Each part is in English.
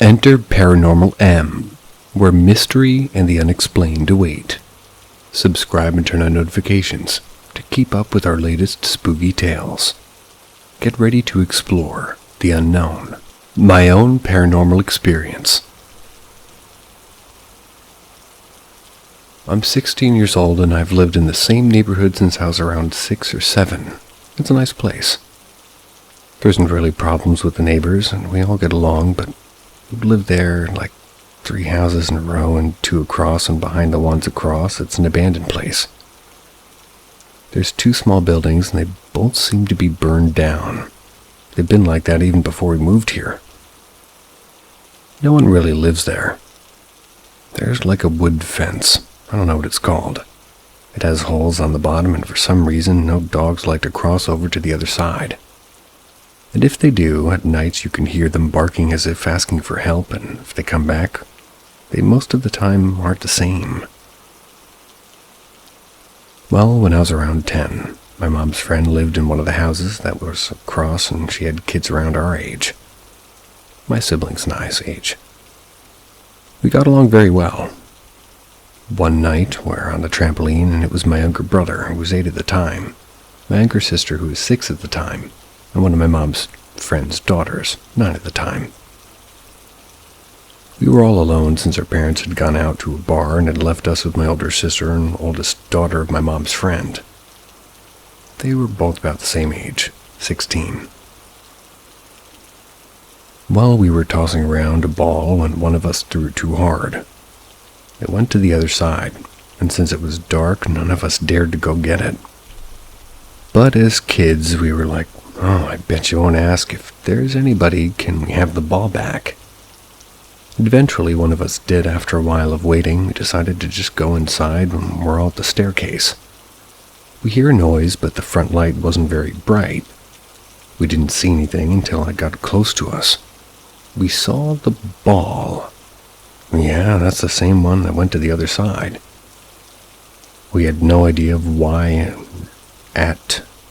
Enter Paranormal M, where mystery and the unexplained await. Subscribe and turn on notifications to keep up with our latest spooky tales. Get ready to explore the unknown. My own paranormal experience. I'm 16 years old and I've lived in the same neighborhood since I was around 6 or 7. It's a nice place. There isn't really problems with the neighbors and we all get along, but we live there like 3 houses in a row and 2 across, and behind the ones across it's an abandoned place. There's 2 small buildings and they both seem to be burned down. They've been like that even before we moved here. No one really lives there. There's like a wood fence. I don't know what it's called. It has holes on the bottom, and for some reason no dogs like to cross over to the other side. And if they do, at nights you can hear them barking as if asking for help, and if they come back, they most of the time aren't the same. Well, when I was around 10, my mom's friend lived in one of the houses that was across, and she had kids around our age. My siblings and I's age. We got along very well. One night, we're on the trampoline, and it was my younger brother, who was 8 at the time, my younger sister, who was 6 at the time, and one of my mom's friend's daughters, 9 at the time. We were all alone since our parents had gone out to a bar and had left us with my older sister and oldest daughter of my mom's friend. They were both about the same age, 16. Well, we were tossing around a ball when one of us threw it too hard. It went to the other side, and since it was dark, none of us dared to go get it. But as kids, we were like, "Oh, I bet you won't ask if there's anybody, can we have the ball back?" And eventually, one of us did. After a while of waiting, we decided to just go inside when we're all at the staircase. We hear a noise, but the front light wasn't very bright. We didn't see anything until it got close to us. We saw the ball. Yeah, that's the same one that went to the other side. We had no idea of why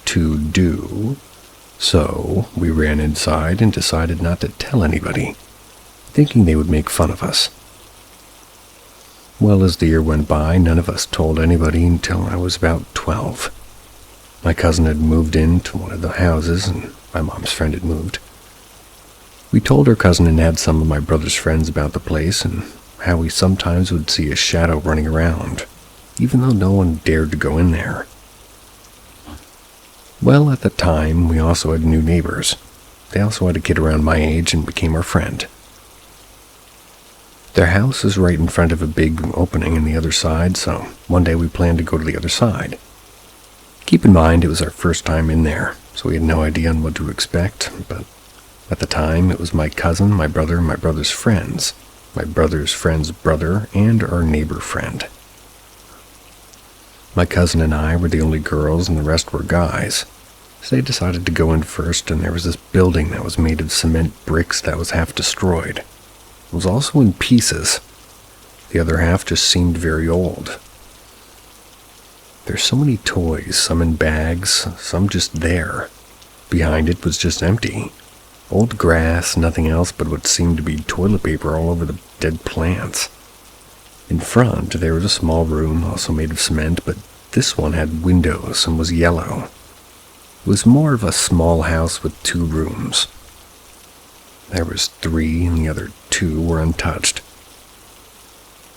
to do, so we ran inside and decided not to tell anybody, thinking they would make fun of us. Well, as the year went by, none of us told anybody until I was about 12. My cousin had moved into one of the houses, and my mom's friend had moved. We told her cousin and had some of my brother's friends about the place and how we sometimes would see a shadow running around, even though no one dared to go in there. Well, at the time, we also had new neighbors. They also had a kid around my age and became our friend. Their house is right in front of a big opening on the other side, so one day we planned to go to the other side. Keep in mind, it was our first time in there, so we had no idea on what to expect, but at the time, it was my cousin, my brother, and my brother's friends, my brother's friend's brother, and our neighbor friend. My cousin and I were the only girls, and the rest were guys, so they decided to go in first, and there was this building that was made of cement bricks that was half destroyed. It was also in pieces. The other half just seemed very old. There's so many toys, some in bags, some just there. Behind it was just empty. Old grass, nothing else but what seemed to be toilet paper all over the dead plants. In front, there was a small room, also made of cement, but this one had windows and was yellow. It was more of a small house with 2 rooms. There was 3, and the other 2 were untouched.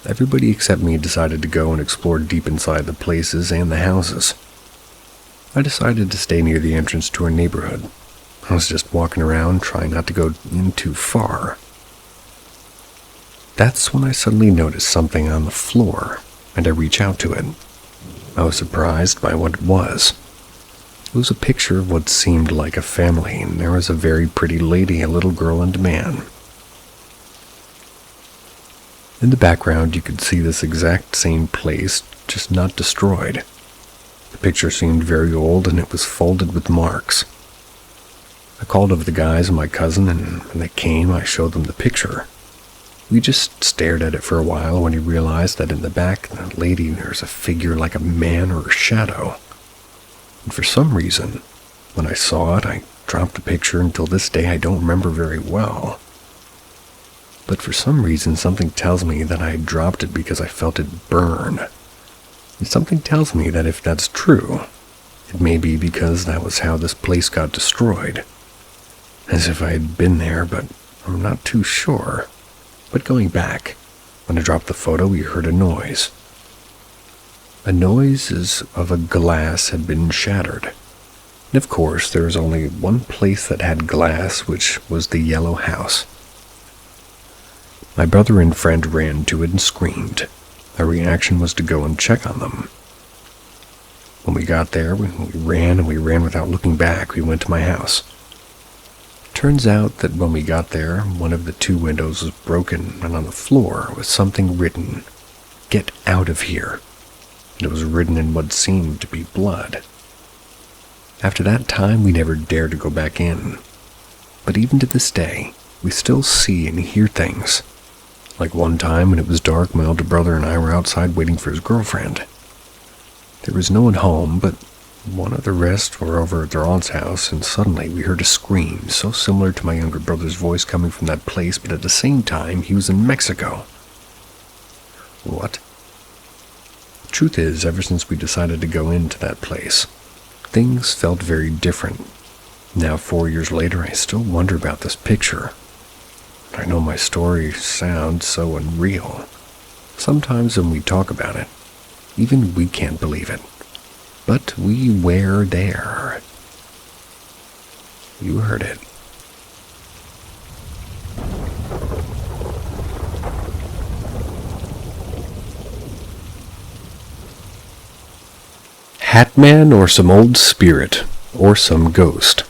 Everybody except me decided to go and explore deep inside the places and the houses. I decided to stay near the entrance to our neighborhood. I was just walking around, trying not to go in too far. That's when I suddenly noticed something on the floor, and I reached out to it. I was surprised by what it was. It was a picture of what seemed like a family, and there was a very pretty lady, a little girl, and a man. In the background, you could see this exact same place, just not destroyed. The picture seemed very old, and it was folded with marks. I called over the guys and my cousin, and when they came, I showed them the picture. We just stared at it for a while when he realized that in the back of the lady there's a figure like a man or a shadow. And for some reason, when I saw it, I dropped the picture until this day I don't remember very well. but for some reason something tells me that I dropped it because I felt it burn. And something tells me that if that's true, it may be because that was how this place got destroyed. As if I had been there, but I'm not too sure. But going back, when I dropped the photo, we heard a noise. A noise as of a glass had been shattered. And of course, there was only one place that had glass, which was the yellow house. My brother and friend ran to it and screamed. Our reaction was to go and check on them. When we got there, we ran without looking back. We went to my house. Turns out that when we got there, one of the 2 windows was broken, and on the floor was something written, "Get out of here." And it was written in what seemed to be blood. After that time, we never dared to go back in. But even to this day, we still see and hear things. Like one time when it was dark, my older brother and I were outside waiting for his girlfriend. There was no one home, but one of the rest were over at their aunt's house, and suddenly we heard a scream so similar to my younger brother's voice coming from that place, but at the same time, he was in Mexico. What? The truth is, ever since we decided to go into that place, things felt very different. Now, 4 years later, I still wonder about this picture. I know my story sounds so unreal. Sometimes when we talk about it, even we can't believe it. But we were there. You heard it. Hatman or some old spirit or some ghost.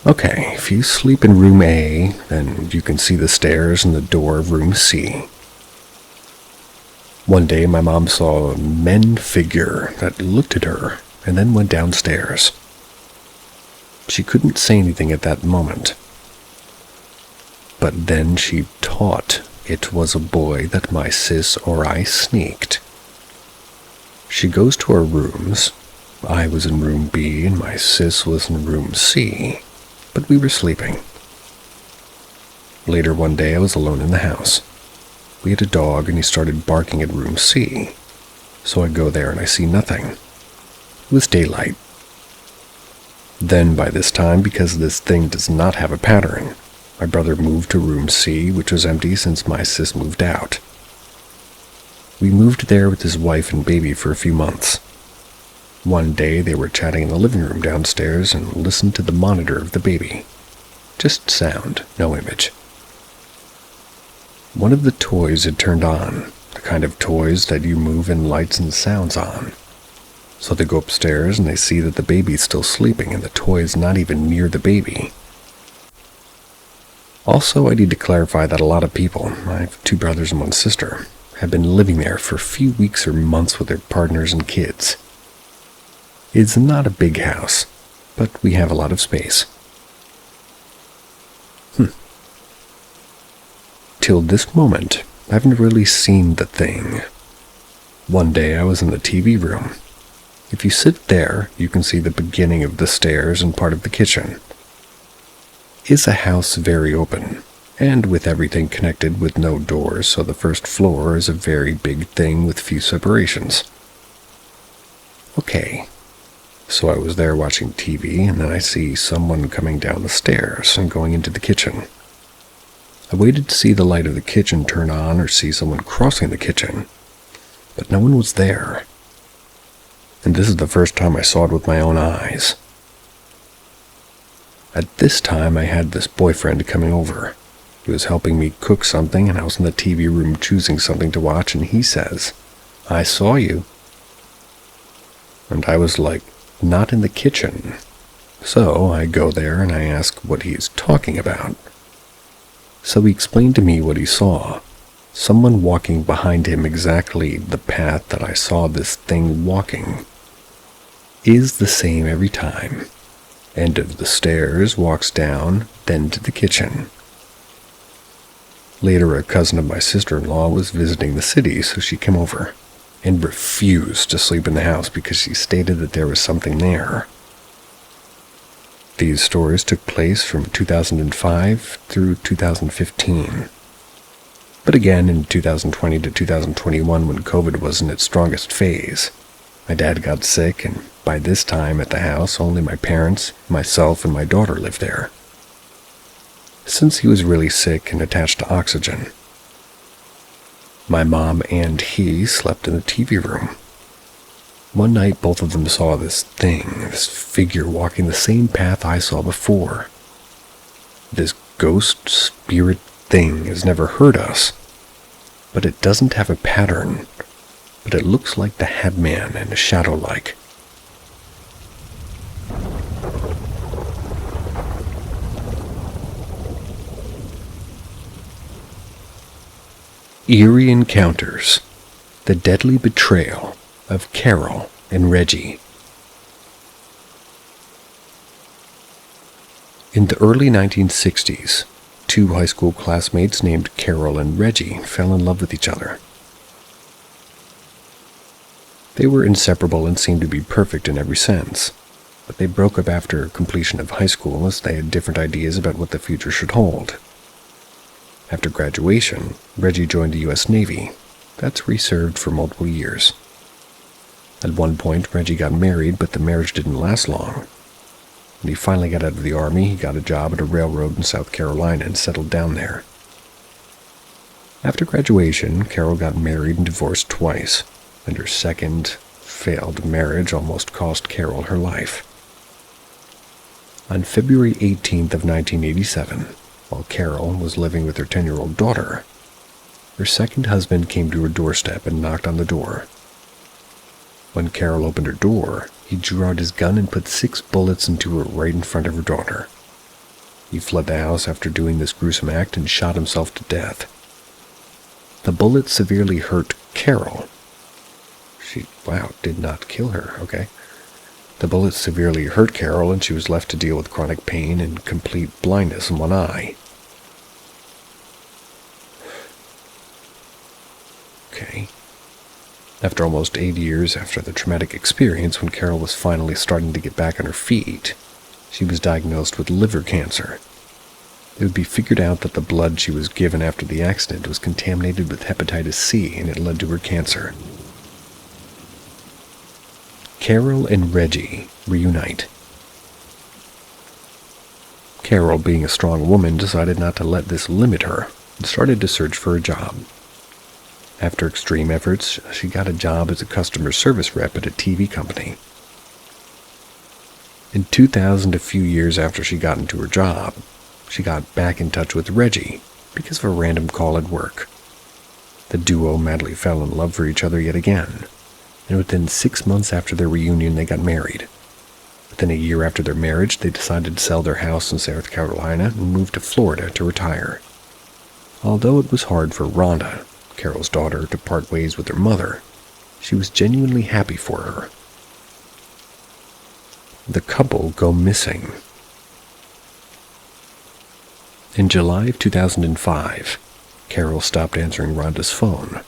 Okay, if you sleep in room A, then you can see the stairs and the door of room C. One day my mom saw a men figure that looked at her and then went downstairs. She couldn't say anything at that moment. But then she thought it was a boy that my sis or I sneaked. She goes to our rooms. I was in room B and my sis was in room C. But we were sleeping. Later one day I was alone in the house. We had a dog and he started barking at room C. So I go there and I see nothing. It was daylight. Then by this time, because this thing does not have a pattern, my brother moved to room C, which was empty since my sis moved out. We moved there with his wife and baby for a few months. One day they were chatting in the living room downstairs and listened to the monitor of the baby. Just sound, no image. One of the toys had turned on, the kind of toys that you move in lights and sounds on. So they go upstairs and they see that the baby's still sleeping and the toy is not even near the baby. Also, I need to clarify that a lot of people, I have 2 brothers and 1 sister, have been living there for a few weeks or months with their partners and kids. It's not a big house, but we have a lot of space. Till this moment, I haven't really seen the thing. One day I was in the TV room. If you sit there, you can see the beginning of the stairs and part of the kitchen. It's a house very open, and with everything connected with no doors, so the first floor is a very big thing with few separations. Okay. So I was there watching TV, and then I see someone coming down the stairs and going into the kitchen. I waited to see the light of the kitchen turn on or see someone crossing the kitchen, but no one was there. And this is the first time I saw it with my own eyes. At this time, I had this boyfriend coming over. He was helping me cook something, and I was in the TV room choosing something to watch, and he says, "I saw you." And I was like, not in the kitchen. So I go there and I ask what he is talking about. So he explained to me what he saw. Someone walking behind him exactly the path that I saw this thing walking. Is the same every time. End of the stairs, walks down, then to the kitchen. Later, a cousin of my sister-in-law was visiting the city, so she came over and refused to sleep in the house because she stated that there was something there. These stories took place from 2005 through 2015. But again, in 2020 to 2021, when COVID was in its strongest phase, my dad got sick, and by this time at the house, only my parents, myself, and my daughter lived there. Since he was really sick and attached to oxygen, my mom and he slept in the TV room. One night, both of them saw this figure walking the same path I saw before. This ghost spirit thing has never hurt us, but it doesn't have a pattern, but it looks like the headman and a shadow-like. Eerie Encounters: The Deadly Betrayal of Carol and Reggie. In the early 1960s, two high school classmates named Carol and Reggie fell in love with each other. They were inseparable and seemed to be perfect in every sense, but they broke up after completion of high school as they had different ideas about what the future should hold. After graduation, Reggie joined the U.S. Navy. That's where he served for multiple years. At one point, Reggie got married, but the marriage didn't last long. When he finally got out of the Army, he got a job at a railroad in South Carolina and settled down there. After graduation, Carol got married and divorced twice, and her second failed marriage almost cost Carol her life. On February 18th of 1987, while Carol was living with her 10-year-old daughter, her second husband came to her doorstep and knocked on the door. When Carol opened her door, he drew out his gun and put 6 bullets into her right in front of her daughter. He fled the house after doing this gruesome act and shot himself to death. The bullets severely hurt Carol. She did not kill her, okay? The bullets severely hurt Carol, and she was left to deal with chronic pain and complete blindness in one eye. Okay. After almost 8 years after the traumatic experience, when Carol was finally starting to get back on her feet, she was diagnosed with liver cancer. It would be figured out that the blood she was given after the accident was contaminated with hepatitis C, and it led to her cancer. Carol and Reggie reunite. Carol, being a strong woman, decided not to let this limit her and started to search for a job. After extreme efforts, she got a job as a customer service rep at a TV company. In 2000, a few years after she got into her job, she got back in touch with Reggie because of a random call at work. The duo madly fell in love for each other yet again, and within 6 months after their reunion, they got married. Within a year after their marriage, they decided to sell their house in South Carolina and move to Florida to retire. Although it was hard for Rhonda, Carol's daughter, to part ways with her mother, she was genuinely happy for her. The couple go missing. In July of 2005, Carol stopped answering Rhonda's phone.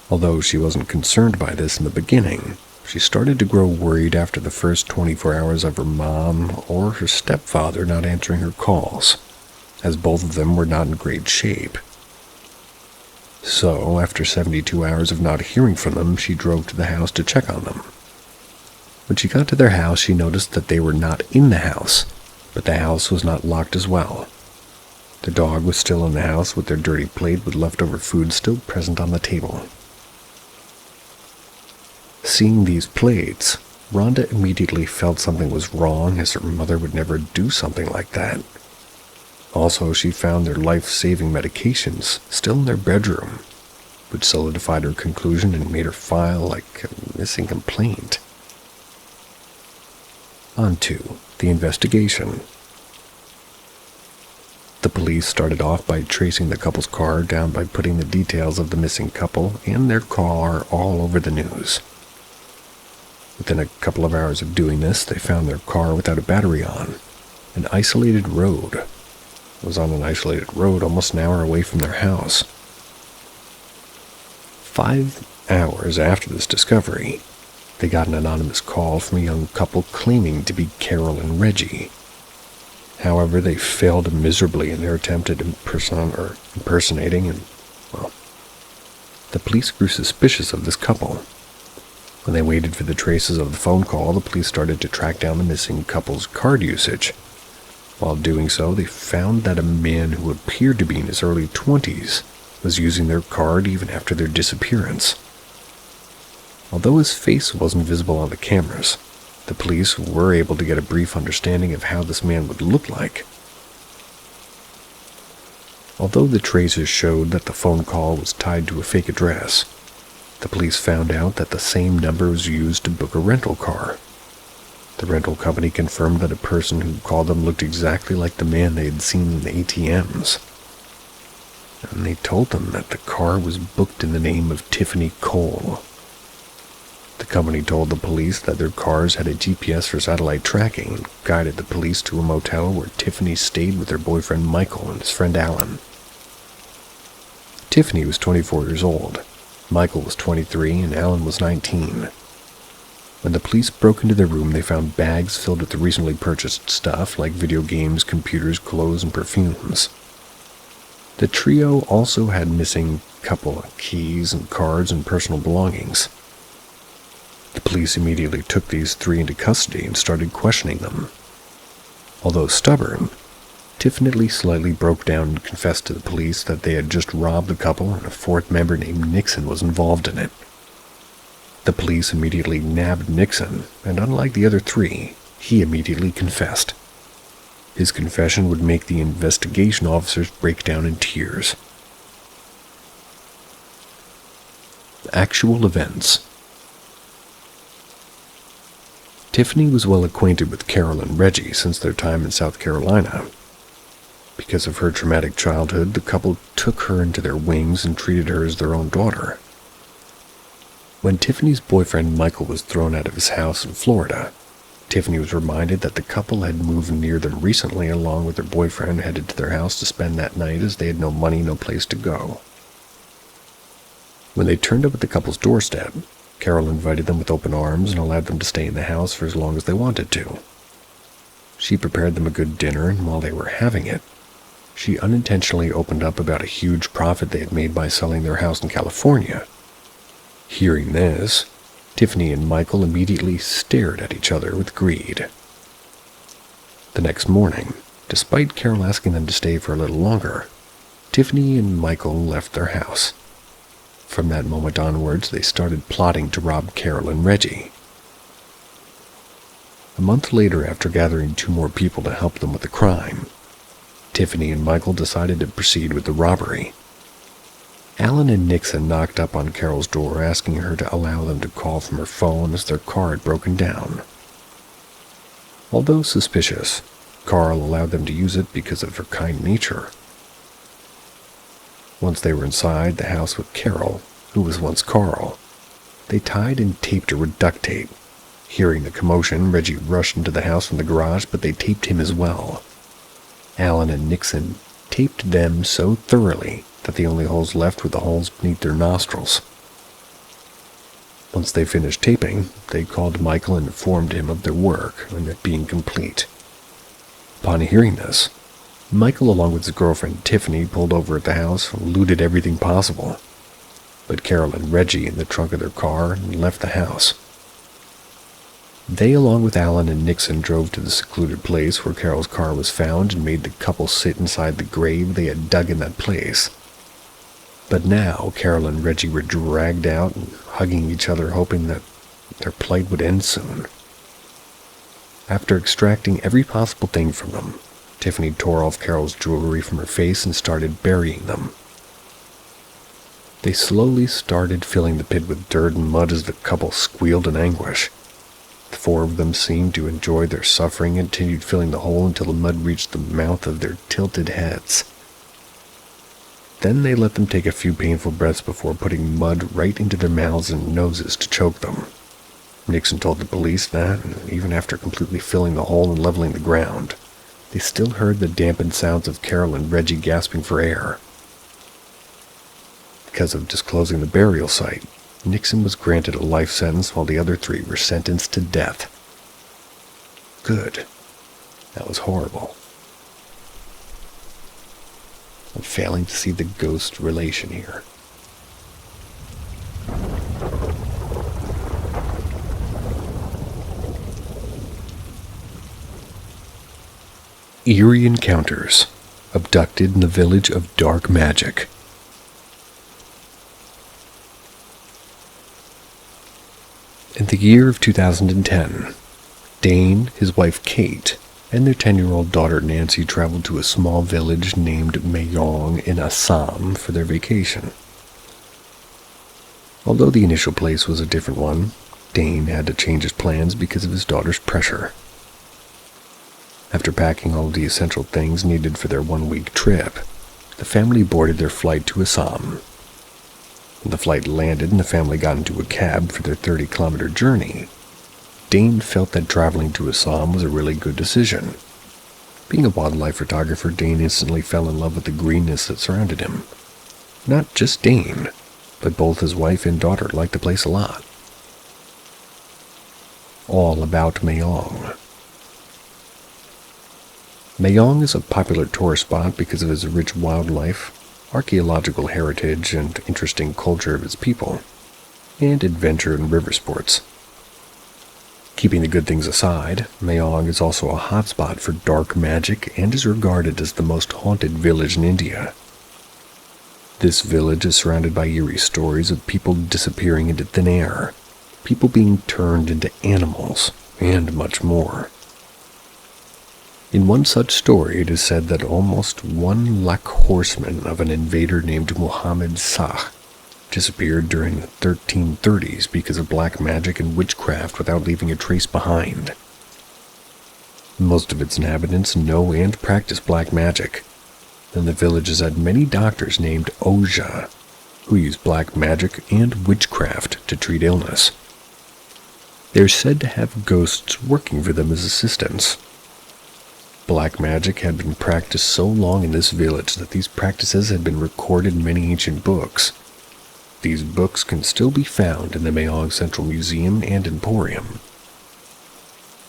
Although she wasn't concerned by this in the beginning, she started to grow worried after the first 24 hours of her mom or her stepfather not answering her calls, as both of them were not in great shape. So, after 72 hours of not hearing from them, she drove to the house to check on them. When she got to their house, she noticed that they were not in the house, but the house was not locked as well. The dog was still in the house with their dirty plate with leftover food still present on the table. Seeing these plates, Rhonda immediately felt something was wrong, as her mother would never do something like that. Also, she found their life-saving medications still in their bedroom, which solidified her conclusion and made her file like a missing complaint. On to the investigation. The police started off by tracing the couple's car down by putting the details of the missing couple and their car all over the news. Within a couple of hours of doing this, they found their car without a battery on an isolated road. It was on an isolated road almost an hour away from their house. 5 hours after this discovery, they got an anonymous call from a young couple claiming to be Carol and Reggie. However, they failed miserably in their attempt at impersonating, and, well, the police grew suspicious of this couple. When they waited for the traces of the phone call, the police started to track down the missing couple's card usage. While doing so, they found that a man who appeared to be in his early 20s was using their card even after their disappearance. Although his face wasn't visible on the cameras, the police were able to get a brief understanding of how this man would look like. Although the traces showed that the phone call was tied to a fake address, the police found out that the same number was used to book a rental car. The rental company confirmed that a person who called them looked exactly like the man they had seen in the ATMs. And they told them that the car was booked in the name of Tiffany Cole. The company told the police that their cars had a GPS for satellite tracking and guided the police to a motel where Tiffany stayed with her boyfriend Michael and his friend Alan. Tiffany was 24 years old, Michael was 23, and Alan was 19. When the police broke into their room, they found bags filled with the recently purchased stuff like video games, computers, clothes, and perfumes. The trio also had missing couple keys and cards and personal belongings. The police immediately took these three into custody and started questioning them. Although stubborn, Tiffany slightly broke down and confessed to the police that they had just robbed the couple and a fourth member named Nixon was involved in it. The police immediately nabbed Nixon, and unlike the other three, he immediately confessed. His confession would make the investigation officers break down in tears. Actual events. Tiffany was well acquainted with Carol and Reggie since their time in South Carolina. Because of her traumatic childhood, the couple took her into their wings and treated her as their own daughter. When Tiffany's boyfriend Michael was thrown out of his house in Florida, Tiffany was reminded that the couple had moved near them recently along with their boyfriend headed to their house to spend that night as they had no money, no place to go. When they turned up at the couple's doorstep, Carol invited them with open arms and allowed them to stay in the house for as long as they wanted to. She prepared them a good dinner, and while they were having it, she unintentionally opened up about a huge profit they had made by selling their house in California. Hearing this, Tiffany and Michael immediately stared at each other with greed. The next morning, despite Carol asking them to stay for a little longer, Tiffany and Michael left their house. From that moment onwards, they started plotting to rob Carol and Reggie. A month later, after gathering 2 more people to help them with the crime, Tiffany and Michael decided to proceed with the robbery. Alan and Nixon knocked up on Carol's door, asking her to allow them to call from her phone as their car had broken down. Although suspicious, Carl allowed them to use it because of her kind nature. Once they were inside the house with Carol, who was once Carl, they tied and taped her with duct tape. Hearing the commotion, Reggie rushed into the house from the garage, but they taped him as well. Alan and Nixon taped them so thoroughly that the only holes left were the holes beneath their nostrils. Once they finished taping, they called Michael and informed him of their work and it being complete. Upon hearing this, Michael, along with his girlfriend Tiffany, pulled over at the house and looted everything possible, put Carol and Reggie in the trunk of their car and left the house. They, along with Alan and Nixon, drove to the secluded place where Carol's car was found and made the couple sit inside the grave they had dug in that place. But now, Carol and Reggie were dragged out and hugging each other, hoping that their plight would end soon. After extracting every possible thing from them, Tiffany tore off Carol's jewelry from her face and started burying them. They slowly started filling the pit with dirt and mud as the couple squealed in anguish. The 4 of them seemed to enjoy their suffering and continued filling the hole until the mud reached the mouth of their tilted heads. Then they let them take a few painful breaths before putting mud right into their mouths and noses to choke them. Nixon told the police that, even after completely filling the hole and leveling the ground, they still heard the dampened sounds of Carol and Reggie gasping for air. Because of disclosing the burial site, Nixon was granted a life sentence while the other 3 were sentenced to death. Good. That was horrible. I'm failing to see the ghost relation here. Eerie encounters. Abducted in the village of Dark Magic. In the year of 2010, Dane, his wife Kate, and their 10-year-old daughter Nancy traveled to a small village named Memeyaa in Assam for their vacation. Although the initial place was a different one, Dane had to change his plans because of his daughter's pressure. After packing all of the essential things needed for their 1-week trip, the family boarded their flight to Assam. When the flight landed and the family got into a cab for their 30-kilometer journey, Dane felt that traveling to Assam was a really good decision. Being a wildlife photographer, Dane instantly fell in love with the greenness that surrounded him. Not just Dane, but both his wife and daughter liked the place a lot. All about Memeyaa. Memeyaa is a popular tourist spot because of its rich wildlife, archaeological heritage, and interesting culture of its people, and adventure and river sports. Keeping the good things aside, Memeyaa is also a hotspot for dark magic and is regarded as the most haunted village in India. This village is surrounded by eerie stories of people disappearing into thin air, people being turned into animals, and much more. In one such story, it is said that almost 1 lakh horsemen of an invader named Muhammad Shah disappeared during the 1330s because of black magic and witchcraft without leaving a trace behind. Most of its inhabitants know and practice black magic, and the village has had many doctors named Oja, who use black magic and witchcraft to treat illness. They are said to have ghosts working for them as assistants. Black magic had been practiced so long in this village that these practices had been recorded in many ancient books. These books can still be found in the Memeyaa Central Museum and Emporium.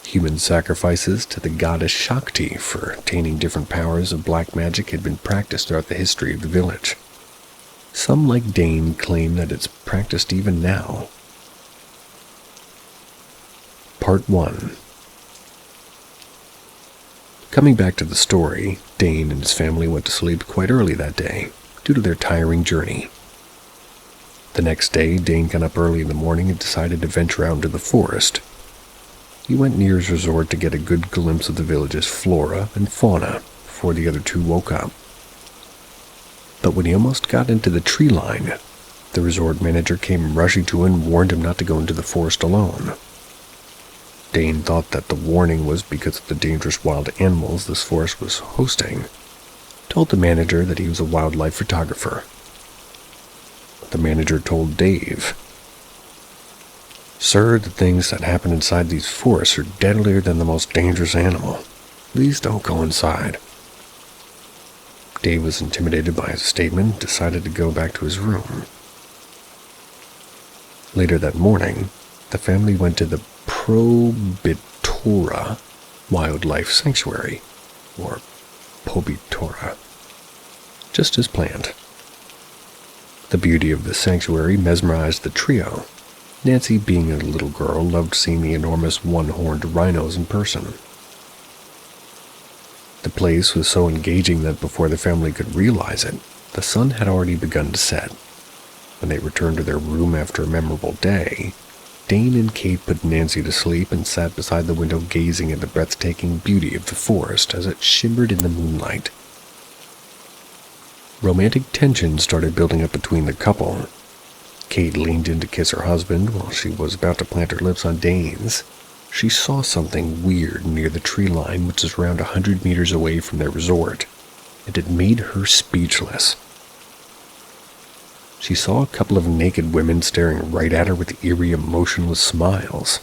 Human sacrifices to the goddess Shakti for attaining different powers of black magic had been practiced throughout the history of the village. Some, like Dane, claim that it's practiced even now. Part 1. Coming back to the story, Dane and his family went to sleep quite early that day, due to their tiring journey. The next day, Dane got up early in the morning and decided to venture out into the forest. He went near his resort to get a good glimpse of the village's flora and fauna before the other 2 woke up. But when he almost got into the tree line, the resort manager came rushing to him and warned him not to go into the forest alone. Dane thought that the warning was because of the dangerous wild animals this forest was hosting. Told the manager that he was a wildlife photographer. The manager told Dave, "Sir, the things that happen inside these forests are deadlier than the most dangerous animal. Please don't go inside." Dave was intimidated by his statement and decided to go back to his room. Later that morning, the family went to the Probitora Wildlife Sanctuary, or Pobitora, just as planned. The beauty of the sanctuary mesmerized the trio. Nancy, being a little girl, loved seeing the enormous one-horned rhinos in person. The place was so engaging that before the family could realize it, the sun had already begun to set. When they returned to their room after a memorable day, Dane and Kate put Nancy to sleep and sat beside the window gazing at the breathtaking beauty of the forest as it shimmered in the moonlight. Romantic tension started building up between the couple. Kate leaned in to kiss her husband while she was about to plant her lips on Dane's. She saw something weird near the tree line, which is around 100 meters away from their resort, and it made her speechless. She saw a couple of naked women staring right at her with eerie, emotionless smiles.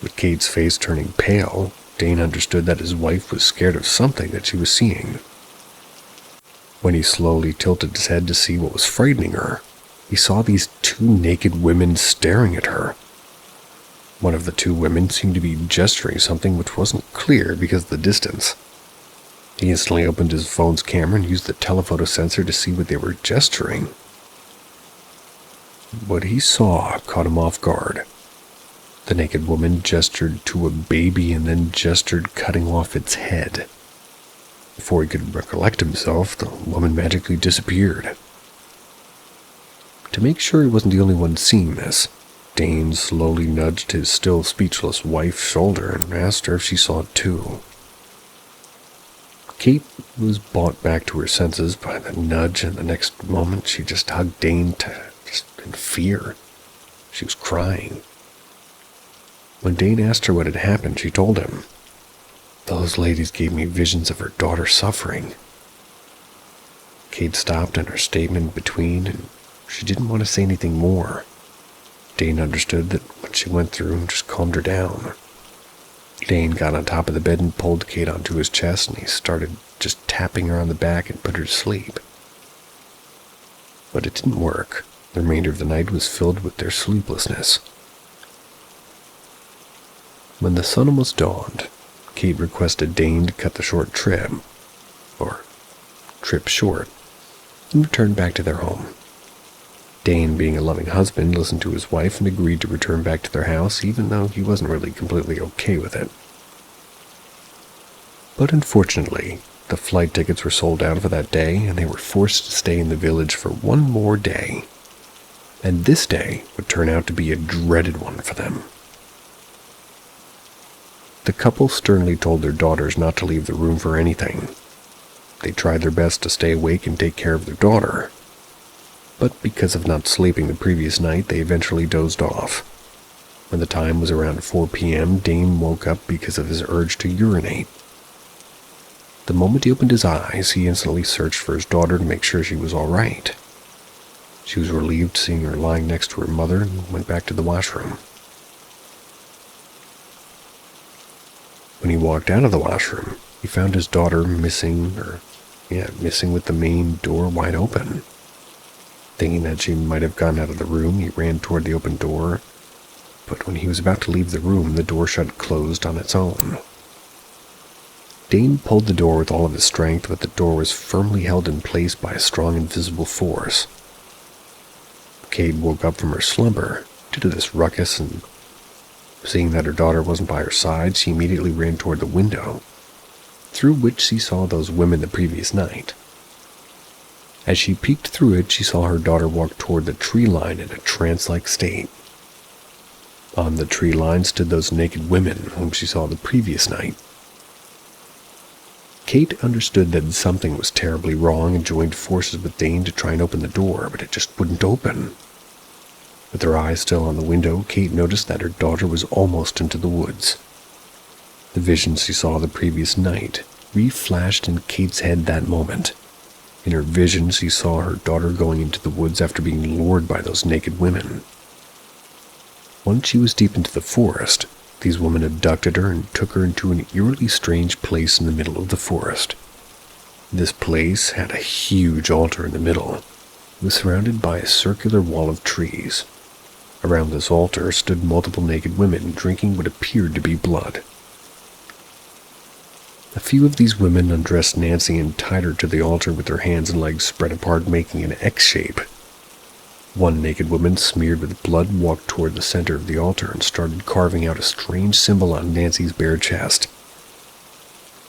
With Kate's face turning pale, Dane understood that his wife was scared of something that she was seeing. When he slowly tilted his head to see what was frightening her, he saw these two naked women staring at her. One of the two women seemed to be gesturing something which wasn't clear because of the distance. He instantly opened his phone's camera and used the telephoto sensor to see what they were gesturing. What he saw caught him off guard. The naked woman gestured to a baby and then gestured cutting off its head. Before he could recollect himself, the woman magically disappeared. To make sure he wasn't the only one seeing this, Dane slowly nudged his still speechless wife's shoulder and asked her if she saw it too. Kate was brought back to her senses by the nudge, and the next moment she just hugged Dane in fear. She was crying. When Dane asked her what had happened, she told him, "Those ladies gave me visions of her daughter suffering." Kate stopped in her statement between, and she didn't want to say anything more. Dane understood that what she went through and just calmed her down. Dane got on top of the bed and pulled Kate onto his chest, and he started just tapping her on the back and put her to sleep. But it didn't work. The remainder of the night was filled with their sleeplessness. When the sun almost dawned, Kate requested Dane to cut the short trip short, and return back to their home. Dane, being a loving husband, listened to his wife and agreed to return back to their house, even though he wasn't really completely okay with it. But unfortunately, the flight tickets were sold out for that day, and they were forced to stay in the village for one more day. And this day would turn out to be a dreaded one for them. The couple sternly told their daughters not to leave the room for anything. They tried their best to stay awake and take care of their daughter. But because of not sleeping the previous night, they eventually dozed off. When the time was around 4 p.m., Dane woke up because of his urge to urinate. The moment he opened his eyes, he instantly searched for his daughter to make sure she was all right. She was relieved seeing her lying next to her mother and went back to the washroom. When he walked out of the washroom, he found his daughter missing with the main door wide open. Thinking that she might have gone out of the room, he ran toward the open door, but when he was about to leave the room, the door shut closed on its own. Dane pulled the door with all of his strength, but the door was firmly held in place by a strong invisible force. Kate woke up from her slumber due to this ruckus, and seeing that her daughter wasn't by her side, she immediately ran toward the window, through which she saw those women the previous night. As she peeked through it, she saw her daughter walk toward the tree line in a trance-like state. On the tree line stood those naked women whom she saw the previous night. Kate understood that something was terribly wrong and joined forces with Dane to try and open the door, but it just wouldn't open. With her eyes still on the window, Kate noticed that her daughter was almost into the woods. The vision she saw the previous night reflashed in Kate's head that moment. In her vision, she saw her daughter going into the woods after being lured by those naked women. Once she was deep into the forest, these women abducted her and took her into an eerily strange place in the middle of the forest. This place had a huge altar in the middle. It was surrounded by a circular wall of trees. Around this altar stood multiple naked women drinking what appeared to be blood. A few of these women undressed Nancy and tied her to the altar with her hands and legs spread apart, making an X shape. One naked woman, smeared with blood, walked toward the center of the altar and started carving out a strange symbol on Nancy's bare chest.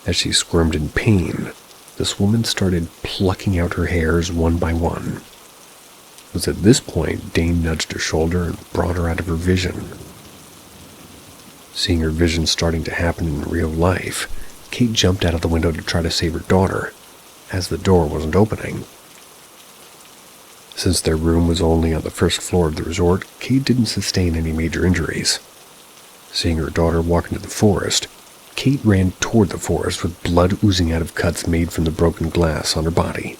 As she squirmed in pain, this woman started plucking out her hairs one by one. It was at this point Dane nudged her shoulder and brought her out of her vision. Seeing her vision starting to happen in real life, Kate jumped out of the window to try to save her daughter, as the door wasn't opening. Since their room was only on the first floor of the resort, Kate didn't sustain any major injuries. Seeing her daughter walk into the forest, Kate ran toward the forest with blood oozing out of cuts made from the broken glass on her body.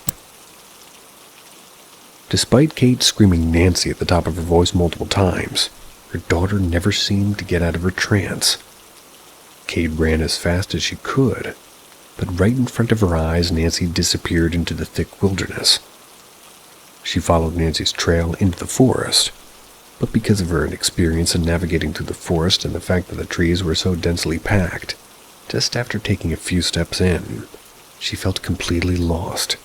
Despite Kate screaming Nancy at the top of her voice multiple times, her daughter never seemed to get out of her trance. Kate ran as fast as she could, but right in front of her eyes, Nancy disappeared into the thick wilderness. She followed Nancy's trail into the forest, but because of her inexperience in navigating through the forest and the fact that the trees were so densely packed, just after taking a few steps in, she felt completely lost.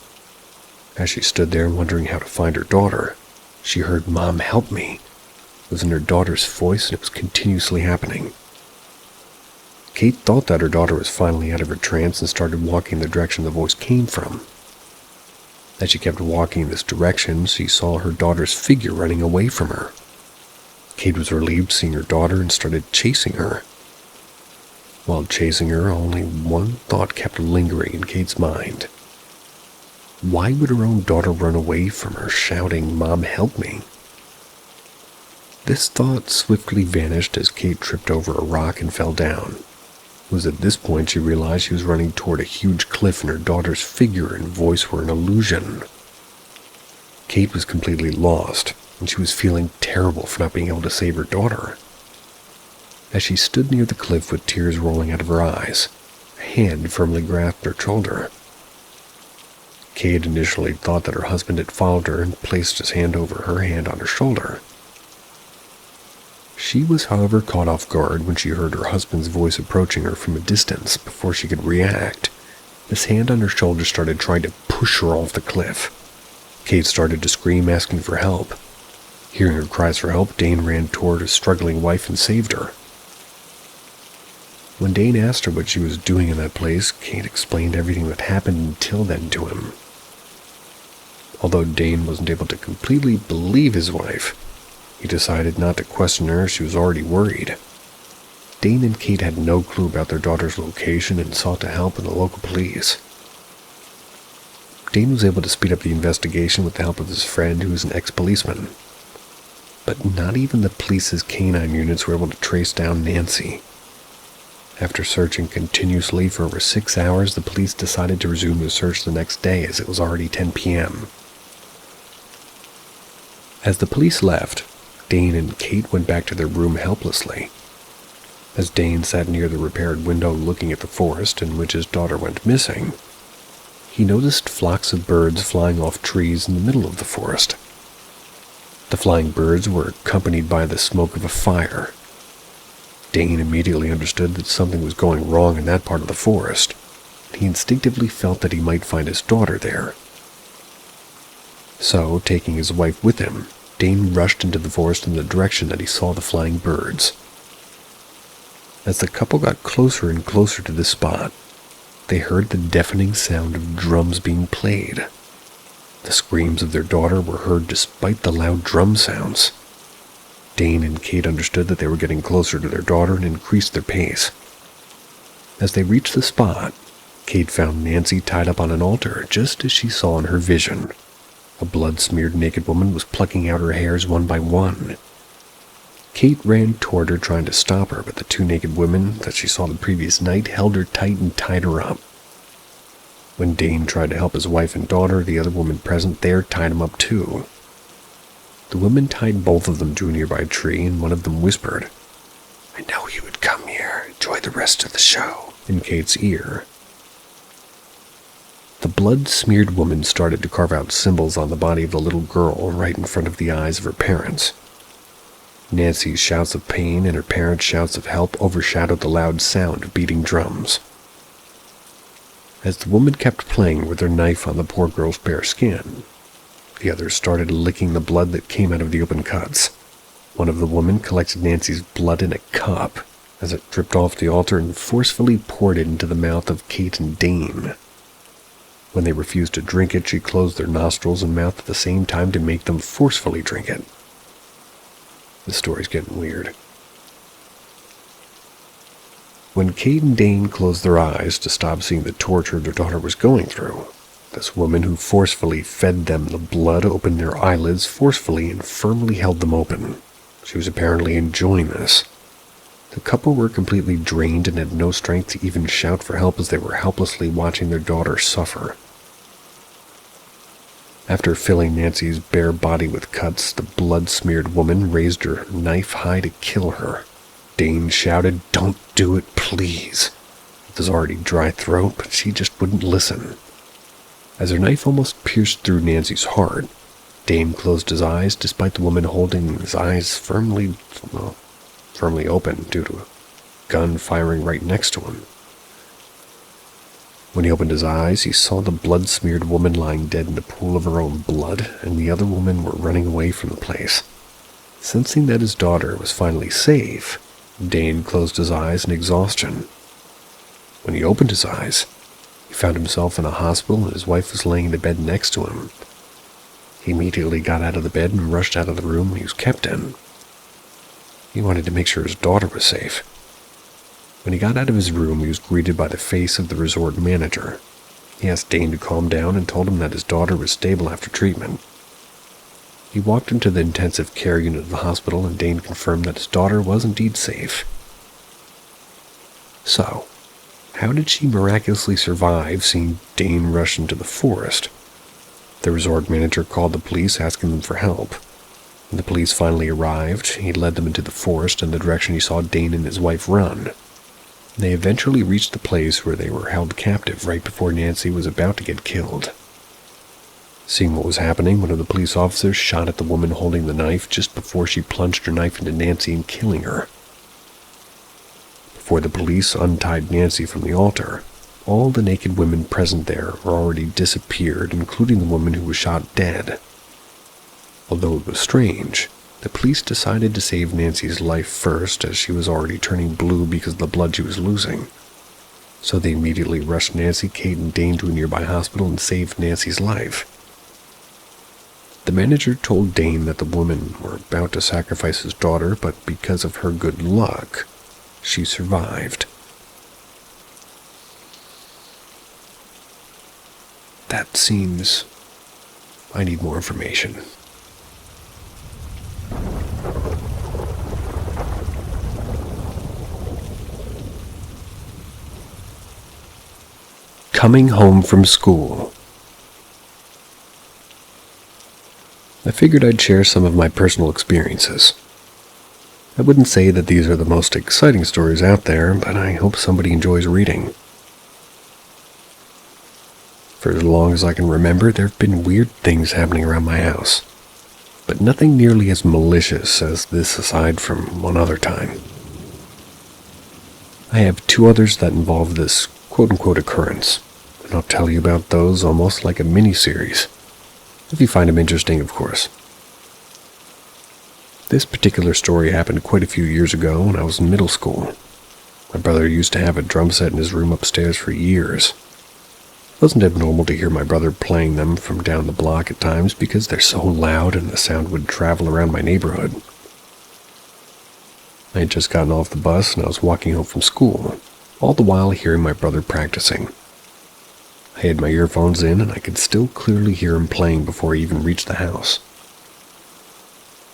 As she stood there wondering how to find her daughter, she heard "Mom, help me." It was in her daughter's voice, and it was continuously happening. Kate thought that her daughter was finally out of her trance and started walking in the direction the voice came from. As she kept walking in this direction, she saw her daughter's figure running away from her. Kate was relieved seeing her daughter and started chasing her. While chasing her, only one thought kept lingering in Kate's mind. Why would her own daughter run away from her, shouting, "Mom, help me"? This thought swiftly vanished as Kate tripped over a rock and fell down. It was at this point she realized she was running toward a huge cliff and her daughter's figure and voice were an illusion. Kate was completely lost, and she was feeling terrible for not being able to save her daughter. As she stood near the cliff with tears rolling out of her eyes, a hand firmly grasped her shoulder. Kate initially thought that her husband had followed her and placed his hand over her hand on her shoulder. She was, however, caught off guard when she heard her husband's voice approaching her from a distance. Before she could react, his hand on her shoulder started trying to push her off the cliff. Kate started to scream, asking for help. Hearing her cries for help, Dane ran toward his struggling wife and saved her. When Dane asked her what she was doing in that place, Kate explained everything that happened until then to him. Although Dane wasn't able to completely believe his wife, he decided not to question her as she was already worried. Dane and Kate had no clue about their daughter's location and sought to help in the local police. Dane was able to speed up the investigation with the help of his friend, who was an ex-policeman. But not even the police's canine units were able to trace down Nancy. After searching continuously for over 6 hours, the police decided to resume the search the next day as it was already 10 p.m. As the police left, Dane and Kate went back to their room helplessly. As Dane sat near the repaired window looking at the forest in which his daughter went missing, he noticed flocks of birds flying off trees in the middle of the forest. The flying birds were accompanied by the smoke of a fire. Dane immediately understood that something was going wrong in that part of the forest. He instinctively felt that he might find his daughter there. So, taking his wife with him, Dane rushed into the forest in the direction that he saw the flying birds. As the couple got closer and closer to this spot, they heard the deafening sound of drums being played. The screams of their daughter were heard despite the loud drum sounds. Dane and Kate understood that they were getting closer to their daughter and increased their pace. As they reached the spot, Kate found Nancy tied up on an altar just as she saw in her vision. A blood-smeared naked woman was plucking out her hairs one by one. Kate ran toward her trying to stop her, but the two naked women that she saw the previous night held her tight and tied her up. When Dane tried to help his wife and daughter, the other woman present there tied him up too. The women tied both of them to a nearby tree, and one of them whispered, "I know you would come here. Enjoy the rest of the show," in Kate's ear. The blood-smeared woman started to carve out symbols on the body of the little girl right in front of the eyes of her parents. Nancy's shouts of pain and her parents' shouts of help overshadowed the loud sound of beating drums. As the woman kept playing with her knife on the poor girl's bare skin, the others started licking the blood that came out of the open cuts. One of the women collected Nancy's blood in a cup as it dripped off the altar and forcefully poured it into the mouth of Kate and Dane. When they refused to drink it, she closed their nostrils and mouth at the same time to make them forcefully drink it. The story's getting weird. When Kate and Dane closed their eyes to stop seeing the torture their daughter was going through, this woman who forcefully fed them the blood opened their eyelids forcefully and firmly held them open. She was apparently enjoying this. The couple were completely drained and had no strength to even shout for help as they were helplessly watching their daughter suffer. After filling Nancy's bare body with cuts, the blood-smeared woman raised her knife high to kill her. Dane shouted, "Don't do it, please." With his already dry throat, but she just wouldn't listen. As her knife almost pierced through Nancy's heart, Dane closed his eyes despite the woman holding his eyes firmly open due to a gun firing right next to him. When he opened his eyes, he saw the blood-smeared woman lying dead in a pool of her own blood, and the other women were running away from the place. Sensing that his daughter was finally safe, Dane closed his eyes in exhaustion. When he opened his eyes, he found himself in a hospital and his wife was laying in the bed next to him. He immediately got out of the bed and rushed out of the room he was kept in. He wanted to make sure his daughter was safe. When he got out of his room, he was greeted by the face of the resort manager. He asked Dane to calm down and told him that his daughter was stable after treatment. He walked into the intensive care unit of the hospital and Dane confirmed that his daughter was indeed safe. So, how did she miraculously survive seeing Dane rush into the forest? The resort manager called the police asking them for help. When the police finally arrived, he led them into the forest in the direction he saw Dane and his wife run. They eventually reached the place where they were held captive right before Nancy was about to get killed. Seeing what was happening, one of the police officers shot at the woman holding the knife just before she plunged her knife into Nancy and killing her. Before the police untied Nancy from the altar, all the naked women present there were already disappeared, including the woman who was shot dead. Although it was strange, the police decided to save Nancy's life first, as she was already turning blue because of the blood she was losing. So they immediately rushed Nancy, Kate, and Dane to a nearby hospital and saved Nancy's life. The manager told Dane that the women were about to sacrifice his daughter, but because of her good luck, she survived. That seems... I need more information. Coming home from school. I figured I'd share some of my personal experiences. I wouldn't say that these are the most exciting stories out there, but I hope somebody enjoys reading. For as long as I can remember, there have been weird things happening around my house, but nothing nearly as malicious as this aside from one other time. I have two others that involve this quote-unquote occurrence, and I'll tell you about those almost like a mini-series, if you find them interesting, of course. This particular story happened quite a few years ago when I was in middle school. My brother used to have a drum set in his room upstairs for years. It wasn't abnormal to hear my brother playing them from down the block at times because they're so loud and the sound would travel around my neighborhood. I had just gotten off the bus and I was walking home from school, all the while hearing my brother practicing. I had my earphones in and I could still clearly hear him playing before I even reached the house.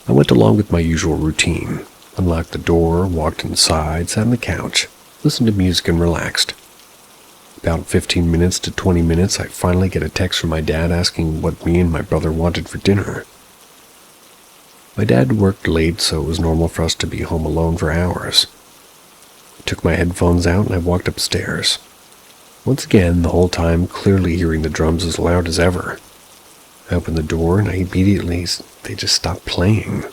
I went along with my usual routine, unlocked the door, walked inside, sat on the couch, listened to music and relaxed. About 15 minutes to 20 minutes, I finally get a text from my dad asking what me and my brother wanted for dinner. My dad worked late, so it was normal for us to be home alone for hours. I took my headphones out and I walked upstairs. Once again, the whole time clearly hearing the drums as loud as ever. I opened the door and they just stopped playing.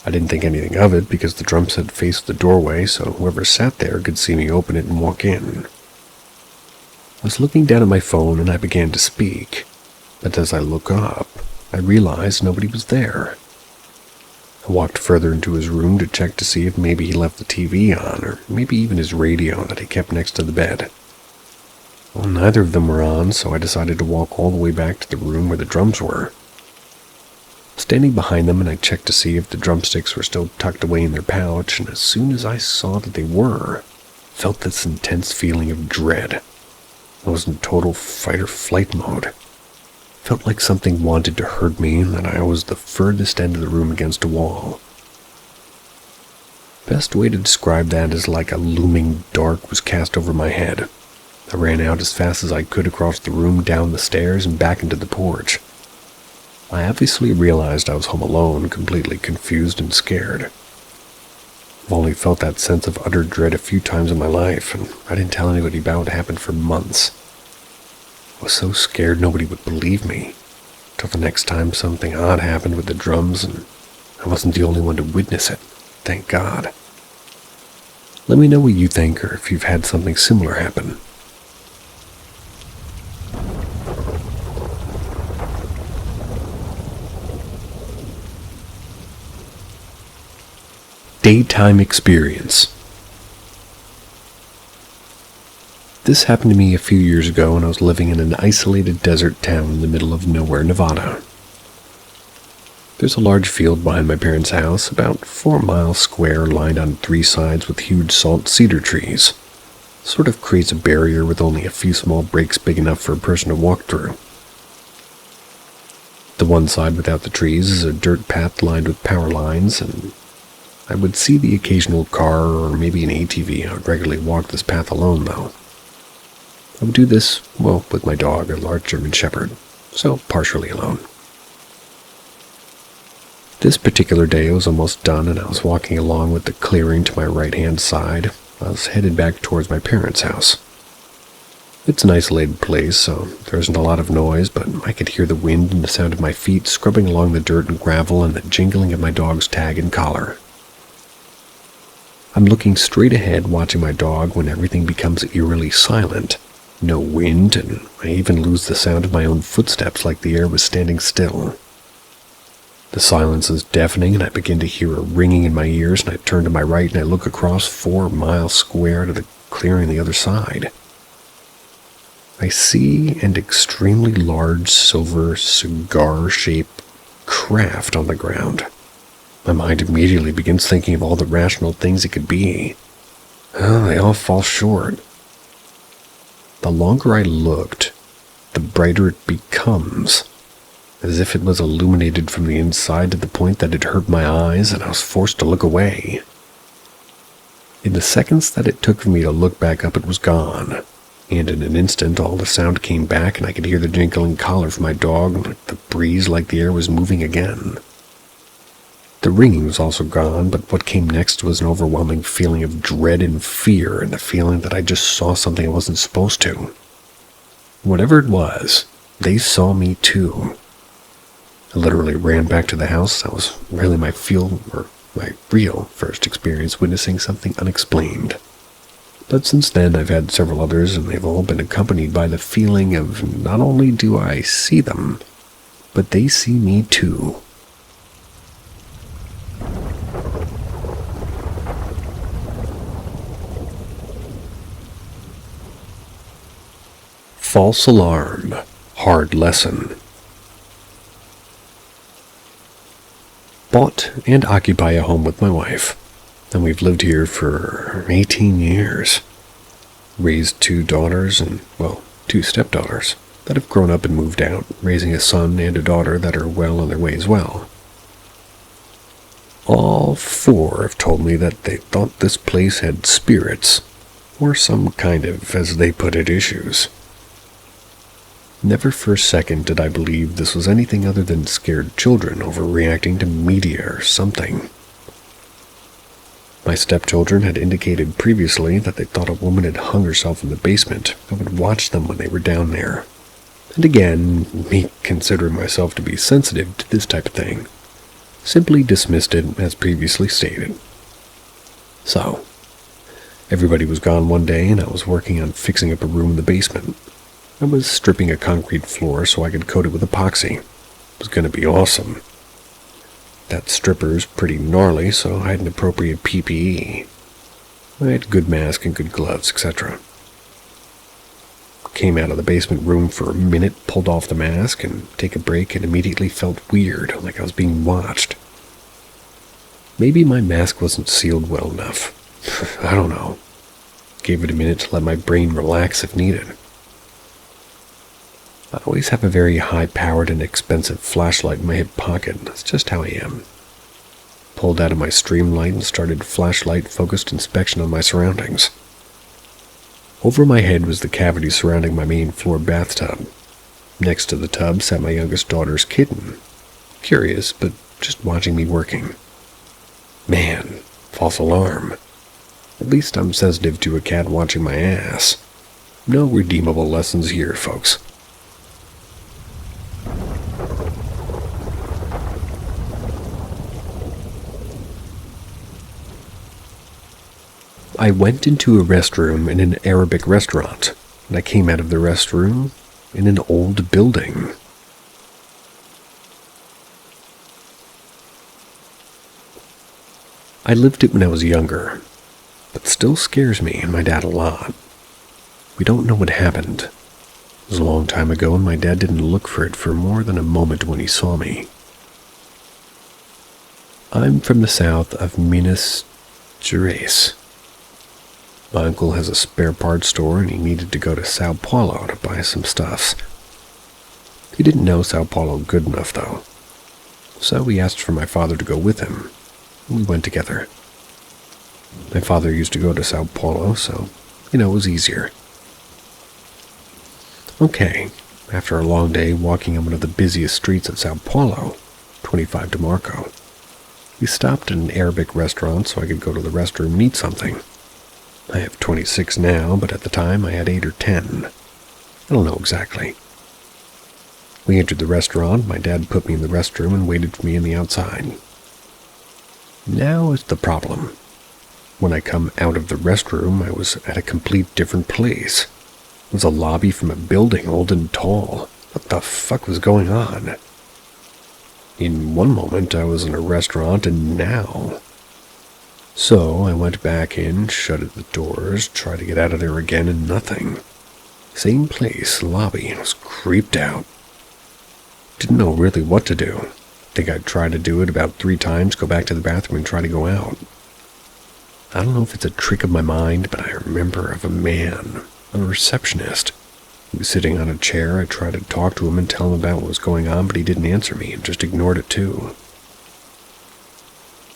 I didn't think anything of it because the drum set faced the doorway, so whoever sat there could see me open it and walk in. I was looking down at my phone and I began to speak, but as I look up, I realized nobody was there. I walked further into his room to check to see if maybe he left the TV on, or maybe even his radio that he kept next to the bed. Well, neither of them were on, so I decided to walk all the way back to the room where the drums were. Standing behind them, and I checked to see if the drumsticks were still tucked away in their pouch, and as soon as I saw that they were, felt this intense feeling of dread. I was in total fight-or-flight mode. Felt like something wanted to hurt me and that I was the furthest end of the room against a wall. Best way to describe that is like a looming dark was cast over my head. I ran out as fast as I could across the room, down the stairs, and back into the porch. I obviously realized I was home alone, completely confused and scared. I've only felt that sense of utter dread a few times in my life, and I didn't tell anybody about what happened for months. I was so scared nobody would believe me. till the next time something odd happened with the drums, and I wasn't the only one to witness it. Thank God. Let me know what you think, or if you've had something similar happen. Daytime experience. This happened to me a few years ago when I was living in an isolated desert town in the middle of nowhere, Nevada. There's a large field behind my parents' house, about 4 miles square, lined on 3 sides with huge salt cedar trees. Sort of creates a barrier with only a few small breaks big enough for a person to walk through. The one side without the trees is a dirt path lined with power lines, and I would see the occasional car or maybe an ATV. I would regularly walk this path alone, though. I would do this, well, with my dog, a large German Shepherd, so partially alone. This particular day was almost done, and I was walking along with the clearing to my right-hand side. I was headed back towards my parents' house. It's an isolated place, so there isn't a lot of noise, but I could hear the wind and the sound of my feet scrubbing along the dirt and gravel and the jingling of my dog's tag and collar. I'm looking straight ahead, watching my dog, when everything becomes eerily silent. No wind, and I even lose the sound of my own footsteps, like the air was standing still. The silence is deafening, and I begin to hear a ringing in my ears, and I turn to my right and I look across 4 miles square to the clearing on the other side. I see an extremely large silver cigar-shaped craft on the ground. My mind immediately begins thinking of all the rational things it could be. Oh, they all fall short. The longer I looked, the brighter it becomes, as if it was illuminated from the inside to the point that it hurt my eyes and I was forced to look away. In the seconds that it took for me to look back up, it was gone, and in an instant all the sound came back and I could hear the jingling collar from my dog, and the breeze like the air was moving again. The ringing was also gone, but what came next was an overwhelming feeling of dread and fear, and the feeling that I just saw something I wasn't supposed to. Whatever it was, they saw me too. I literally ran back to the house. That was really my real first experience witnessing something unexplained. But since then, I've had several others, and they've all been accompanied by the feeling of not only do I see them, but they see me too. False alarm. Hard lesson. Bought and occupy a home with my wife, and we've lived here for 18 years. Raised 2 daughters and, 2 stepdaughters that have grown up and moved out, raising a son and a daughter that are well on their way as well. All 4 have told me that they thought this place had spirits, or some kind of, as they put it, issues. Never for a second did I believe this was anything other than scared children overreacting to media or something. My stepchildren had indicated previously that they thought a woman had hung herself in the basement and would watch them when they were down there. And again, me considering myself to be sensitive to this type of thing, simply dismissed it as previously stated. So, everybody was gone one day and I was working on fixing up a room in the basement. I was stripping a concrete floor so I could coat it with epoxy. It was going to be awesome. That stripper's pretty gnarly, so I had an appropriate PPE. I had a good mask and good gloves, etc. Came out of the basement room for a minute, pulled off the mask, and take a break, and immediately felt weird, like I was being watched. Maybe my mask wasn't sealed well enough. I don't know. Gave it a minute to let my brain relax if needed. I always have a very high-powered and expensive flashlight in my hip pocket. That's just how I am. Pulled out of my streamlight and started flashlight-focused inspection on my surroundings. Over my head was the cavity surrounding my main floor bathtub. Next to the tub sat my youngest daughter's kitten. Curious, but just watching me working. Man, false alarm. At least I'm sensitive to a cat watching my ass. No redeemable lessons here, folks. I went into a restroom in an Arabic restaurant, and I came out of the restroom in an old building. I lived it when I was younger, but still scares me and my dad a lot. We don't know what happened. It was a long time ago, and my dad didn't look for it for more than a moment when he saw me. I'm from the south of Minas Gerais. My uncle has a spare parts store, and he needed to go to Sao Paulo to buy some stuff. He didn't know Sao Paulo good enough, though, so he asked for my father to go with him. We went together. My father used to go to Sao Paulo, so, it was easier. Okay, after a long day walking on one of the busiest streets of Sao Paulo, 25 de Marco, we stopped at an Arabic restaurant so I could go to the restroom and eat something. I have 26 now, but at the time I had 8 or 10. I don't know exactly. We entered the restaurant, my dad put me in the restroom and waited for me on the outside. Now is the problem. When I come out of the restroom, I was at a complete different place. It was a lobby from a building old and tall. What the fuck was going on? In one moment I was in a restaurant, and now... So I went back in, shuttered the doors, tried to get out of there again, and nothing. Same place, lobby, and was creeped out. Didn't know really what to do. Think I'd try to do it about 3 times, go back to the bathroom and try to go out. I don't know if it's a trick of my mind, but I remember of a man, a receptionist. He was sitting on a chair. I tried to talk to him and tell him about what was going on, but he didn't answer me and just ignored it too.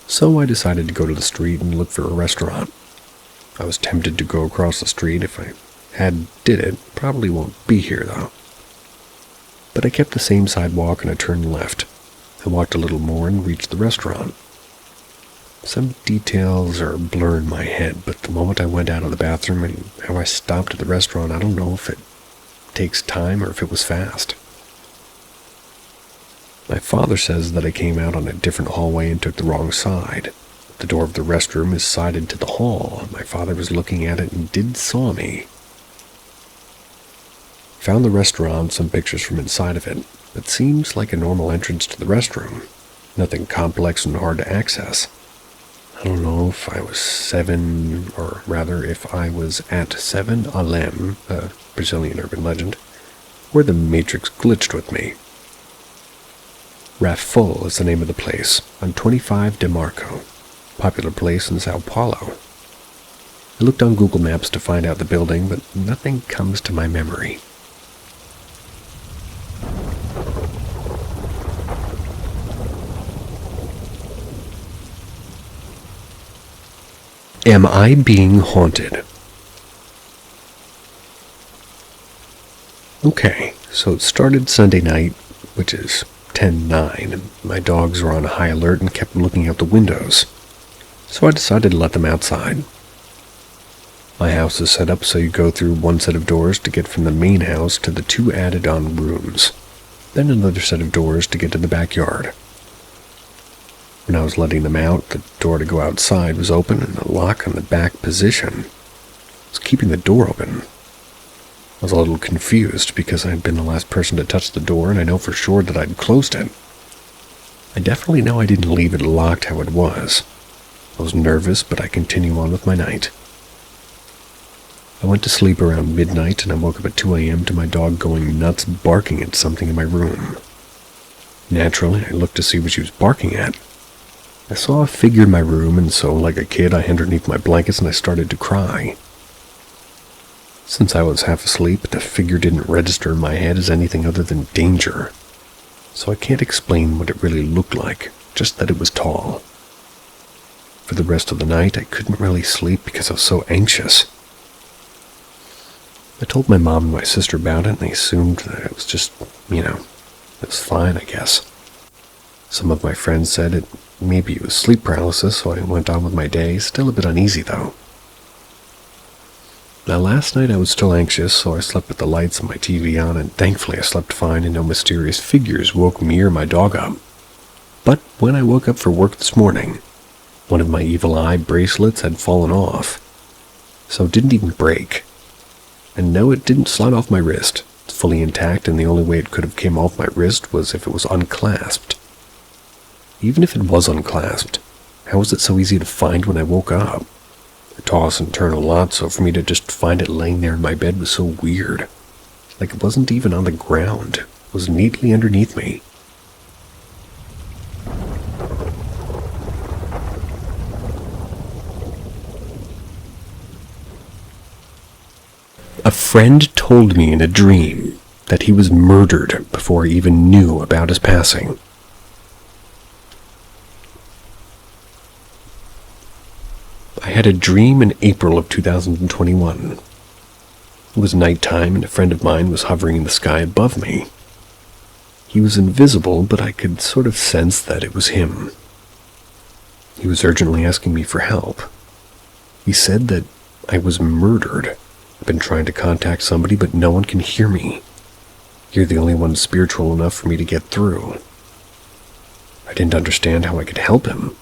So I decided to go to the street and look for a restaurant. I was tempted to go across the street. If I did it, probably won't be here though. But I kept the same sidewalk and I turned left. I walked a little more and reached the restaurant. Some details are a blur in my head, but the moment I went out of the bathroom and how I stopped at the restaurant, I don't know if it takes time or if it was fast. My father says that I came out on a different hallway and took the wrong side. The door of the restroom is sided to the hall. My father was looking at it and did saw me. Found the restaurant, some pictures from inside of it. It seems like a normal entrance to the restroom. Nothing complex and hard to access. I don't know if I was 7, or rather if I was at 7 Alem, a Brazilian urban legend, where the Matrix glitched with me. Raful is the name of the place, on 25 de Marco, popular place in Sao Paulo. I looked on Google Maps to find out the building, but nothing comes to my memory. Am I being haunted? Okay, so it started Sunday night, which is 10/9, and my dogs were on high alert and kept looking out the windows. So I decided to let them outside. My house is set up so you go through one set of doors to get from the main house to the 2 added-on rooms, then another set of doors to get to the backyard. When I was letting them out, the door to go outside was open and the lock on the back position was keeping the door open. I was a little confused because I had been the last person to touch the door, and I know for sure that I'd closed it. I definitely know I didn't leave it locked how it was. I was nervous, but I continued on with my night. I went to sleep around midnight, and I woke up at 2 a.m. to my dog going nuts barking at something in my room. Naturally, I looked to see what she was barking at. I saw a figure in my room, and so, like a kid, I hid underneath my blankets and I started to cry. Since I was half asleep, the figure didn't register in my head as anything other than danger. So I can't explain what it really looked like, just that it was tall. For the rest of the night, I couldn't really sleep because I was so anxious. I told my mom and my sister about it, and they assumed that it was just, it was fine, I guess. Some of my friends said maybe it was sleep paralysis, so I went on with my day, still a bit uneasy though. Now last night I was still anxious, so I slept with the lights and my TV on, and thankfully I slept fine and no mysterious figures woke me or my dog up. But when I woke up for work this morning, one of my evil eye bracelets had fallen off, so it didn't even break. And no, it didn't slide off my wrist. It's fully intact, and the only way it could have came off my wrist was if it was unclasped. Even if it was unclasped, how was it so easy to find when I woke up? I toss and turn a lot, so for me to just find it laying there in my bed was so weird. Like it wasn't even on the ground. It was neatly underneath me. A friend told me in a dream that he was murdered before I even knew about his passing. I had a dream in April of 2021. It was nighttime and a friend of mine was hovering in the sky above me. He was invisible, but I could sort of sense that it was him. He was urgently asking me for help. He said that I was murdered. I've been trying to contact somebody, but no one can hear me. You're the only one spiritual enough for me to get through. I didn't understand how I could help him.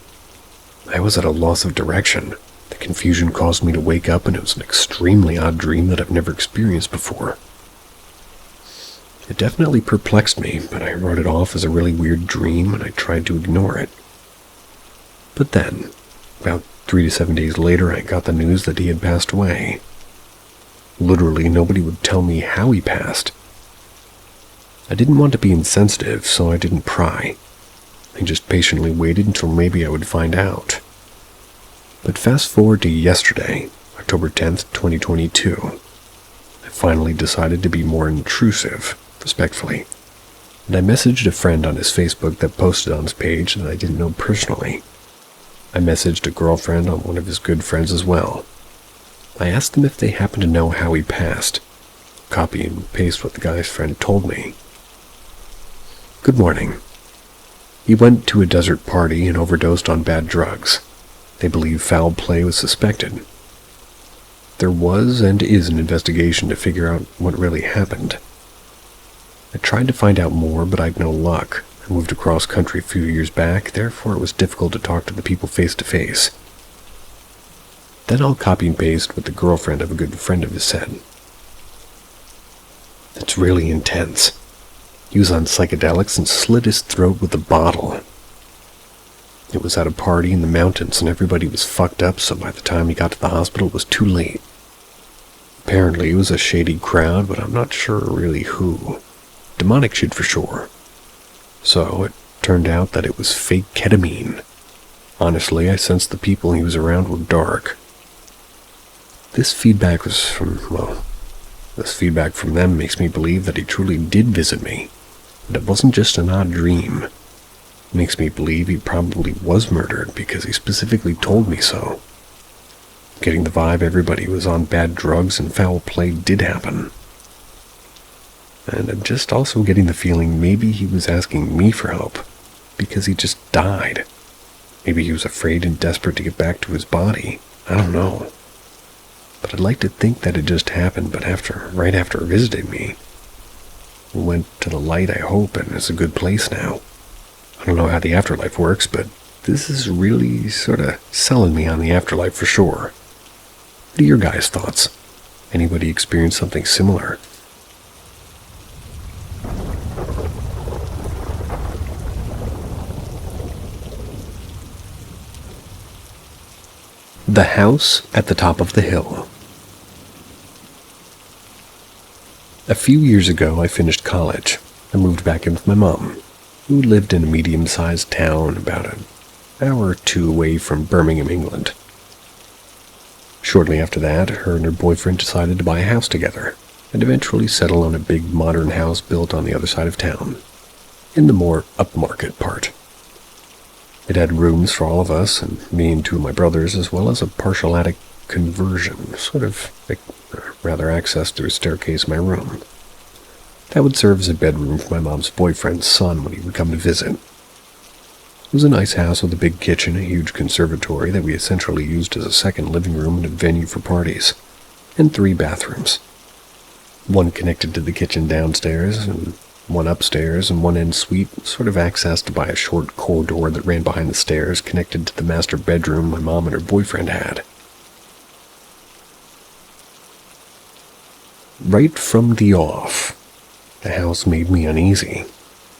I was at a loss of direction. The confusion caused me to wake up, and it was an extremely odd dream that I've never experienced before. It definitely perplexed me, but I wrote it off as a really weird dream, and I tried to ignore it. But then, about 3 to 7 days later, I got the news that he had passed away. Literally, nobody would tell me how he passed. I didn't want to be insensitive, so I didn't pry. I just patiently waited until maybe I would find out. But fast forward to yesterday, October 10th, 2022. I finally decided to be more intrusive, respectfully. And I messaged a friend on his Facebook that posted on his page that I didn't know personally. I messaged a girlfriend on one of his good friends as well. I asked them if they happened to know how he passed. Copy and paste what the guy's friend told me. Good morning. He went to a desert party and overdosed on bad drugs. They believe foul play was suspected. There was and is an investigation to figure out what really happened. I tried to find out more, but I'd no luck. I moved across country a few years back, therefore it was difficult to talk to the people face to face. Then I'll copy and paste what the girlfriend of a good friend of his said. It's really intense. He was on psychedelics and slit his throat with a bottle. It was at a party in the mountains and everybody was fucked up, so by the time he got to the hospital it was too late. Apparently it was a shady crowd, but I'm not sure really who. Demonic shit for sure. So it turned out that it was fake ketamine. Honestly, I sensed the people he was around were dark. This feedback from them makes me believe that he truly did visit me, that it wasn't just an odd dream. It makes me believe he probably was murdered because he specifically told me so. Getting the vibe everybody was on bad drugs and foul play did happen. And I'm just also getting the feeling maybe he was asking me for help because he just died. Maybe he was afraid and desperate to get back to his body. I don't know. But I'd like to think that it just happened, but right after visiting me. He went to the light, I hope, and it's a good place now. I don't know how the afterlife works, but this is really sort of selling me on the afterlife for sure. What are your guys' thoughts? Anybody experience something similar? The house at the top of the hill. A few years ago, I finished college. I moved back in with my mom, who lived in a medium-sized town about an hour or two away from Birmingham, England. Shortly after that, her and her boyfriend decided to buy a house together, and eventually settle on a big modern house built on the other side of town, in the more upmarket part. It had rooms for all of us, and me and two of my brothers, as well as a partial attic conversion, sort of rather access through a staircase in my room. That would serve as a bedroom for my mom's boyfriend's son when he would come to visit. It was a nice house with a big kitchen, a huge conservatory that we essentially used as a second living room and a venue for parties, and 3 bathrooms. One connected to the kitchen downstairs, and one upstairs, and one en suite, sort of accessed by a short corridor that ran behind the stairs connected to the master bedroom my mom and her boyfriend had. Right from the off, the house made me uneasy,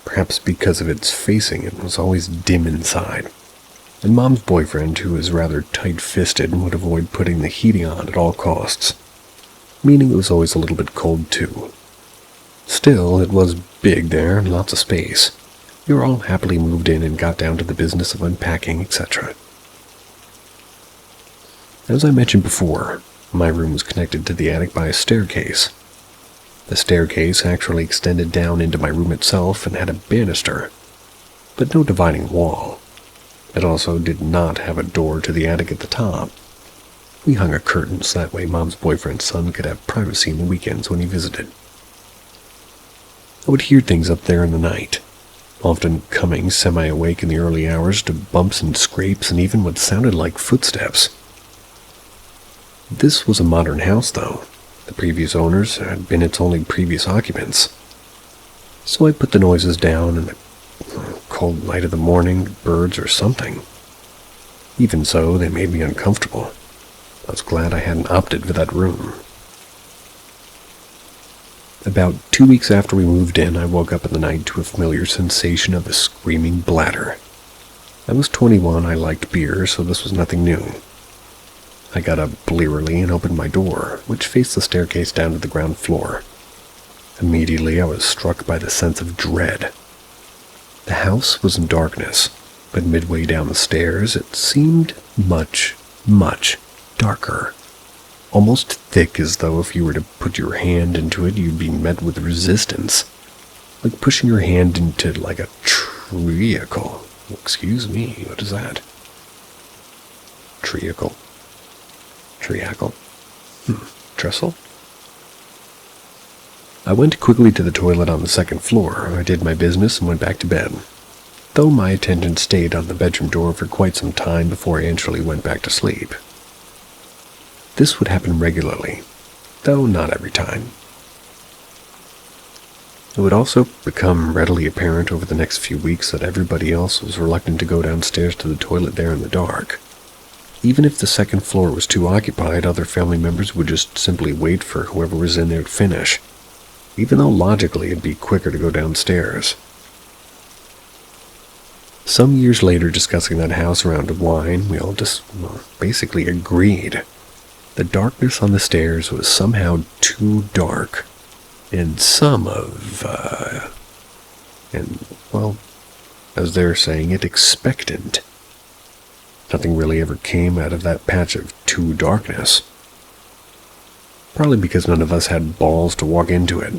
perhaps because of its facing. It was always dim inside, and Mom's boyfriend, who was rather tight-fisted, would avoid putting the heating on at all costs, meaning it was always a little bit cold too. Still, it was big there, and lots of space. We were all happily moved in and got down to the business of unpacking, etc. As I mentioned before, my room was connected to the attic by a staircase. The staircase actually extended down into my room itself and had a banister, but no dividing wall. It also did not have a door to the attic at the top. We hung a curtain so that way Mom's boyfriend's son could have privacy in the weekends when he visited. I would hear things up there in the night, often coming semi-awake in the early hours to bumps and scrapes and even what sounded like footsteps. This was a modern house, though. The previous owners had been its only previous occupants. So I put the noises down in the cold light of the morning, birds or something. Even so, they made me uncomfortable. I was glad I hadn't opted for that room. About 2 weeks after we moved in, I woke up in the night to a familiar sensation of a screaming bladder. I was 21, I liked beer, so this was nothing new. I got up blearily and opened my door, which faced the staircase down to the ground floor. Immediately, I was struck by the sense of dread. The house was in darkness, but midway down the stairs, it seemed much, much darker. Almost thick, as though if you were to put your hand into it, you'd be met with resistance. Like pushing your hand into like a treacle. Excuse me, what is that? Treacle. Trestle? I went quickly to the toilet on the second floor. I did my business and went back to bed, though my attention stayed on the bedroom door for quite some time before I actually went back to sleep. This would happen regularly, though not every time. It would also become readily apparent over the next few weeks that everybody else was reluctant to go downstairs to the toilet there in the dark. Even if the second floor was too occupied, other family members would just simply wait for whoever was in there to finish, even though logically it'd be quicker to go downstairs. Some years later, discussing that house around a wine, we all just basically agreed. The darkness on the stairs was somehow too dark, and as they're saying it, expectant. Nothing really ever came out of that patch of too darkness. Probably because none of us had balls to walk into it.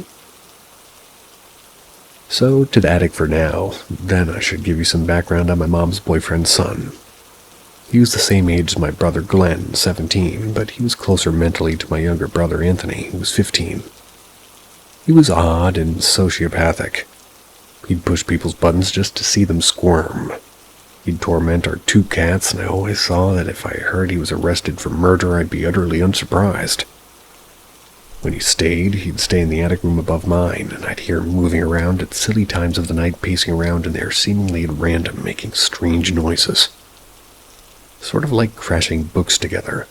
So, to the attic for now. Then I should give you some background on my mom's boyfriend's son. He was the same age as my brother Glenn, 17, but he was closer mentally to my younger brother Anthony, who was 15. He was odd and sociopathic. He'd push people's buttons just to see them squirm. He'd torment our 2 cats, and I always saw that if I heard he was arrested for murder, I'd be utterly unsurprised. When he stayed, he'd stay in the attic room above mine, and I'd hear him moving around at silly times of the night, pacing around in there seemingly at random, making strange noises. Sort of like crashing books together.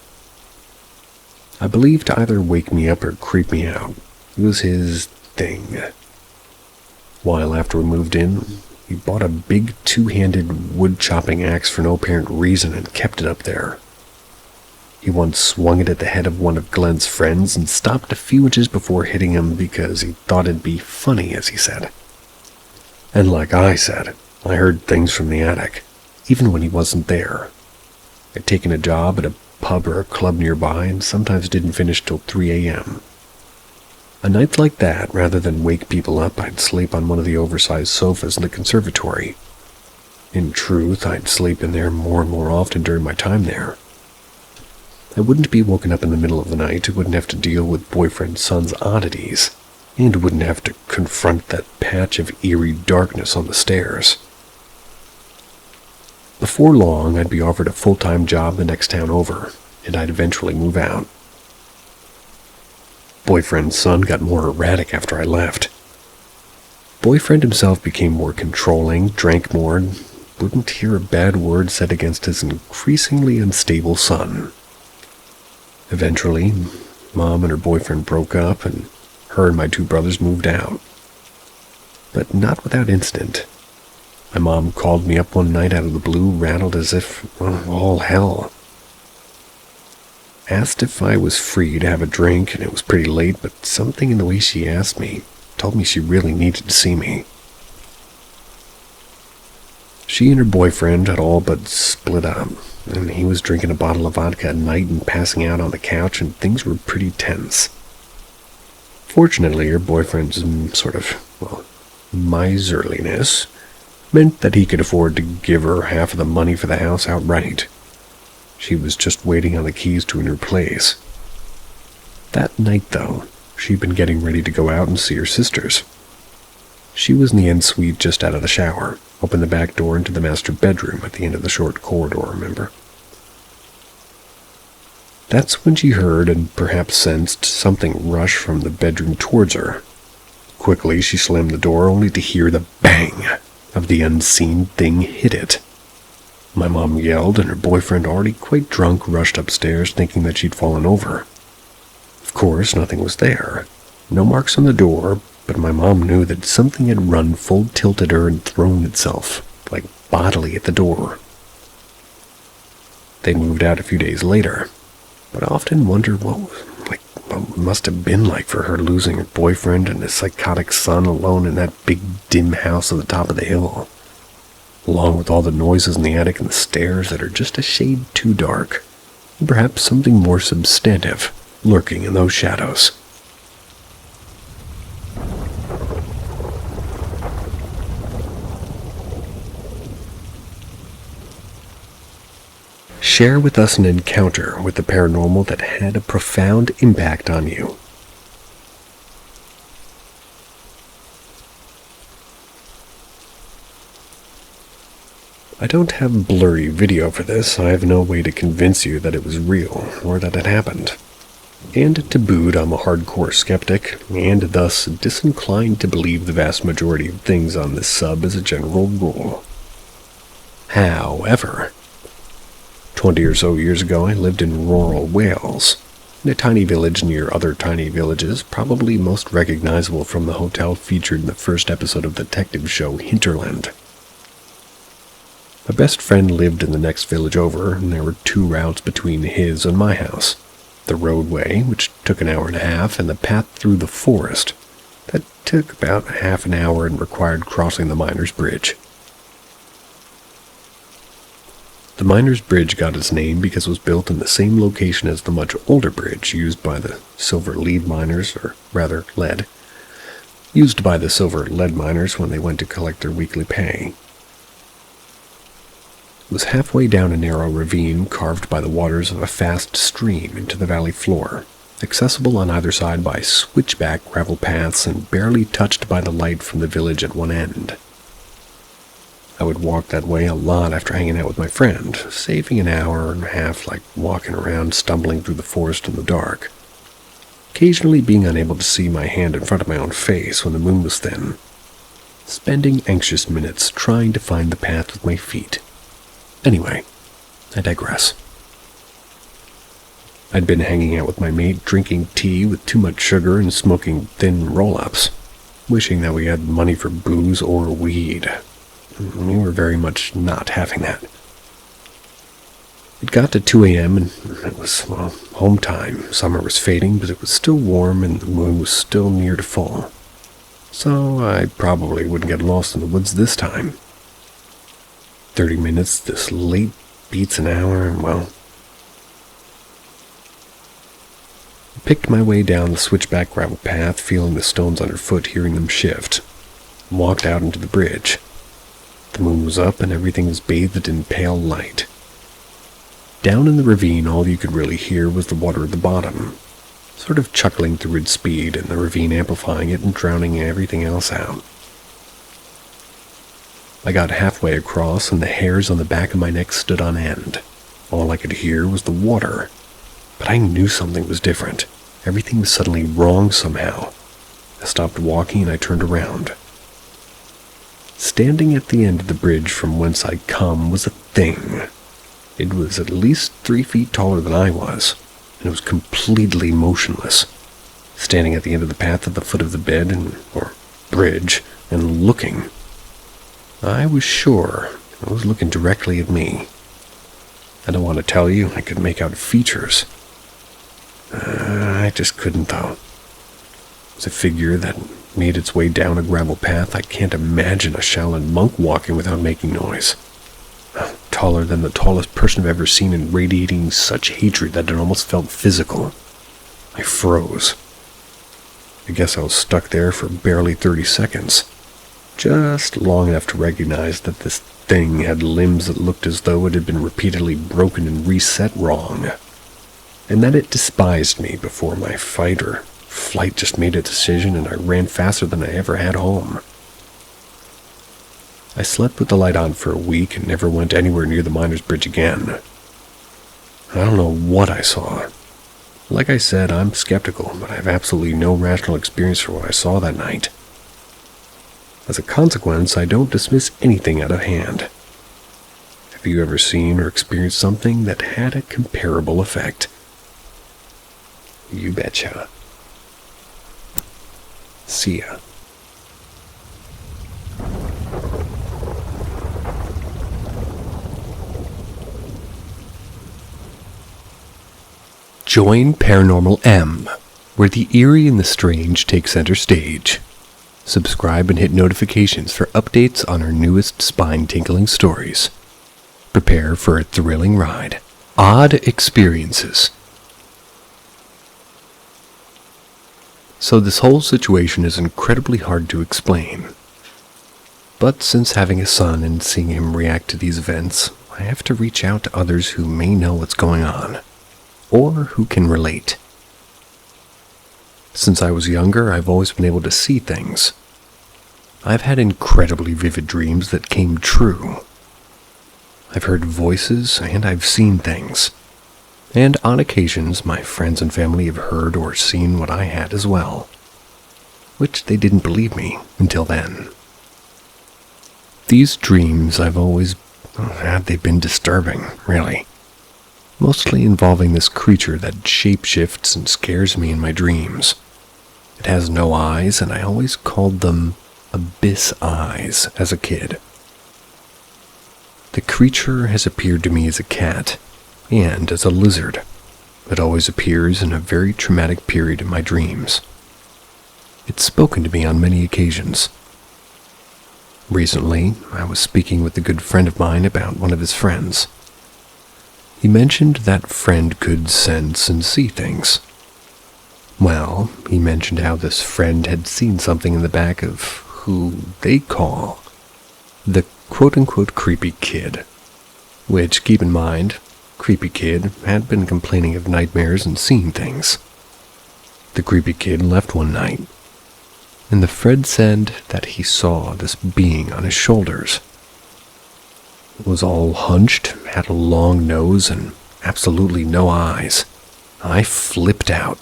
I believe to either wake me up or creep me out. It was his thing. While after we moved in, he bought a big 2-handed wood-chopping axe for no apparent reason and kept it up there. He once swung it at the head of one of Glenn's friends and stopped a few inches before hitting him because he thought it'd be funny, as he said. And like I said, I heard things from the attic, even when he wasn't there. I'd taken a job at a pub or a club nearby and sometimes didn't finish till 3 a.m. On nights like that, rather than wake people up, I'd sleep on one of the oversized sofas in the conservatory. In truth, I'd sleep in there more and more often during my time there. I wouldn't be woken up in the middle of the night, wouldn't have to deal with boyfriend's son's oddities, and wouldn't have to confront that patch of eerie darkness on the stairs. Before long, I'd be offered a full-time job the next town over, and I'd eventually move out. Boyfriend's son got more erratic after I left. Boyfriend himself became more controlling, drank more, and wouldn't hear a bad word said against his increasingly unstable son. Eventually, Mom and her boyfriend broke up, and her and my two brothers moved out. But not without incident. My mom called me up one night out of the blue, rattled as if, all hell. Asked if I was free to have a drink, and it was pretty late, but something in the way she asked me told me she really needed to see me. She and her boyfriend had all but split up, and he was drinking a bottle of vodka at night and passing out on the couch, and things were pretty tense. Fortunately, her boyfriend's miserliness meant that he could afford to give her half of the money for the house outright. She was just waiting on the keys to a new place. That night, though, she'd been getting ready to go out and see her sisters. She was in the ensuite just out of the shower, opened the back door into the master bedroom at the end of the short corridor, remember? That's when she heard and perhaps sensed something rush from the bedroom towards her. Quickly, she slammed the door only to hear the bang of the unseen thing hit it. My mom yelled, and her boyfriend, already quite drunk, rushed upstairs thinking that she'd fallen over. Of course, nothing was there. No marks on the door, but my mom knew that something had run full tilt at her and thrown itself, like bodily, at the door. They moved out a few days later, but I often wonder what it must have been like for her losing her boyfriend and his psychotic son alone in that big dim house at the top of the hill, along with all the noises in the attic and the stairs that are just a shade too dark, and perhaps something more substantive lurking in those shadows. Share with us an encounter with the paranormal that had a profound impact on you. I don't have blurry video for this. I have no way to convince you that it was real or that it happened. And to boot, I'm a hardcore skeptic, and thus disinclined to believe the vast majority of things on this sub as a general rule. However, 20 or so years ago, I lived in rural Wales, in a tiny village near other tiny villages, probably most recognizable from the hotel featured in the first episode of the detective show Hinterland. My best friend lived in the next village over, and there were two routes between his and my house. The roadway, which took an hour and a half, and the path through the forest, that took about half an hour and required crossing the Miners' Bridge. The Miners' Bridge got its name because it was built in the same location as the much older bridge used by the silver lead miners, or rather lead, used by the silver lead miners when they went to collect their weekly pay. It was halfway down a narrow ravine carved by the waters of a fast stream into the valley floor, accessible on either side by switchback gravel paths and barely touched by the light from the village at one end. I would walk that way a lot after hanging out with my friend, saving an hour and a half like walking around stumbling through the forest in the dark, occasionally being unable to see my hand in front of my own face when the moon was thin, spending anxious minutes trying to find the path with my feet. Anyway, I digress. I'd been hanging out with my mate, drinking tea with too much sugar and smoking thin roll-ups, wishing that we had money for booze or weed. We were very much not having that. It got to 2 a.m. and it was, home time. Summer was fading, but it was still warm and the moon was still near to full. So I probably wouldn't get lost in the woods this time. 30 minutes this late beats an hour, and I picked my way down the switchback gravel path, feeling the stones underfoot, hearing them shift, and walked out into the bridge. The moon was up and everything was bathed in pale light. Down in the ravine, all you could really hear was the water at the bottom, sort of chuckling through its speed, and the ravine amplifying it and drowning everything else out. I got halfway across and the hairs on the back of my neck stood on end. All I could hear was the water, but I knew something was different. Everything was suddenly wrong somehow. I stopped walking and I turned around. Standing at the end of the bridge from whence I'd come was a thing. It was at least 3 feet taller than I was, and it was completely motionless. standing at the end of the path at the foot of the bed or bridge and looking. I was sure it was looking directly at me. I don't want to tell you I could make out features. I just couldn't, though. It was a figure that made its way down a gravel path. I can't imagine a Shaolin monk walking without making noise. Taller than the tallest person I've ever seen and radiating such hatred that it almost felt physical. I froze. I guess I was stuck there for barely 30 seconds. Just long enough to recognize that this thing had limbs that looked as though it had been repeatedly broken and reset wrong. And that it despised me before my fight or flight just made a decision and I ran faster than I ever had home. I slept with the light on for a week and never went anywhere near the Miners' Bridge again. I don't know what I saw. Like I said, I'm skeptical, but I have absolutely no rational experience for what I saw that night. As a consequence, I don't dismiss anything out of hand. Have you ever seen or experienced something that had a comparable effect? You betcha. See ya. Join Paranormal M, where the eerie and the strange take center stage. Subscribe and hit notifications for updates on our newest spine-tingling stories. Prepare for a thrilling ride. Odd experiences. So this whole situation is incredibly hard to explain. But since having a son and seeing him react to these events, I have to reach out to others who may know what's going on, or who can relate. Since I was younger, I've always been able to see things. I've had incredibly vivid dreams that came true. I've heard voices and I've seen things. And on occasions, my friends and family have heard or seen what I had as well, which they didn't believe me until then. These dreams I've always had, they've been disturbing, really. Mostly involving this creature that shapeshifts and scares me in my dreams. It has no eyes, and I always called them abyss eyes as a kid. The creature has appeared to me as a cat and as a lizard. It always appears in a very traumatic period in my dreams. It's spoken to me on many occasions. Recently, I was speaking with a good friend of mine about one of his friends. He mentioned that friend could sense and see things. Well, he mentioned how this friend had seen something in the back of who they call the quote-unquote creepy kid, which, keep in mind, creepy kid had been complaining of nightmares and seeing things. The creepy kid left one night, and the friend said that he saw this being on his shoulders. It was all hunched, had a long nose, and absolutely no eyes. I flipped out.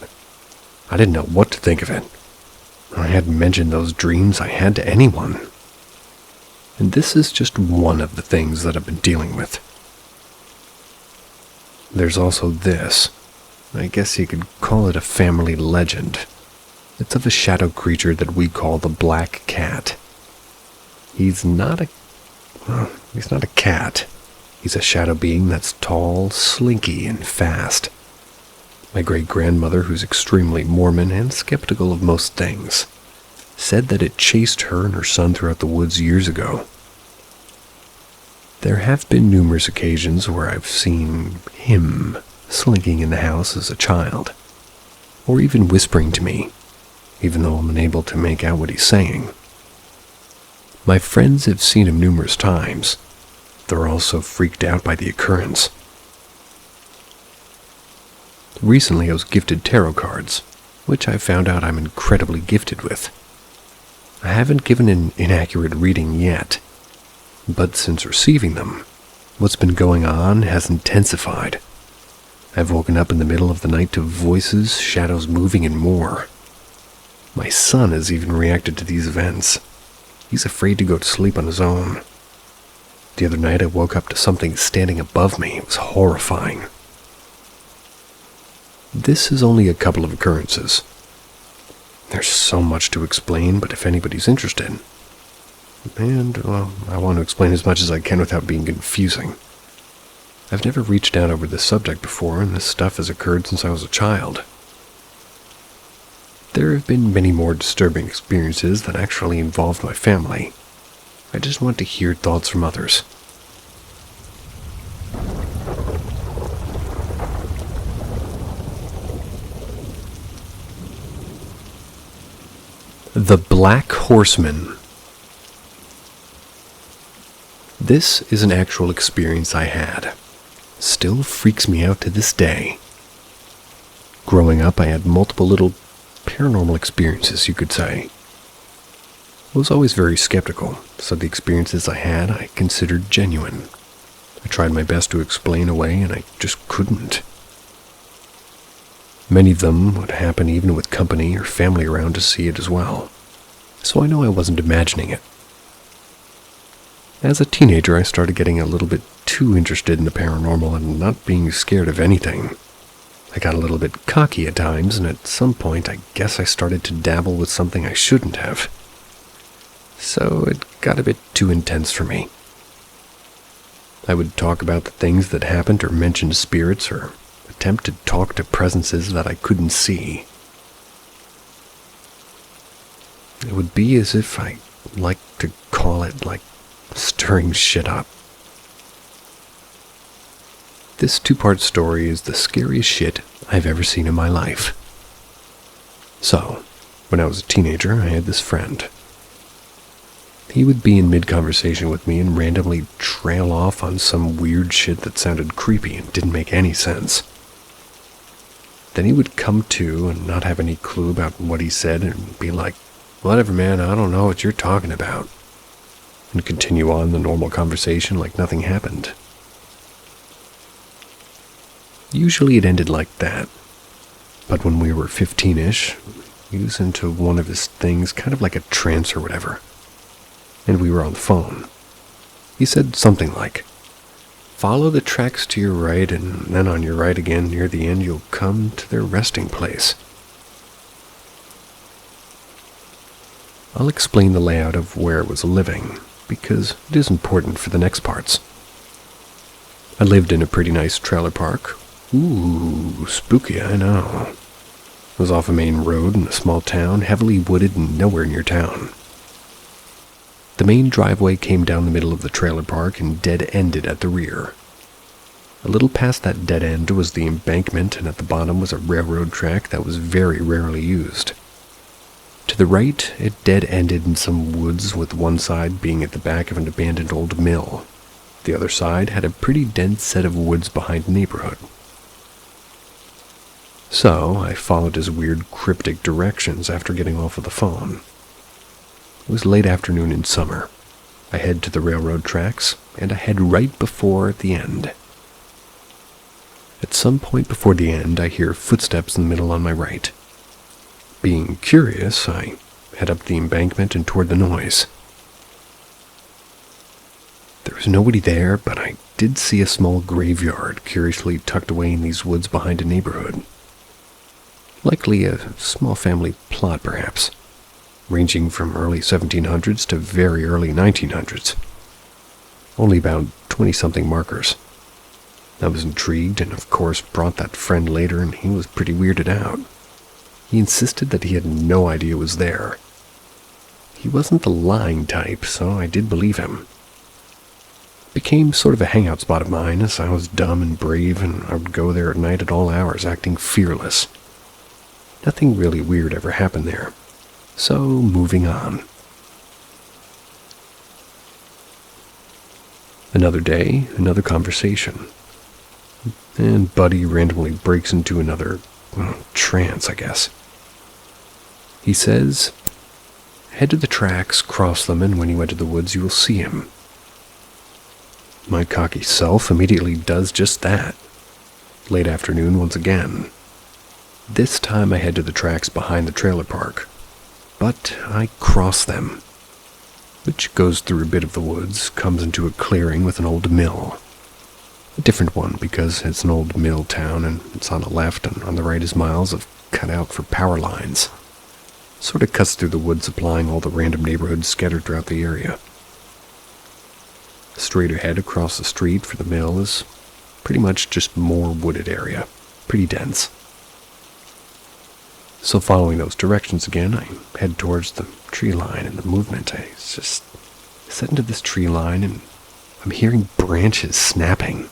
I didn't know what to think of it. I hadn't mentioned those dreams I had to anyone. And this is just one of the things that I've been dealing with. There's also this. I guess you could call it a family legend. It's of a shadow creature that we call the Black Cat. He's not a cat. He's a shadow being that's tall, slinky, and fast. My great-grandmother, who's extremely Mormon and skeptical of most things, said that it chased her and her son throughout the woods years ago. There have been numerous occasions where I've seen him slinking in the house as a child, or even whispering to me, even though I'm unable to make out what he's saying. My friends have seen him numerous times. They're also freaked out by the occurrence. Recently I was gifted tarot cards, which I found out I'm incredibly gifted with. I haven't given an inaccurate reading yet, but since receiving them, what's been going on has intensified. I've woken up in the middle of the night to voices, shadows moving, and more. My son has even reacted to these events. He's afraid to go to sleep on his own. The other night I woke up to something standing above me. It was horrifying. This is only a couple of occurrences. There's so much to explain, but if anybody's interested. And, well, I want to explain as much as I can without being confusing. I've never reached out over this subject before, and this stuff has occurred since I was a child. There have been many more disturbing experiences that actually involved my family. I just want to hear thoughts from others. The Black Horseman. This is an actual experience I had. Still freaks me out to this day. Growing up, I had multiple little paranormal experiences, you could say. I was always very skeptical, so the experiences I had I considered genuine. I tried my best to explain away, and I just couldn't. Many of them would happen even with company or family around to see it as well, so I know I wasn't imagining it. As a teenager, I started getting a little bit too interested in the paranormal and not being scared of anything. I got a little bit cocky at times, and at some point I guess I started to dabble with something I shouldn't have. So it got a bit too intense for me. I would talk about the things that happened or mention spirits or attempt to talk to presences that I couldn't see. It would be as if I like to call it like stirring shit up. This two-part story is the scariest shit I've ever seen in my life. So, when I was a teenager, I had this friend. He would be in mid-conversation with me and randomly trail off on some weird shit that sounded creepy and didn't make any sense. Then he would come to and not have any clue about what he said and be like, "Whatever, man, I don't know what you're talking about," and continue on the normal conversation like nothing happened. Usually it ended like that, but when we were 15-ish, he was into one of his things, kind of like a trance or whatever, and we were on the phone. He said something like, "Follow the tracks to your right, and then on your right again near the end you'll come to their resting place." I'll explain the layout of where I was living, because it is important for the next parts. I lived in a pretty nice trailer park. Ooh, spooky, I know. It was off a main road in a small town, heavily wooded and nowhere near town. The main driveway came down the middle of the trailer park and dead-ended at the rear. A little past that dead end was the embankment, and at the bottom was a railroad track that was very rarely used. To the right, it dead-ended in some woods, with one side being at the back of an abandoned old mill. The other side had a pretty dense set of woods behind the neighborhood. So, I followed his weird cryptic directions after getting off of the phone. It was late afternoon in summer. I head to the railroad tracks, and I head right before the end. At some point before the end, I hear footsteps in the middle on my right. Being curious, I head up the embankment and toward the noise. There was nobody there, but I did see a small graveyard curiously tucked away in these woods behind a neighborhood. Likely a small family plot, perhaps, ranging from early 1700s to very early 1900s. Only about 20-something markers. I was intrigued and, of course, brought that friend later, and he was pretty weirded out. He insisted that he had no idea it was there. He wasn't the lying type, so I did believe him. It became sort of a hangout spot of mine, as I was dumb and brave, and I would go there at night at all hours, acting fearless. Nothing really weird ever happened there. So, moving on. Another day, another conversation. And Buddy randomly breaks into another trance, I guess. He says, "Head to the tracks, cross them, and when you enter the woods, you will see him." My cocky self immediately does just that. Late afternoon once again. This time I head to the tracks behind the trailer park, but I cross them, which goes through a bit of the woods, comes into a clearing with an old mill. A different one because it's an old mill town and it's on the left, and on the right is miles of cut out for power lines. Sort of cuts through the woods, supplying all the random neighborhoods scattered throughout the area. Straight ahead across the street for the mill is pretty much just more wooded area, pretty dense. So following those directions again, I head towards the tree line and the movement. I just set into this tree line and I'm hearing branches snapping.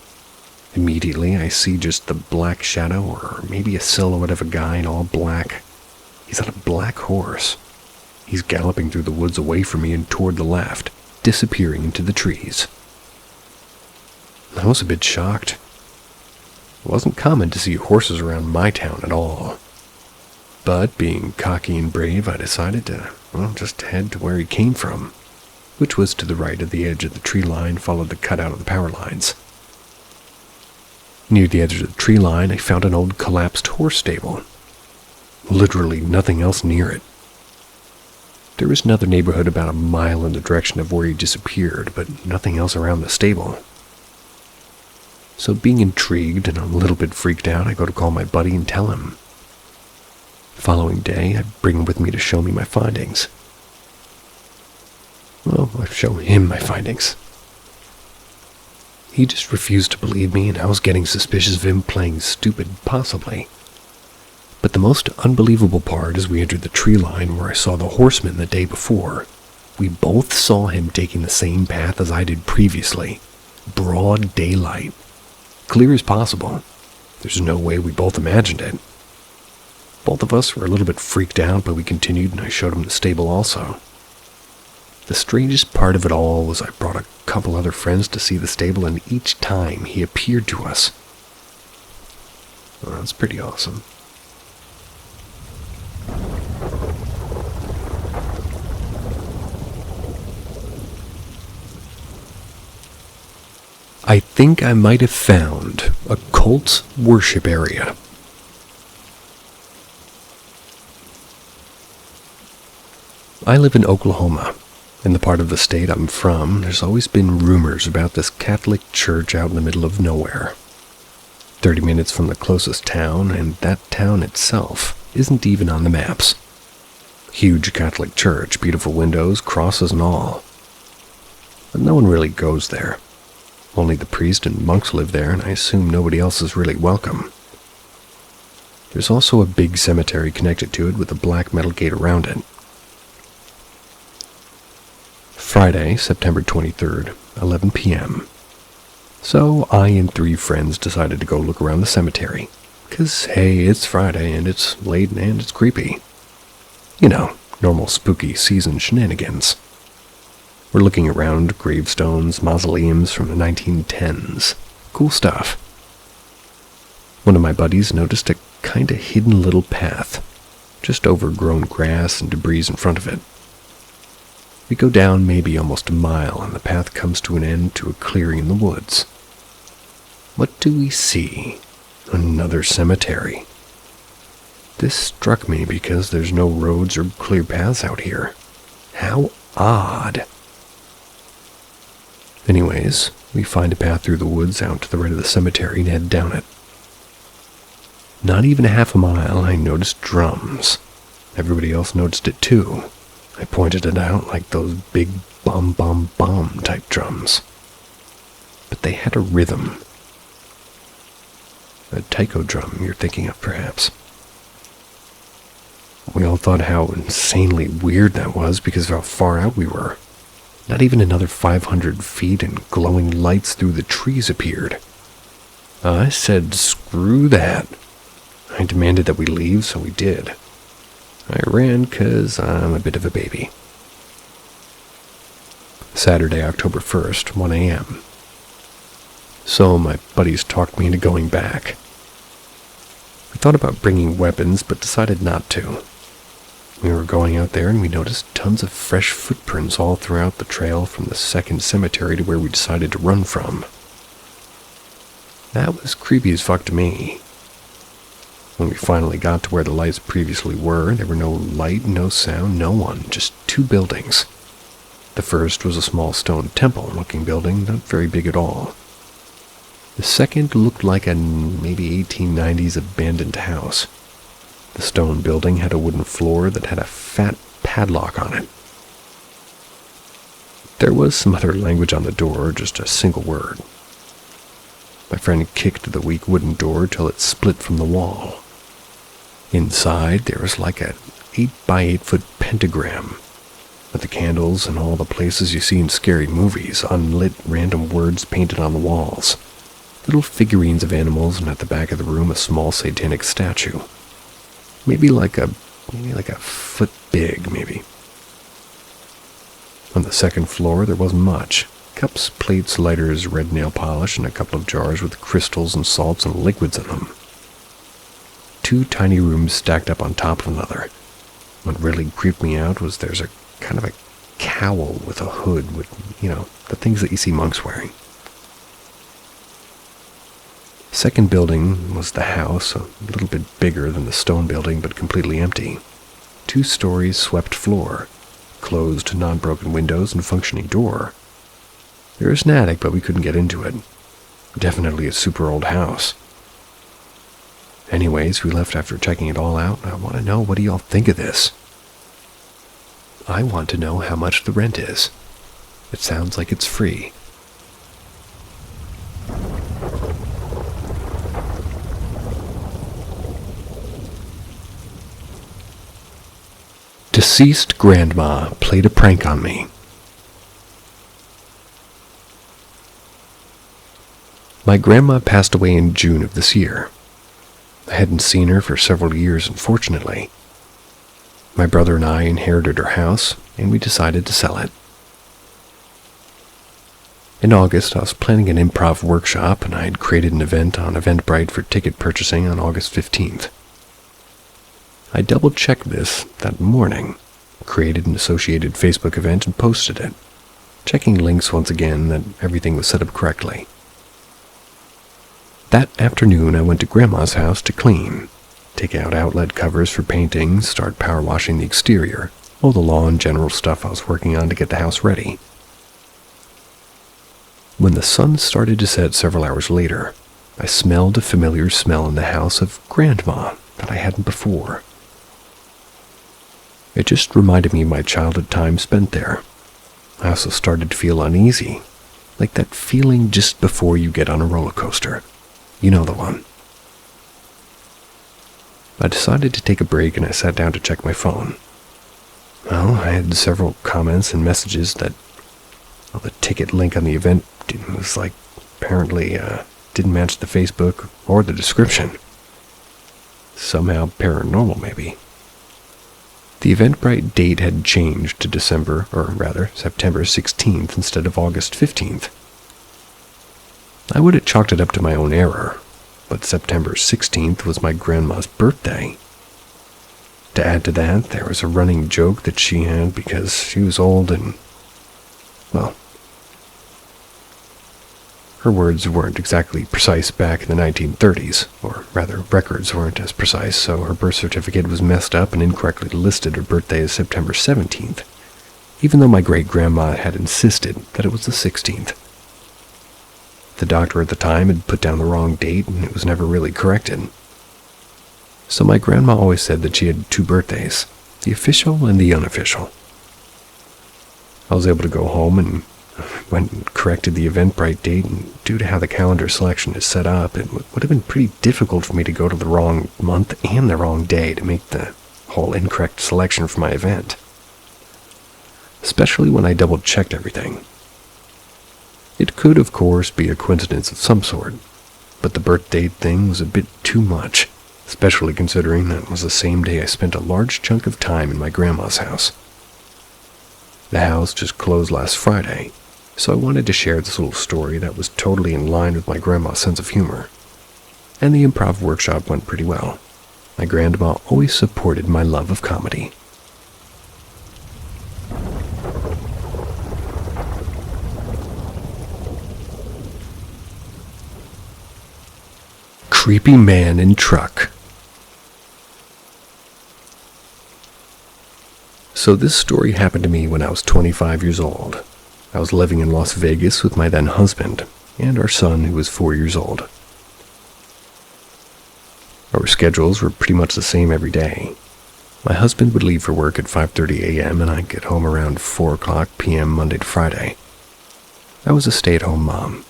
Immediately I see just the black shadow, or maybe a silhouette of a guy in all black. He's on a black horse. He's galloping through the woods away from me and toward the left, disappearing into the trees. I was a bit shocked. It wasn't common to see horses around my town at all. But being cocky and brave, I decided to, just head to where he came from, which was to the right of the edge of the tree line, followed the cutout of the power lines. Near the edge of the tree line, I found an old collapsed horse stable. Literally nothing else near it. There was another neighborhood about a mile in the direction of where he disappeared, but nothing else around the stable. So being intrigued and a little bit freaked out, I go to call my buddy and tell him. The following day, I bring him with me to show me my findings. Well, I show him my findings. He just refused to believe me, and I was getting suspicious of him playing stupid, possibly. But the most unbelievable part is we entered the tree line where I saw the horseman the day before. We both saw him taking the same path as I did previously. Broad daylight. Clear as possible. There's no way we both imagined it. Both of us were a little bit freaked out, but we continued and I showed him the stable also. The strangest part of it all was I brought a couple other friends to see the stable, and each time he appeared to us. Well, that's pretty awesome. I think I might have found a cult worship area. I live in Oklahoma. In the part of the state I'm from, there's always been rumors about this Catholic church out in the middle of nowhere. 30 minutes from the closest town, and that town itself isn't even on the maps. Huge Catholic church, beautiful windows, crosses and all. But no one really goes there. Only the priest and monks live there, and I assume nobody else is really welcome. There's also a big cemetery connected to it with a black metal gate around it. Friday, September 23rd, 11 p.m. So I and 3 friends decided to go look around the cemetery. 'Cause, hey, it's Friday and it's late and it's creepy. You know, normal spooky season shenanigans. We're looking around gravestones, mausoleums from the 1910s. Cool stuff. One of my buddies noticed a kinda hidden little path, just overgrown grass and debris in front of it. We go down maybe almost a mile, and the path comes to an end to a clearing in the woods. What do we see? Another cemetery. This struck me because there's no roads or clear paths out here. How odd. Anyways, we find a path through the woods out to the right of the cemetery and head down it. Not even a half a mile, I noticed drums. Everybody else noticed it too. I pointed it out like those big bum-bum-bum type drums. But they had a rhythm. A taiko drum you're thinking of, perhaps. We all thought how insanely weird that was because of how far out we were. Not even another 500 feet and glowing lights through the trees appeared. I said, screw that. I demanded that we leave, so we did. I ran 'cause I'm a bit of a baby. Saturday, October 1st, 1 a.m. So my buddies talked me into going back. We thought about bringing weapons, but decided not to. We were going out there and we noticed tons of fresh footprints all throughout the trail from the second cemetery to where we decided to run from. That was creepy as fuck to me. When we finally got to where the lights previously were, there were no light, no sound, no one, just 2 buildings. The first was a small stone temple-looking building, not very big at all. The second looked like a maybe 1890s abandoned house. The stone building had a wooden floor that had a fat padlock on it. There was some other language on the door, just a single word. My friend kicked the weak wooden door till it split from the wall. Inside, there was like a 8-by-8-foot pentagram, with the candles and all the places you see in scary movies, unlit random words painted on the walls, little figurines of animals, and at the back of the room a small satanic statue. Maybe like a foot big, maybe. On the second floor, there wasn't much. Cups, plates, lighters, red nail polish, and a couple of jars with crystals and salts and liquids in them. 2 tiny rooms stacked up on top of another. What really creeped me out was there's a kind of a cowl with a hood with, the things that you see monks wearing. Second building was the house, a little bit bigger than the stone building, but completely empty. 2 stories, swept floor, closed, non-broken windows, and functioning door. There was an attic, but we couldn't get into it. Definitely a super old house. Anyways, we left after checking it all out. I want to know, what do y'all think of this? I want to know how much the rent is. It sounds like it's free. Deceased grandma played a prank on me. My grandma passed away in June of this year. I hadn't seen her for several years, unfortunately. My brother and I inherited her house, and we decided to sell it. In August, I was planning an improv workshop, and I had created an event on Eventbrite for ticket purchasing on August 15th. I double-checked this that morning, created an associated Facebook event, and posted it, checking links once again that everything was set up correctly. That afternoon, I went to Grandma's house to clean, take out outlet covers for painting, start power washing the exterior, all the lawn general stuff I was working on to get the house ready. When the sun started to set several hours later, I smelled a familiar smell in the house of Grandma that I hadn't before. It just reminded me of my childhood time spent there. I also started to feel uneasy, like that feeling just before you get on a roller coaster. You know the one. I decided to take a break and I sat down to check my phone. Well, I had several comments and messages that, the ticket link on the event was apparently didn't match the Facebook or the description. Somehow paranormal, maybe. The Eventbrite date had changed to September 16th instead of August 15th. I would have chalked it up to my own error, but September 16th was my grandma's birthday. To add to that, there was a running joke that she had because she was old and, her words weren't exactly precise back in the 1930s, or rather, records weren't as precise, so her birth certificate was messed up and incorrectly listed her birthday as September 17th, even though my great-grandma had insisted that it was the 16th. The doctor at the time had put down the wrong date, and it was never really corrected. So my grandma always said that she had 2 birthdays, the official and the unofficial. I was able to go home and went and corrected the Eventbrite date, and due to how the calendar selection is set up, it would have been pretty difficult for me to go to the wrong month and the wrong day to make the whole incorrect selection for my event. Especially when I double-checked everything. It could, of course, be a coincidence of some sort, but the birth date thing was a bit too much, especially considering that was the same day I spent a large chunk of time in my grandma's house. The house just closed last Friday, so I wanted to share this little story that was totally in line with my grandma's sense of humor. And the improv workshop went pretty well. My grandma always supported my love of comedy. Creepy man in truck. So this story happened to me when I was 25 years old. I was living in Las Vegas with my then husband and our son, who was 4 years old. Our schedules were pretty much the same every day. My husband would leave for work at 5:30 a.m. and I'd get home around 4 o'clock p.m. Monday to Friday. I was a stay-at-home mom.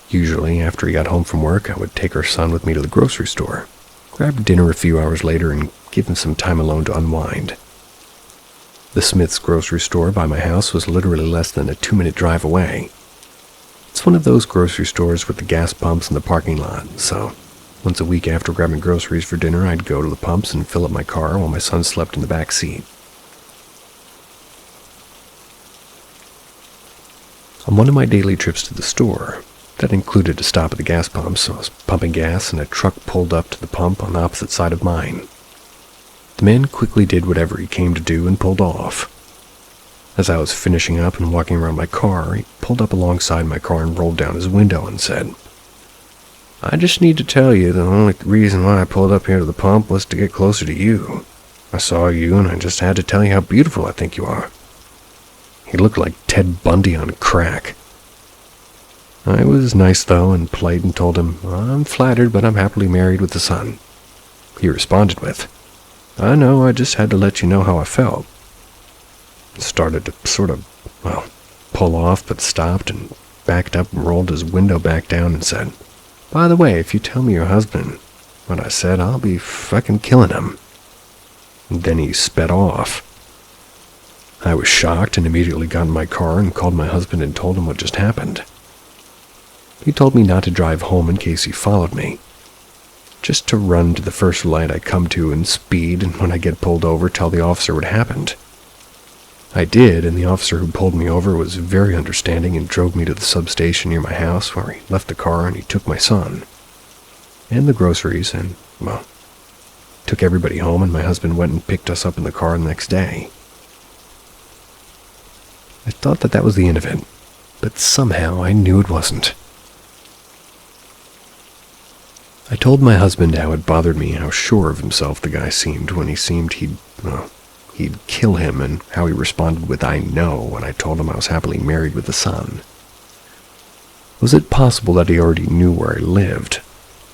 Usually, after he got home from work, I would take our son with me to the grocery store, grab dinner a few hours later, and give him some time alone to unwind. The Smith's grocery store by my house was literally less than a 2-minute drive away. It's one of those grocery stores with the gas pumps in the parking lot, so once a week after grabbing groceries for dinner, I'd go to the pumps and fill up my car while my son slept in the back seat. On one of my daily trips to the store, that included a stop at the gas pump, so I was pumping gas and a truck pulled up to the pump on the opposite side of mine. The man quickly did whatever he came to do and pulled off. As I was finishing up and walking around my car, he pulled up alongside my car and rolled down his window and said, "I just need to tell you the only reason why I pulled up here to the pump was to get closer to you. I saw you and I just had to tell you how beautiful I think you are." He looked like Ted Bundy on crack. I was nice, though, and polite and told him, "I'm flattered, but I'm happily married with a son." He responded with, "I know, I just had to let you know how I felt." Started to sort of, pull off, but stopped and backed up and rolled his window back down and said, "By the way, if you tell me your husband what I said, I'll be fucking killing him." And then he sped off. I was shocked and immediately got in my car and called my husband and told him what just happened. He told me not to drive home in case he followed me, just to run to the first light I come to and speed, and when I get pulled over, tell the officer what happened. I did, and the officer who pulled me over was very understanding and drove me to the substation near my house, where he left the car and he took my son and the groceries and, took everybody home, and my husband went and picked us up in the car the next day. I thought that was the end of it, but somehow I knew it wasn't. I told my husband how it bothered me how sure of himself the guy seemed when he seemed he'd kill him, and how he responded with "I know" when I told him I was happily married with a son. Was it possible that he already knew where I lived?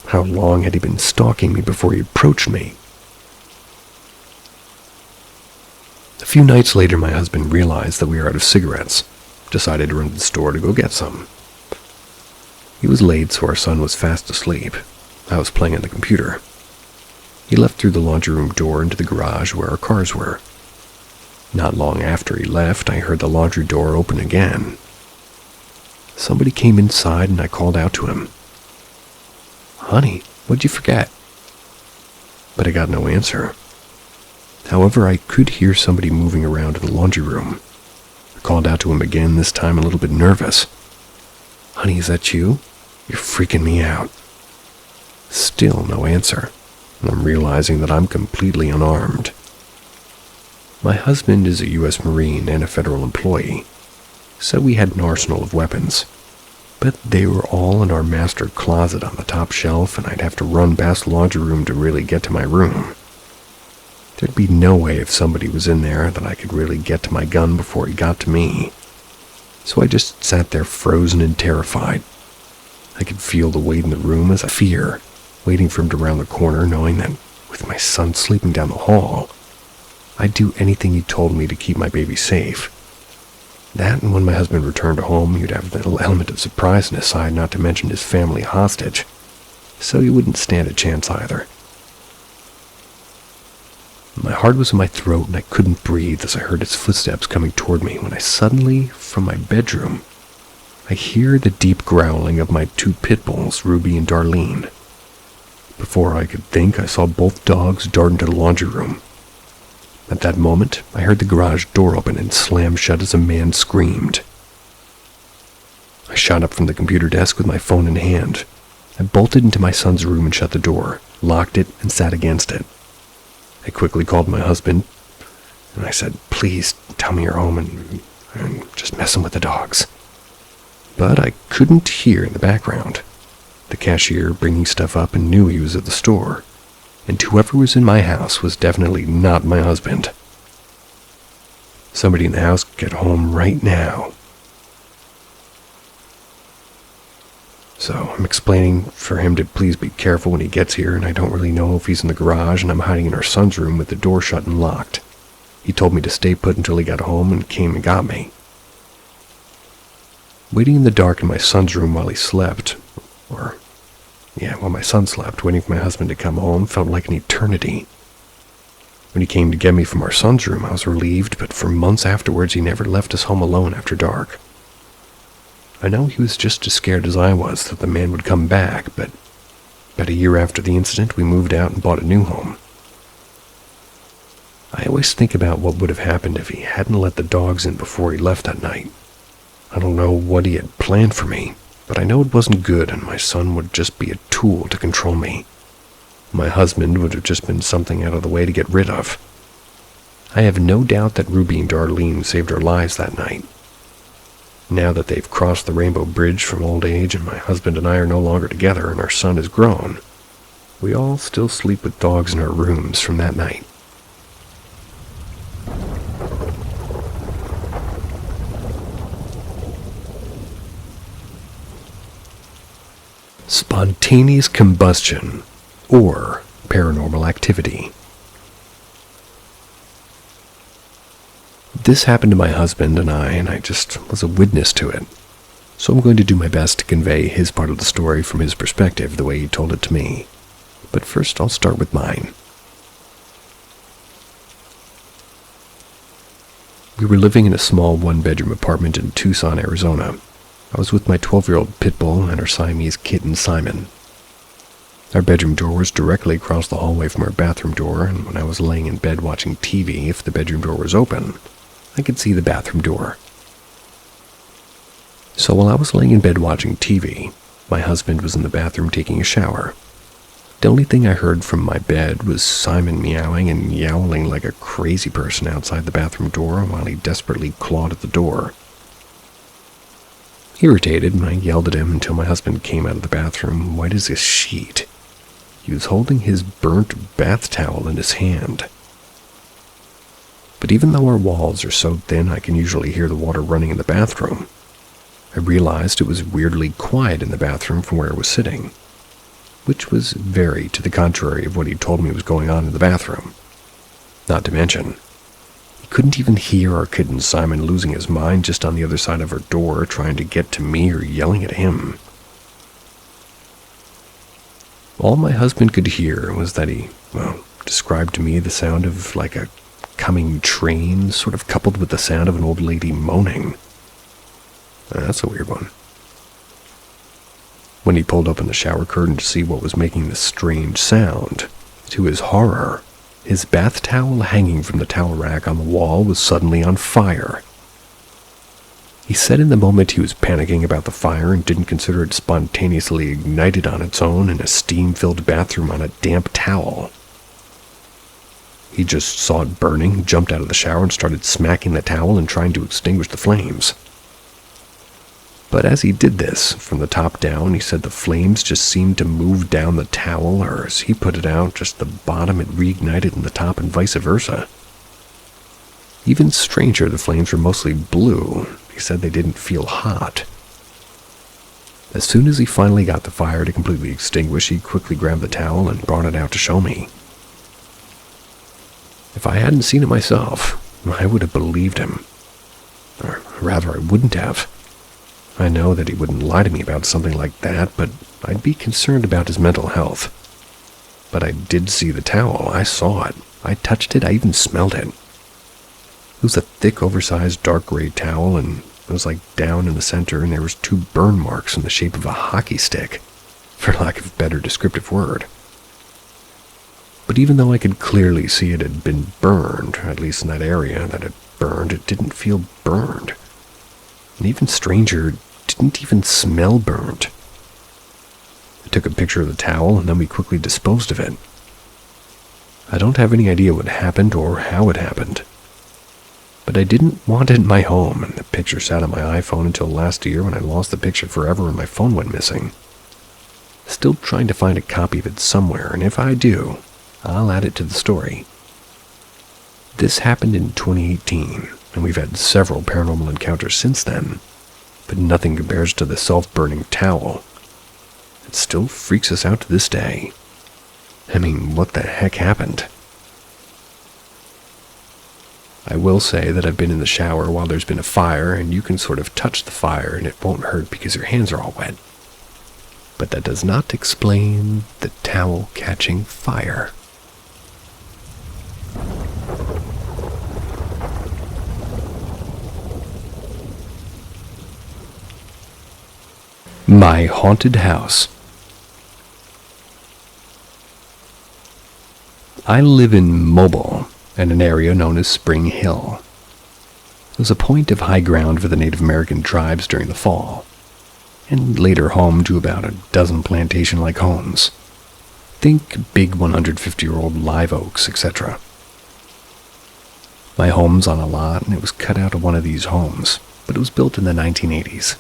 How long had he been stalking me before he approached me? A few nights later, my husband realized that we were out of cigarettes, decided to run to the store to go get some. He was late, so our son was fast asleep. I was playing on the computer. He left through the laundry room door into the garage where our cars were. Not long after he left, I heard the laundry door open again. Somebody came inside and I called out to him, "Honey, what'd you forget?" But I got no answer. However, I could hear somebody moving around in the laundry room. I called out to him again, this time a little bit nervous. "Honey, is that you? You're freaking me out." Still no answer, and I'm realizing that I'm completely unarmed. My husband is a U.S. Marine and a federal employee, so we had an arsenal of weapons, but they were all in our master closet on the top shelf, and I'd have to run past the laundry room to really get to my room. There'd be no way if somebody was in there that I could really get to my gun before he got to me. So I just sat there frozen and terrified. I could feel the weight in the room as a fear, waiting for him to round the corner, knowing that with my son sleeping down the hall, I'd do anything he told me to keep my baby safe. That, and when my husband returned home, he'd have a little element of surprise in his side, not to mention his family hostage, so he wouldn't stand a chance either. My heart was in my throat and I couldn't breathe as I heard his footsteps coming toward me when I suddenly, from my bedroom, I hear the deep growling of my two pit bulls, Ruby and Darlene. Before I could think, I saw both dogs dart into the laundry room. At that moment, I heard the garage door open and slam shut as a man screamed. I shot up from the computer desk with my phone in hand. I bolted into my son's room and shut the door, locked it, and sat against it. I quickly called my husband, and I said, "Please tell me you're home and just messing with the dogs." But I couldn't hear in the background. The cashier bringing stuff up and knew he was at the store, and whoever was in my house was definitely not my husband. Somebody in the house get home right now. So I'm explaining for him to please be careful when he gets here, and I don't really know if he's in the garage, and I'm hiding in our son's room with the door shut and locked. He told me to stay put until he got home and came and got me. Waiting in the dark in my son's room while he slept, while my son slept, waiting for my husband to come home felt like an eternity. When he came to get me from our son's room, I was relieved, but for months afterwards he never left us home alone after dark. I know he was just as scared as I was that the man would come back, but about a year after the incident, we moved out and bought a new home. I always think about what would have happened if he hadn't let the dogs in before he left that night. I don't know what he had planned for me, but I know it wasn't good, and my son would just be a tool to control me. My husband would have just been something out of the way to get rid of. I have no doubt that Ruby and Darlene saved our lives that night. Now that they've crossed the Rainbow Bridge from old age and my husband and I are no longer together and our son is grown, we all still sleep with dogs in our rooms from that night. Spontaneous combustion, or paranormal activity. This happened to my husband and I just was a witness to it. So I'm going to do my best to convey his part of the story from his perspective the way he told it to me. But first I'll start with mine. We were living in a small one-bedroom apartment in Tucson, Arizona. I was with my 12-year-old pit bull and our Siamese kitten, Simon. Our bedroom door was directly across the hallway from our bathroom door, and when I was laying in bed watching TV, if the bedroom door was open, I could see the bathroom door. So while I was laying in bed watching TV, my husband was in the bathroom taking a shower. The only thing I heard from my bed was Simon meowing and yowling like a crazy person outside the bathroom door while he desperately clawed at the door. Irritated, I yelled at him until my husband came out of the bathroom, white as a sheet. He was holding his burnt bath towel in his hand. But even though our walls are so thin I can usually hear the water running in the bathroom, I realized it was weirdly quiet in the bathroom from where I was sitting, which was very to the contrary of what he told me was going on in the bathroom. Not to mention, he couldn't even hear our kitten Simon losing his mind just on the other side of our door trying to get to me or yelling at him. All my husband could hear was that he, described to me the sound of like a coming train, sort of coupled with the sound of an old lady moaning. That's a weird one. When he pulled open the shower curtain to see what was making this strange sound, to his horror, his bath towel hanging from the towel rack on the wall was suddenly on fire. He said in the moment he was panicking about the fire and didn't consider it spontaneously ignited on its own in a steam-filled bathroom on a damp towel. He just saw it burning, jumped out of the shower and started smacking the towel and trying to extinguish the flames. But as he did this, from the top down, he said the flames just seemed to move down the towel, or as he put it out, just the bottom had reignited in the top and vice versa. Even stranger, the flames were mostly blue. He said they didn't feel hot. As soon as he finally got the fire to completely extinguish, he quickly grabbed the towel and brought it out to show me. If I hadn't seen it myself, I would have believed him. Or rather, I wouldn't have. I know that he wouldn't lie to me about something like that, but I'd be concerned about his mental health. But I did see the towel. I saw it. I touched it. I even smelled it. It was a thick, oversized, dark gray towel, and it was like down in the center, and there was 2 burn marks in the shape of a hockey stick, for lack of a better descriptive word. But even though I could clearly see it had been burned, at least in that area that it burned, it didn't feel burned. And even stranger, it didn't even smell burnt. I took a picture of the towel, and then we quickly disposed of it. I don't have any idea what happened or how it happened. But I didn't want it in my home, and the picture sat on my iPhone until last year when I lost the picture forever and my phone went missing. Still trying to find a copy of it somewhere, and if I do, I'll add it to the story. This happened in 2018, and we've had several paranormal encounters since then, but nothing compares to the self-burning towel. It still freaks us out to this day. I mean, what the heck happened? I will say that I've been in the shower while there's been a fire, and you can sort of touch the fire and it won't hurt because your hands are all wet. But that does not explain the towel catching fire. My haunted house. I live in Mobile, in an area known as Spring Hill. It was a point of high ground for the Native American tribes during the fall, and later home to about a dozen plantation-like homes. Think big 150-year-old live oaks, etc. My home's on a lot, and it was cut out of one of these homes, but it was built in the 1980s.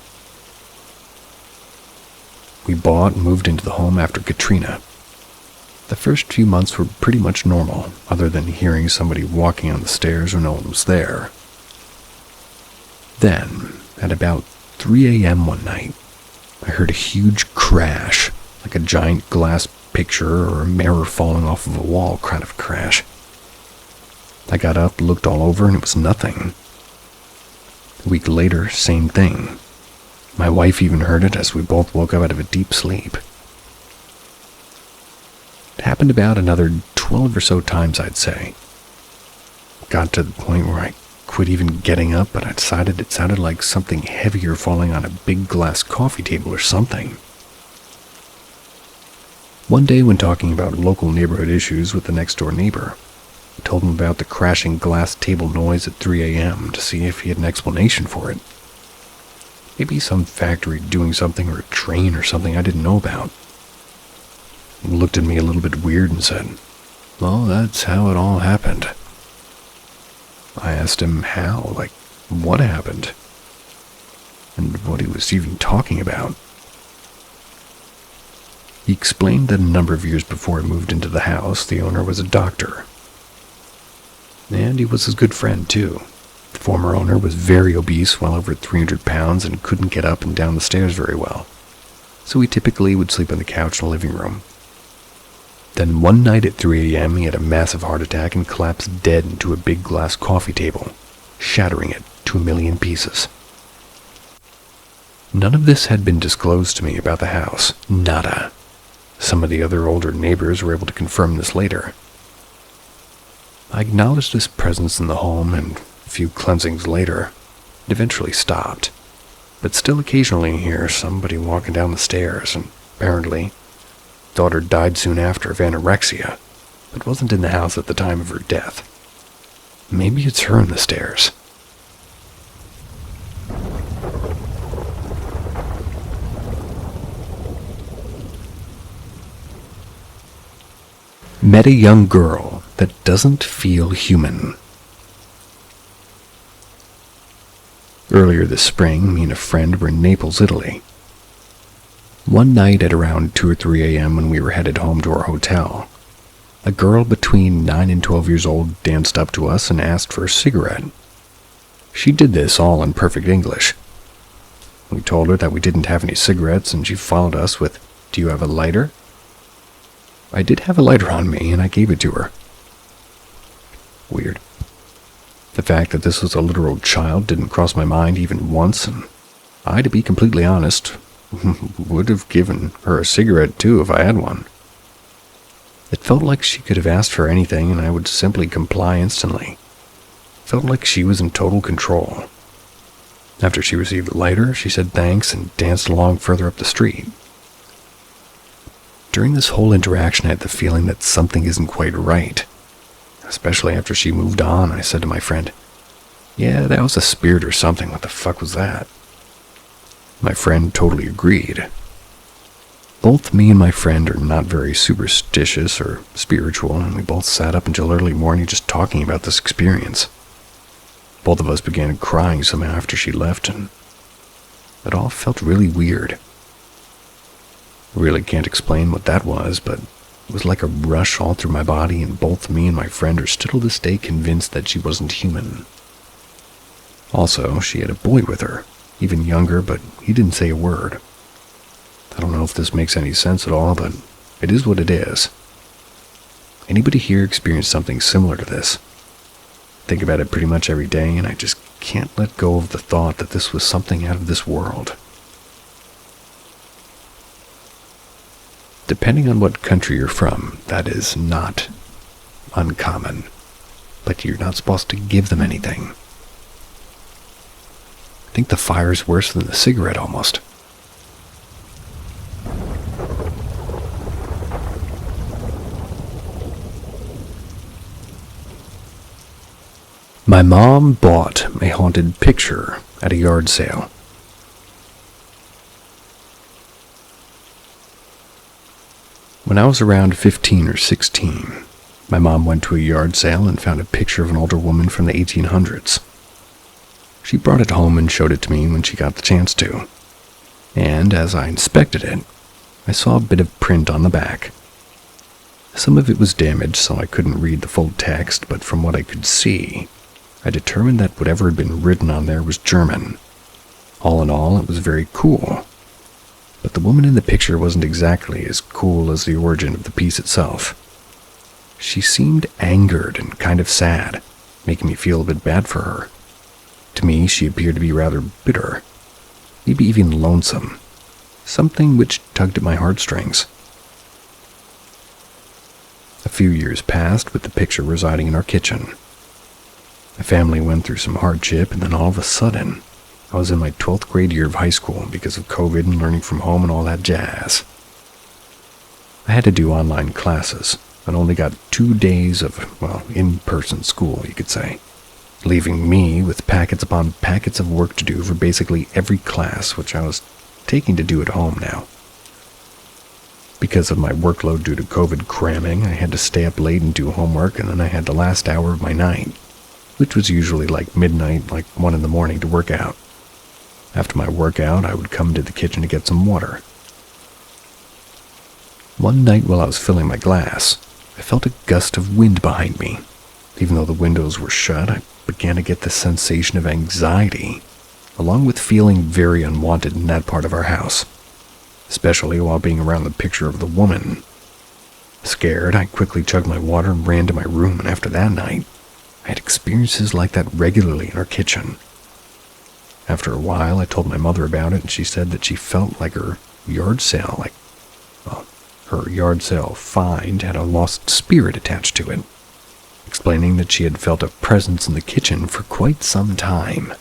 We bought and moved into the home after Katrina. The first few months were pretty much normal, other than hearing somebody walking on the stairs when no one was there. Then, at about 3 a.m. one night, I heard a huge crash, like a giant glass picture or a mirror falling off of a wall kind of crash. I got up, looked all over, and it was nothing. A week later, same thing. My wife even heard it as we both woke up out of a deep sleep. It happened about another 12 or so times, I'd say. Got to the point where I quit even getting up, but I decided it sounded like something heavier falling on a big glass coffee table or something. One day when talking about local neighborhood issues with the next door neighbor, I told him about the crashing glass table noise at 3 a.m. to see if he had an explanation for it. Maybe some factory doing something or a train or something I didn't know about. He looked at me a little bit weird and said, "Well, that's how it all happened." I asked him how, like, what happened, and what he was even talking about. He explained that a number of years before he moved into the house, the owner was a doctor. And he was his good friend, too. The former owner was very obese, well over 300 pounds, and couldn't get up and down the stairs very well. So he typically would sleep on the couch in the living room. Then one night at 3 a.m. he had a massive heart attack and collapsed dead into a big glass coffee table, shattering it to a million pieces. None of this had been disclosed to me about the house. Nada. Some of the other older neighbors were able to confirm this later. I acknowledged this presence in the home, and a few cleansings later, it eventually stopped. But still occasionally hear somebody walking down the stairs, and apparently, daughter died soon after of anorexia, but wasn't in the house at the time of her death. Maybe it's her in the stairs. Met a young girl that doesn't feel human. Earlier this spring, me and a friend were in Naples, Italy. One night at around 2 or 3 a.m. when we were headed home to our hotel, a girl between 9 and 12 years old danced up to us and asked for a cigarette. She did this all in perfect English. We told her that we didn't have any cigarettes, and she followed us with, "Do you have a lighter?" I did have a lighter on me, and I gave it to her. Weird. The fact that this was a literal child didn't cross my mind even once, and I, to be completely honest, would have given her a cigarette too if I had one. It felt like she could have asked for anything and I would simply comply instantly. It felt like she was in total control. After she received the lighter, she said thanks and danced along further up the street. During this whole interaction, I had the feeling that something isn't quite right. Especially after she moved on, I said to my friend, "Yeah, that was a spirit or something. What the fuck was that?" My friend totally agreed. Both me and my friend are not very superstitious or spiritual, and we both sat up until early morning just talking about this experience. Both of us began crying somehow after she left, and it all felt really weird. I really can't explain what that was, but it was like a rush all through my body, and both me and my friend are still to this day convinced that she wasn't human. Also, she had a boy with her, even younger, but he didn't say a word. I don't know if this makes any sense at all, but it is what it is. Anybody here experienced something similar to this? Think about it pretty much every day, and I just can't let go of the thought that this was something out of this world. Depending on what country you're from, that is not uncommon, but you're not supposed to give them anything. I think the fire's worse than the cigarette almost. My mom bought a haunted picture at a yard sale. When I was around 15 or 16, my mom went to a yard sale and found a picture of an older woman from the 1800s. She brought it home and showed it to me when she got the chance to. And as I inspected it, I saw a bit of print on the back. Some of it was damaged, so I couldn't read the full text, but from what I could see, I determined that whatever had been written on there was German. All in all, it was very cool. But the woman in the picture wasn't exactly as cool as the origin of the piece itself. She seemed angered and kind of sad, making me feel a bit bad for her. To me, she appeared to be rather bitter, maybe even lonesome, something which tugged at my heartstrings. A few years passed with the picture residing in our kitchen. My family went through some hardship, and then all of a sudden, I was in my 12th grade year of high school because of COVID and learning from home and all that jazz. I had to do online classes and only got 2 days of, in-person school, you could say, leaving me with packets upon packets of work to do for basically every class, which I was taking to do at home now. Because of my workload due to COVID cramming, I had to stay up late and do homework, and then I had the last hour of my night, which was usually like midnight, like 1 in the morning, to work out. After my workout, I would come to the kitchen to get some water. One night while I was filling my glass, I felt a gust of wind behind me. Even though the windows were shut, I began to get the sensation of anxiety, along with feeling very unwanted in that part of our house, especially while being around the picture of the woman. Scared, I quickly chugged my water and ran to my room, and after that night, I had experiences like that regularly in our kitchen. After a while, I told my mother about it, and she said that she felt like her yard sale, her yard sale find had a lost spirit attached to it, explaining that she had felt a presence in the kitchen for quite some time.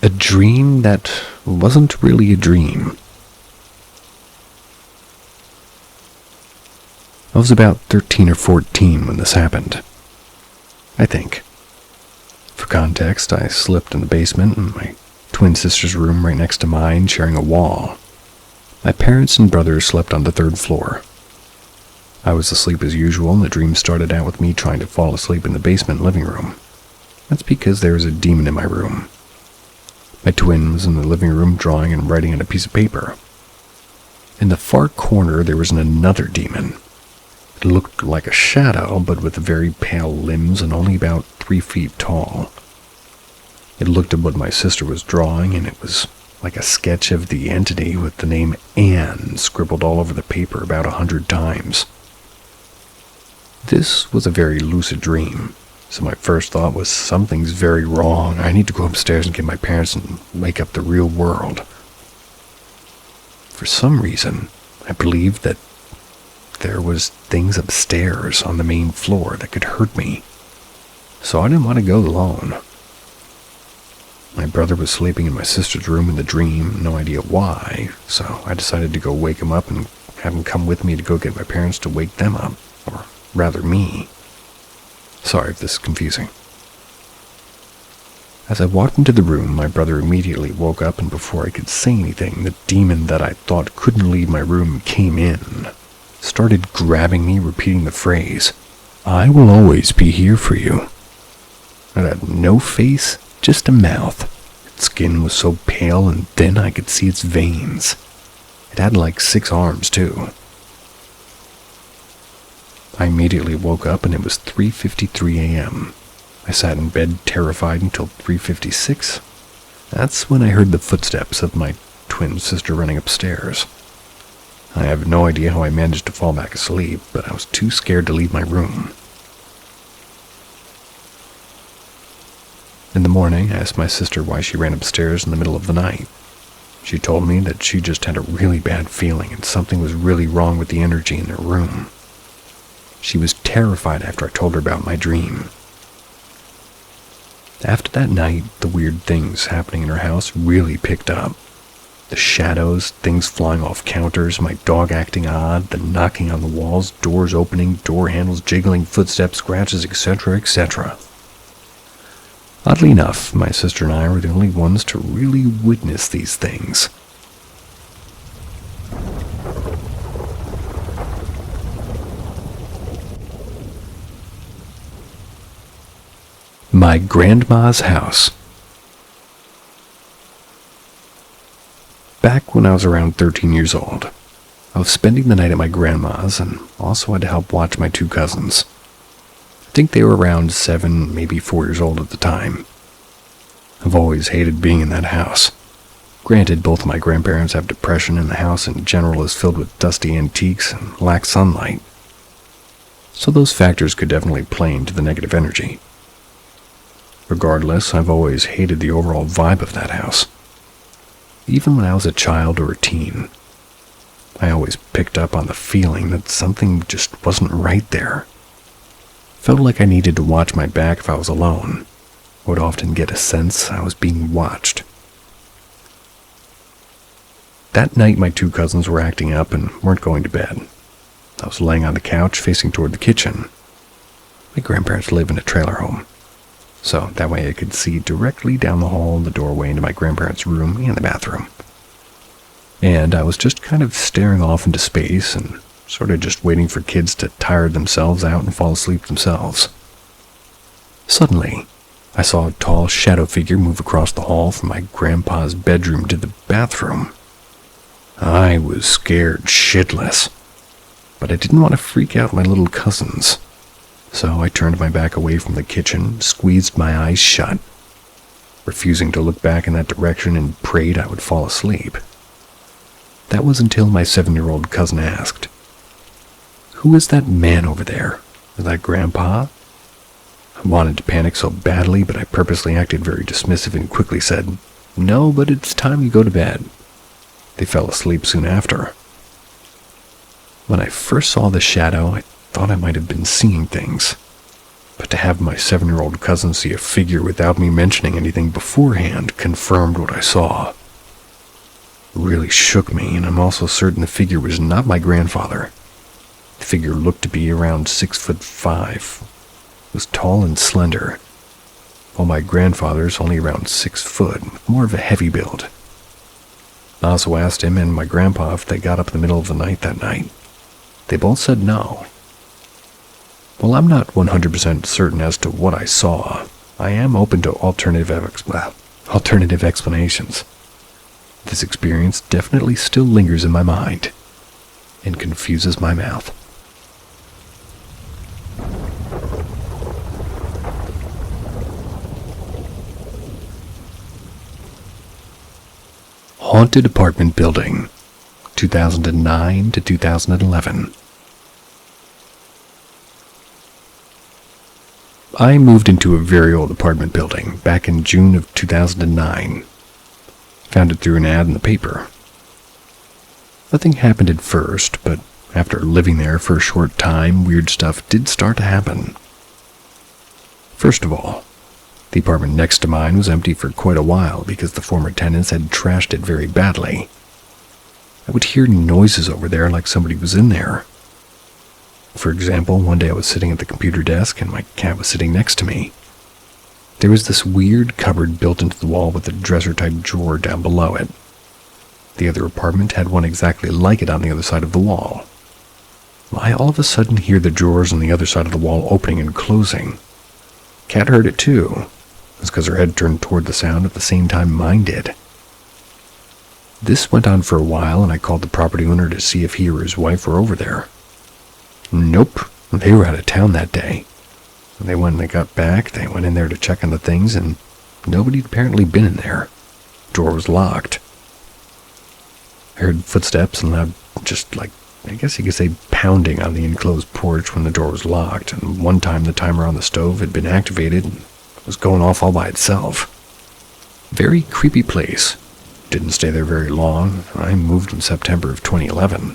A dream that wasn't really a dream. I was about 13 or 14 when this happened, I think. For context, I slept in the basement in my twin sister's room right next to mine, sharing a wall. My parents and brothers slept on the 3rd floor. I was asleep as usual, and the dream started out with me trying to fall asleep in the basement living room. That's because there was a demon in my room. My twin was in the living room drawing and writing on a piece of paper. In the far corner, there was another demon. It looked like a shadow, but with very pale limbs and only about 3 feet tall. It looked at what my sister was drawing, and it was like a sketch of the entity with the name Anne scribbled all over the paper about 100 times. This was a very lucid dream, so my first thought was something's very wrong. I need to go upstairs and get my parents and wake up the real world. For some reason, I believed that there was things upstairs on the main floor that could hurt me, so I didn't want to go alone. My brother was sleeping in my sister's room in the dream, no idea why, so I decided to go wake him up and have him come with me to go get my parents to wake them up, or rather me. Sorry if this is confusing. As I walked into the room, my brother immediately woke up, and before I could say anything, the demon that I thought couldn't leave my room came in, started grabbing me, repeating the phrase, "I will always be here for you." It had no face, just a mouth. Its skin was so pale and thin I could see its veins. It had like 6 arms, too. I immediately woke up and it was 3:53 a.m. I sat in bed terrified until 3:56. That's when I heard the footsteps of my twin sister running upstairs. I have no idea how I managed to fall back asleep, but I was too scared to leave my room. In the morning, I asked my sister why she ran upstairs in the middle of the night. She told me that she just had a really bad feeling and something was really wrong with the energy in her room. She was terrified after I told her about my dream. After that night, the weird things happening in her house really picked up. The shadows, things flying off counters, my dog acting odd, the knocking on the walls, doors opening, door handles jiggling, footsteps, scratches, etc., etc. Oddly enough, my sister and I were the only ones to really witness these things. My grandma's house. Back when I was around 13 years old, I was spending the night at my grandma's and also had to help watch my two cousins. I think they were around 7, maybe 4 years old at the time. I've always hated being in that house. Granted, both of my grandparents have depression and the house in general is filled with dusty antiques and lacks sunlight. So those factors could definitely play into the negative energy. Regardless, I've always hated the overall vibe of that house. Even when I was a child or a teen, I always picked up on the feeling that something just wasn't right there. Felt like I needed to watch my back if I was alone. I would often get a sense I was being watched. That night my two cousins were acting up and weren't going to bed. I was laying on the couch facing toward the kitchen. My grandparents live in a trailer home, so that way I could see directly down the hall and the doorway into my grandparents' room and the bathroom. And I was just kind of staring off into space and sort of just waiting for kids to tire themselves out and fall asleep themselves. Suddenly, I saw a tall shadow figure move across the hall from my grandpa's bedroom to the bathroom. I was scared shitless, but I didn't want to freak out my little cousins. So I turned my back away from the kitchen, squeezed my eyes shut, refusing to look back in that direction and prayed I would fall asleep. That was until my 7-year-old cousin asked, "Who is that man over there? Is that Grandpa?" I wanted to panic so badly, but I purposely acted very dismissive and quickly said, "No, but it's time you go to bed." They fell asleep soon after. When I first saw the shadow, I thought I might have been seeing things. But to have my 7-year-old cousin see a figure without me mentioning anything beforehand confirmed what I saw. It really shook me, and I'm also certain the figure was not my grandfather. The figure looked to be around 6'5", was tall and slender, while my grandfather's only around 6 foot, with more of a heavy build. I also asked him and my grandpa if they got up in the middle of the night that night. They both said no. While I'm not 100% certain as to what I saw, I am open to alternative explanations. This experience definitely still lingers in my mind and confuses my mouth. Haunted apartment building, 2009 to 2011. I moved into a very old apartment building back in June of 2009. Found it through an ad in the paper. Nothing happened at first, but after living there for a short time, weird stuff did start to happen. First of all, the apartment next to mine was empty for quite a while because the former tenants had trashed it very badly. I would hear noises over there like somebody was in there. For example, one day I was sitting at the computer desk and my cat was sitting next to me. There was this weird cupboard built into the wall with a dresser-type drawer down below it. The other apartment had one exactly like it on the other side of the wall. I all of a sudden hear the drawers on the other side of the wall opening and closing. Cat heard it too. It's because her head turned toward the sound at the same time mine did. This went on for a while and I called the property owner to see if he or his wife were over there. Nope, They were out of town that day. When they got back, they went in there to check on the things, and nobody had apparently been in there. The door was locked. I heard footsteps and loud, I guess you could say, pounding on the enclosed porch when the door was locked, and one time the timer on the stove had been activated and was going off all by itself. Very creepy place. Didn't stay there very long. I moved in September of 2011.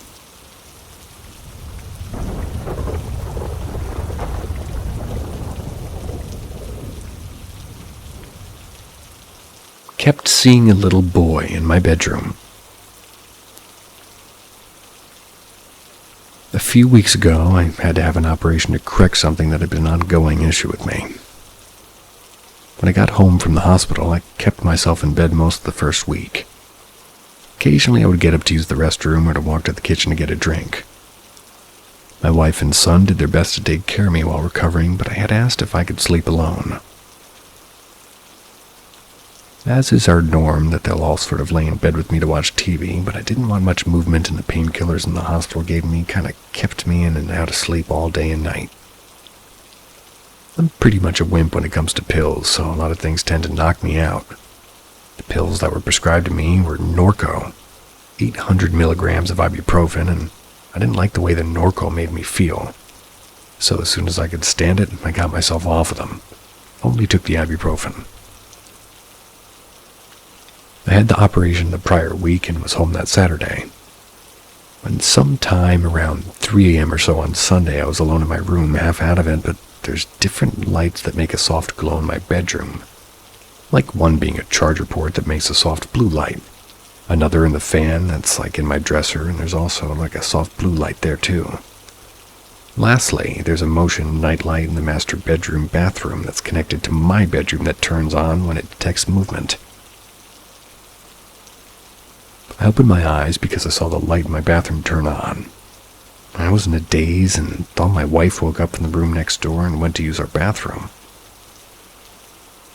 Kept seeing a little boy in my bedroom. A few weeks ago, I had to have an operation to correct something that had been an ongoing issue with me. When I got home from the hospital, I kept myself in bed most of the first week. Occasionally, I would get up to use the restroom or to walk to the kitchen to get a drink. My wife and son did their best to take care of me while recovering, but I had asked if I could sleep alone. As is our norm, that they'll all sort of lay in bed with me to watch TV, but I didn't want much movement, and the painkillers in the hospital gave me kind of kept me in and out of sleep all day and night. I'm pretty much a wimp when it comes to pills, so a lot of things tend to knock me out. The pills that were prescribed to me were Norco, 800 milligrams of ibuprofen, and I didn't like the way the Norco made me feel. So as soon as I could stand it, I got myself off of them. Only took the ibuprofen. I had the operation the prior week and was home that Saturday. When sometime around 3 a.m. or so on Sunday, I was alone in my room, half out of it, but there's different lights that make a soft glow in my bedroom. Like one being a charger port that makes a soft blue light. Another in the fan that's like in my dresser, and there's also like a soft blue light there too. Lastly, there's a motion night light in the master bedroom bathroom that's connected to my bedroom that turns on when it detects movement. I opened my eyes because I saw the light in my bathroom turn on. I was in a daze and thought my wife woke up in the room next door and went to use our bathroom.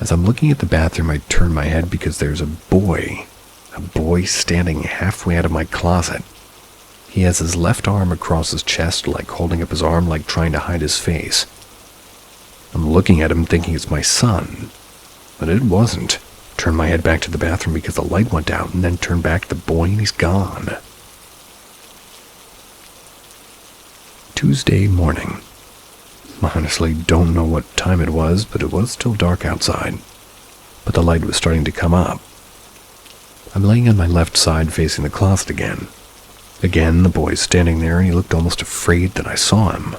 As I'm looking at the bathroom, I turn my head because there's a boy standing halfway out of my closet. He has his left arm across his chest, like holding up his arm, like trying to hide his face. I'm looking at him thinking it's my son, but it wasn't. Turned my head back to the bathroom because the light went out, and then turned back to the boy and he's gone. Tuesday morning. I honestly don't know what time it was, but it was still dark outside. But the light was starting to come up. I'm laying on my left side facing the closet again. Again, the boy's standing there and he looked almost afraid that I saw him.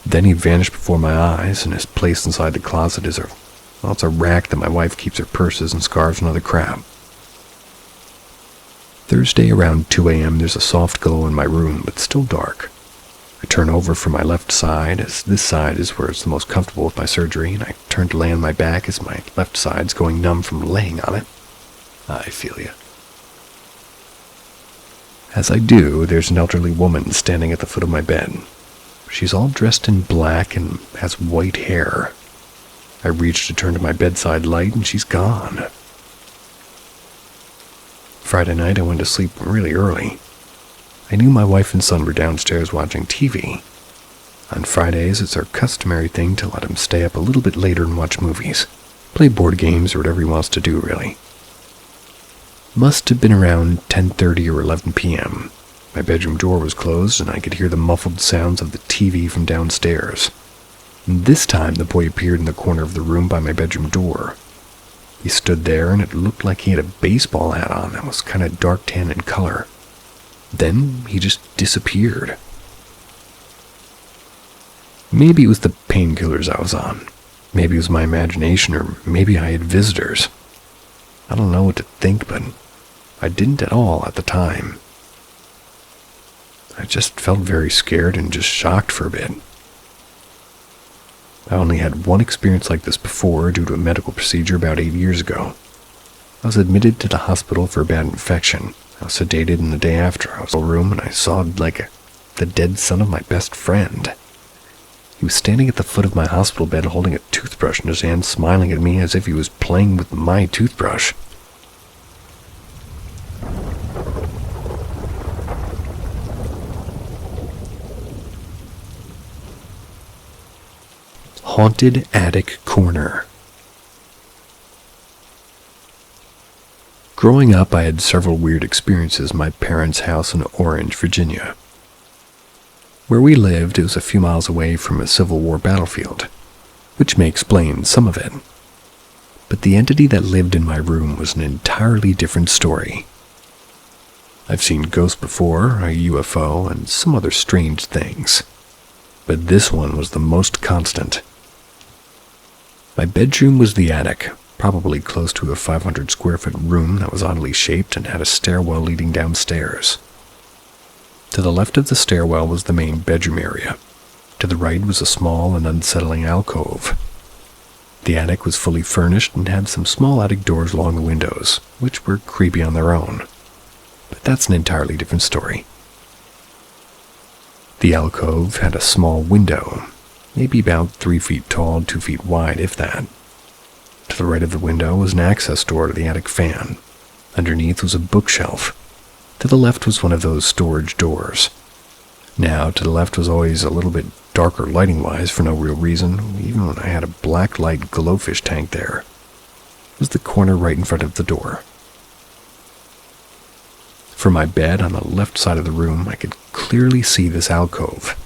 Then he vanished before my eyes, and his place inside the closet is it's a rack that my wife keeps her purses and scarves and other crap. Thursday around 2 a.m. there's a soft glow in my room, but still dark. I turn over from my left side, as this side is where it's the most comfortable with my surgery, and I turn to lay on my back as my left side's going numb from laying on it. I feel ya. As I do, there's an elderly woman standing at the foot of my bed. She's all dressed in black and has white hair. I reach to turn to my bedside light and she's gone. Friday night I went to sleep really early. I knew my wife and son were downstairs watching TV. On Fridays, it's our customary thing to let him stay up a little bit later and watch movies, play board games, or whatever he wants to do, really. Must have been around 10:30 or 11 p.m. My bedroom door was closed and I could hear the muffled sounds of the TV from downstairs. And this time the boy appeared in the corner of the room by my bedroom door. He stood there and it looked like he had a baseball hat on that was kind of dark tan in color. Then he just disappeared. Maybe it was the painkillers I was on. Maybe it was my imagination, or maybe I had visitors. I don't know what to think, but I didn't at all at the time. I just felt very scared and just shocked for a bit. I only had one experience like this before due to a medical procedure about 8 years ago. I was admitted to the hospital for a bad infection. I was sedated, and the day after I was in a room and I saw the dead son of my best friend. He was standing at the foot of my hospital bed holding a toothbrush in his hand, smiling at me as if he was playing with my toothbrush. haunted attic corner. Growing up, I had several weird experiences in my parents' house in Orange, Virginia. Where we lived, it was a few miles away from a Civil War battlefield, which may explain some of it. But the entity that lived in my room was an entirely different story. I've seen ghosts before, a UFO, and some other strange things, but this one was the most constant. My bedroom was the attic, probably close to a 500 square foot room that was oddly shaped and had a stairwell leading downstairs. To the left of the stairwell was the main bedroom area. To the right was a small and unsettling alcove. The attic was fully furnished and had some small attic doors along the windows, which were creepy on their own. But that's an entirely different story. The alcove had a small window, maybe about 3 feet tall, 2 feet wide, if that. To the right of the window was an access door to the attic fan. Underneath was a bookshelf. To the left was one of those storage doors. Now, to the left was always a little bit darker lighting-wise for no real reason, even when I had a black light glowfish tank there. It was the corner right in front of the door. From my bed on the left side of the room, I could clearly see this alcove.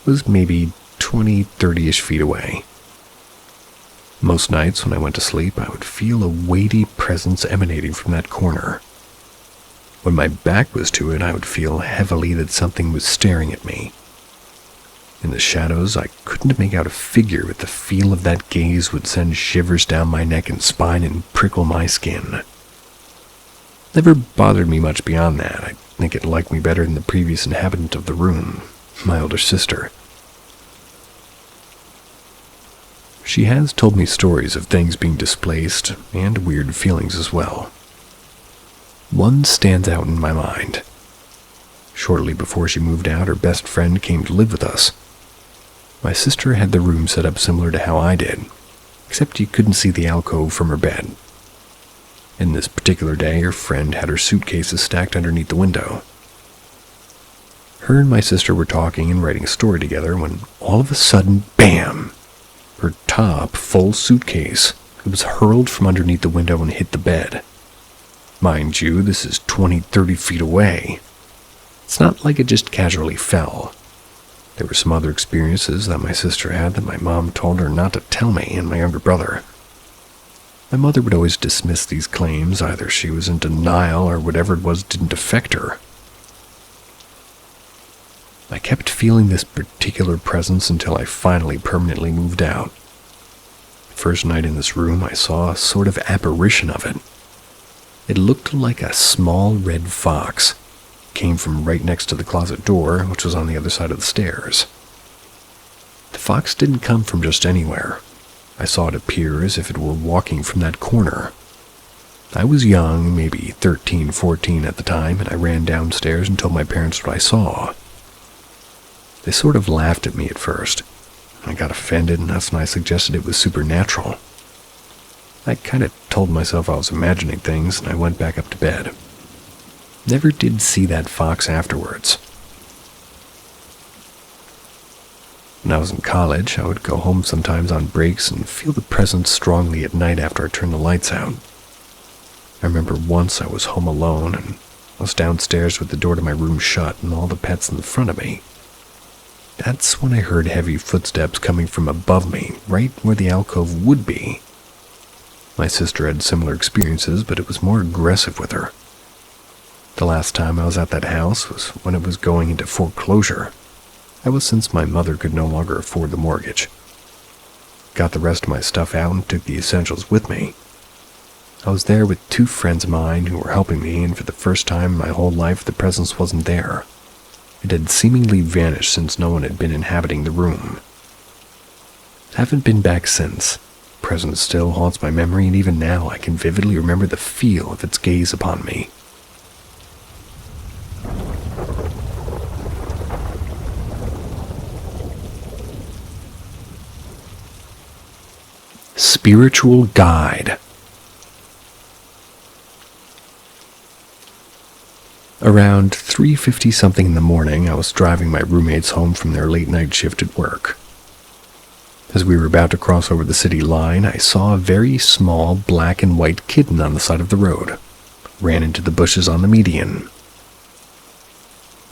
It was maybe 20-30-ish feet away. Most nights when I went to sleep, I would feel a weighty presence emanating from that corner. When my back was to it, I would feel heavily that something was staring at me. In the shadows, I couldn't make out a figure, but the feel of that gaze would send shivers down my neck and spine and prickle my skin. Never bothered me much beyond that. I think it liked me better than the previous inhabitant of the room, my older sister. She has told me stories of things being displaced and weird feelings as well. One stands out in my mind. Shortly before she moved out, her best friend came to live with us. My sister had the room set up similar to how I did, except you couldn't see the alcove from her bed. In this particular day, her friend had her suitcases stacked underneath the window. Her and my sister were talking and writing a story together when all of a sudden, bam! Her top, full suitcase was hurled from underneath the window and hit the bed. Mind you, this is 20-30 feet away. It's not like it just casually fell. There were some other experiences that my sister had that my mom told her not to tell me and my younger brother. My mother would always dismiss these claims, either she was in denial or whatever it was didn't affect her. I kept feeling this particular presence until I finally permanently moved out. The first night in this room, I saw a sort of apparition of it. It looked like a small red fox. It came from right next to the closet door, which was on the other side of the stairs. The fox didn't come from just anywhere. I saw it appear as if it were walking from that corner. I was young, maybe 13, 14 at the time, and I ran downstairs and told my parents what I saw. They sort of laughed at me at first. I got offended, and that's when I suggested it was supernatural. I kind of told myself I was imagining things, and I went back up to bed. Never did see that fox afterwards. When I was in college, I would go home sometimes on breaks and feel the presence strongly at night after I turned the lights out. I remember once I was home alone, and I was downstairs with the door to my room shut and all the pets in front of me. That's when I heard heavy footsteps coming from above me, right where the alcove would be. My sister had similar experiences, but it was more aggressive with her. The last time I was at that house was when it was going into foreclosure. That was since my mother could no longer afford the mortgage. Got the rest of my stuff out and took the essentials with me. I was there with 2 friends of mine who were helping me, and for the first time in my whole life the presence wasn't there. It had seemingly vanished since no one had been inhabiting the room. Haven't been back since. Presence still haunts my memory, and even now I can vividly remember the feel of its gaze upon me. Spiritual Guide. Around 3:50-something in the morning, I was driving my roommates home from their late-night shift at work. As we were about to cross over the city line, I saw a very small black and white kitten on the side of the road. Ran into the bushes on the median.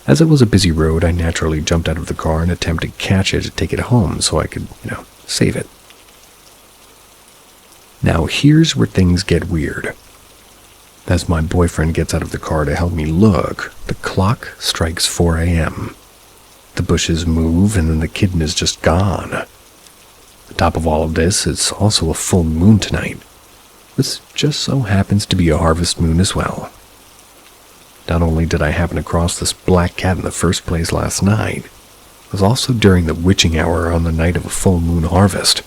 As it was a busy road, I naturally jumped out of the car and attempted to catch it to take it home so I could, save it. Now here's where things get weird. As my boyfriend gets out of the car to help me look, the clock strikes 4 a.m. The bushes move and then the kitten is just gone. On top of all of this, it's also a full moon tonight. This just so happens to be a harvest moon as well. Not only did I happen across this black cat in the first place last night, it was also during the witching hour on the night of a full moon harvest.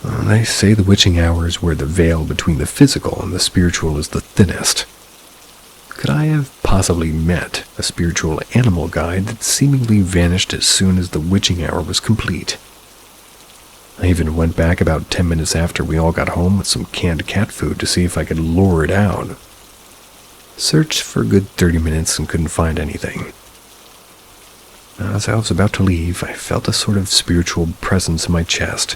They say the witching hour is where the veil between the physical and the spiritual is the thinnest. Could I have possibly met a spiritual animal guide that seemingly vanished as soon as the witching hour was complete? I even went back about 10 minutes after we all got home with some canned cat food to see if I could lure it out. Searched for a good 30 minutes and couldn't find anything. As I was about to leave, I felt a sort of spiritual presence in my chest,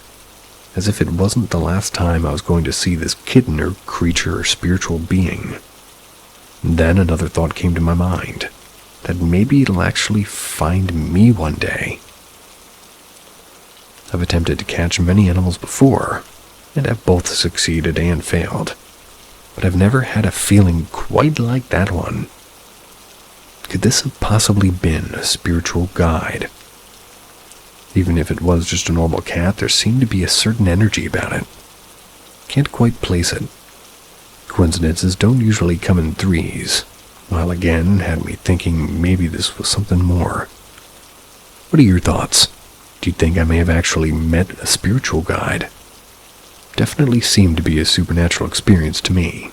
as if it wasn't the last time I was going to see this kitten or creature or spiritual being. And then another thought came to my mind, that maybe it'll actually find me one day. I've attempted to catch many animals before, and have both succeeded and failed, but I've never had a feeling quite like that one. Could this have possibly been a spiritual guide? Even if it was just a normal cat, there seemed to be a certain energy about it. Can't quite place it. Coincidences don't usually come in threes, while again had me thinking maybe this was something more. What are your thoughts? Do you think I may have actually met a spiritual guide? Definitely seemed to be a supernatural experience to me.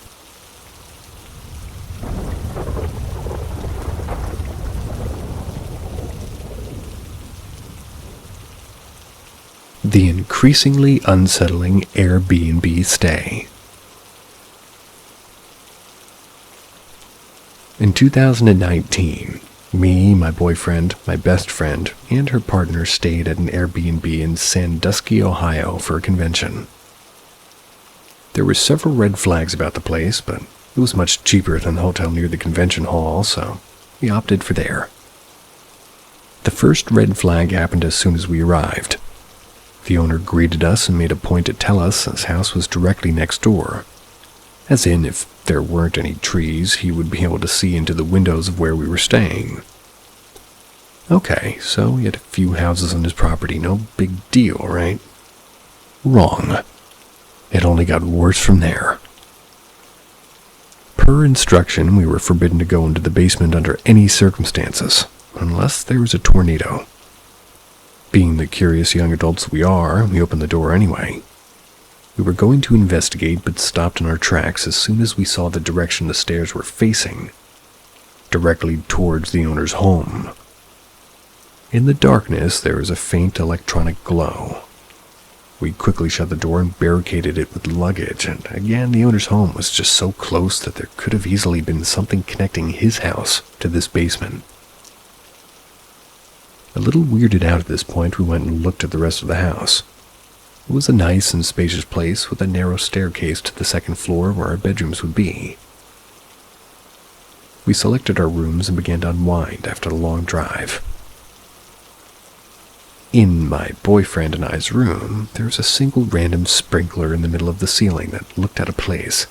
The increasingly unsettling Airbnb stay. In 2019, me, my boyfriend, my best friend, and her partner stayed at an Airbnb in Sandusky, Ohio for a convention. There were several red flags about the place, but it was much cheaper than the hotel near the convention hall, so we opted for there. The first red flag happened as soon as we arrived. The owner greeted us and made a point to tell us his house was directly next door. As in, if there weren't any trees, he would be able to see into the windows of where we were staying. Okay, so he had a few houses on his property, no big deal, right? Wrong. It only got worse from there. Per instruction, we were forbidden to go into the basement under any circumstances, unless there was a tornado. Being the curious young adults we are, we opened the door anyway. We were going to investigate, but stopped in our tracks as soon as we saw the direction the stairs were facing, directly towards the owner's home. In the darkness, there was a faint electronic glow. We quickly shut the door and barricaded it with luggage, and again, the owner's home was just so close that there could have easily been something connecting his house to this basement. A little weirded out at this point, we went and looked at the rest of the house. It was a nice and spacious place with a narrow staircase to the second floor where our bedrooms would be. We selected our rooms and began to unwind after a long drive. In my boyfriend and I's room, there was a single random sprinkler in the middle of the ceiling that looked out of place.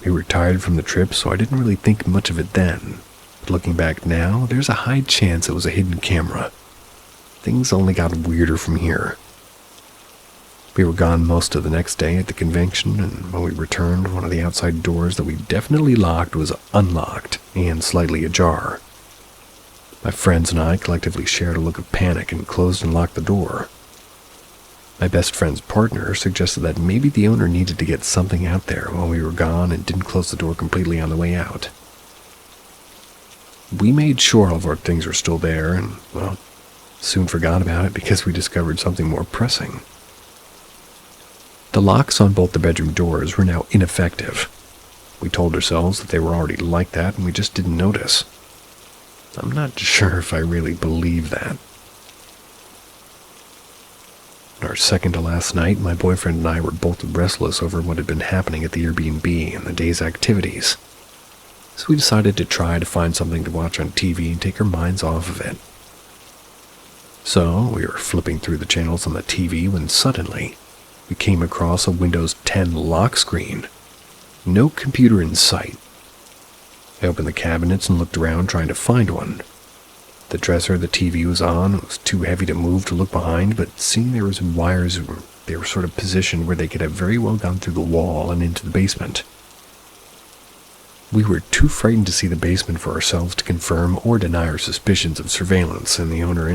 We were tired from the trip, so I didn't really think much of it then. But looking back now, there's a high chance it was a hidden camera. Things only got weirder from here. We were gone most of the next day at the convention, and when we returned, one of the outside doors that we definitely locked was unlocked and slightly ajar. My friends and I collectively shared a look of panic and closed and locked the door. My best friend's partner suggested that maybe the owner needed to get something out there while we were gone and didn't close the door completely on the way out. We made sure all of our things were still there and, well, soon forgot about it because we discovered something more pressing. The locks on both the bedroom doors were now ineffective. We told ourselves that they were already like that and we just didn't notice. I'm not sure if I really believe that. On our second to last night, my boyfriend and I were both restless over what had been happening at the Airbnb and the day's activities. So we decided to try to find something to watch on TV and take our minds off of it. So we were flipping through the channels on the TV when suddenly we came across a Windows 10 lock screen. No computer in sight. I opened the cabinets and looked around trying to find one. The dresser the TV was on was too heavy to move to look behind, but seeing there was wires, they were sort of positioned where they could have very well gone through the wall and into the basement. We were too frightened to see the basement for ourselves to confirm or deny our suspicions of surveillance and the owner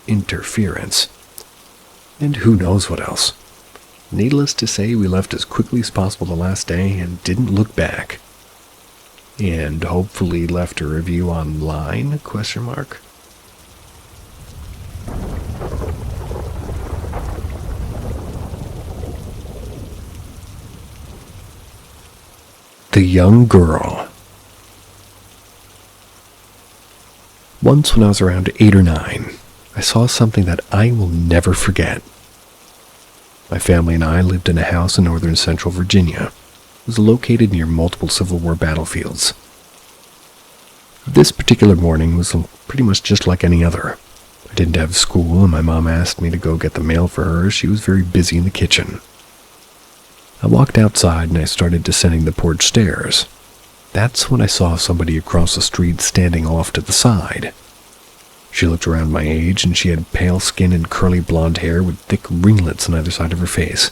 interference. And who knows what else. Needless to say, we left as quickly as possible the last day and didn't look back. And hopefully left a review online, ? The Young Girl. Once when I was around 8 or 9, I saw something that I will never forget. My family and I lived in a house in northern central Virginia. It was located near multiple Civil War battlefields. This particular morning was pretty much just like any other. I didn't have school and my mom asked me to go get the mail for her. She was very busy in the kitchen. I walked outside and I started descending the porch stairs. That's when I saw somebody across the street standing off to the side. She looked around my age and she had pale skin and curly blonde hair with thick ringlets on either side of her face.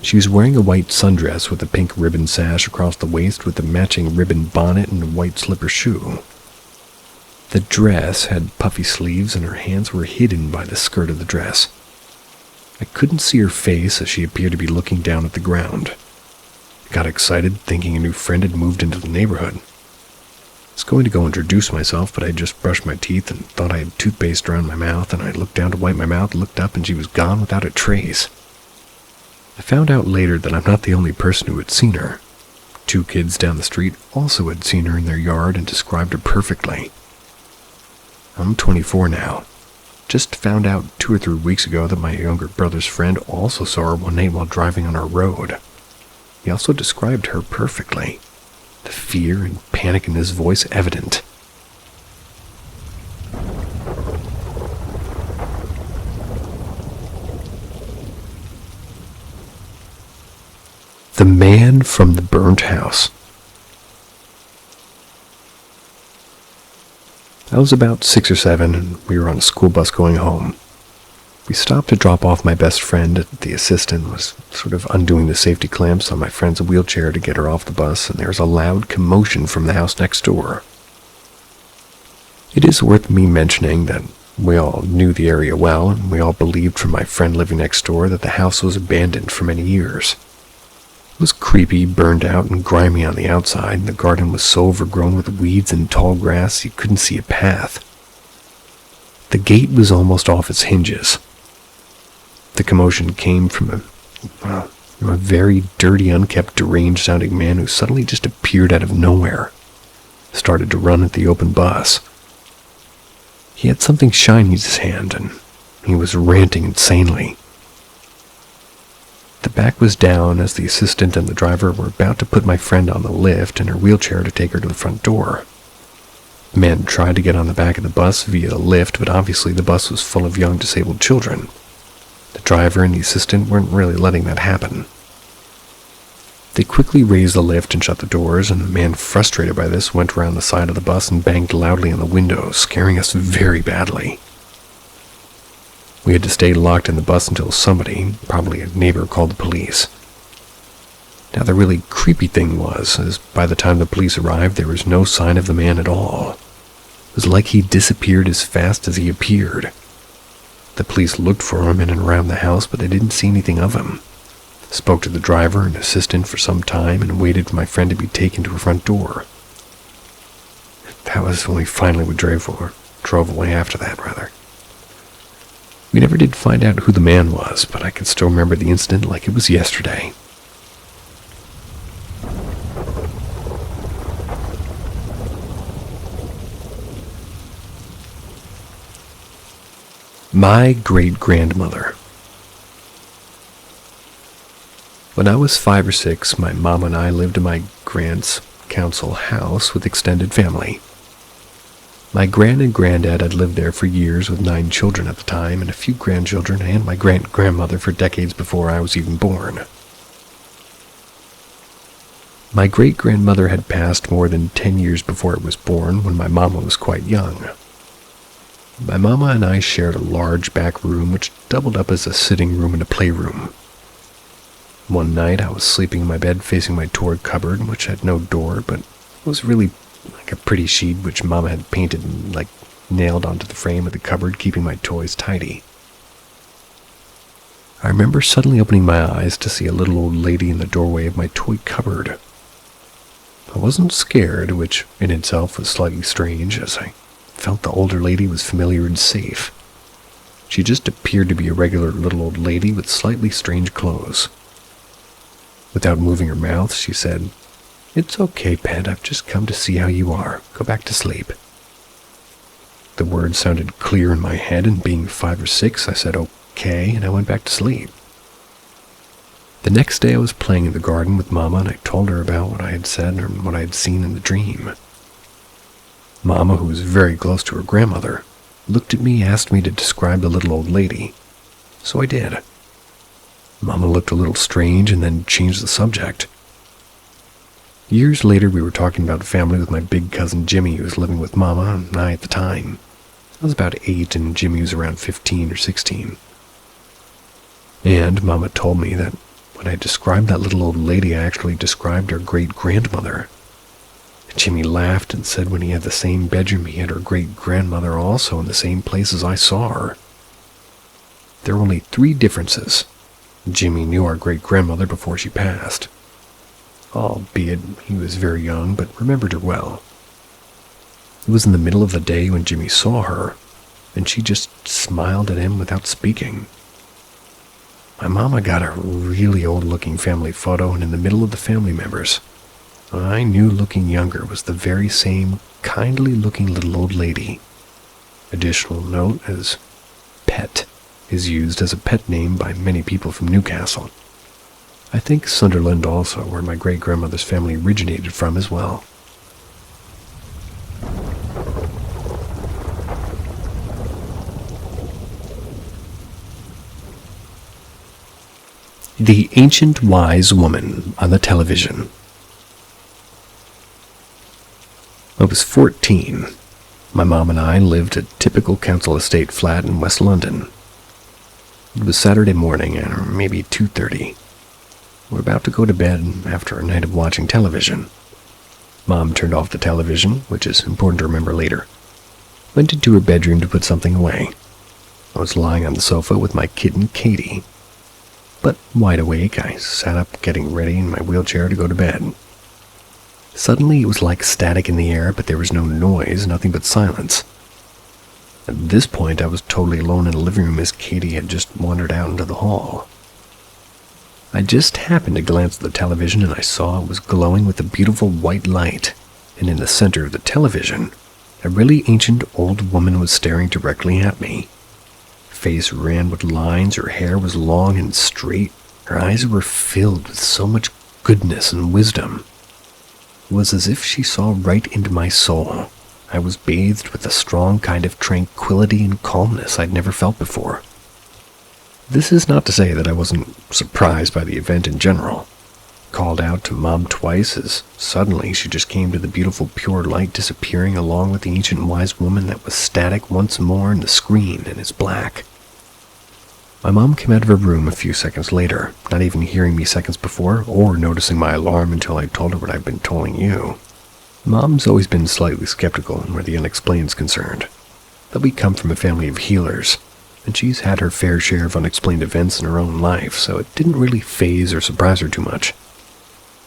She was wearing a white sundress with a pink ribbon sash across the waist with a matching ribbon bonnet and a white slipper shoe. The dress had puffy sleeves and her hands were hidden by the skirt of the dress. I couldn't see her face as she appeared to be looking down at the ground. I got excited thinking a new friend had moved into the neighborhood. I was going to go introduce myself, but I just brushed my teeth and thought I had toothpaste around my mouth, and I looked down to wipe my mouth, looked up, and she was gone without a trace. I found out later that I'm not the only person who had seen her. 2 kids down the street also had seen her in their yard and described her perfectly. I'm 24 now. Just found out 2 or 3 weeks ago that my younger brother's friend also saw her one night while driving on our road. He also described her perfectly. The fear and panic in his voice evident. The Man from the Burnt House. I was about 6 or 7, and we were on a school bus going home. We stopped to drop off my best friend. The assistant was sort of undoing the safety clamps on my friend's wheelchair to get her off the bus, and there was a loud commotion from the house next door. It is worth me mentioning that we all knew the area well, and we all believed from my friend living next door that the house was abandoned for many years. It was creepy, burned out, and grimy on the outside, and the garden was so overgrown with weeds and tall grass you couldn't see a path. The gate was almost off its hinges. The commotion came from a very dirty, unkept, deranged-sounding man who suddenly just appeared out of nowhere. Started to run at the open bus. He had something shiny in his hand, and he was ranting insanely. The back was down as the assistant and the driver were about to put my friend on the lift in her wheelchair to take her to the front door. The man tried to get on the back of the bus via the lift, but obviously the bus was full of young disabled children. The driver and the assistant weren't really letting that happen. They quickly raised the lift and shut the doors, and the man, frustrated by this, went around the side of the bus and banged loudly on the windows, scaring us very badly. We had to stay locked in the bus until somebody, probably a neighbor, called the police. Now the really creepy thing is by the time the police arrived, there was no sign of the man at all. It was like he disappeared as fast as he appeared. The police looked for him in and around the house, but they didn't see anything of him. Spoke to the driver and assistant for some time and waited for my friend to be taken to her front door. That was when we finally drove away after that, rather. We never did find out who the man was, but I can still remember the incident like it was yesterday. My great-grandmother. When I was 5 or 6, my mom and I lived in my grand's council house with extended family. My gran and granddad had lived there for years with 9 children at the time and a few grandchildren, and my great-grandmother for decades before I was even born. My great-grandmother had passed more than 10 years before I was born when my mama was quite young. My mama and I shared a large back room which doubled up as a sitting room and a playroom. One night I was sleeping in my bed facing my toy cupboard, which had no door, but was really like a pretty sheet which Mama had painted and nailed onto the frame of the cupboard, keeping my toys tidy. I remember suddenly opening my eyes to see a little old lady in the doorway of my toy cupboard. I wasn't scared, which in itself was slightly strange, as I felt the older lady was familiar and safe. She just appeared to be a regular little old lady with slightly strange clothes. Without moving her mouth, she said, "It's okay, pet, I've just come to see how you are. Go back to sleep." The words sounded clear in my head, and being 5 or 6, I said okay, and I went back to sleep. The next day I was playing in the garden with Mama, and I told her about what I had said and what I had seen in the dream. Mama, who was very close to her grandmother, looked at me and asked me to describe the little old lady. So I did. Mama looked a little strange and then changed the subject. Years later, we were talking about family with my big cousin Jimmy, who was living with Mama and I at the time. I was about 8 and Jimmy was around 15 or 16. And Mama told me that when I described that little old lady, I actually described her great-grandmother. Jimmy laughed and said when he had the same bedroom, he had her great-grandmother also in the same place as I saw her. There were only 3 differences. Jimmy knew our great-grandmother before she passed, albeit he was very young, but remembered her well. It was in the middle of the day when Jimmy saw her, and she just smiled at him without speaking. My mama got a really old-looking family photo, and in the middle of the family members, I knew looking younger was the very same kindly-looking little old lady. Additional note is Pet is used as a pet name by many people from Newcastle. I think Sunderland also, where my great-grandmother's family originated from as well. The Ancient Wise Woman on the Television. I was 14. My mom and I lived a typical council estate flat in West London. It was Saturday morning, or maybe 2:30. We're about to go to bed after a night of watching television. Mom turned off the television, which is important to remember later. Went into her bedroom to put something away. I was lying on the sofa with my kitten, Katie. But wide awake, I sat up getting ready in my wheelchair to go to bed. Suddenly, it was like static in the air, but there was no noise, nothing but silence. At this point, I was totally alone in the living room as Katie had just wandered out into the hall. I just happened to glance at the television and I saw it was glowing with a beautiful white light, and in the center of the television, a really ancient old woman was staring directly at me. Her face ran with lines, her hair was long and straight, her eyes were filled with so much goodness and wisdom. It was as if she saw right into my soul. I was bathed with a strong kind of tranquility and calmness I'd never felt before. This is not to say that I wasn't surprised by the event in general. Called out to Mom twice as suddenly she just came to the beautiful pure light disappearing along with the ancient wise woman that was static once more in the screen and is black. My mom came out of her room a few seconds later, not even hearing me seconds before or noticing my alarm until I told her what I've been telling you. Mom's always been slightly skeptical where the unexplained is concerned, but we come from a family of healers, and she's had her fair share of unexplained events in her own life, so it didn't really faze or surprise her too much.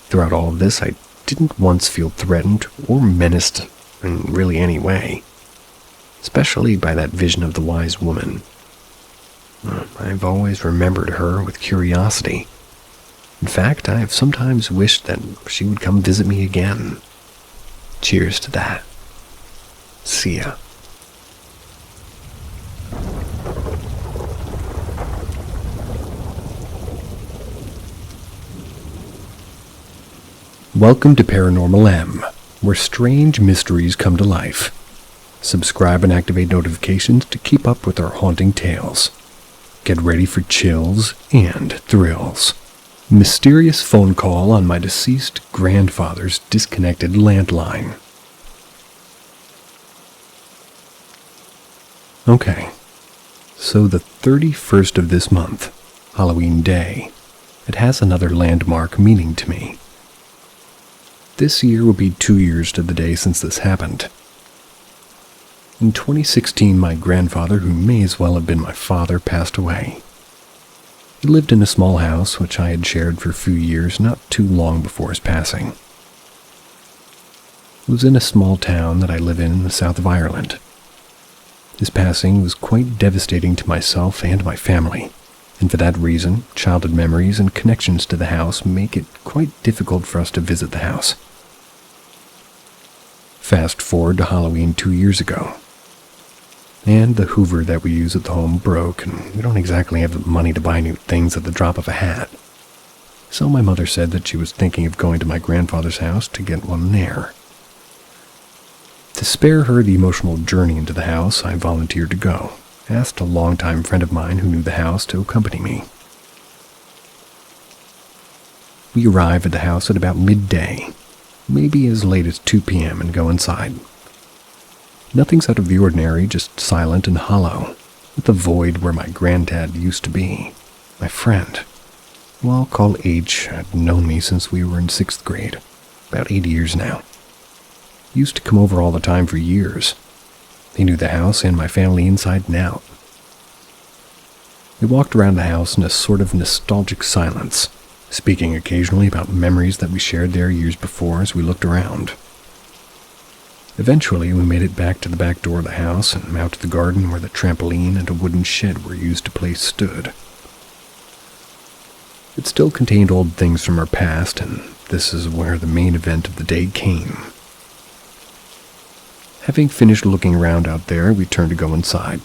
Throughout all of this, I didn't once feel threatened or menaced in really any way, especially by that vision of the wise woman. I've always remembered her with curiosity. In fact, I have sometimes wished that she would come visit me again. Cheers to that. See ya. Welcome to Paranormal M, where strange mysteries come to life. Subscribe and activate notifications to keep up with our haunting tales. Get ready for chills and thrills. Mysterious phone call on my deceased grandfather's disconnected landline. Okay, so the 31st of this month, Halloween Day, it has another landmark meaning to me. This year will be 2 years to the day since this happened. In 2016, my grandfather, who may as well have been my father, passed away. He lived in a small house which I had shared for a few years not too long before his passing. It was in a small town that I live in the south of Ireland. His passing was quite devastating to myself and my family, and for that reason, childhood memories and connections to the house make it quite difficult for us to visit the house. Fast forward to Halloween 2 years ago, and the Hoover that we use at the home broke, and we don't exactly have the money to buy new things at the drop of a hat. So my mother said that she was thinking of going to my grandfather's house to get one there. To spare her the emotional journey into the house, I volunteered to go, asked a longtime friend of mine who knew the house to accompany me. We arrive at the house at about midday, maybe as late as 2 p.m., and go inside. Nothing's out of the ordinary, just silent and hollow, with a void where my granddad used to be, my friend, who I'll call H, had known me since we were in 6th grade, about 8 years now. He used to come over all the time for years. He knew the house and my family inside and out. We walked around the house in a sort of nostalgic silence, speaking occasionally about memories that we shared there years before as we looked around. Eventually, we made it back to the back door of the house and out to the garden where the trampoline and a wooden shed were used to play stood. It still contained old things from our past, and this is where the main event of the day came. Having finished looking around out there, we turned to go inside.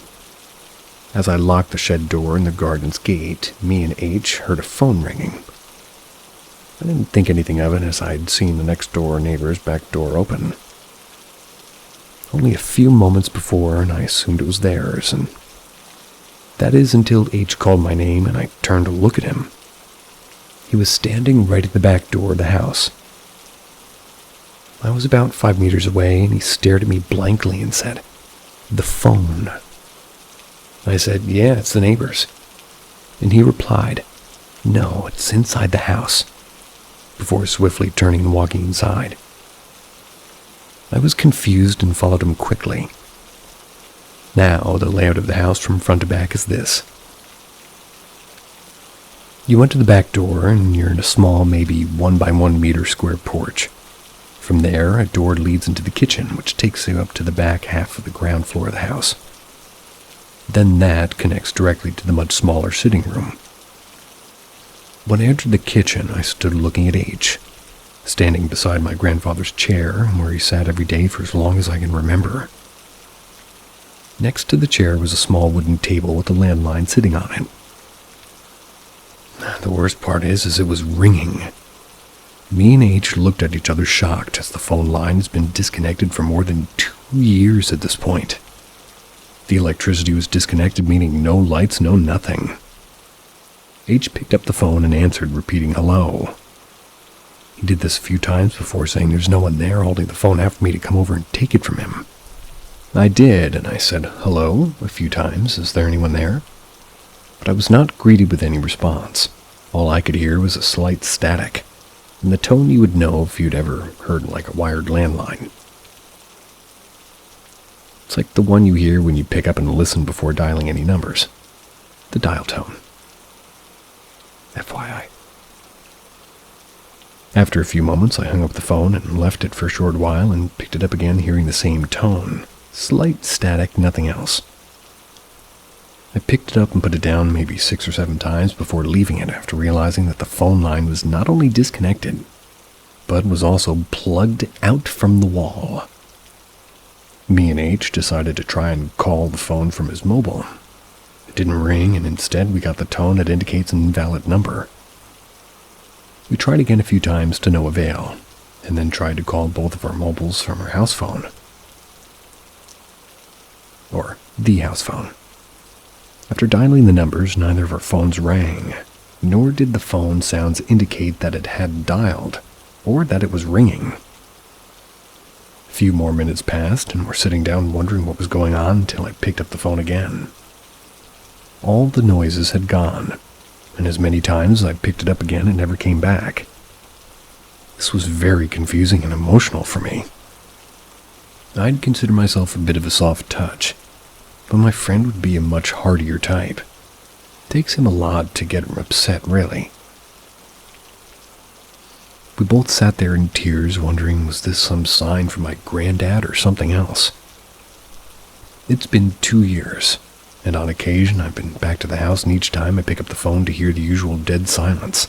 As I locked the shed door and the garden's gate, me and H heard a phone ringing. I didn't think anything of it as I'd seen the next door neighbor's back door open. Only a few moments before, and I assumed it was theirs, and that is until H called my name and I turned to look at him. He was standing right at the back door of the house. I was about 5 meters away, and he stared at me blankly and said, "The phone." I said, "Yeah, it's the neighbor's." And he replied, "No, it's inside the house," before swiftly turning and walking inside. I was confused and followed him quickly. Now, the layout of the house from front to back is this. You enter the back door, and you're in a small, maybe 1 by 1 meter square porch. From there, a door leads into the kitchen, which takes you up to the back half of the ground floor of the house. Then that connects directly to the much smaller sitting room. When I entered the kitchen, I stood looking at H, standing beside my grandfather's chair, where he sat every day for as long as I can remember. Next to the chair was a small wooden table with a landline sitting on it. The worst part is it was ringing. Me and H looked at each other shocked, as the phone line has been disconnected for more than 2 years at this point. The electricity was disconnected, meaning no lights, no nothing. H picked up the phone and answered, repeating hello. He did this a few times before saying there's no one there, holding the phone out for me to come over and take it from him. I did, and I said hello a few times, "Is there anyone there?" But I was not greeted with any response. All I could hear was a slight static, in the tone you would know if you'd ever heard like a wired landline. It's like the one you hear when you pick up and listen before dialing any numbers. The dial tone. FYI. After a few moments, I hung up the phone and left it for a short while and picked it up again, hearing the same tone. Slight static, nothing else. I picked it up and put it down maybe 6 or 7 times before leaving it after realizing that the phone line was not only disconnected, but was also plugged out from the wall. Me and H decided to try and call the phone from his mobile. It didn't ring, and instead we got the tone that indicates an invalid number. We tried again a few times to no avail. and then tried to call both of our mobiles from our house phone. Or the house phone. After dialing the numbers, neither of our phones rang, nor did the phone sounds indicate that it had dialed, or that it was ringing. A few more minutes passed, and we're sitting down wondering what was going on until I picked up the phone again. All the noises had gone, and as many times as I picked it up again, it never came back. This was very confusing and emotional for me. I'd consider myself a bit of a soft touch, but my friend would be a much hardier type. It takes him a lot to get him upset, really. We both sat there in tears, wondering was this some sign from my granddad or something else. It's been 2 years, and on occasion I've been back to the house, and each time I pick up the phone to hear the usual dead silence.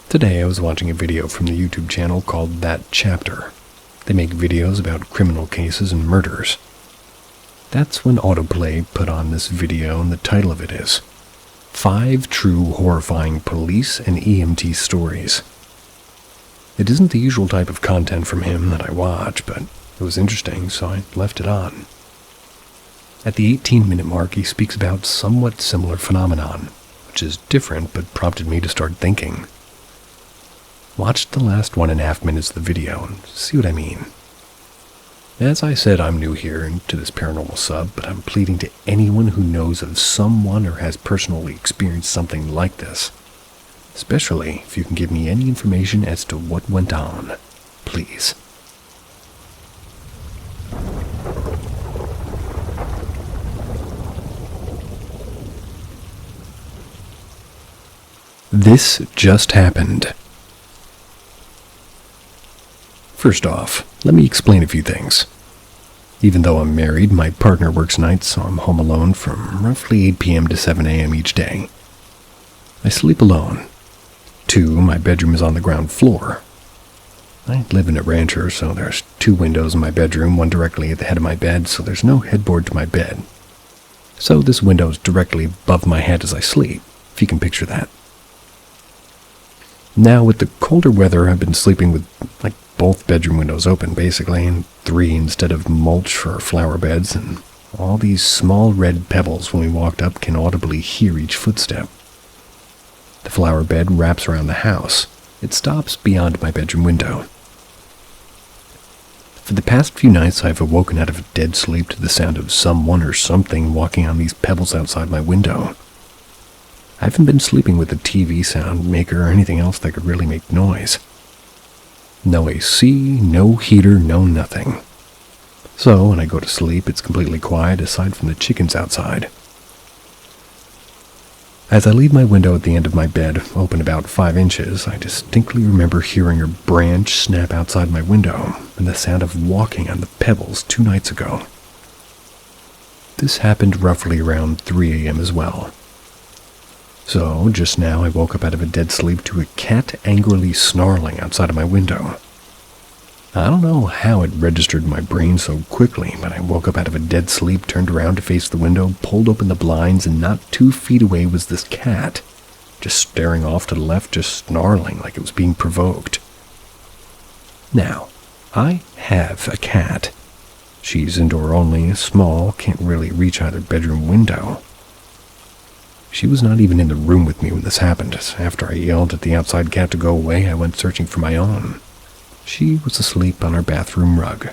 Today I was watching a video from the YouTube channel called That Chapter. They make videos about criminal cases and murders. That's when Autoplay put on this video, and the title of it is 5 True Horrifying Police and EMT Stories. It isn't the usual type of content from him that I watch, but it was interesting, so I left it on. At the 18-minute mark, he speaks about somewhat similar phenomenon, which is different but prompted me to start thinking. Watch the last 1.5 minutes of the video and see what I mean. As I said, I'm new here and to this paranormal sub, but I'm pleading to anyone who knows of someone or has personally experienced something like this. Especially if you can give me any information as to what went on. Please. This just happened. First off, let me explain a few things. Even though I'm married, my partner works nights, so I'm home alone from roughly 8 p.m. to 7 a.m. each day. I sleep alone. 2, my bedroom is on the ground floor. I live in a rancher, so there's 2 windows in my bedroom, one directly at the head of my bed, so there's no headboard to my bed. So this window is directly above my head as I sleep, if you can picture that. Now, with the colder weather, I've been sleeping with, both bedroom windows open, basically, and 3 instead of mulch for our flower beds, and all these small red pebbles when we walked up can audibly hear each footstep. The flower bed wraps around the house. It stops beyond my bedroom window. For the past few nights, I've awoken out of a dead sleep to the sound of someone or something walking on these pebbles outside my window. I haven't been sleeping with a TV sound maker or anything else that could really make noise. No AC, no heater, no nothing. So when I go to sleep, it's completely quiet aside from the chickens outside. As I leave my window at the end of my bed, open about 5 inches, I distinctly remember hearing a branch snap outside my window and the sound of walking on the pebbles 2 nights ago. This happened roughly around 3 a.m. as well. So, just now I woke up out of a dead sleep to a cat angrily snarling outside of my window. I don't know how it registered in my brain so quickly, but I woke up out of a dead sleep, turned around to face the window, pulled open the blinds, and not 2 feet away was this cat, just staring off to the left, just snarling like it was being provoked. Now, I have a cat. She's indoor only, small, can't really reach either bedroom window. She was not even in the room with me when this happened. After I yelled at the outside cat to go away, I went searching for my own. She was asleep on our bathroom rug.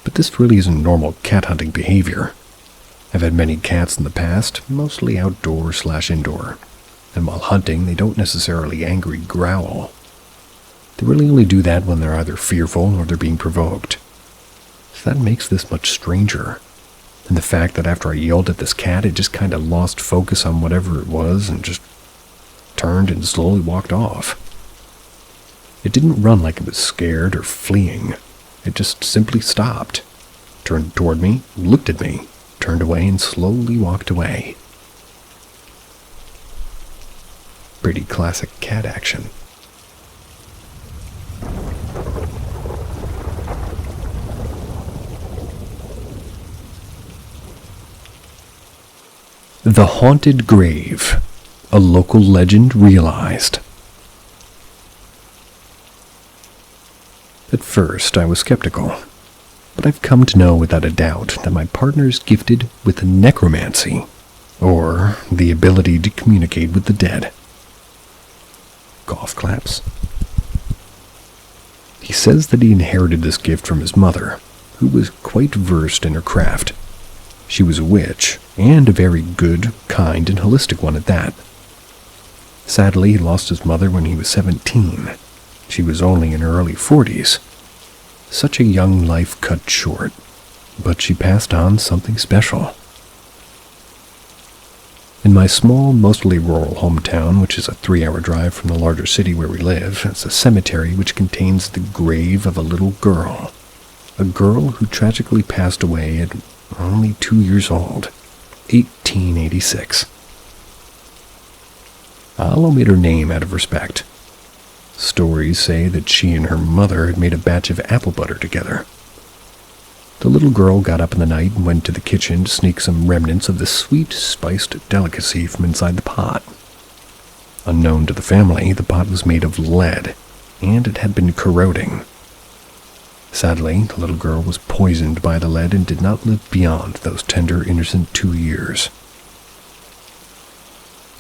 But this really isn't normal cat hunting behavior. I've had many cats in the past, mostly outdoor/indoor. And while hunting, they don't necessarily angry growl. They really only do that when they're either fearful or they're being provoked. So that makes this much stranger. And the fact that after I yelled at this cat, it just kind of lost focus on whatever it was and just turned and slowly walked off. It didn't run like it was scared or fleeing. It just simply stopped, turned toward me, looked at me, turned away, and slowly walked away. Pretty classic cat action. The Haunted Grave, a local legend realized. At first, I was skeptical, but I've come to know without a doubt that my partner is gifted with necromancy, or the ability to communicate with the dead. Golf claps. He says that he inherited this gift from his mother, who was quite versed in her craft. She was a witch, and a very good, kind, and holistic one at that. Sadly, he lost his mother when he was 17. She was only in her early 40s. Such a young life cut short, but she passed on something special. In my small, mostly rural hometown, which is a 3-hour drive from the larger city where we live, is a cemetery which contains the grave of a little girl. A girl who tragically passed away at only 2 years old, 1886. I'll omit her name out of respect. Stories say that she and her mother had made a batch of apple butter together. The little girl got up in the night and went to the kitchen to sneak some remnants of the sweet, spiced delicacy from inside the pot. Unknown to the family, the pot was made of lead, and it had been corroding. Sadly, the little girl was poisoned by the lead and did not live beyond those tender, innocent 2 years.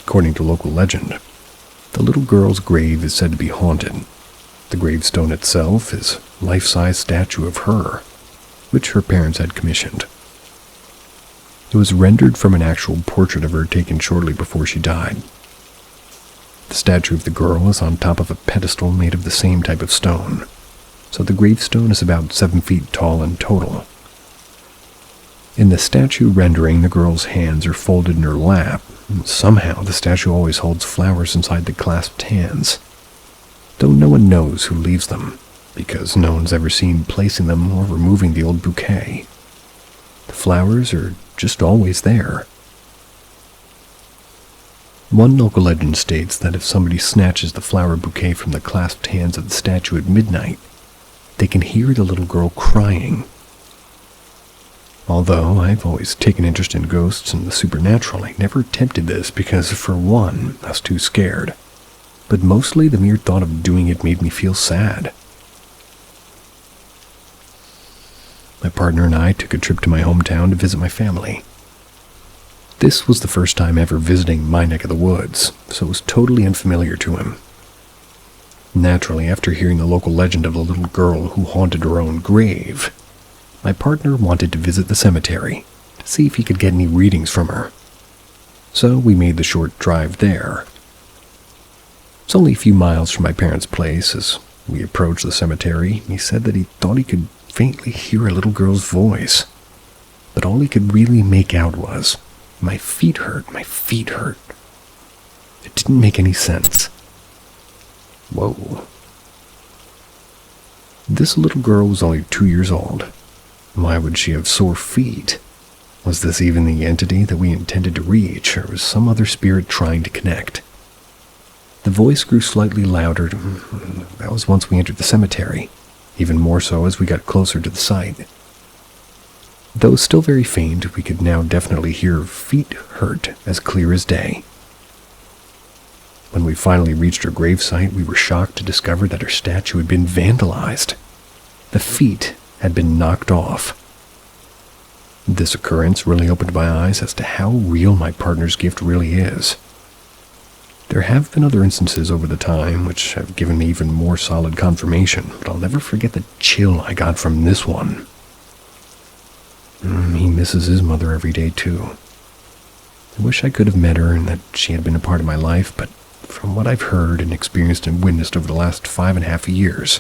According to local legend, the little girl's grave is said to be haunted. The gravestone itself is a life-size statue of her, which her parents had commissioned. It was rendered from an actual portrait of her taken shortly before she died. The statue of the girl is on top of a pedestal made of the same type of stone, so the gravestone is about 7 feet tall in total. In the statue rendering, the girl's hands are folded in her lap, and somehow the statue always holds flowers inside the clasped hands, though no one knows who leaves them, because no one's ever seen placing them or removing the old bouquet. The flowers are just always there. One local legend states that if somebody snatches the flower bouquet from the clasped hands of the statue at midnight, they can hear the little girl crying. Although I've always taken interest in ghosts and the supernatural, I never attempted this because, for one, I was too scared. But mostly the mere thought of doing it made me feel sad. My partner and I took a trip to my hometown to visit my family. This was the first time ever visiting my neck of the woods, so it was totally unfamiliar to him. Naturally, after hearing the local legend of the little girl who haunted her own grave, my partner wanted to visit the cemetery to see if he could get any readings from her. So we made the short drive there. It's only a few miles from my parents' place. As we approached the cemetery, he said that he thought he could faintly hear a little girl's voice, but all he could really make out was, "My feet hurt, my feet hurt." It didn't make any sense. Whoa. This little girl was only 2 years old. Why would she have sore feet? Was this even the entity that we intended to reach, or was some other spirit trying to connect? The voice grew slightly louder. That was once we entered the cemetery, even more so as we got closer to the site. Though still very faint, we could now definitely hear "feet hurt" as clear as day. When we finally reached her gravesite, we were shocked to discover that her statue had been vandalized. The feet had been knocked off. This occurrence really opened my eyes as to how real my partner's gift really is. There have been other instances over the time which have given me even more solid confirmation, but I'll never forget the chill I got from this one. He misses his mother every day too. I wish I could have met her and that she had been a part of my life, but from what I've heard and experienced and witnessed over the last 5.5 years,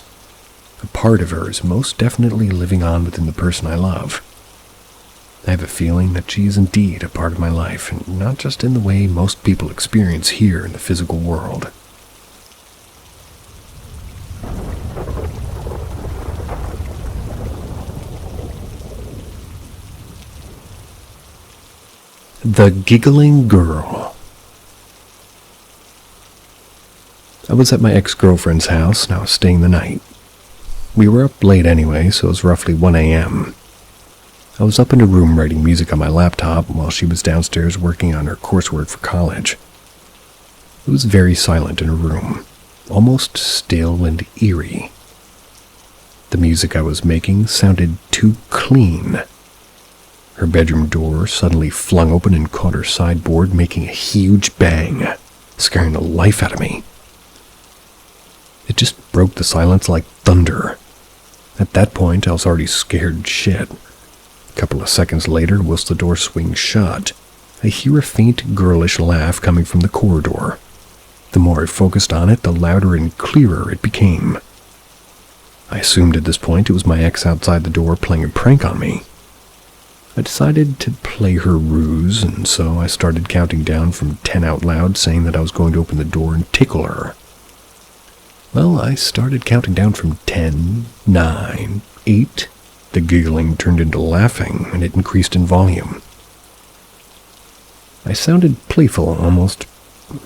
a part of her is most definitely living on within the person I love. I have a feeling that she is indeed a part of my life, and not just in the way most people experience here in the physical world. The Giggling Girl. I was at my ex-girlfriend's house, and I was staying the night. We were up late anyway, so it was roughly 1 a.m. I was up in her room writing music on my laptop while she was downstairs working on her coursework for college. It was very silent in her room, almost still and eerie. The music I was making sounded too clean. Her bedroom door suddenly flung open and caught her sideboard, making a huge bang, scaring the life out of me. It just broke the silence like thunder. At that point, I was already scared shit. A couple of seconds later, whilst the door swings shut, I hear a faint girlish laugh coming from the corridor. The more I focused on it, the louder and clearer it became. I assumed at this point it was my ex outside the door playing a prank on me. I decided to play her ruse, and so I started counting down from 10 out loud, saying that I was going to open the door and tickle her. Well, I started counting down from 10, 9, 8. The giggling turned into laughing, and it increased in volume. I sounded playful, almost,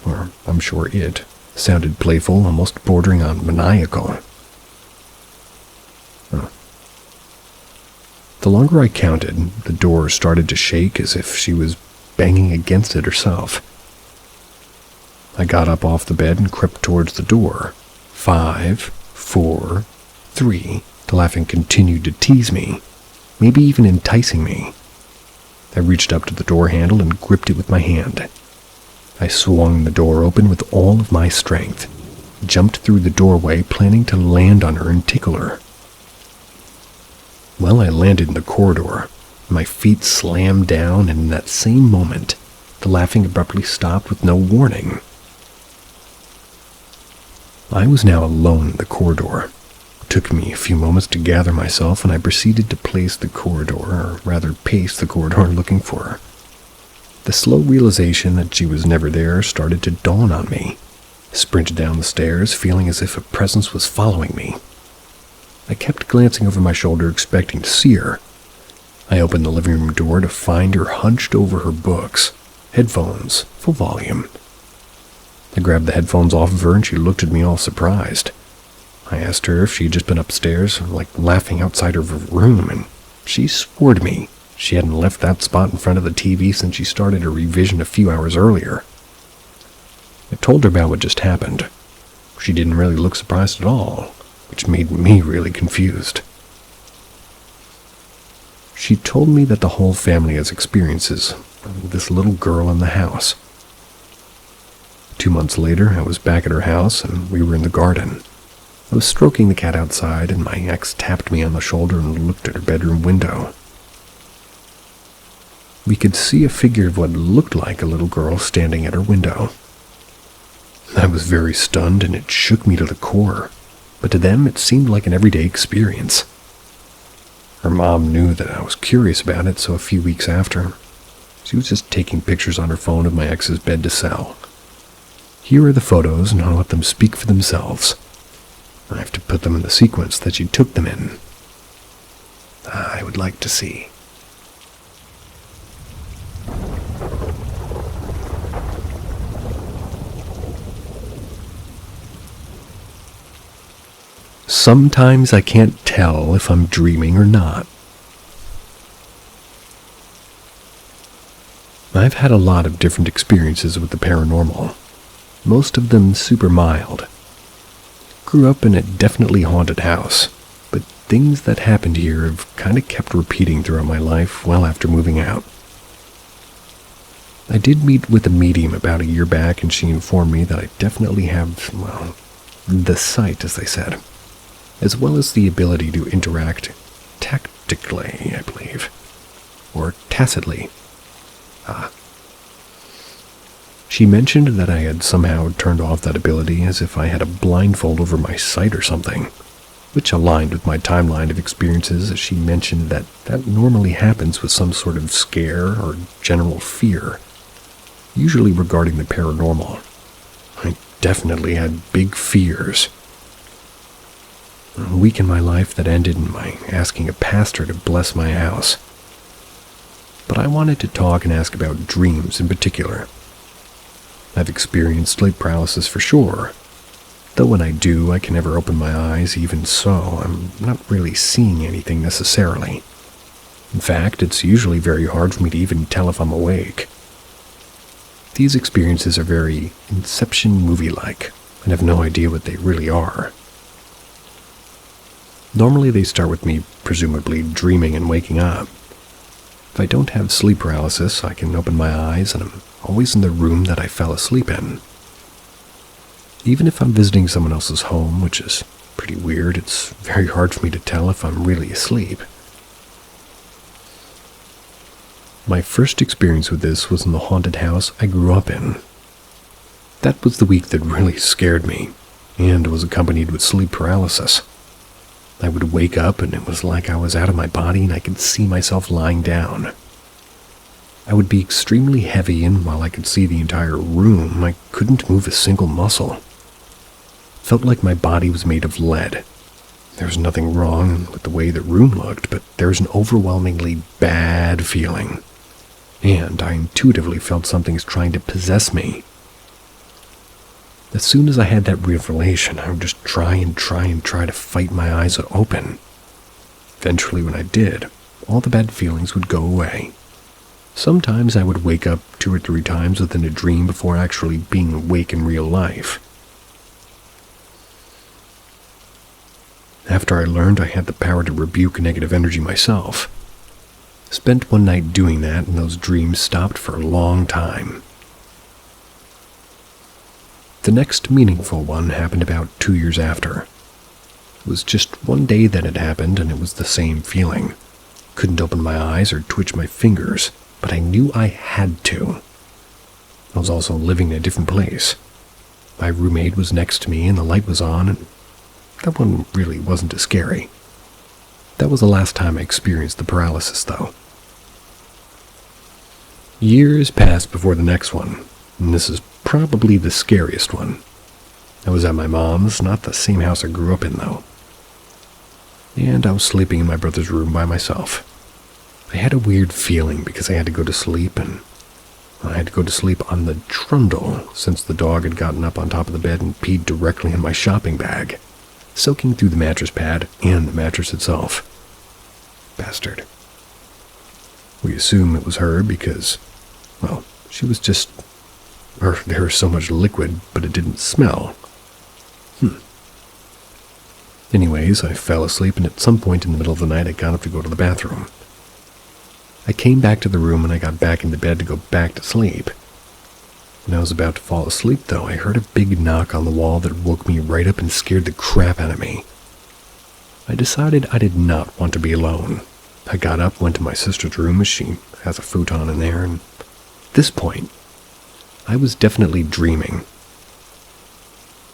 or I'm sure it sounded playful, almost bordering on maniacal. The longer I counted, the door started to shake as if she was banging against it herself. I got up off the bed and crept towards the door. 5, 4, 3. The laughing continued to tease me, maybe even enticing me. I reached up to the door handle and gripped it with my hand. I swung the door open with all of my strength, jumped through the doorway, planning to land on her and tickle her. Well, I landed in the corridor. My feet slammed down, and in that same moment, the laughing abruptly stopped with no warning. I was now alone in the corridor. It took me a few moments to gather myself, and I proceeded to pace the corridor looking for her. The slow realization that she was never there started to dawn on me. I sprinted down the stairs, feeling as if a presence was following me. I kept glancing over my shoulder, expecting to see her. I opened the living room door to find her hunched over her books, headphones, full volume. I grabbed the headphones off of her and she looked at me all surprised. I asked her if she had just been upstairs, laughing outside of her room, and she swore to me she hadn't left that spot in front of the TV since she started her revision a few hours earlier. I told her about what just happened. She didn't really look surprised at all, which made me really confused. She told me that the whole family has experiences with this little girl in the house. 2 months later, I was back at her house and we were in the garden. I was stroking the cat outside and my ex tapped me on the shoulder and looked at her bedroom window. We could see a figure of what looked like a little girl standing at her window. I was very stunned and it shook me to the core. But to them, it seemed like an everyday experience. Her mom knew that I was curious about it, so a few weeks after, she was just taking pictures on her phone of my ex's bed to sell. Here are the photos, and I'll let them speak for themselves. I have to put them in the sequence that she took them in. I would like to see. Sometimes I can't tell if I'm dreaming or not. I've had a lot of different experiences with the paranormal, most of them super mild. Grew up in a definitely haunted house, but things that happened here have kind of kept repeating throughout my life well after moving out. I did meet with a medium about a year back, and she informed me that I definitely have, the sight, as they said, as well as the ability to interact tactically, I believe, or tacitly. She mentioned that I had somehow turned off that ability as if I had a blindfold over my sight or something, which aligned with my timeline of experiences, as she mentioned that that normally happens with some sort of scare or general fear, usually regarding the paranormal. I definitely had big fears. A week in my life that ended in my asking a pastor to bless my house. But I wanted to talk and ask about dreams in particular. I've experienced sleep paralysis for sure, though when I do, I can never open my eyes. Even so, I'm not really seeing anything necessarily. In fact, it's usually very hard for me to even tell if I'm awake. These experiences are very Inception movie-like, and have no idea what they really are. Normally they start with me presumably dreaming and waking up. If I don't have sleep paralysis, I can open my eyes and I'm always in the room that I fell asleep in. Even if I'm visiting someone else's home, which is pretty weird, it's very hard for me to tell if I'm really asleep. My first experience with this was in the haunted house I grew up in. That was the week that really scared me, and was accompanied with sleep paralysis. I would wake up and it was like I was out of my body and I could see myself lying down. I would be extremely heavy, and while I could see the entire room, I couldn't move a single muscle. Felt like my body was made of lead. There was nothing wrong with the way the room looked, but there was an overwhelmingly bad feeling. And I intuitively felt something's trying to possess me. As soon as I had that revelation, I would just try to fight my eyes open. Eventually, when I did, all the bad feelings would go away. Sometimes I would wake up 2 or 3 times within a dream before actually being awake in real life. After I learned I had the power to rebuke negative energy myself, spent one night doing that, and those dreams stopped for a long time. The next meaningful one happened about 2 years after. It was just one day that it happened, and it was the same feeling. Couldn't open my eyes or twitch my fingers, but I knew I had to. I was also living in a different place. My roommate was next to me and the light was on, and that one really wasn't as scary. That was the last time I experienced the paralysis, though. Years passed before the next one, and this is probably the scariest one. I was at my mom's, not the same house I grew up in, though. And I was sleeping in my brother's room by myself. I had a weird feeling because I had to go to sleep, and I had to go to sleep on the trundle since the dog had gotten up on top of the bed and peed directly in my shopping bag, soaking through the mattress pad and the mattress itself. Bastard. We assume it was her because, well, she was just... or there was so much liquid, but it didn't smell. Anyways, I fell asleep, and at some point in the middle of the night, I got up to go to the bathroom. I came back to the room, and I got back into bed to go back to sleep. When I was about to fall asleep, though, I heard a big knock on the wall that woke me right up and scared the crap out of me. I decided I did not want to be alone. I got up, went to my sister's room, as she has a futon in there, and at this point, I was definitely dreaming.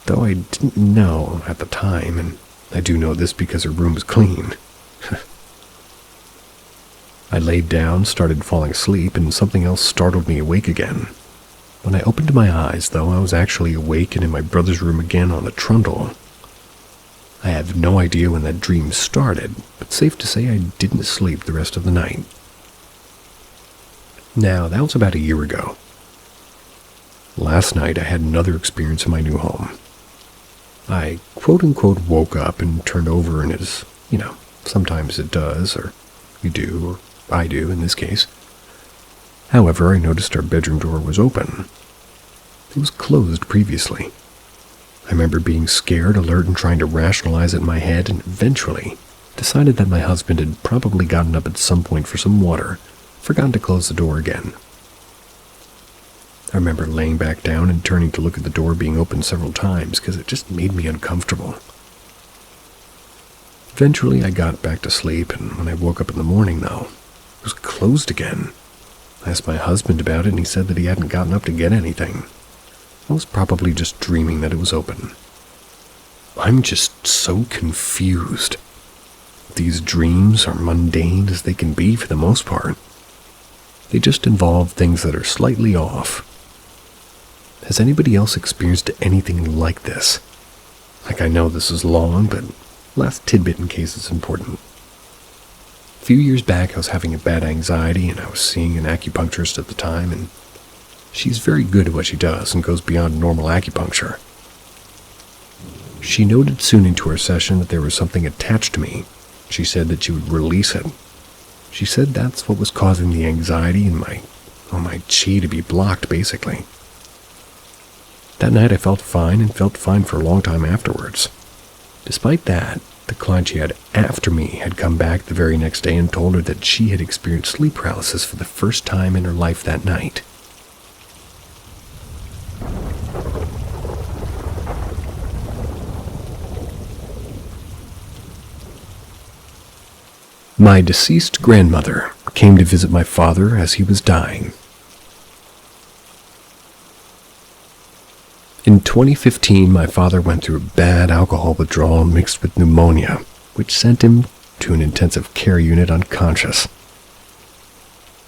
Though I didn't know at the time, and I do know this because her room was clean. I laid down, started falling asleep, and something else startled me awake again. When I opened my eyes, though, I was actually awake and in my brother's room again on the trundle. I have no idea when that dream started, but safe to say I didn't sleep the rest of the night. Now, that was about a year ago. Last night, I had another experience in my new home. I quote-unquote woke up and turned over, and as, sometimes it does, or you do, or I do in this case. However, I noticed our bedroom door was open. It was closed previously. I remember being scared, alert, and trying to rationalize it in my head, and eventually decided that my husband had probably gotten up at some point for some water, forgotten to close the door again. I remember laying back down and turning to look at the door being opened several times because it just made me uncomfortable. Eventually, I got back to sleep, and when I woke up in the morning, though, it was closed again. I asked my husband about it, and he said that he hadn't gotten up to get anything. I was probably just dreaming that it was open. I'm just so confused. These dreams are mundane as they can be for the most part. They just involve things that are slightly off. Has anybody else experienced anything like this? I know this is long, but last tidbit in case it's important. A few years back, I was having a bad anxiety, and I was seeing an acupuncturist at the time, and she's very good at what she does and goes beyond normal acupuncture. She noted soon into our session that there was something attached to me. She said that she would release it. She said that's what was causing the anxiety and my chi to be blocked, basically. That night I felt fine and felt fine for a long time afterwards. Despite that, the client she had after me had come back the very next day and told her that she had experienced sleep paralysis for the first time in her life that night. My deceased grandmother came to visit my father as he was dying. In 2015, my father went through a bad alcohol withdrawal mixed with pneumonia, which sent him to an intensive care unit unconscious.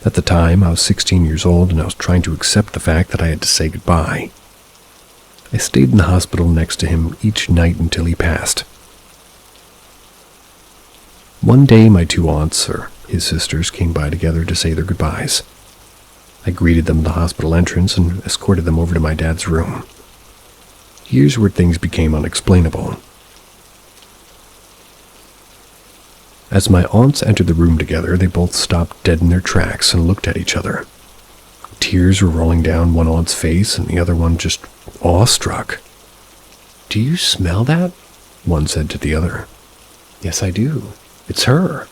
At the time, I was 16 years old and I was trying to accept the fact that I had to say goodbye. I stayed in the hospital next to him each night until he passed. One day, my two aunts, or his sisters, came by together to say their goodbyes. I greeted them at the hospital entrance and escorted them over to my dad's room. Here's where things became unexplainable. As my aunts entered the room together, they both stopped dead in their tracks and looked at each other. Tears were rolling down one aunt's face and the other one just awestruck. "Do you smell that?" one said to the other. "Yes, I do. It's her."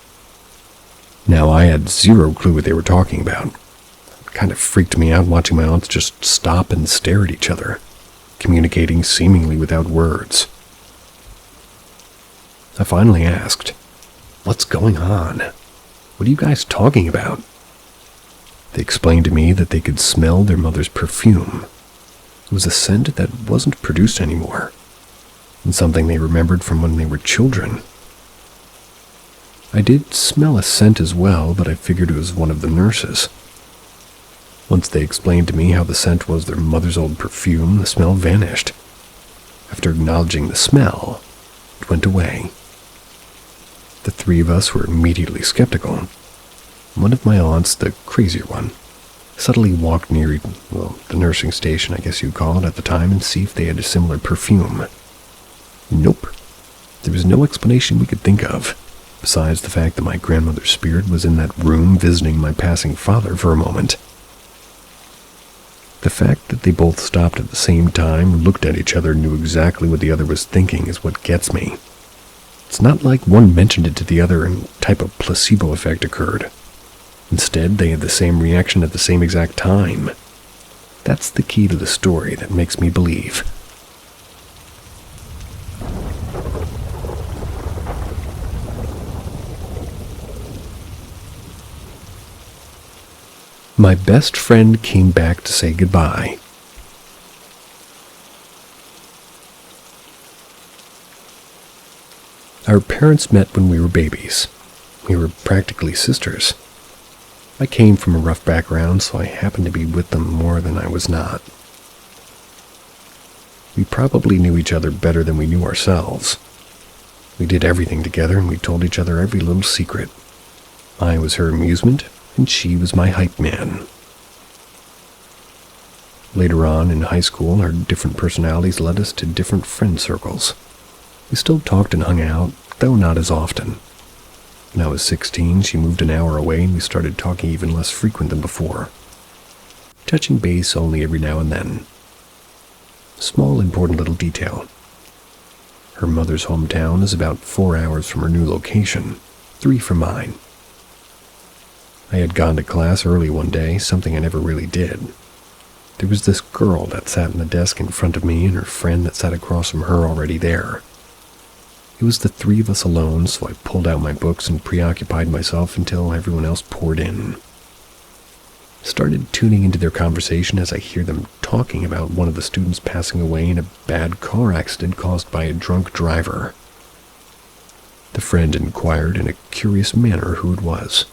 Now, I had zero clue what they were talking about. It kind of freaked me out watching my aunts just stop and stare at each other, communicating seemingly without words. I finally asked, "What's going on? What are you guys talking about?" They explained to me that they could smell their mother's perfume. It was a scent that wasn't produced anymore, and something they remembered from when they were children. I did smell a scent as well, but I figured it was one of the nurses. Once they explained to me how the scent was their mother's old perfume, the smell vanished. After acknowledging the smell, it went away. The three of us were immediately skeptical. One of my aunts, the crazier one, subtly walked near, the nursing station, I guess you'd call it at the time, and see if they had a similar perfume. Nope. There was no explanation we could think of, besides the fact that my grandmother's spirit was in that room visiting my passing father for a moment. The fact that they both stopped at the same time, looked at each other, and knew exactly what the other was thinking is what gets me. It's not like one mentioned it to the other and a type of placebo effect occurred. Instead, they had the same reaction at the same exact time. That's the key to the story that makes me believe. My best friend came back to say goodbye. Our parents met when we were babies. We were practically sisters. I came from a rough background, so I happened to be with them more than I was not. We probably knew each other better than we knew ourselves. We did everything together, and we told each other every little secret. I was her amusement, and she was my hype man. Later on in high school, our different personalities led us to different friend circles. We still talked and hung out, though not as often. When I was 16, she moved an hour away and we started talking even less frequent than before. Touching base only every now and then. Small, important little detail. Her mother's hometown is about 4 hours from her new location, 3 from mine. I had gone to class early one day, something I never really did. There was this girl that sat in the desk in front of me and her friend that sat across from her already there. It was the 3 of us alone, so I pulled out my books and preoccupied myself until everyone else poured in. Started tuning into their conversation as I hear them talking about one of the students passing away in a bad car accident caused by a drunk driver. The friend inquired in a curious manner who it was.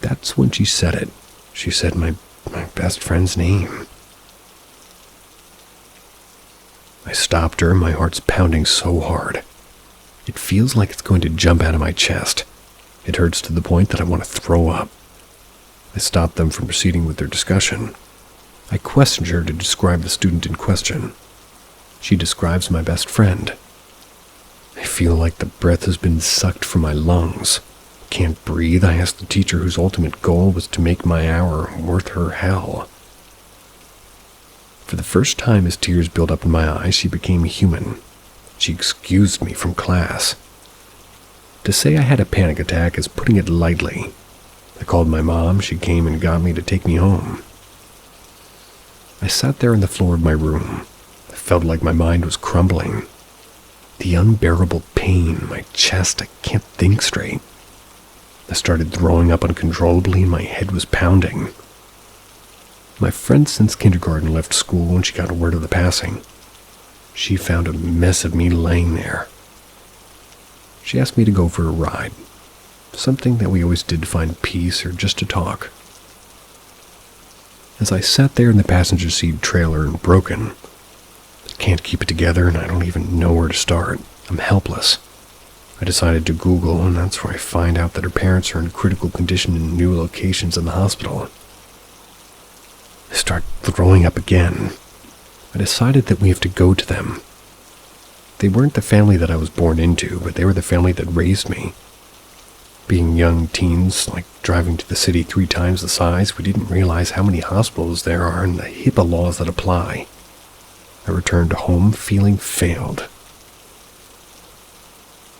That's when she said it. She said my best friend's name. I stopped her, my heart's pounding so hard. It feels like it's going to jump out of my chest. It hurts to the point that I want to throw up. I stopped them from proceeding with their discussion. I questioned her to describe the student in question. She describes my best friend. I feel like the breath has been sucked from my lungs. Can't breathe. I asked the teacher whose ultimate goal was to make my hour worth her hell. For the first time as tears built up in my eyes, she became human. She excused me from class. To say I had a panic attack is putting it lightly. I called my mom. She came and got me to take me home. I sat there on the floor of my room. I felt like my mind was crumbling. The unbearable pain in my chest, I can't think straight. I started throwing up uncontrollably and my head was pounding. My friend since kindergarten left school when she got word of the passing. She found a mess of me laying there. She asked me to go for a ride, something that we always did to find peace or just to talk. As I sat there in the passenger seat trailer and broken, I can't keep it together and I don't even know where to start. I'm helpless. I decided to Google, and that's where I find out that her parents are in critical condition in new locations in the hospital. I start throwing up again. I decided that we have to go to them. They weren't the family that I was born into, but they were the family that raised me. Being young teens, like driving to the city 3 times the size, we didn't realize how many hospitals there are and the HIPAA laws that apply. I returned home feeling failed.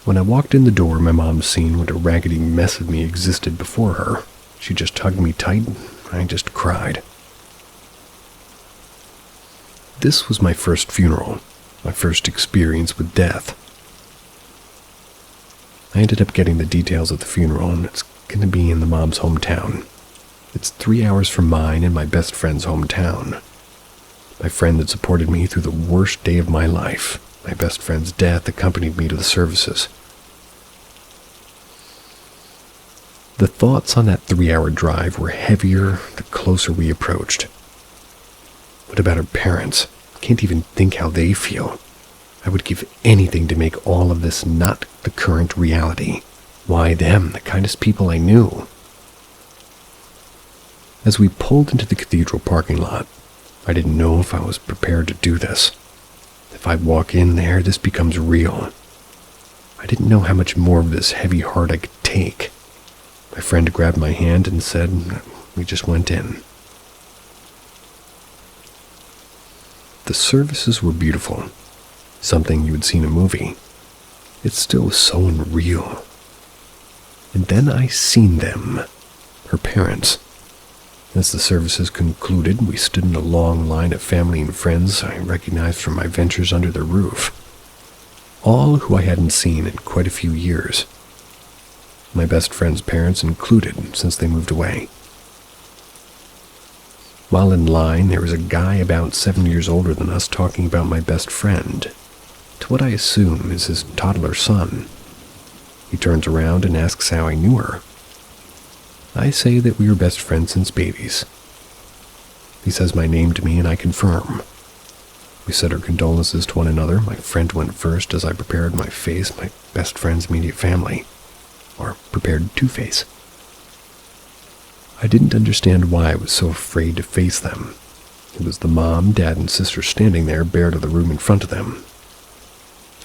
When I walked in the door, my mom seen what a raggedy mess of me existed before her. She just hugged me tight, and I just cried. This was my first funeral, my first experience with death. I ended up getting the details of the funeral, and it's going to be in the mom's hometown. It's 3 hours from mine and my best friend's hometown. My friend that supported me through the worst day of my life. My best friend's death accompanied me to the services. The thoughts on that 3-hour drive were heavier the closer we approached. What about her parents? Can't even think how they feel. I would give anything to make all of this not the current reality. Why them, the kindest people I knew? As we pulled into the cathedral parking lot, I didn't know if I was prepared to do this. If I walk in there, this becomes real. I didn't know how much more of this heavy heart I could take. My friend grabbed my hand and said, we just went in. The services were beautiful, something you would see in a movie. It still was so unreal. And then I seen them, her parents. As the services concluded, we stood in a long line of family and friends I recognized from my ventures under their roof. All who I hadn't seen in quite a few years. My best friend's parents included, since they moved away. While in line, there was a guy about 7 years older than us talking about my best friend, to what I assume is his toddler son. He turns around and asks how I knew her. I say that we were best friends since babies. He says my name to me and I confirm. We said our condolences to one another. My friend went first as I prepared my face, my best friend's immediate family, or prepared to face. I didn't understand why I was so afraid to face them. It was the mom, dad, and sister standing there bare to the room in front of them.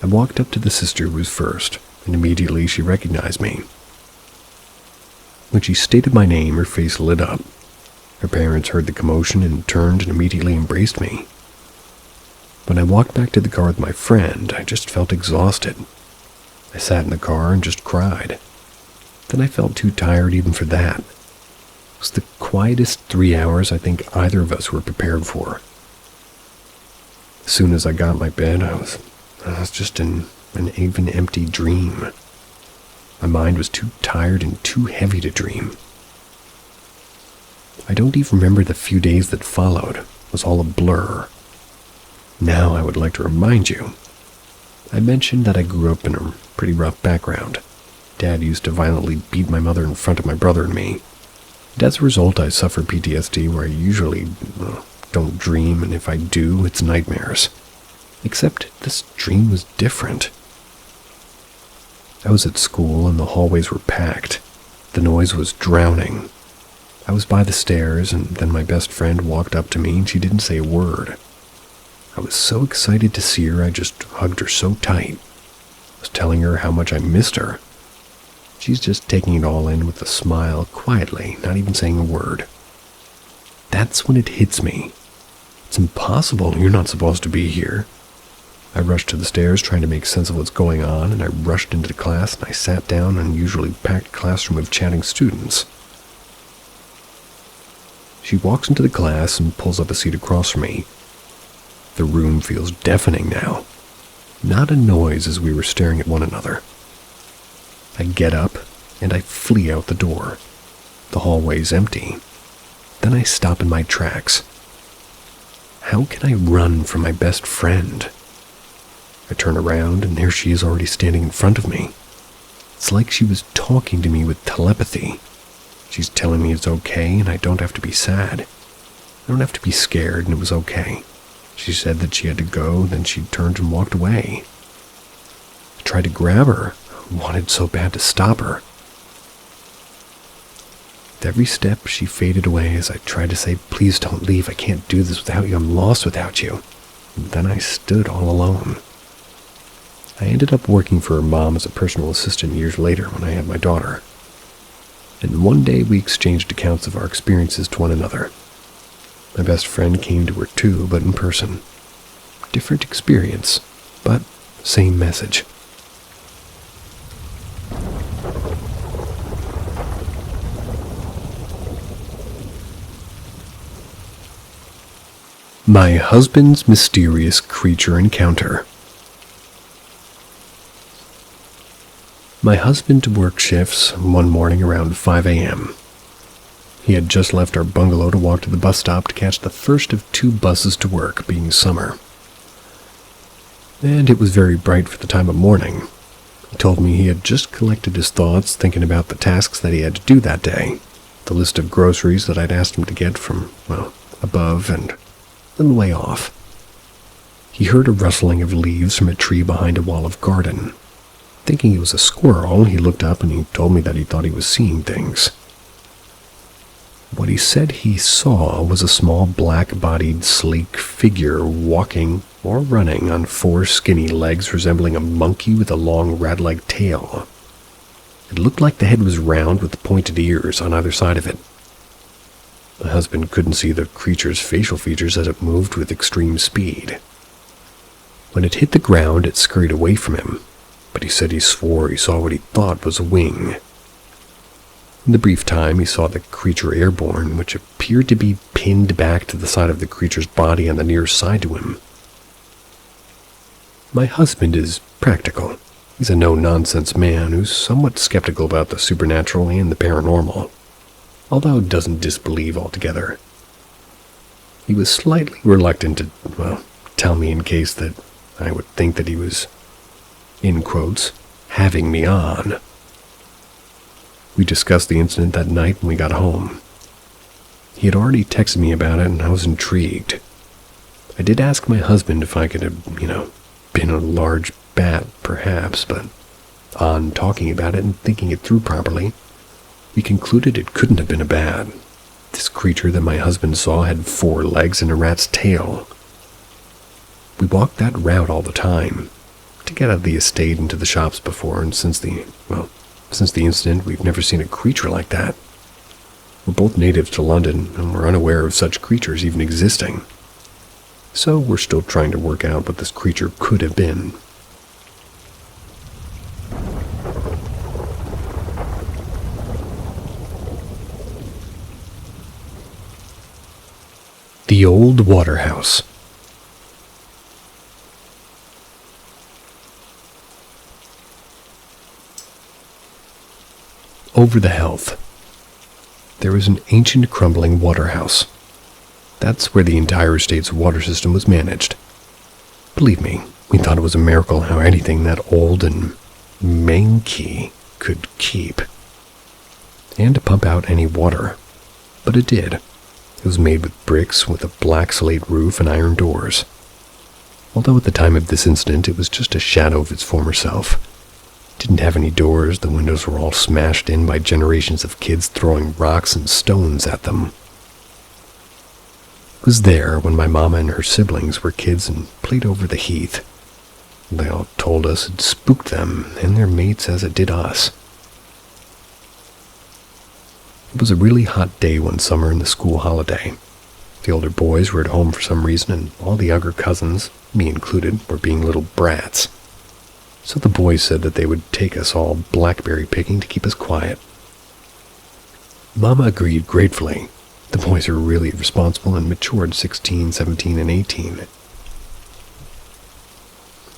I walked up to the sister who was first, and immediately she recognized me. When she stated my name, her face lit up. Her parents heard the commotion and turned and immediately embraced me. When I walked back to the car with my friend, I just felt exhausted. I sat in the car and just cried. Then I felt too tired even for that. It was the quietest 3 hours I think either of us were prepared for. As soon as I got in my bed, I was just in an even empty dream. My mind was too tired and too heavy to dream. I don't even remember the few days that followed. It was all a blur. Now I would like to remind you. I mentioned that I grew up in a pretty rough background. Dad used to violently beat my mother in front of my brother and me. And as a result, I suffer PTSD where I usually don't dream, and if I do, it's nightmares. Except this dream was different. I was at school and the hallways were packed. The noise was drowning. I was by the stairs and then my best friend walked up to me and she didn't say a word. I was so excited to see her, I just hugged her so tight. I was telling her how much I missed her. She's just taking it all in with a smile, quietly, not even saying a word. That's when it hits me. It's impossible, you're not supposed to be here. I rushed to the stairs trying to make sense of what's going on, and I rushed into the class and I sat down in an unusually packed classroom of chatting students. She walks into the class and pulls up a seat across from me. The room feels deafening now. Not a noise as we were staring at one another. I get up and I flee out the door. The hallway's empty. Then I stop in my tracks. How can I run from my best friend? I turn around and there she is already standing in front of me. It's like she was talking to me with telepathy. She's telling me it's okay and I don't have to be sad. I don't have to be scared and it was okay. She said that she had to go, then she turned and walked away. I tried to grab her. I wanted so bad to stop her. With every step, she faded away as I tried to say, please don't leave. I can't do this without you. I'm lost without you. And then I stood all alone. I ended up working for her mom as a personal assistant years later when I had my daughter. And one day we exchanged accounts of our experiences to one another. My best friend came to her too, but in person. Different experience, but same message. My husband's mysterious creature encounter. My husband worked shifts one morning around 5 a.m. He had just left our bungalow to walk to the bus stop to catch the first of 2 buses to work, being summer. And it was very bright for the time of morning. He told me he had just collected his thoughts, thinking about the tasks that he had to do that day, the list of groceries that I'd asked him to get from, above and a little way off. He heard a rustling of leaves from a tree behind a wall of garden. Thinking it was a squirrel, he looked up and he told me that he thought he was seeing things. What he said he saw was a small black-bodied, sleek figure walking or running on 4 skinny legs resembling a monkey with a long rat-like tail. It looked like the head was round with pointed ears on either side of it. My husband couldn't see the creature's facial features as it moved with extreme speed. When it hit the ground, it scurried away from him, but he said he swore he saw what he thought was a wing. In the brief time, he saw the creature airborne, which appeared to be pinned back to the side of the creature's body on the near side to him. My husband is practical. He's a no-nonsense man who's somewhat skeptical about the supernatural and the paranormal, although doesn't disbelieve altogether. He was slightly reluctant to, tell me in case that I would think that he was, in quotes, having me on. We discussed the incident that night when we got home. He had already texted me about it and I was intrigued. I did ask my husband if I could have, been a large bat, perhaps, but on talking about it and thinking it through properly, we concluded it couldn't have been a bat. This creature that my husband saw had 4 legs and a rat's tail. We walked that route all the time, to get out of the estate and to the shops before, and since the incident, we've never seen a creature like that. We're both natives to London, and we're unaware of such creatures even existing. So we're still trying to work out what this creature could have been. The Old Waterhouse. Over the heath, there is an ancient crumbling waterhouse. That's where the entire estate's water system was managed. Believe me, we thought it was a miracle how anything that old and manky could keep. And to pump out any water. But it did. It was made with bricks with a black slate roof and iron doors. Although at the time of this incident it was just a shadow of its former self. Didn't have any doors, the windows were all smashed in by generations of kids throwing rocks and stones at them. It was there when my mama and her siblings were kids and played over the heath. They all told us it spooked them and their mates as it did us. It was a really hot day one summer in the school holiday. The older boys were at home for some reason, and all the younger cousins, me included, were being little brats. So the boys said that they would take us all blackberry picking to keep us quiet. Mama agreed gratefully. The boys are really responsible and mature at 16, 17, and 18.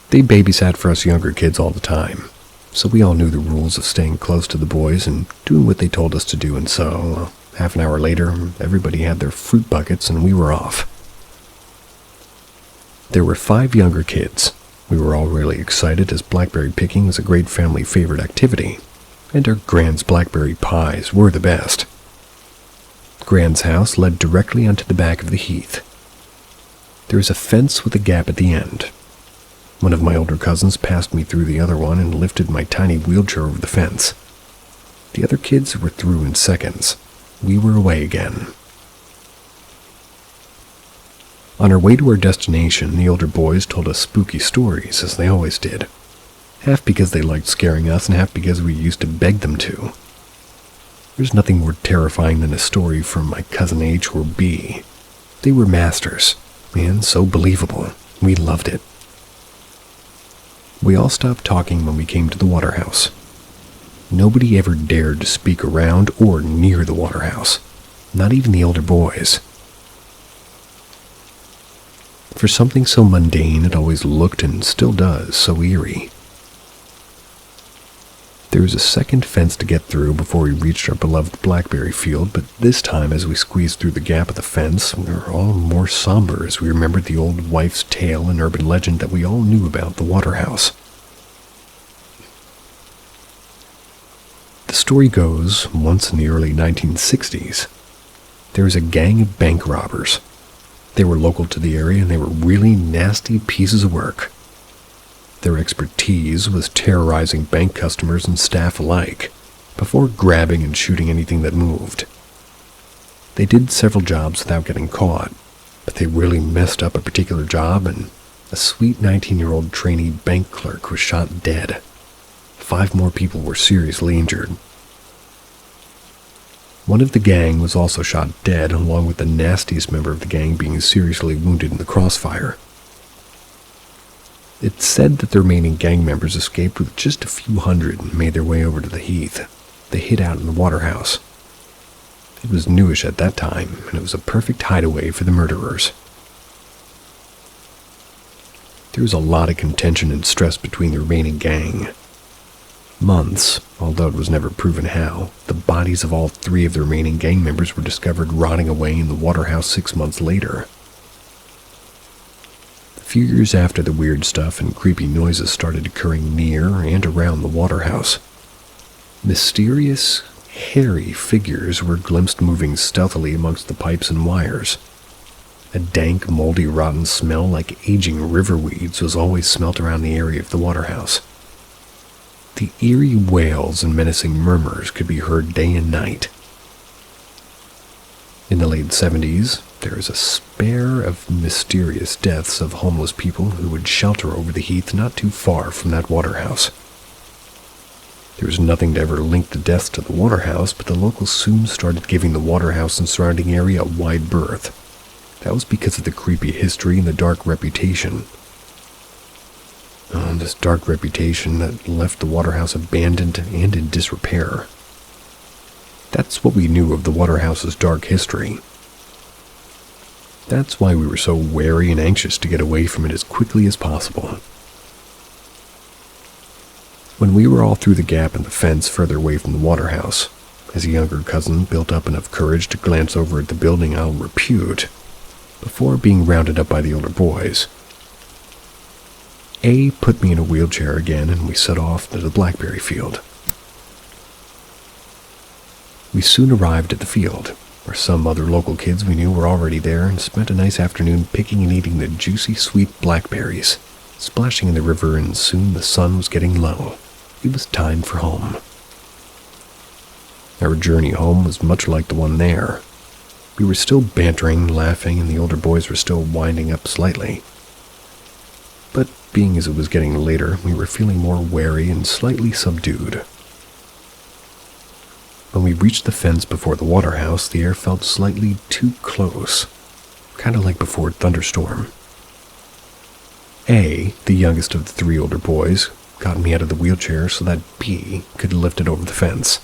They babysat for us younger kids all the time, so we all knew the rules of staying close to the boys and doing what they told us to do, and so, half an hour later, everybody had their fruit buckets and we were off. There were 5 younger kids. We were all really excited as blackberry picking was a great family favorite activity, and our Grand's blackberry pies were the best. Grand's house led directly onto the back of the heath. There was a fence with a gap at the end. One of my older cousins passed me through the other one and lifted my tiny wheelchair over the fence. The other kids were through in seconds. We were away again. On our way to our destination, the older boys told us spooky stories, as they always did. Half because they liked scaring us, and half because we used to beg them to. There's nothing more terrifying than a story from my cousin H or B. They were masters, and so believable. We loved it. We all stopped talking when we came to the waterhouse. Nobody ever dared to speak around or near the waterhouse, not even the older boys. For something so mundane, it always looked and still does so eerie. There was a second fence to get through before we reached our beloved blackberry field, but this time as we squeezed through the gap of the fence, we were all more somber as we remembered the old wife's tale and urban legend that we all knew about the waterhouse. The story goes, once in the early 1960s, there was a gang of bank robbers. They were local to the area and they were really nasty pieces of work. Their expertise was terrorizing bank customers and staff alike, before grabbing and shooting anything that moved. They did several jobs without getting caught, but they really messed up a particular job, and a sweet 19-year-old trainee bank clerk was shot dead. 5 more people were seriously injured. One of the gang was also shot dead, along with the nastiest member of the gang being seriously wounded in the crossfire. It's said that the remaining gang members escaped with just a few hundred and made their way over to the heath. They hid out in the waterhouse. It was newish at that time, and it was a perfect hideaway for the murderers. There was a lot of contention and stress between the remaining gang. Months, although it was never proven how, the bodies of all 3 of the remaining gang members were discovered rotting away in the waterhouse 6 months later. A few years after the weird stuff and creepy noises started occurring near and around the waterhouse, mysterious, hairy figures were glimpsed moving stealthily amongst the pipes and wires. A dank, moldy, rotten smell like aging river weeds was always smelt around the area of the waterhouse. The eerie wails and menacing murmurs could be heard day and night. In the late 70s, there is a spate of mysterious deaths of homeless people who would shelter over the heath not too far from that waterhouse. There was nothing to ever link the deaths to the waterhouse, but the locals soon started giving the waterhouse and surrounding area a wide berth. That was because of the creepy history and the dark reputation. This dark reputation that left the waterhouse abandoned and in disrepair. That's what we knew of the waterhouse's dark history. That's why we were so wary and anxious to get away from it as quickly as possible. When we were all through the gap in the fence further away from the waterhouse, as a younger cousin built up enough courage to glance over at the building I'll repute, before being rounded up by the older boys, A put me in a wheelchair again and we set off to the blackberry field. We soon arrived at the field, where some other local kids we knew were already there, and spent a nice afternoon picking and eating the juicy, sweet blackberries, splashing in the river, and soon the sun was getting low. It was time for home. Our journey home was much like the one there. We were still bantering, laughing, and the older boys were still winding up slightly. But being as it was getting later, we were feeling more wary and slightly subdued. When we reached the fence before the waterhouse, the air felt slightly too close. kind of like before a thunderstorm. A, the youngest of the 3 older boys, got me out of the wheelchair so that B could lift it over the fence.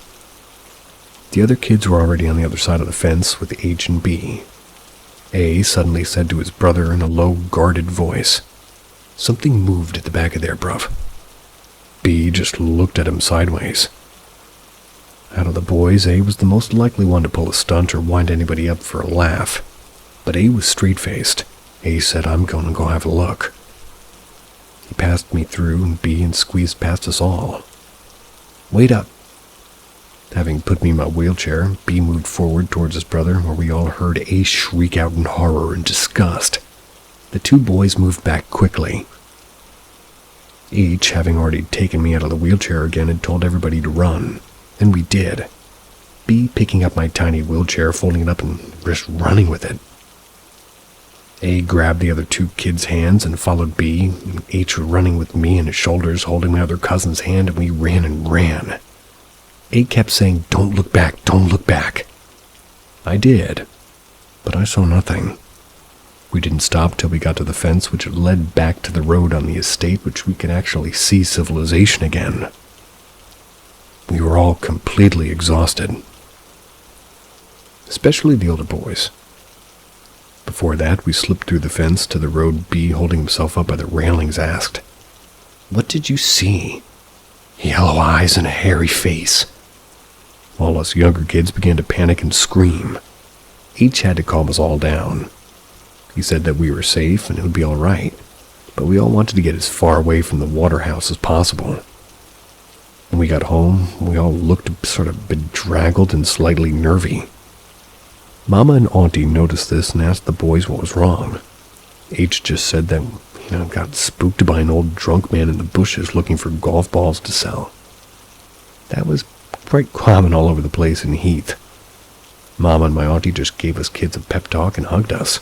The other kids were already on the other side of the fence with H and B. A suddenly said to his brother in a low, guarded voice, "Something moved at the back of there, bruv." B just looked at him sideways. Out of the boys, A was the most likely one to pull a stunt or wind anybody up for a laugh. But A was straight-faced. A said, "I'm going to go have a look." He passed me through and B and squeezed past us all. "Wait up." Having put me in my wheelchair, B moved forward towards his brother, where we all heard A shriek out in horror and disgust. The 2 boys moved back quickly. H, having already taken me out of the wheelchair again, had told everybody to run, and we did. B picking up my tiny wheelchair, folding it up and just running with it. A grabbed the other 2 kids' hands and followed B, and H running with me on his shoulders, holding my other cousin's hand, and we ran and ran. A kept saying, "Don't look back, don't look back." I did, but I saw nothing. We didn't stop till we got to the fence, which led back to the road on the estate, which we could actually see civilization again. We were all completely exhausted, especially the older boys. Before that, we slipped through the fence to the road. B, holding himself up by the railings, asked, "What did you see?" "Yellow eyes and a hairy face." All us younger kids began to panic and scream. Each had to calm us all down. He said that we were safe and it would be all right, but we all wanted to get as far away from the water house as possible. When we got home, we all looked sort of bedraggled and slightly nervy. Mama and Auntie noticed this and asked the boys what was wrong. H just said that, got spooked by an old drunk man in the bushes looking for golf balls to sell. That was quite common all over the place in Heath. Mama and my auntie just gave us kids a pep talk and hugged us.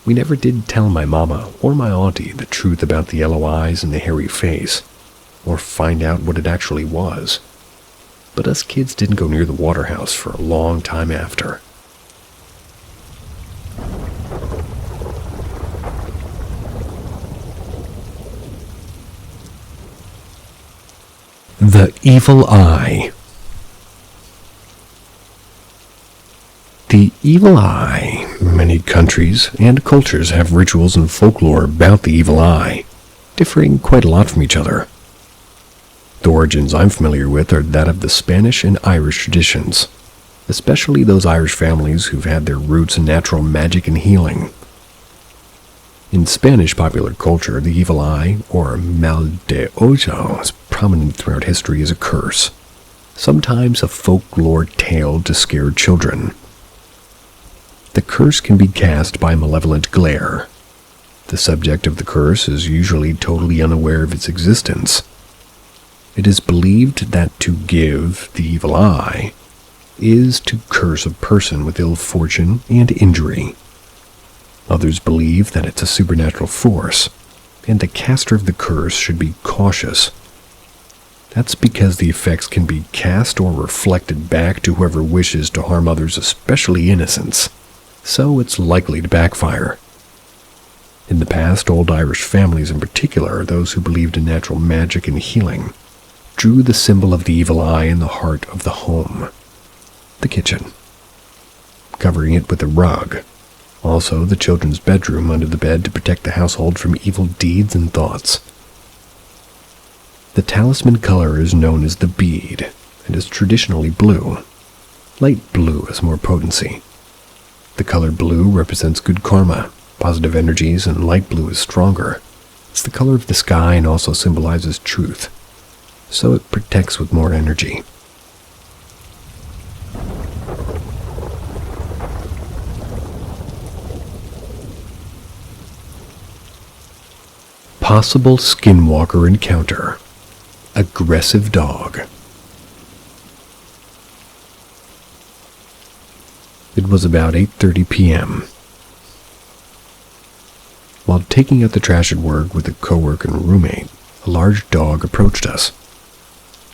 We never did tell my mama or my auntie the truth about the yellow eyes and the hairy face, or find out what it actually was. But us kids didn't go near the water house for a long time after. The Evil Eye. The evil eye. Many countries and cultures have rituals and folklore about the evil eye, differing quite a lot from each other. The origins I'm familiar with are that of the Spanish and Irish traditions, especially those Irish families who've had their roots in natural magic and healing. In Spanish popular culture, the evil eye, or mal de ojo, is prominent throughout history as a curse, sometimes a folklore tale to scare children. The curse can be cast by malevolent glare. The subject of the curse is usually totally unaware of its existence. It is believed that to give the evil eye is to curse a person with ill fortune and injury. Others believe that it's a supernatural force, and the caster of the curse should be cautious. That's because the effects can be cast or reflected back to whoever wishes to harm others, especially innocents, so it's likely to backfire. In the past, old Irish families in particular, those who believed in natural magic and healing, drew the symbol of the evil eye in the heart of the home, the kitchen, covering it with a rug. Also, the children's bedroom under the bed to protect the household from evil deeds and thoughts. The talisman color is known as the bead, and is traditionally blue. Light blue has more potency. The color blue represents good karma, positive energies, and light blue is stronger. It's the color of the sky and also symbolizes truth, so it protects with more energy. Possible skinwalker encounter. Aggressive dog. It was about 8:30 p.m. While taking out the trash at work with a coworker and roommate, a large dog approached us.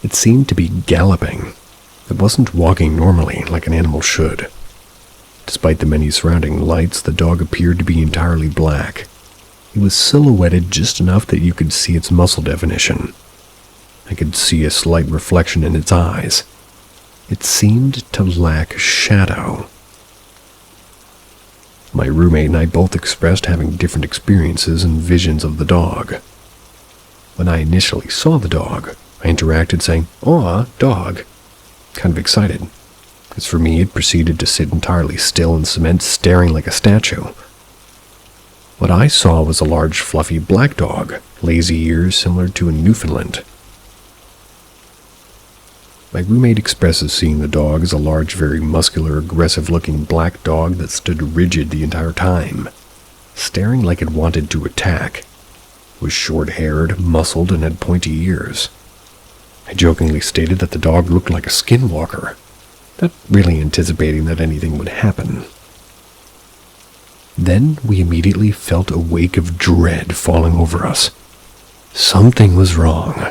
It seemed to be galloping. It wasn't walking normally like an animal should. Despite the many surrounding lights, the dog appeared to be entirely black. It was silhouetted just enough that you could see its muscle definition. I could see a slight reflection in its eyes. It seemed to lack shadow. My roommate and I both expressed having different experiences and visions of the dog. When I initially saw the dog, I interacted saying, "Aw, dog," kind of excited. As for me, it proceeded to sit entirely still in cement, staring like a statue. What I saw was a large, fluffy black dog, lazy ears similar to a Newfoundland. My roommate expresses seeing the dog as a large, very muscular, aggressive-looking black dog that stood rigid the entire time, staring like it wanted to attack. It was short-haired, muscled, and had pointy ears. I jokingly stated that the dog looked like a skinwalker, not really anticipating that anything would happen. Then we immediately felt a wake of dread falling over us. Something was wrong.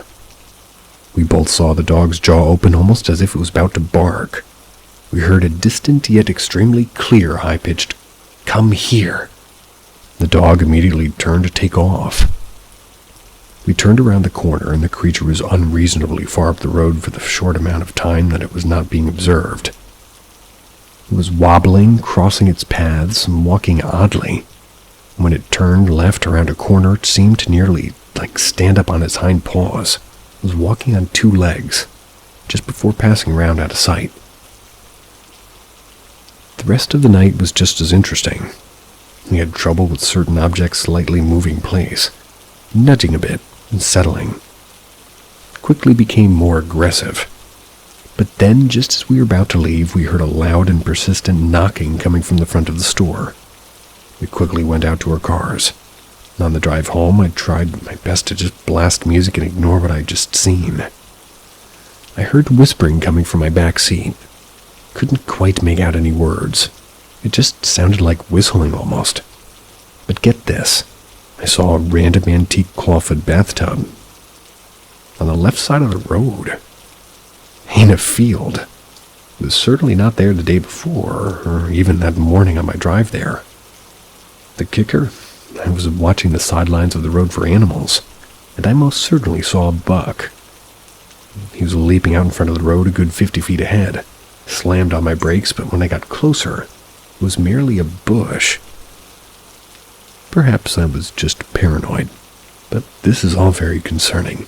We both saw the dog's jaw open almost as if it was about to bark. We heard a distant yet extremely clear, high-pitched, "Come here." The dog immediately turned to take off. We turned around the corner and the creature was unreasonably far up the road for the short amount of time that it was not being observed. It was wobbling, crossing its paths, and walking oddly. When it turned left around a corner, it seemed to nearly stand up on its hind paws. It was walking on two legs, just before passing around out of sight. The rest of the night was just as interesting. We had trouble with certain objects slightly moving place, nudging a bit and settling. It quickly became more aggressive. But then, just as we were about to leave, we heard a loud and persistent knocking coming from the front of the store. We quickly went out to our cars. On the drive home, I tried my best to just blast music and ignore what I had just seen. I heard whispering coming from my back seat. Couldn't quite make out any words. It just sounded like whistling almost. But get this, I saw a random antique clawfoot bathtub on the left side of the road, in a field. It was certainly not there the day before, or even that morning on my drive there. The kicker? I was watching the sidelines of the road for animals, and I most certainly saw a buck. He was leaping out in front of the road a good 50 feet ahead. Slammed on my brakes, but when I got closer, it was merely a bush. Perhaps I was just paranoid, but this is all very concerning.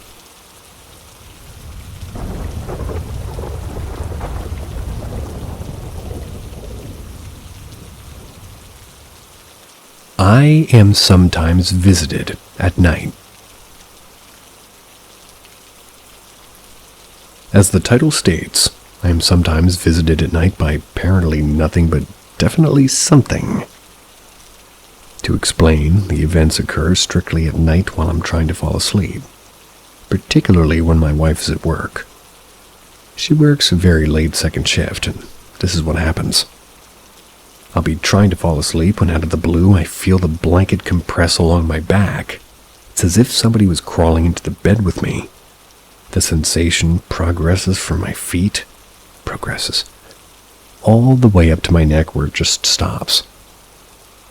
I am sometimes visited at night. As the title states, I am sometimes visited at night by apparently nothing but definitely something. To explain, the events occur strictly at night while I'm trying to fall asleep, particularly when my wife is at work. She works a very late second shift, and this is what happens. I'll be trying to fall asleep when out of the blue I feel the blanket compress along my back. It's as if somebody was crawling into the bed with me. The sensation progresses from my feet, all the way up to my neck where it just stops.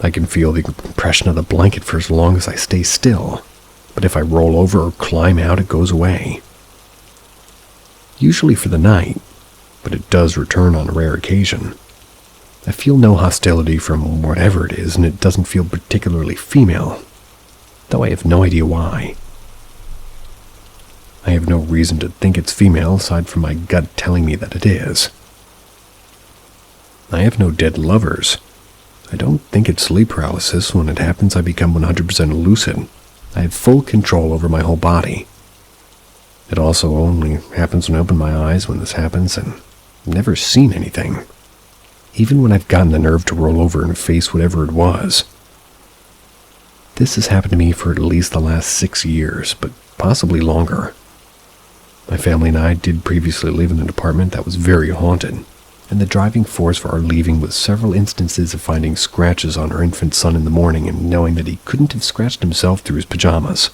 I can feel the compression of the blanket for as long as I stay still, but if I roll over or climb out, it goes away. Usually for the night, but it does return on a rare occasion. I feel no hostility from whatever it is, and it doesn't feel particularly female, though I have no idea why. I have no reason to think it's female aside from my gut telling me that it is. I have no dead lovers. I don't think it's sleep paralysis. When it happens, I become 100% lucid. I have full control over my whole body. It also only happens when I open my eyes when this happens, and I've never seen anything. Even when I've gotten the nerve to roll over and face whatever it was. This has happened to me for at least the last 6 years, but possibly longer. My family and I did previously live in an apartment that was very haunted, and the driving force for our leaving was several instances of finding scratches on our infant son in the morning and knowing that he couldn't have scratched himself through his pajamas.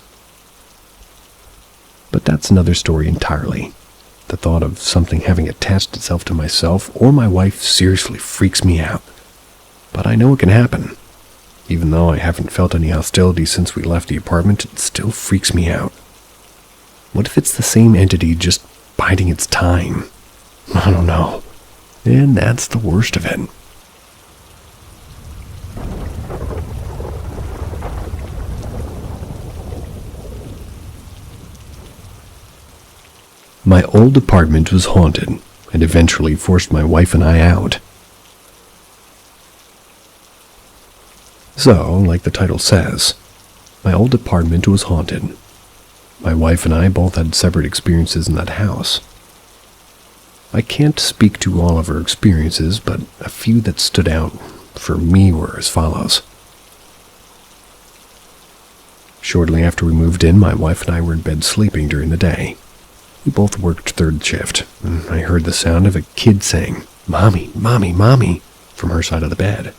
But that's another story entirely. The thought of something having attached itself to myself or my wife seriously freaks me out. but I know it can happen. Even though I haven't felt any hostility since we left the apartment, it still freaks me out. What if it's the same entity just biding its time? I don't know. And that's the worst of it. My old apartment was haunted and eventually forced my wife and I out. So, like the title says, my old apartment was haunted. My wife and I both had separate experiences in that house. I can't speak to all of her experiences, but a few that stood out for me were as follows. Shortly after we moved in, my wife and I were in bed sleeping during the day. We both worked third shift, and I heard the sound of a kid saying, "Mommy, Mommy, Mommy," from her side of the bed.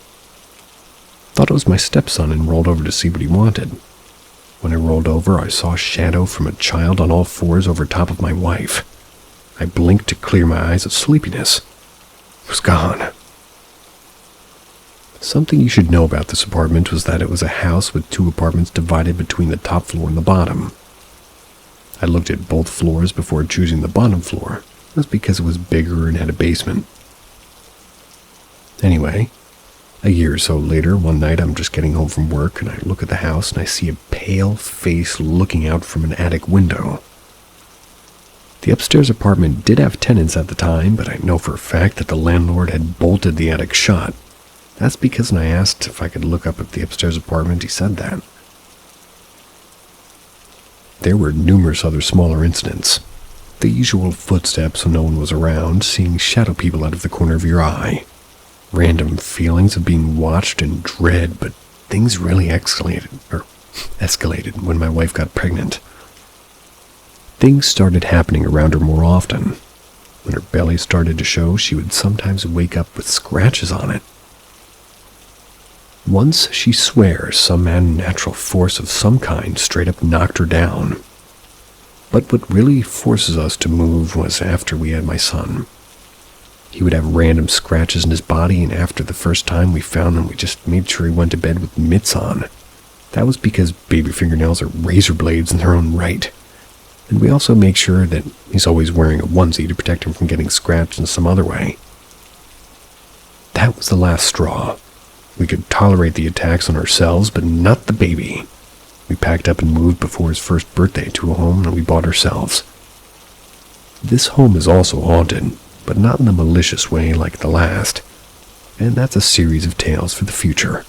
Thought it was my stepson and rolled over to see what he wanted. When I rolled over, I saw a shadow from a child on all fours over top of my wife. I blinked to clear my eyes of sleepiness. It was gone. Something you should know about this apartment was that it was a house with 2 apartments divided between the top floor and the bottom. I looked at both floors before choosing the bottom floor. That's because it was bigger and had a basement. Anyway, a year or so later, one night I'm just getting home from work and I look at the house and I see a pale face looking out from an attic window. The upstairs apartment did have tenants at the time, but I know for a fact that the landlord had bolted the attic shut. That's because when I asked if I could look up at the upstairs apartment, he said that. There were numerous other smaller incidents. The usual footsteps when no one was around, seeing shadow people out of the corner of your eye. Random feelings of being watched and dread, but things really escalated when my wife got pregnant. Things started happening around her more often. When her belly started to show, she would sometimes wake up with scratches on it. Once she swears some unnatural force of some kind straight up knocked her down. But what really forces us to move was after we had my son. He would have random scratches in his body, and after the first time we found him, we just made sure he went to bed with mitts on. That was because baby fingernails are razor blades in their own right. And we also make sure that he's always wearing a onesie to protect him from getting scratched in some other way. That was the last straw. We could tolerate the attacks on ourselves, but not the baby. We packed up and moved before his first birthday to a home that we bought ourselves. This home is also haunted, but not in a malicious way like the last, and that's a series of tales for the future.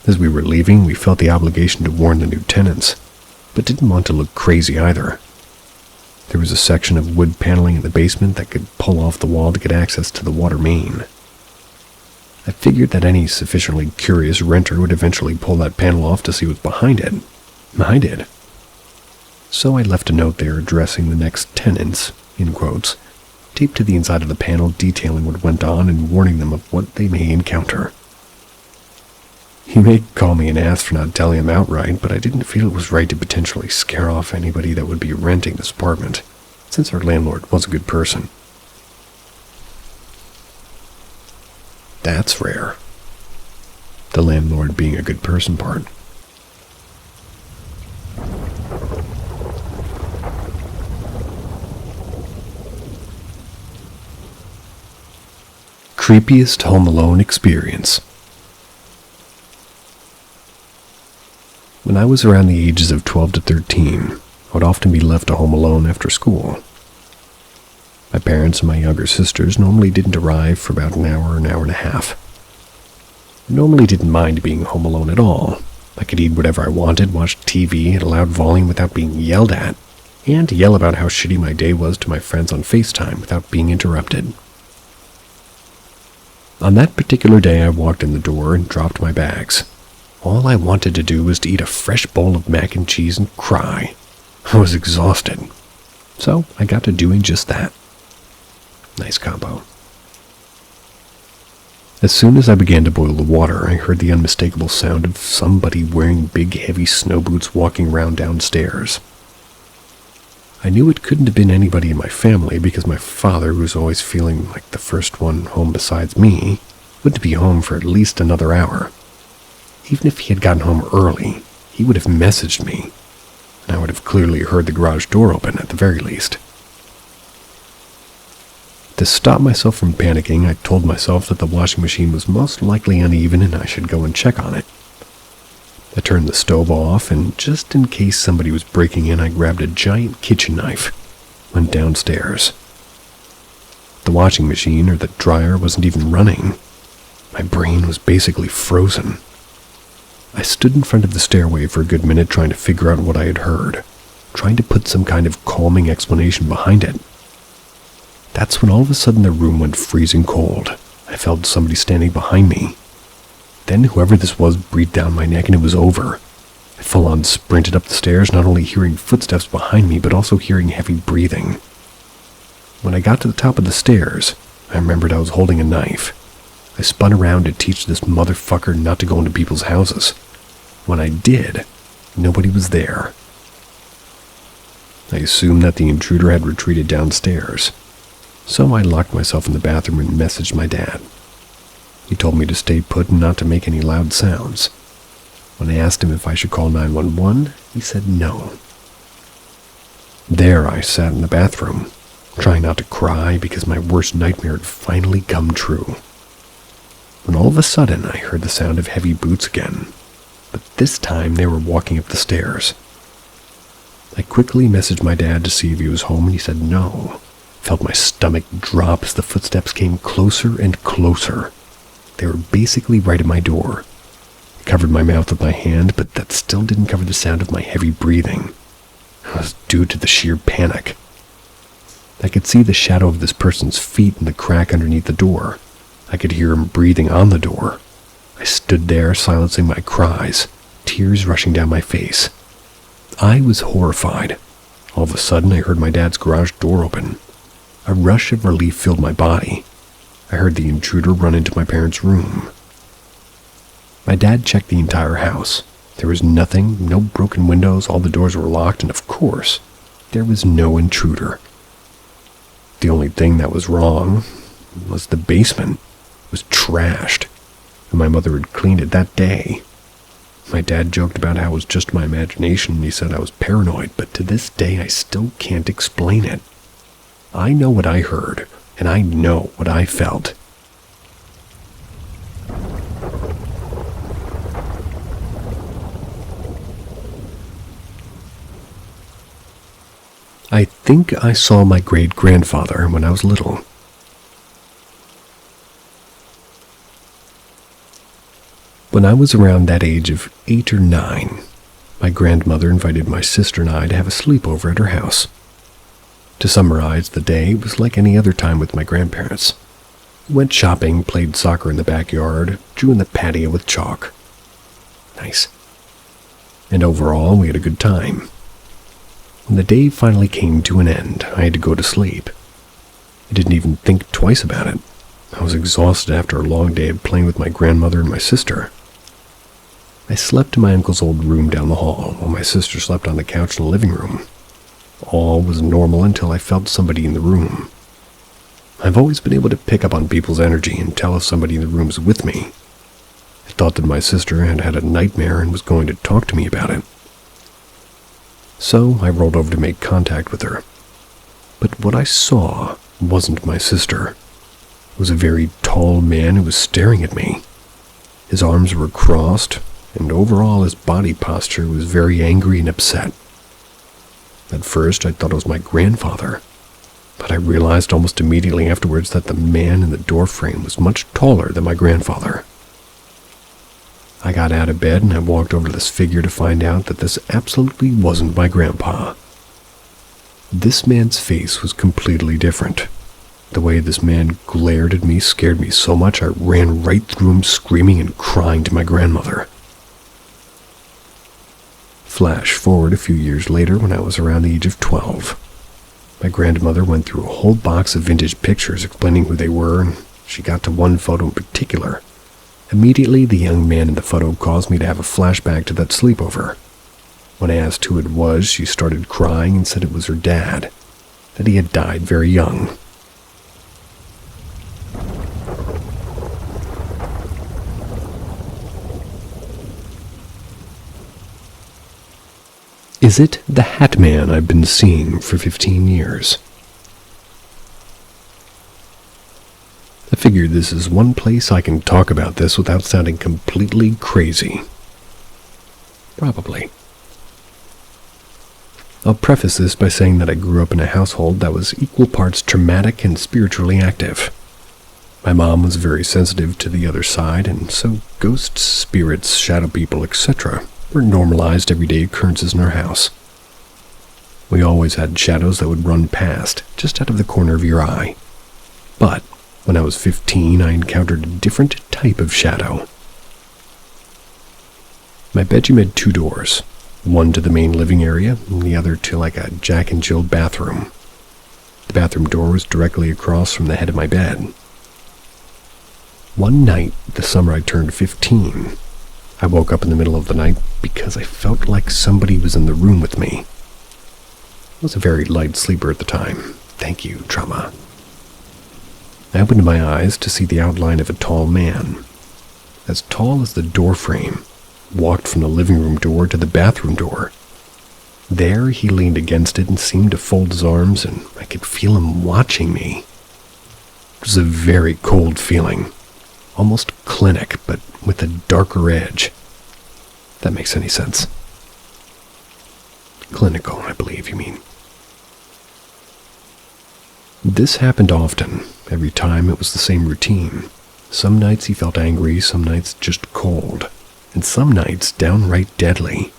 As we were leaving, we felt the obligation to warn the new tenants, but didn't want to look crazy either. There was a section of wood paneling in the basement that could pull off the wall to get access to the water main. I figured that any sufficiently curious renter would eventually pull that panel off to see what's behind it. I did. So I left a note there addressing the next tenants, in quotes, taped to the inside of the panel detailing what went on and warning them of what they may encounter. He may call me an ass for not telling him outright, but I didn't feel it was right to potentially scare off anybody that would be renting this apartment, since our landlord was a good person. That's rare. The landlord being a good person part. Creepiest Home Alone experience. When I was around the ages of 12 to 13, I would often be left at home alone after school. My parents and my younger sisters normally didn't arrive for about an hour and a half. I normally didn't mind being home alone at all. I could eat whatever I wanted, watch TV at a loud volume without being yelled at, and yell about how shitty my day was to my friends on FaceTime without being interrupted. On that particular day, I walked in the door and dropped my bags. All I wanted to do was to eat a fresh bowl of mac and cheese and cry. I was exhausted. So I got to doing just that. Nice combo. As soon as I began to boil the water, I heard the unmistakable sound of somebody wearing big, heavy snow boots walking around downstairs. I knew it couldn't have been anybody in my family because my father, who was always feeling like the first one home besides me, wouldn't be home for at least another hour. Even if he had gotten home early, he would have messaged me, and I would have clearly heard the garage door open at the very least. To stop myself from panicking, I told myself that the washing machine was most likely uneven and I should go and check on it. I turned the stove off, and just in case somebody was breaking in, I grabbed a giant kitchen knife, went downstairs. The washing machine or the dryer wasn't even running. My brain was basically frozen. I stood in front of the stairway for a good minute trying to figure out what I had heard, trying to put some kind of calming explanation behind it. That's when all of a sudden the room went freezing cold. I felt somebody standing behind me. Then whoever this was breathed down my neck and it was over. I full-on sprinted up the stairs, not only hearing footsteps behind me, but also hearing heavy breathing. When I got to the top of the stairs, I remembered I was holding a knife. I spun around to teach this motherfucker not to go into people's houses. When I did, nobody was there. I assumed that the intruder had retreated downstairs, so I locked myself in the bathroom and messaged my dad. He told me to stay put and not to make any loud sounds. When I asked him if I should call 911, he said no. There I sat in the bathroom, trying not to cry because my worst nightmare had finally come true. When all of a sudden I heard the sound of heavy boots again, but this time they were walking up the stairs. I quickly messaged my dad to see if he was home, and he said no. Felt my stomach drop as the footsteps came closer and closer. They were basically right at my door. I covered my mouth with my hand, but that still didn't cover the sound of my heavy breathing. It was due to the sheer panic. I could see the shadow of this person's feet in the crack underneath the door. I could hear him breathing on the door. I stood there, silencing my cries, tears rushing down my face. I was horrified. All of a sudden, I heard my dad's garage door open. A rush of relief filled my body. I heard the intruder run into my parents' room. My dad checked the entire house. There was nothing, no broken windows, all the doors were locked, and of course, there was no intruder. The only thing that was wrong was the basement. It was trashed, and my mother had cleaned it that day. My dad joked about how it was just my imagination, and he said I was paranoid, but to this day I still can't explain it. I know what I heard, and I know what I felt. I think I saw my great-grandfather when I was little. When I was around that age of 8 or 9, my grandmother invited my sister and I to have a sleepover at her house. To summarize, the day was like any other time with my grandparents. We went shopping, played soccer in the backyard, drew in the patio with chalk. Nice. And overall, we had a good time. When the day finally came to an end, I had to go to sleep. I didn't even think twice about it. I was exhausted after a long day of playing with my grandmother and my sister. I slept in my uncle's old room down the hall, while my sister slept on the couch in the living room. All was normal until I felt somebody in the room. I've always been able to pick up on people's energy and tell if somebody in the room is with me. I thought that my sister had had a nightmare and was going to talk to me about it. So I rolled over to make contact with her. But what I saw wasn't my sister. It was a very tall man who was staring at me. His arms were crossed, and overall his body posture was very angry and upset. At first, I thought it was my grandfather, but I realized almost immediately afterwards that the man in the doorframe was much taller than my grandfather. I got out of bed and I walked over to this figure to find out that this absolutely wasn't my grandpa. This man's face was completely different. The way this man glared at me scared me so much I ran right through him screaming and crying to my grandmother. Flash forward a few years later when I was around the age of 12. My grandmother went through a whole box of vintage pictures explaining who they were, and she got to one photo in particular. Immediately, the young man in the photo caused me to have a flashback to that sleepover. When I asked who it was, she started crying and said it was her dad, that he had died very young. Is it the Hat Man I've been seeing for 15 years? I figured this is one place I can talk about this without sounding completely crazy. Probably. I'll preface this by saying that I grew up in a household that was equal parts traumatic and spiritually active. My mom was very sensitive to the other side, and so ghosts, spirits, shadow people, etc. were normalized everyday occurrences in our house. We always had shadows that would run past, just out of the corner of your eye. But when I was 15, I encountered a different type of shadow. My bedroom had 2 doors, one to the main living area, and the other to like a Jack and Jill bathroom. The bathroom door was directly across from the head of my bed. One night, the summer I turned 15, I woke up in the middle of the night because I felt like somebody was in the room with me. I was a very light sleeper at the time. Thank you, trauma. I opened my eyes to see the outline of a tall man, as tall as the door frame, walked from the living room door to the bathroom door. There he leaned against it and seemed to fold his arms, and I could feel him watching me. It was a very cold feeling. Almost clinic, but with a darker edge. If that makes any sense. Clinical, I believe you mean. This happened often. Every time it was the same routine. Some nights he felt angry, some nights just cold, and some nights downright deadly.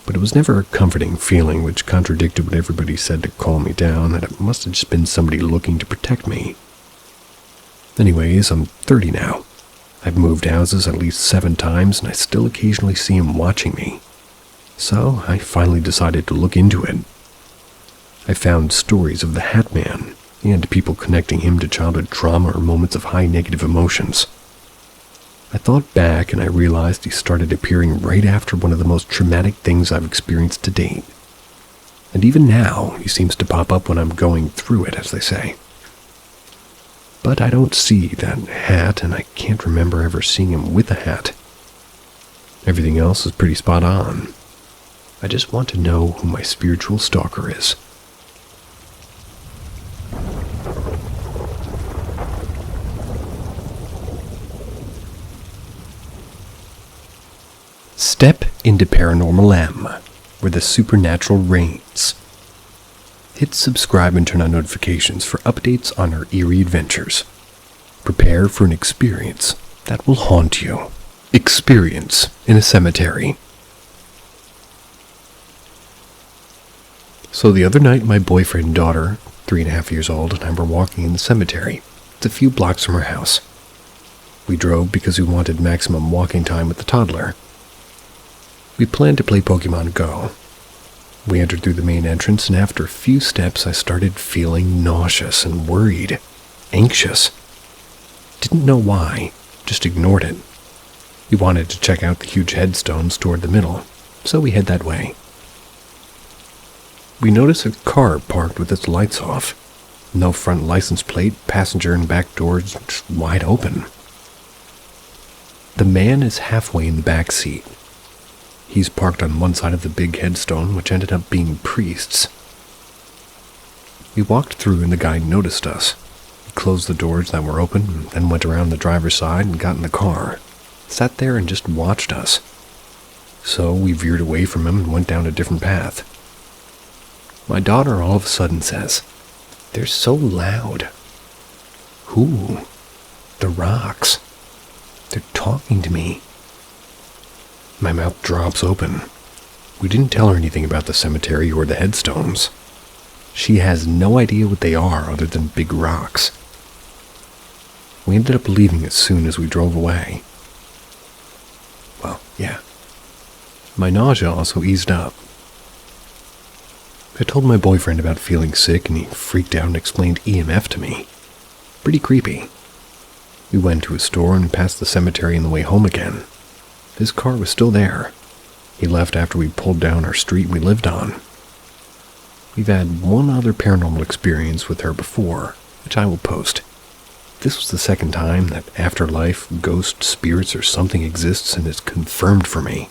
But it was never a comforting feeling, which contradicted what everybody said to calm me down, that it must have just been somebody looking to protect me. Anyways, I'm 30 now. I've moved houses at least 7 times, and I still occasionally see him watching me. So I finally decided to look into it. I found stories of the Hat Man, and people connecting him to childhood trauma or moments of high negative emotions. I thought back, and I realized he started appearing right after one of the most traumatic things I've experienced to date. And even now, he seems to pop up when I'm going through it, as they say. But I don't see that hat, and I can't remember ever seeing him with a hat. Everything else is pretty spot on. I just want to know who my spiritual stalker is. Step into Paranormal M, where the supernatural reigns. Hit subscribe and turn on notifications for updates on our eerie adventures. Prepare for an experience that will haunt you. Experience in a cemetery. So the other night, my boyfriend and daughter, 3.5 years old, and I were walking in the cemetery. It's a few blocks from our house. We drove because we wanted maximum walking time with the toddler. We planned to play Pokemon Go. We entered through the main entrance, and after a few steps, I started feeling nauseous and worried, anxious. Didn't know why, just ignored it. We wanted to check out the huge headstones toward the middle, so we head that way. We notice a car parked with its lights off. No front license plate, passenger and back doors just wide open. The man is halfway in the back seat. He's parked on one side of the big headstone, which ended up being priests. We walked through and the guy noticed us. He closed the doors that were open, and then went around the driver's side and got in the car. Sat there and just watched us. So we veered away from him and went down a different path. My daughter all of a sudden says, "They're so loud." Who? The rocks. They're talking to me. My mouth drops open. We didn't tell her anything about the cemetery or the headstones. She has no idea what they are other than big rocks. We ended up leaving as soon as we drove away. Well, yeah. My nausea also eased up. I told my boyfriend about feeling sick, and he freaked out and explained EMF to me. Pretty creepy. We went to a store and passed the cemetery on the way home again. His car was still there. He left after we pulled down our street we lived on. We've had one other paranormal experience with her before, which I will post. This was the second time that afterlife, ghosts, spirits, or something exists and is confirmed for me.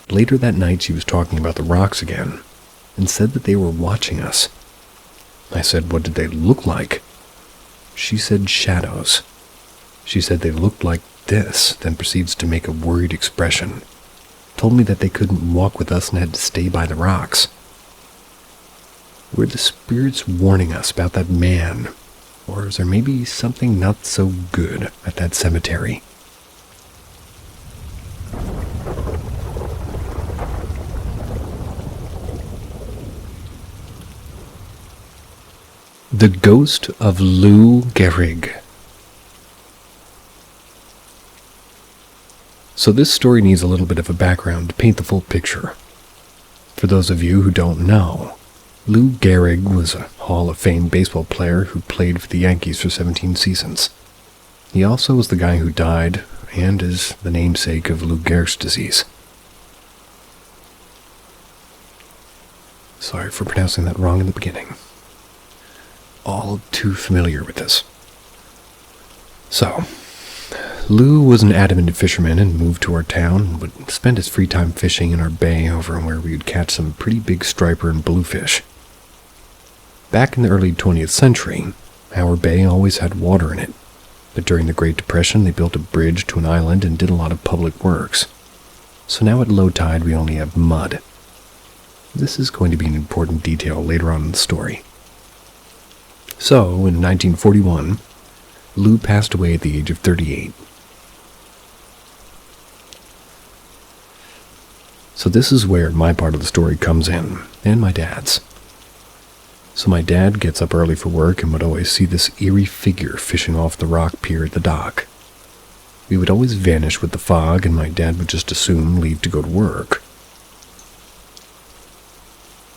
Later that night, she was talking about the rocks again, and said that they were watching us. I said, what did they look like? She said shadows. She said they looked like this, then proceeds to make a worried expression. Told me that they couldn't walk with us and had to stay by the rocks. Were the spirits warning us about that man? Or is there maybe something not so good at that cemetery? The Ghost of Lou Gehrig. So this story needs a little bit of a background to paint the full picture. For those of you who don't know, Lou Gehrig was a Hall of Fame baseball player who played for the Yankees for 17 seasons. He also was the guy who died and is the namesake of Lou Gehrig's disease. Sorry for pronouncing that wrong in the beginning. All too familiar with this. So, Lou was an adamant fisherman and moved to our town and would spend his free time fishing in our bay over where we would catch some pretty big striper and bluefish. Back in the early 20th century, our bay always had water in it, but during the Great Depression they built a bridge to an island and did a lot of public works. So now at low tide we only have mud. This is going to be an important detail later on in the story. So, in 1941, Lou passed away at the age of 38. So this is where my part of the story comes in, and my dad's. So my dad gets up early for work and would always see this eerie figure fishing off the rock pier at the dock. We would always vanish with the fog, and my dad would just assume leave to go to work.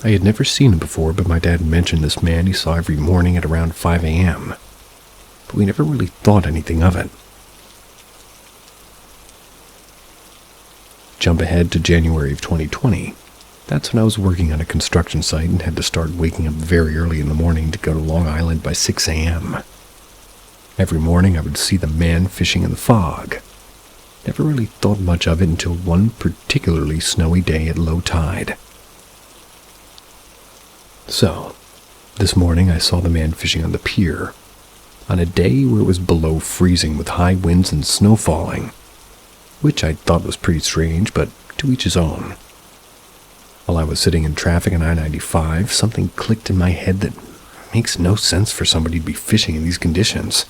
I had never seen him before, but my dad mentioned this man he saw every morning at around 5 a.m., but we never really thought anything of it. Jump ahead to January of 2020. That's when I was working on a construction site and had to start waking up very early in the morning to go to Long Island by 6 a.m. Every morning I would see the man fishing in the fog. Never really thought much of it until one particularly snowy day at low tide. So, this morning I saw the man fishing on the pier, on a day where it was below freezing with high winds and snow falling, which I thought was pretty strange, but to each his own. While I was sitting in traffic on I-95, something clicked in my head that makes no sense for somebody to be fishing in these conditions.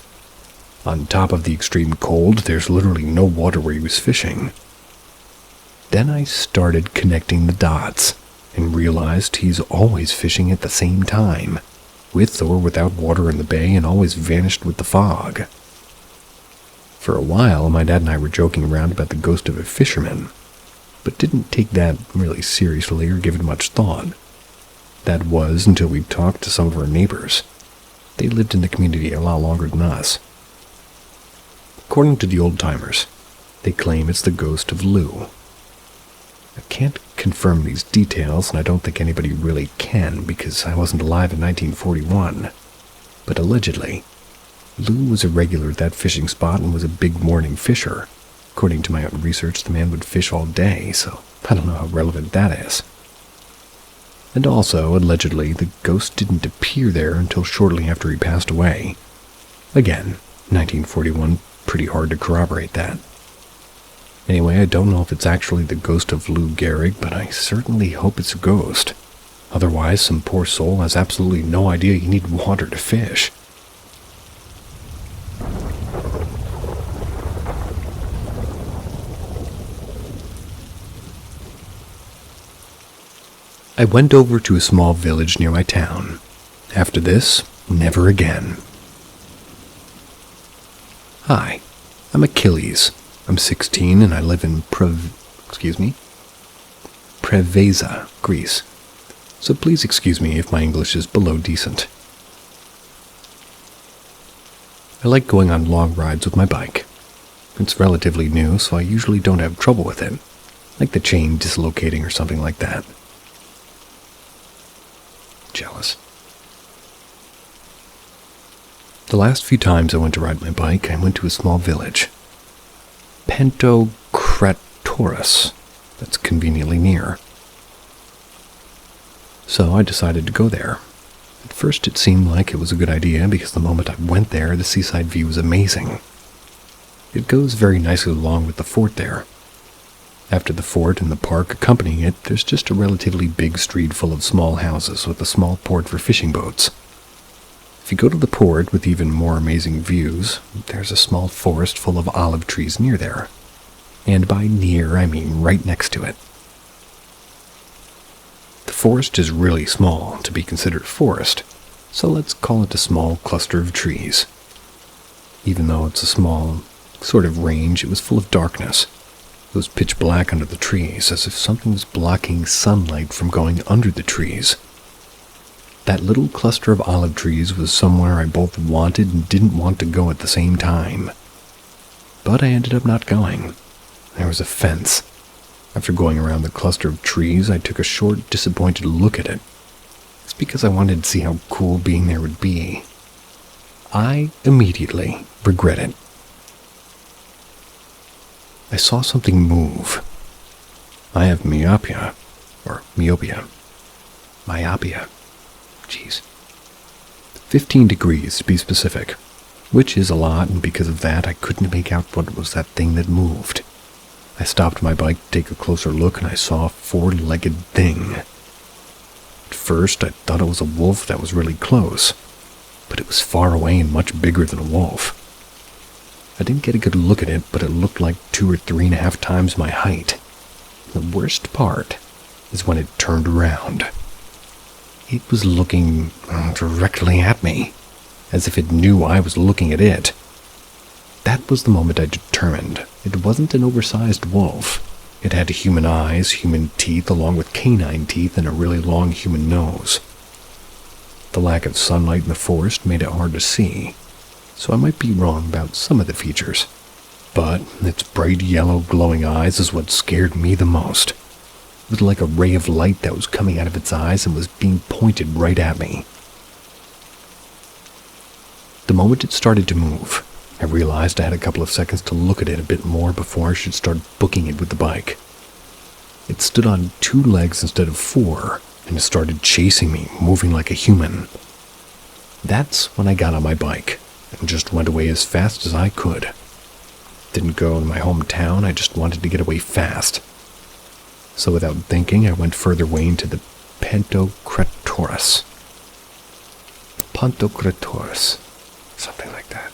On top of the extreme cold, there's literally no water where he was fishing. Then I started connecting the dots, and realized he's always fishing at the same time, with or without water in the bay, and always vanished with the fog. For a while, my dad and I were joking around about the ghost of a fisherman, but didn't take that really seriously or give it much thought. That was until we talked to some of our neighbors. They lived in the community a lot longer than us. According to the old-timers, they claim it's the ghost of Lou. I can't confirm these details, and I don't think anybody really can because I wasn't alive in 1941. But allegedly, Lou was a regular at that fishing spot and was a big morning fisher. According to my own research, the man would fish all day, so I don't know how relevant that is. And also, allegedly, the ghost didn't appear there until shortly after he passed away. Again, 1941, pretty hard to corroborate that. Anyway, I don't know if it's actually the ghost of Lou Gehrig, but I certainly hope it's a ghost. Otherwise, some poor soul has absolutely no idea you need water to fish. I went over to a small village near my town. After this, never again. Hi, I'm Achilles. I'm 16 and I live in Preveza, Greece. So please excuse me if my English is below decent. I like going on long rides with my bike. It's relatively new, so I usually don't have trouble with it, like the chain dislocating or something like that. Jealous. The last few times I went to ride my bike, I went to a small village. Pentocratoris. that's conveniently near. So I decided to go there. At first it seemed like it was a good idea because the moment I went there, the seaside view was amazing. It goes very nicely along with the fort there. After the fort and the park accompanying it, there's just a relatively big street full of small houses with a small port for fishing boats. If you go to the port with even more amazing views, there's a small forest full of olive trees near there. And by near, I mean right next to it. The forest is really small to be considered forest, so let's call it a small cluster of trees. Even though it's a small sort of range, it was full of darkness. It was pitch black under the trees, as if something was blocking sunlight from going under the trees. That little cluster of olive trees was somewhere I both wanted and didn't want to go at the same time. But I ended up not going. There was a fence. After going around the cluster of trees, I took a short, disappointed look at it. It's because I wanted to see how cool being there would be. I immediately regret it. I saw something move. I have myopia. Myopia. Jeez. 15 degrees to be specific, which is a lot, and because of that I couldn't make out what was that thing that moved. I stopped my bike to take a closer look and I saw a four-legged thing. At first I thought it was a wolf that was really close, but it was far away and much bigger than a wolf. I didn't get a good look at it, but it looked like 2 or 3.5 times my height. The worst part is when it turned around. It was looking directly at me, as if it knew I was looking at it. That was the moment I determined it wasn't an oversized wolf. It had human eyes, human teeth, along with canine teeth and a really long human nose. The lack of sunlight in the forest made it hard to see, so I might be wrong about some of the features. But its bright yellow glowing eyes is what scared me the most. It was like a ray of light that was coming out of its eyes and was being pointed right at me. The moment it started to move, I realized I had a couple of seconds to look at it a bit more before I should start booking it with the bike. It stood on 2 legs instead of 4, and it started chasing me, moving like a human. That's when I got on my bike and just went away as fast as I could. Didn't go to my hometown, I just wanted to get away fast. So without thinking, I went further away into the Pantocratorus. Something like that.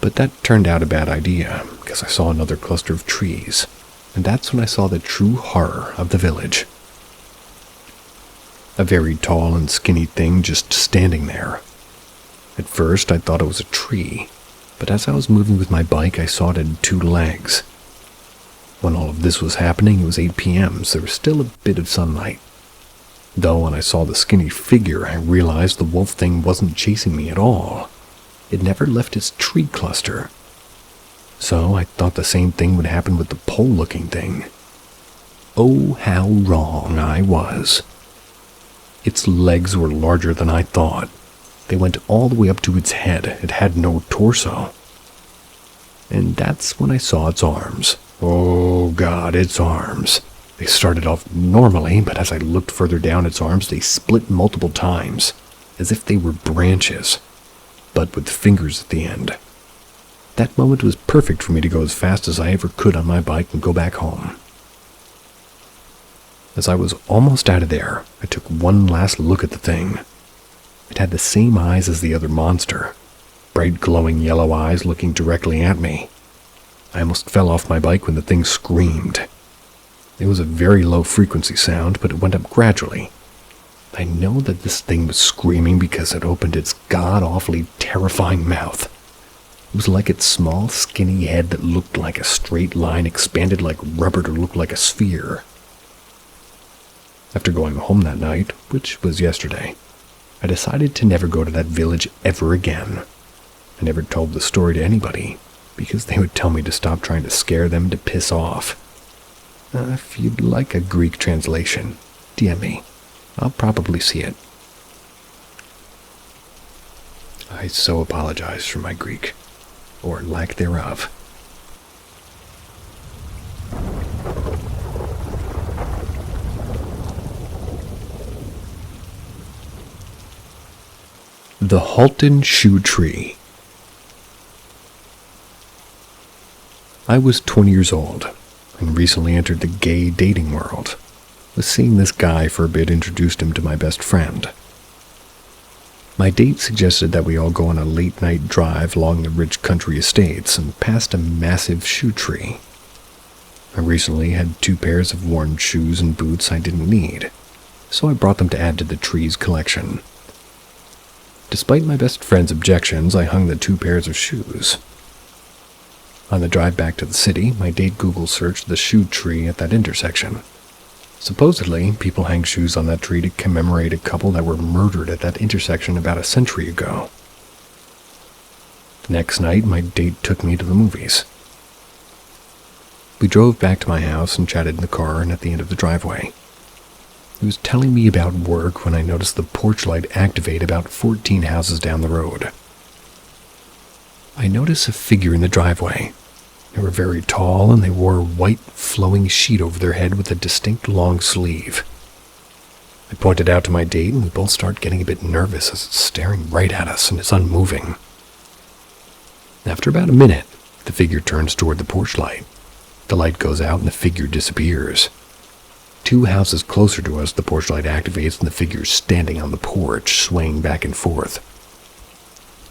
But that turned out a bad idea, because I saw another cluster of trees, and that's when I saw the true horror of the village. A very tall and skinny thing just standing there. At first I thought it was a tree, but as I was moving with my bike I saw it had 2 legs. When all of this was happening, it was 8 p.m., so there was still a bit of sunlight. Though when I saw the skinny figure, I realized the wolf thing wasn't chasing me at all. It never left its tree cluster. So I thought the same thing would happen with the pole-looking thing. Oh, how wrong I was. Its legs were larger than I thought. They went all the way up to its head. It had no torso. And that's when I saw its arms. Oh God, its arms. They started off normally, but as I looked further down its arms, they split multiple times, as if they were branches, but with fingers at the end. That moment was perfect for me to go as fast as I ever could on my bike and go back home. As I was almost out of there, I took one last look at the thing. It had the same eyes as the other monster, bright glowing yellow eyes looking directly at me. I almost fell off my bike when the thing screamed. It was a very low frequency sound, but it went up gradually. I know that this thing was screaming because it opened its god-awfully terrifying mouth. It was like its small, skinny head that looked like a straight line expanded like rubber to look like a sphere. After going home that night, which was yesterday, I decided to never go to that village ever again. I never told the story to anybody, because they would tell me to stop trying to scare them to piss off. If you'd like a Greek translation, DM me. I'll probably see it. I so apologize for my Greek, or lack thereof. The Halton Shoe Tree. I was 20 years old and recently entered the gay dating world. Was seeing this guy for a bit introduced him to my best friend. My date suggested that we all go on a late-night drive along the rich country estates and past a massive shoe tree. I recently had 2 pairs of worn shoes and boots I didn't need, so I brought them to add to the tree's collection. Despite my best friend's objections, I hung the 2 pairs of shoes. On the drive back to the city, my date Google searched the shoe tree at that intersection. Supposedly, people hang shoes on that tree to commemorate a couple that were murdered at that intersection about a century ago. The next night, my date took me to the movies. We drove back to my house and chatted in the car and at the end of the driveway. He was telling me about work when I noticed the porch light activate about 14 houses down the road. I noticed a figure in the driveway. They were very tall and they wore a white flowing sheet over their head with a distinct long sleeve. I pointed out to my date and we both started getting a bit nervous as it's staring right at us and is unmoving. After about a minute, the figure turns toward the porch light. The light goes out and the figure disappears. 2 houses closer to us, the porch light activates and the figure is standing on the porch, swaying back and forth.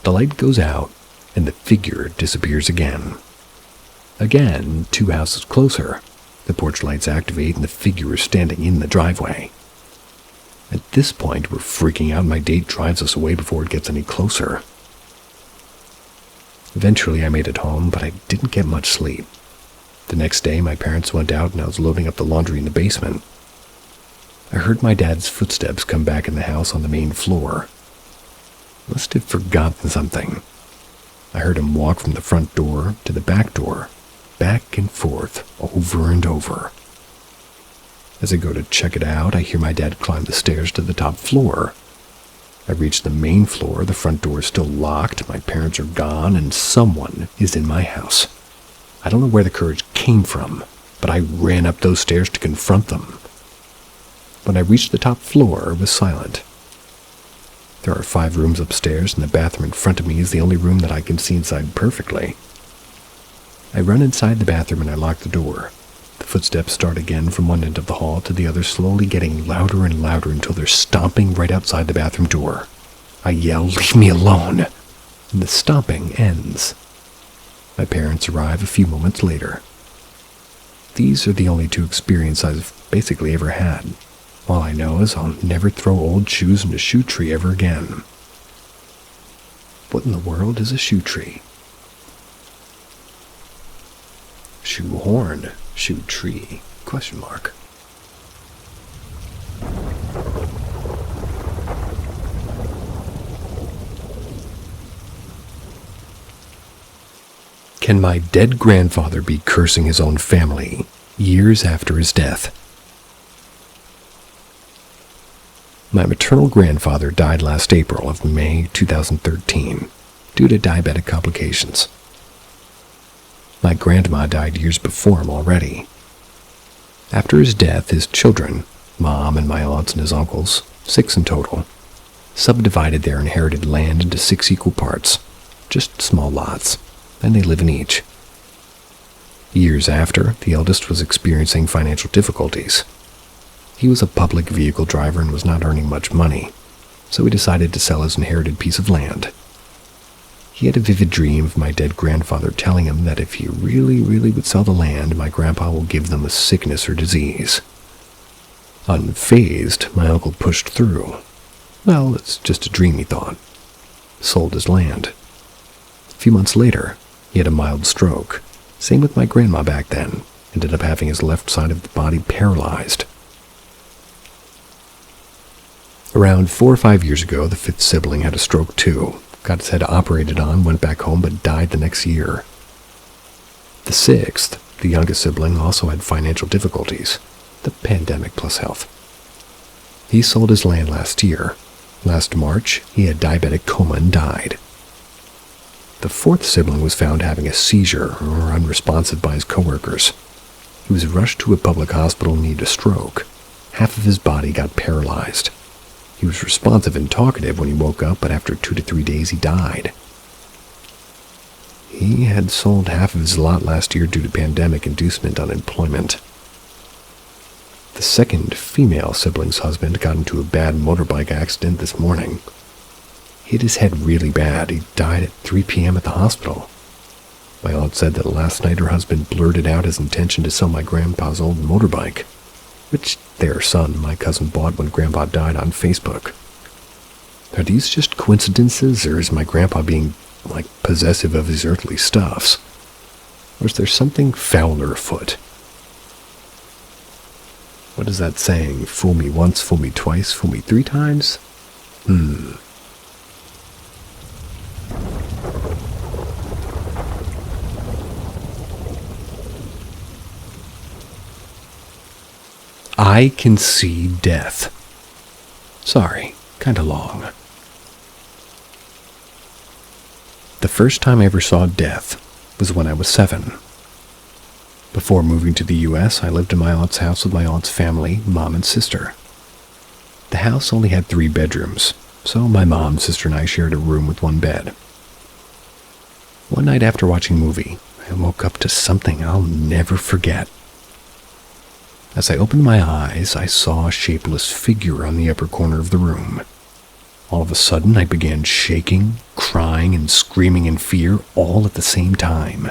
The light goes out and the figure disappears again. Again, 2 houses closer, the porch lights activate and the figure is standing in the driveway. At this point, we're freaking out and my date drives us away before it gets any closer. Eventually, I made it home, but I didn't get much sleep. The next day, my parents went out and I was loading up the laundry in the basement. I heard my dad's footsteps come back in the house on the main floor. Must have forgotten something. I heard him walk from the front door to the back door, back and forth, over and over. As I go to check it out, I hear my dad climb the stairs to the top floor. I reach the main floor, the front door is still locked, my parents are gone, and someone is in my house. I don't know where the courage came from, but I ran up those stairs to confront them. When I reached the top floor, it was silent. There are 5 rooms upstairs, and the bathroom in front of me is the only room that I can see inside perfectly. I run inside the bathroom and I lock the door. The footsteps start again from one end of the hall to the other, slowly getting louder and louder until they're stomping right outside the bathroom door. I yell, "Leave me alone!" and the stomping ends. My parents arrive a few moments later. These are the only 2 experiences I've basically ever had. All I know is I'll never throw old shoes in a shoe tree ever again. What in the world is a shoe tree? Shoehorn, shoe tree, ? Can my dead grandfather be cursing his own family years after his death? My maternal grandfather died last April of May 2013 due to diabetic complications. My grandma died years before him already. After his death, his children, Mom and my aunts and his uncles, 6 in total, subdivided their inherited land into 6 equal parts, just small lots, and they live in each. Years after, the eldest was experiencing financial difficulties. He was a public vehicle driver and was not earning much money, so he decided to sell his inherited piece of land. He had a vivid dream of my dead grandfather telling him that if he really would sell the land, my grandpa will give them a sickness or disease. Unfazed, my uncle pushed through. Well, it's just a dream, he thought. Sold his land. A few months later, he had a mild stroke. Same with my grandma back then. Ended up having his left side of the body paralyzed. Around 4 or 5 years ago, the 5th sibling had a stroke too. Got his head operated on, went back home, but died the next year. The 6th, the youngest sibling, also had financial difficulties. The pandemic plus health. He sold his land last year. Last March, he had diabetic coma and died. The 4th sibling was found having a seizure or unresponsive by his coworkers. He was rushed to a public hospital and needed a stroke. Half of his body got paralyzed. He was responsive and talkative when he woke up, but after 2 to 3 days he died. He had sold half of his lot last year due to pandemic-inducement unemployment. The second female sibling's husband got into a bad motorbike accident this morning. Hit his head really bad. He died at 3 p.m. at the hospital. My aunt said that last night her husband blurted out his intention to sell my grandpa's old motorbike, which their son, my cousin, bought when Grandpa died on Facebook. Are these just coincidences, or is my grandpa being, possessive of his earthly stuffs? Or is there something fouler afoot? What is that saying? Fool me once, fool me twice, fool me 3 times? I can see death. Sorry, kinda long. The first time I ever saw death was when I was 7. Before moving to the U.S., I lived in my aunt's house with my aunt's family, mom and sister. The house only had 3 bedrooms, so my mom, sister, and I shared a room with 1 bed. One night after watching a movie, I woke up to something I'll never forget. As I opened my eyes, I saw a shapeless figure on the upper corner of the room. All of a sudden, I began shaking, crying, and screaming in fear all at the same time.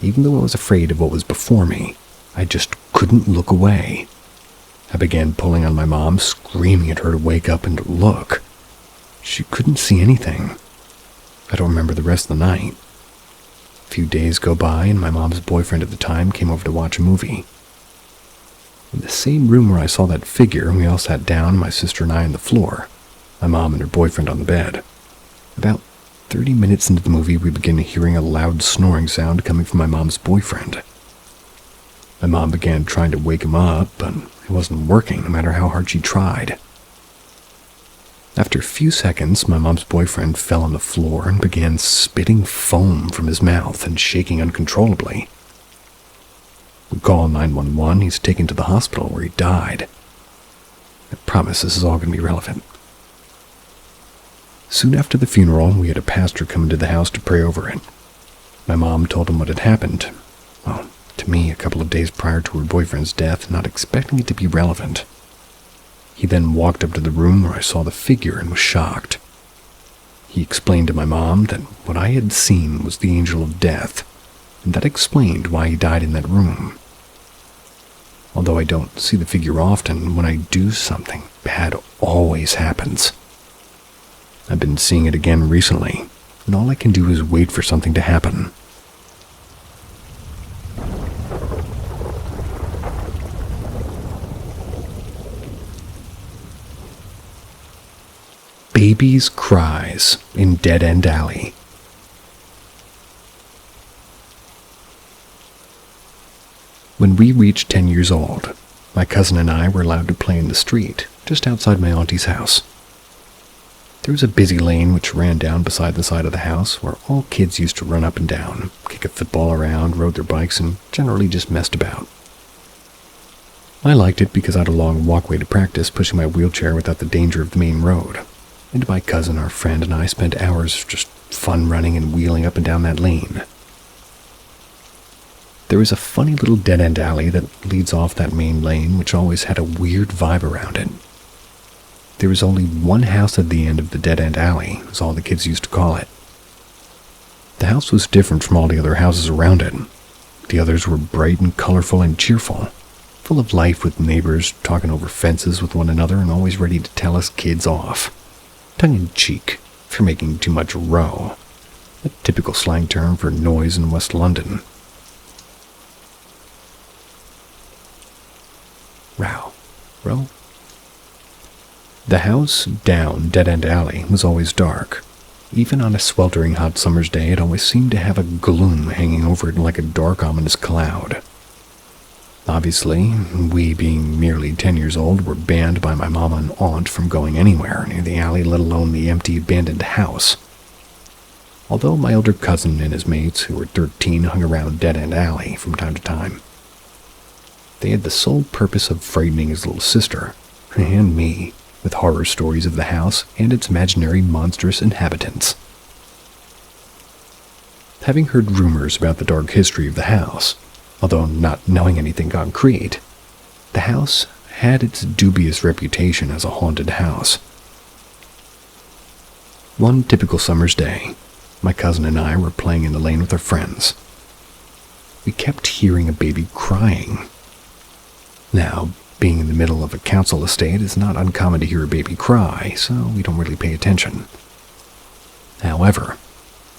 Even though I was afraid of what was before me, I just couldn't look away. I began pulling on my mom, screaming at her to wake up and to look. She couldn't see anything. I don't remember the rest of the night. A few days go by, and my mom's boyfriend at the time came over to watch a movie. In the same room where I saw that figure, we all sat down, my sister and I on the floor, my mom and her boyfriend on the bed. About 30 minutes into the movie, we began hearing a loud snoring sound coming from my mom's boyfriend. My mom began trying to wake him up, but it wasn't working no matter how hard she tried. After a few seconds, my mom's boyfriend fell on the floor and began spitting foam from his mouth and shaking uncontrollably. We call 911, he's taken to the hospital where he died. I promise this is all going to be relevant. Soon after the funeral, we had a pastor come into the house to pray over it. My mom told him what had happened. Well, to me, a couple of days prior to her boyfriend's death, not expecting it to be relevant. He then walked up to the room where I saw the figure and was shocked. He explained to my mom that what I had seen was the angel of death, and that explained why he died in that room. Although I don't see the figure often, when I do, something bad always happens. I've been seeing it again recently, and all I can do is wait for something to happen. Baby's cries in Dead End Alley. When we reached 10 years old, my cousin and I were allowed to play in the street, just outside my auntie's house. There was a busy lane which ran down beside the side of the house where all kids used to run up and down, kick a football around, rode their bikes, and generally just messed about. I liked it because I had a long walkway to practice pushing my wheelchair without the danger of the main road. And my cousin, our friend, and I spent hours just fun running and wheeling up and down that lane. There was a funny little dead-end alley that leads off that main lane, which always had a weird vibe around it. There was only one house at the end of the dead-end alley, is all the kids used to call it. The house was different from all the other houses around it. The others were bright and colorful and cheerful, full of life with neighbors talking over fences with one another and always ready to tell us kids off, tongue-in-cheek, for making too much row, a typical slang term for noise in West London. Row? The house down Dead-End Alley was always dark. Even on a sweltering hot summer's day, it always seemed to have a gloom hanging over it like a dark, ominous cloud. Obviously, we, being merely 10 years old, were banned by my mama and aunt from going anywhere near the alley, let alone the empty, abandoned house. Although my older cousin and his mates, who were 13, hung around Dead-End Alley from time to time. They had the sole purpose of frightening his little sister, and me, with horror stories of the house and its imaginary monstrous inhabitants. Having heard rumors about the dark history of the house, although not knowing anything concrete, the house had its dubious reputation as a haunted house. One typical summer's day, my cousin and I were playing in the lane with our friends. We kept hearing a baby crying. Now, being in the middle of a council estate is not uncommon to hear a baby cry, so we don't really pay attention. However,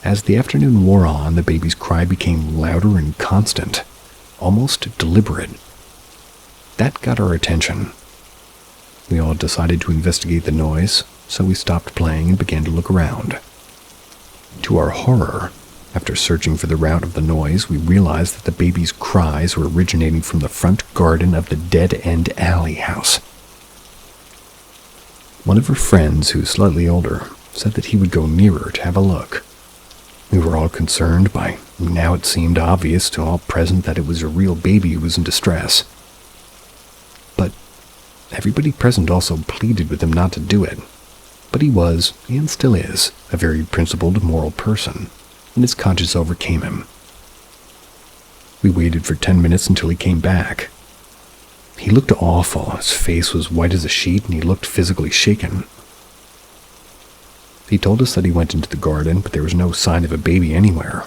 as the afternoon wore on, the baby's cry became louder and constant, almost deliberate. That got our attention. We all decided to investigate the noise, so we stopped playing and began to look around. To our horror, after searching for the route of the noise, we realized that the baby's cries were originating from the front garden of the dead-end alley house. One of her friends, who's slightly older, said that he would go nearer to have a look. We were all concerned by now it seemed obvious to all present that it was a real baby who was in distress. But everybody present also pleaded with him not to do it. But he was, and still is, a very principled, moral person, and his conscience overcame him. We waited for 10 minutes until he came back. He looked awful. His face was white as a sheet, and he looked physically shaken. He told us that he went into the garden, but there was no sign of a baby anywhere.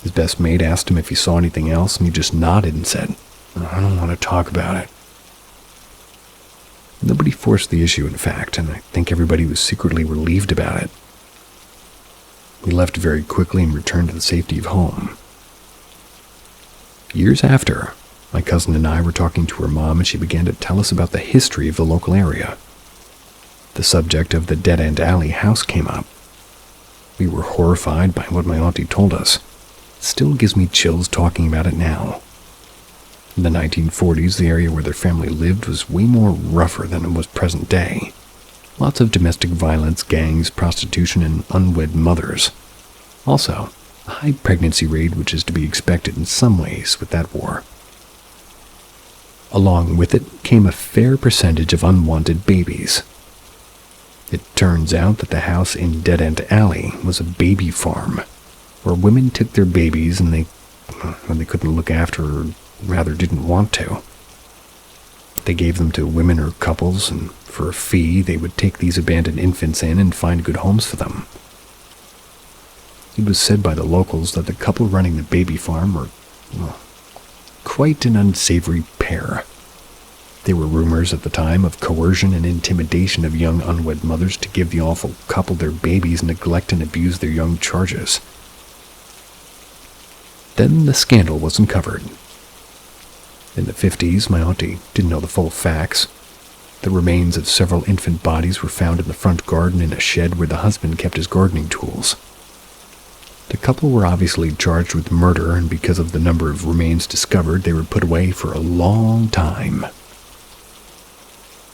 His best mate asked him if he saw anything else, and he just nodded and said, "I don't want to talk about it." Nobody forced the issue, in fact, and I think everybody was secretly relieved about it. We left very quickly and returned to the safety of home. Years after, my cousin and I were talking to her mom, and she began to tell us about the history of the local area. The subject of the dead-end alley house came up. We were horrified by what my auntie told us. It still gives me chills talking about it now. In the 1940s, the area where their family lived was way more rougher than it was present day. Lots of domestic violence, gangs, prostitution, and unwed mothers. Also, a high pregnancy rate, which is to be expected in some ways with that war. Along with it came a fair percentage of unwanted babies. It turns out that the house in Dead End Alley was a baby farm, where women took their babies and when they couldn't look after or rather didn't want to. They gave them to women or couples, and for a fee, they would take these abandoned infants in and find good homes for them. It was said by the locals that the couple running the baby farm were, quite an unsavory pair. There were rumors at the time of coercion and intimidation of young unwed mothers to give the awful couple their babies and neglect and abuse their young charges. Then the scandal was uncovered. In the 50s, my auntie didn't know the full facts. The remains of several infant bodies were found in the front garden in a shed where the husband kept his gardening tools. The couple were obviously charged with murder, and because of the number of remains discovered, they were put away for a long time.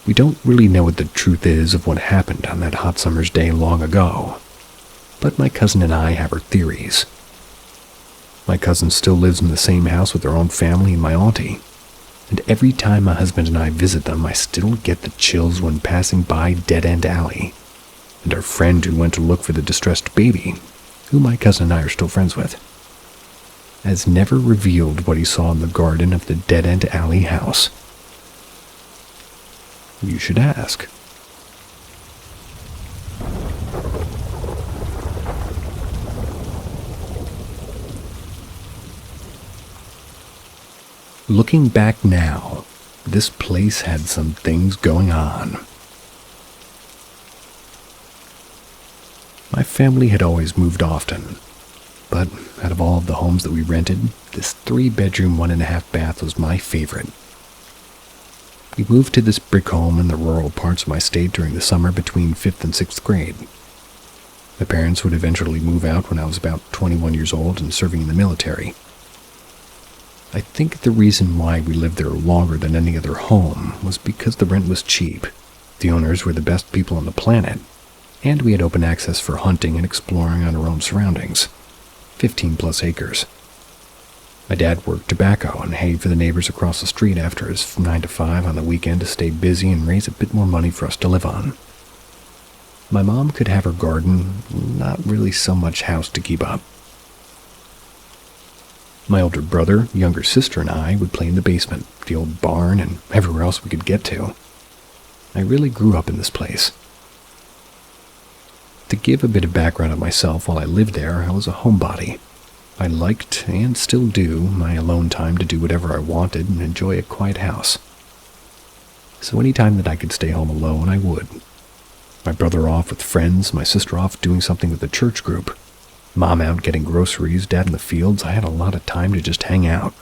We don't really know what the truth is of what happened on that hot summer's day long ago, but my cousin and I have our theories. My cousin still lives in the same house with her own family and my auntie, and every time my husband and I visit them, I still get the chills when passing by Dead End Alley, and our friend who went to look for the distressed baby, who my cousin and I are still friends with, has never revealed what he saw in the garden of the Dead End Alley house. You should ask. Looking back now, this place had some things going on. My family had always moved often, but out of all of the homes that we rented, this 3-bedroom, 1.5-bath was my favorite. We moved to this brick home in the rural parts of my state during the summer between 5th and 6th grade. My parents would eventually move out when I was about 21 years old and serving in the military. I think the reason why we lived there longer than any other home was because the rent was cheap, the owners were the best people on the planet, and we had open access for hunting and exploring on our own surroundings, 15 plus acres. My dad worked tobacco and hay for the neighbors across the street after his 9 to 5 on the weekend to stay busy and raise a bit more money for us to live on. My mom could have her garden, not really so much house to keep up. My older brother, younger sister, and I would play in the basement, the old barn, and everywhere else we could get to. I really grew up in this place. To give a bit of background on myself, while I lived there, I was a homebody. I liked, and still do, my alone time to do whatever I wanted and enjoy a quiet house. So any time that I could stay home alone, I would. My brother off with friends, my sister off doing something with the church group, Mom out getting groceries, Dad in the fields. I had a lot of time to just hang out.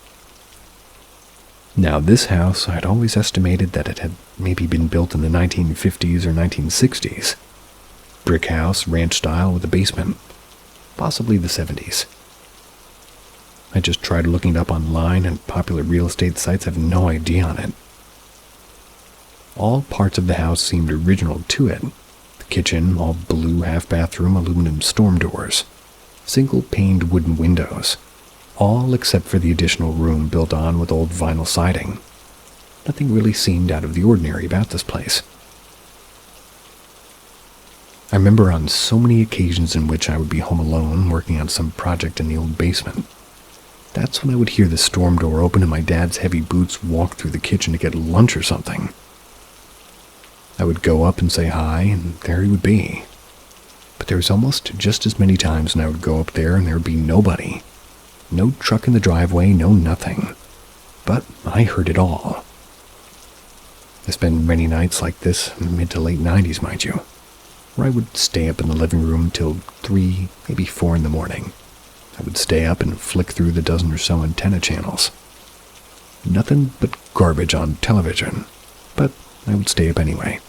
Now this house, I'd always estimated that it had maybe been built in the 1950s or 1960s. Brick house, ranch style with a basement. Possibly the 70s. I just tried looking it up online, and popular real estate sites have no idea on it. All parts of the house seemed original to it. The kitchen, all blue half-bathroom aluminum storm doors. Single-paned wooden windows. All except for the additional room built on with old vinyl siding. Nothing really seemed out of the ordinary about this place. I remember on so many occasions in which I would be home alone working on some project in the old basement. That's when I would hear the storm door open and my dad's heavy boots walk through the kitchen to get lunch or something. I would go up and say hi, and there he would be. But there was almost just as many times when I would go up there and there would be nobody. No truck in the driveway, no nothing. But I heard it all. I spent many nights like this, mid to late 90s, mind you, where I would stay up in the living room till 3, maybe 4 in the morning. I would stay up and flick through the dozen or so antenna channels. Nothing but garbage on television, but I would stay up anyway.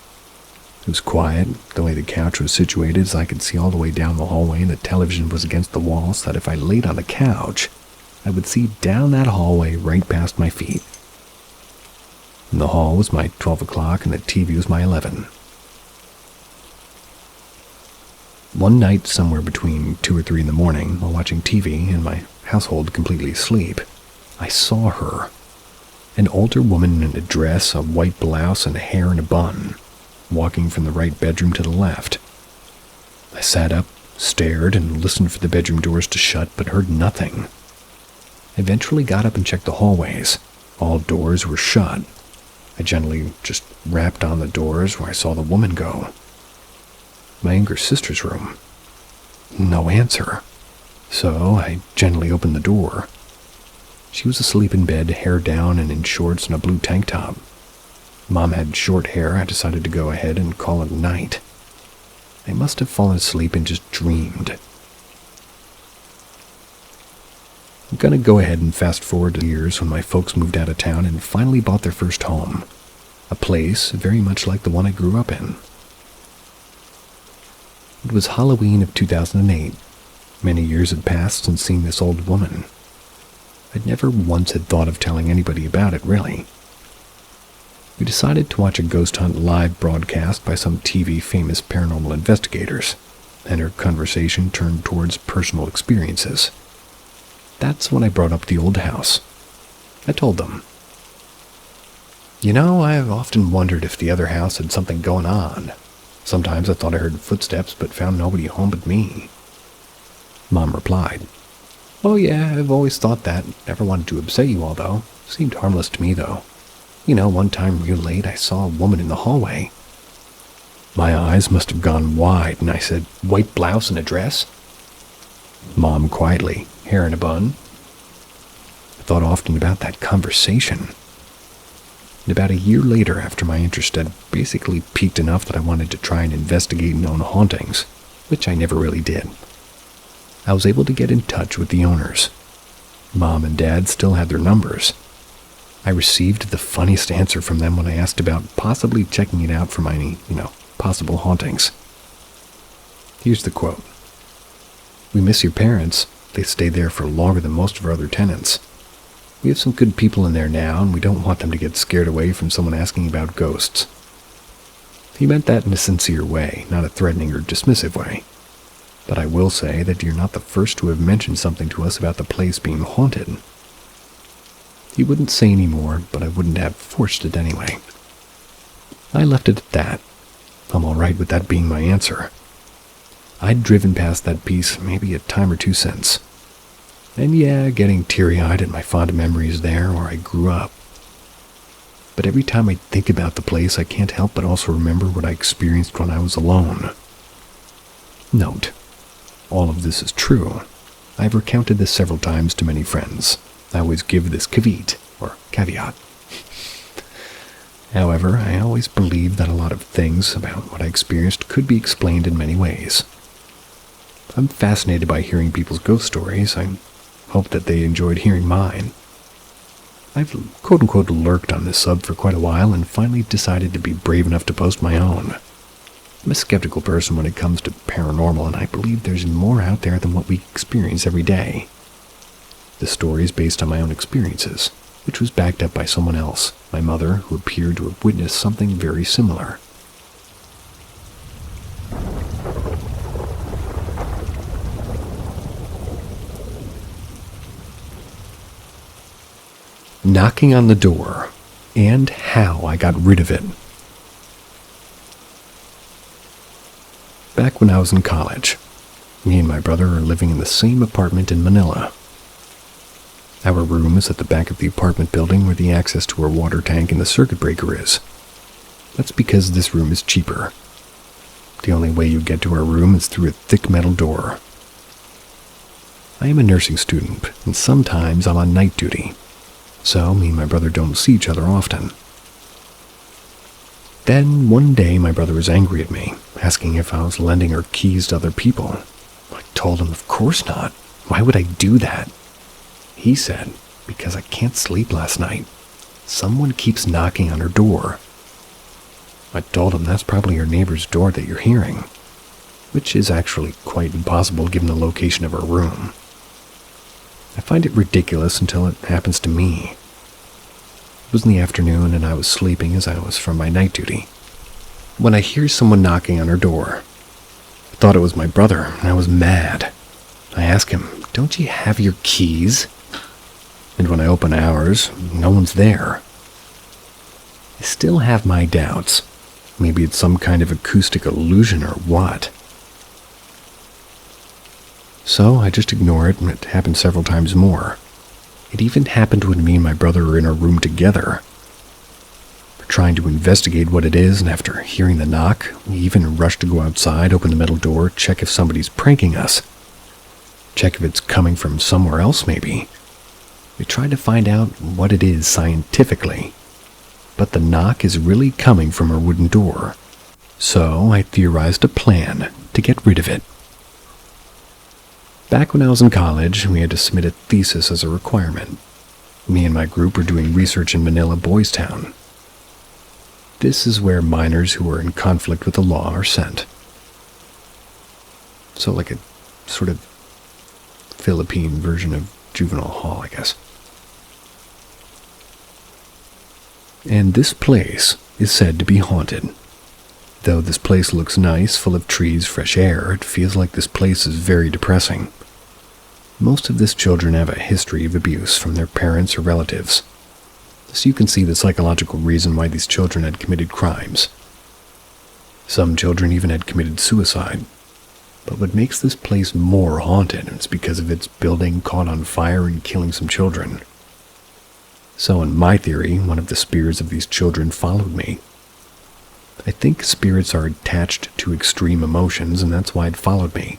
It was quiet. The way the couch was situated is I could see all the way down the hallway, and the television was against the wall so that if I laid on the couch, I would see down that hallway right past my feet. In the hall was my 12 o'clock and the TV was my 11. One night, somewhere between 2 or 3 in the morning, while watching TV and my household completely asleep, I saw her. An older woman in a dress, a white blouse, and hair in a bun, walking from the right bedroom to the left. I sat up, stared, and listened for the bedroom doors to shut, but heard nothing. I eventually got up and checked the hallways. All doors were shut. I gently just rapped on the doors where I saw the woman go. My younger sister's room. No answer. So I gently opened the door. She was asleep in bed, hair down and in shorts and a blue tank top. Mom had short hair. I decided to go ahead and call it a night. I must have fallen asleep and just dreamed. I'm going to go ahead and fast forward to years when my folks moved out of town and finally bought their first home. A place very much like the one I grew up in. It was Halloween of 2008. Many years had passed since seeing this old woman. I'd never once had thought of telling anybody about it, really. We decided to watch a ghost hunt live broadcast by some TV famous paranormal investigators, and our conversation turned towards personal experiences. That's when I brought up the old house. I told them, "You know, I've often wondered if the other house had something going on. Sometimes I thought I heard footsteps, but found nobody home but me." Mom replied, "Oh yeah, I've always thought that. Never wanted to upset you all, though. Seemed harmless to me, though. You know, one time real late, I saw a woman in the hallway." My eyes must have gone wide, and I said, "White blouse and a dress?" Mom quietly, "Hair in a bun?" I thought often about that conversation. And about a year later, after my interest had basically peaked enough that I wanted to try and investigate known hauntings, which I never really did, I was able to get in touch with the owners. Mom and Dad still had their numbers. I received the funniest answer from them when I asked about possibly checking it out for any, possible hauntings. Here's the quote. "We miss your parents. They stayed there for longer than most of our other tenants. We have some good people in there now, and we don't want them to get scared away from someone asking about ghosts." He meant that in a sincere way, not a threatening or dismissive way. But I will say that you're not the first to have mentioned something to us about the place being haunted. He wouldn't say any more, but I wouldn't have forced it anyway. I left it at that. I'm all right with that being my answer. I'd driven past that piece maybe a time or two since. And yeah, getting teary-eyed at my fond memories there where I grew up. But every time I think about the place, I can't help but also remember what I experienced when I was alone. Note, all of this is true. I've recounted this several times to many friends. I always give this caveat. However, I always believed that a lot of things about what I experienced could be explained in many ways. I'm fascinated by hearing people's ghost stories. I hope that they enjoyed hearing mine. I've quote-unquote lurked on this sub for quite a while and finally decided to be brave enough to post my own. I'm a skeptical person when it comes to paranormal, and I believe there's more out there than what we experience every day. The story is based on my own experiences, which was backed up by someone else, my mother, who appeared to have witnessed something very similar. Knocking on the door, and how I got rid of it. Back when I was in college, me and my brother are living in the same apartment in Manila. Our room is at the back of the apartment building where the access to our water tank and the circuit breaker is. That's because this room is cheaper. The only way you get to our room is through a thick metal door. I am a nursing student, and sometimes I'm on night duty. So, me and my brother don't see each other often. Then, one day, my brother was angry at me, asking if I was lending our keys to other people. I told him, of course not. Why would I do that? He said, because I can't sleep last night. Someone keeps knocking on her door. I told him that's probably your neighbor's door that you're hearing, which is actually quite impossible given the location of our room. I find it ridiculous until it happens to me. It was in the afternoon and I was sleeping as I was from my night duty, when I hear someone knocking on her door. I thought it was my brother and I was mad. I ask him, "Don't you have your keys?" And when I open ours, no one's there. I still have my doubts. Maybe it's some kind of acoustic illusion or what. So I just ignore it, and it happened several times more. It even happened when me and my brother were in our room together. We're trying to investigate what it is, and after hearing the knock, we even rush to go outside, open the metal door, check if somebody's pranking us. Check if it's coming from somewhere else, maybe. We try to find out what it is scientifically. But the knock is really coming from our wooden door. So I theorized a plan to get rid of it. Back when I was in college, we had to submit a thesis as a requirement. Me and my group were doing research in Manila Boys Town. This is where minors who are in conflict with the law are sent. So like a sort of Philippine version of juvenile hall, I guess. And this place is said to be haunted. Though this place looks nice, full of trees, fresh air, it feels like this place is very depressing. Most of these children have a history of abuse from their parents or relatives. So you can see the psychological reason why these children had committed crimes. Some children even had committed suicide. But what makes this place more haunted is because of its building caught on fire and killing some children. So in my theory, one of the spirits of these children followed me. I think spirits are attached to extreme emotions, and that's why it followed me.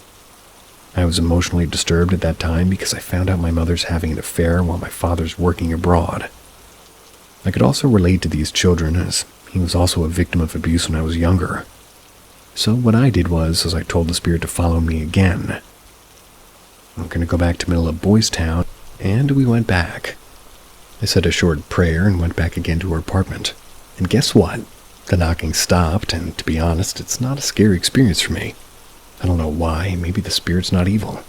I was emotionally disturbed at that time because I found out my mother's having an affair while my father's working abroad. I could also relate to these children as he was also a victim of abuse when I was younger. So what I did was I told the spirit to follow me again. I'm going to go back to Manila Boys Town, and we went back. I said a short prayer and went back again to her apartment. And guess what? The knocking stopped, and to be honest, it's not a scary experience for me. I don't know why, maybe the spirit's not evil.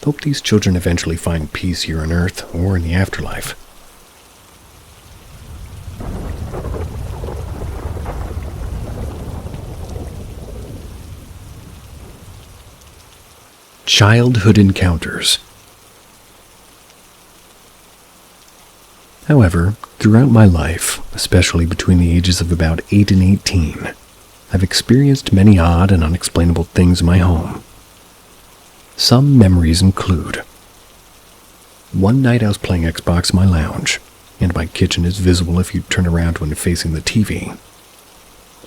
Hope these children eventually find peace here on Earth or in the afterlife. Childhood encounters. However, throughout my life, especially between the ages of about 8 and 18, I've experienced many odd and unexplainable things in my home. Some memories include: one night I was playing Xbox in my lounge, and my kitchen is visible if you turn around when facing the TV.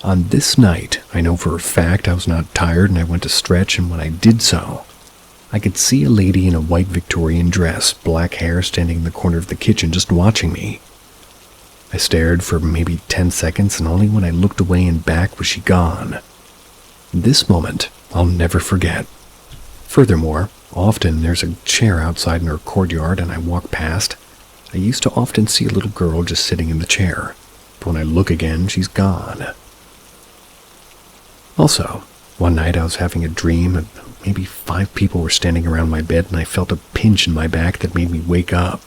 On this night, I know for a fact I was not tired and I went to stretch, and when I did so, I could see a lady in a white Victorian dress, black hair, standing in the corner of the kitchen just watching me. I stared for maybe 10 seconds, and only when I looked away and back was she gone. This moment I'll never forget. Furthermore, often there's a chair outside in our courtyard and I walk past. I used to often see a little girl just sitting in the chair, but when I look again, she's gone. Also, one night I was having a dream and maybe 5 people were standing around my bed, and I felt a pinch in my back that made me wake up.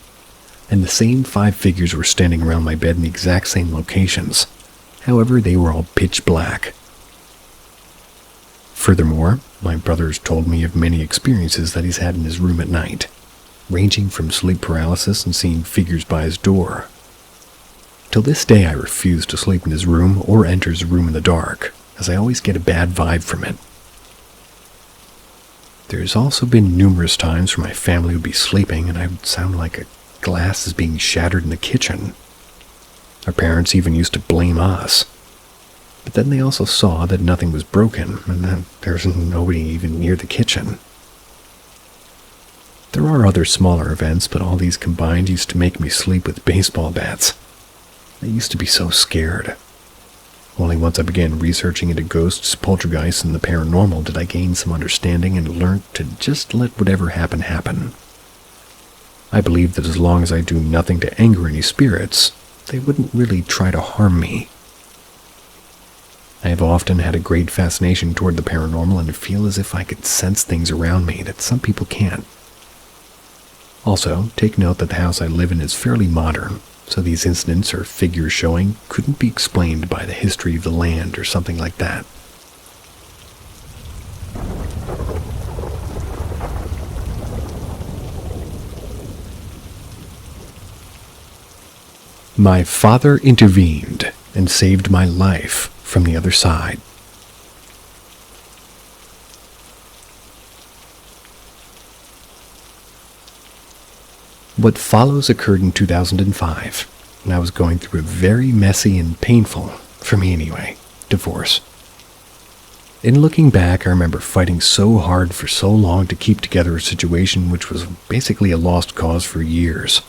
And the same 5 figures were standing around my bed in the exact same locations. However, they were all pitch black. Furthermore, my brother's told me of many experiences that he's had in his room at night, ranging from sleep paralysis and seeing figures by his door. Till this day, I refuse to sleep in his room or enter his room in the dark, as I always get a bad vibe from it. There's also been numerous times where my family would be sleeping and I would sound like a glass is being shattered in the kitchen. Our parents even used to blame us. But then they also saw that nothing was broken and that there's nobody even near the kitchen. There are other smaller events, but all these combined used to make me sleep with baseball bats. I used to be so scared. Only once I began researching into ghosts, poltergeists, and the paranormal did I gain some understanding and learn to just let whatever happen happen. I believe that as long as I do nothing to anger any spirits, they wouldn't really try to harm me. I have often had a great fascination toward the paranormal and feel as if I could sense things around me that some people can't. Also, take note that the house I live in is fairly modern, so these incidents or figures showing couldn't be explained by the history of the land or something like that. My father intervened and saved my life from the other side. What follows occurred in 2005, and I was going through a very messy and painful, for me anyway, divorce. In looking back, I remember fighting so hard for so long to keep together a situation which was basically a lost cause for years.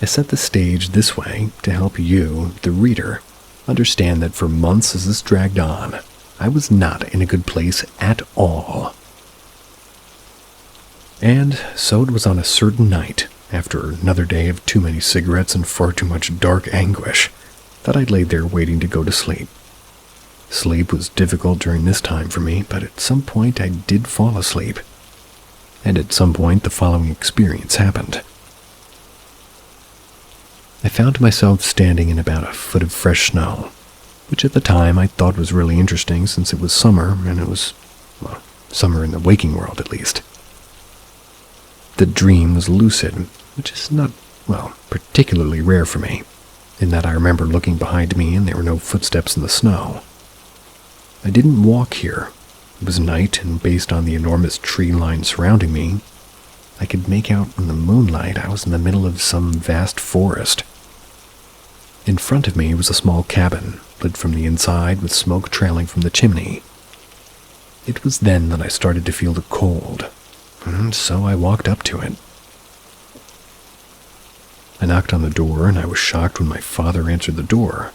I set the stage this way to help you, the reader, understand that for months as this dragged on, I was not in a good place at all. And so it was on a certain night, after another day of too many cigarettes and far too much dark anguish, that I laid there waiting to go to sleep. Sleep was difficult during this time for me, but at some point I did fall asleep. And at some point the following experience happened. I found myself standing in about a foot of fresh snow, which at the time I thought was really interesting since it was summer, and it was, well, summer in the waking world at least. The dream was lucid, which is not, well, particularly rare for me, in that I remember looking behind me and there were no footsteps in the snow. I didn't walk here. It was night, and based on the enormous tree line surrounding me, I could make out in the moonlight I was in the middle of some vast forest. In front of me was a small cabin, lit from the inside with smoke trailing from the chimney. It was then that I started to feel the cold, and so I walked up to it. I knocked on the door, and I was shocked when my father answered the door.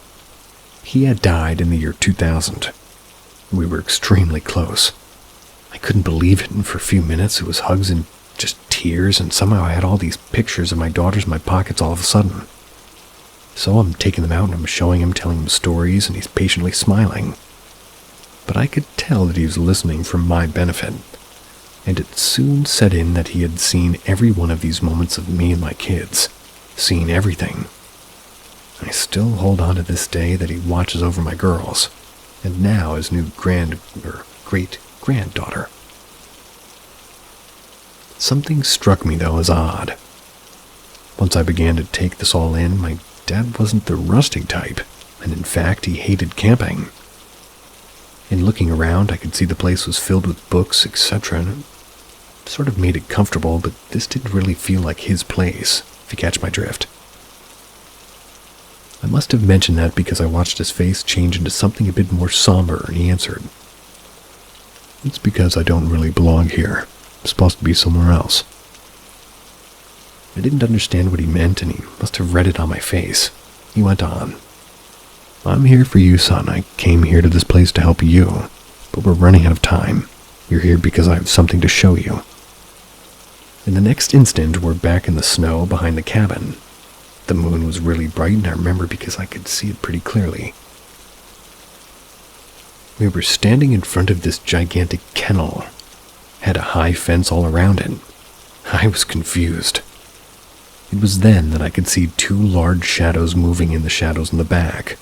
He had died in the year 2000. We were extremely close. I couldn't believe it, and for a few minutes it was hugs and just tears, and somehow I had all these pictures of my daughters in my pockets all of a sudden. So I'm taking them out and I'm showing him, telling him stories, and he's patiently smiling. But I could tell that he was listening for my benefit, and it soon set in that he had seen every one of these moments of me and my kids, seen everything. I still hold on to this day that he watches over my girls, and now his new great-granddaughter. Something struck me, though, as odd. Once I began to take this all in, my dad wasn't the rustic type, and in fact, he hated camping. In looking around, I could see the place was filled with books, etc., and it sort of made it comfortable, but this didn't really feel like his place, if you catch my drift. I must have mentioned that because I watched his face change into something a bit more somber, and he answered, "It's because I don't really belong here. I'm supposed to be somewhere else." I didn't understand what he meant, and he must have read it on my face. He went on, "I'm here for you, son. I came here to this place to help you, but we're running out of time. You're here because I have something to show you." In the next instant, we're back in the snow behind the cabin. The moon was really bright, and I remember because I could see it pretty clearly. We were standing in front of this gigantic kennel. Had a high fence all around it. I was confused. It was then that I could see two large shadows moving in the shadows in the back.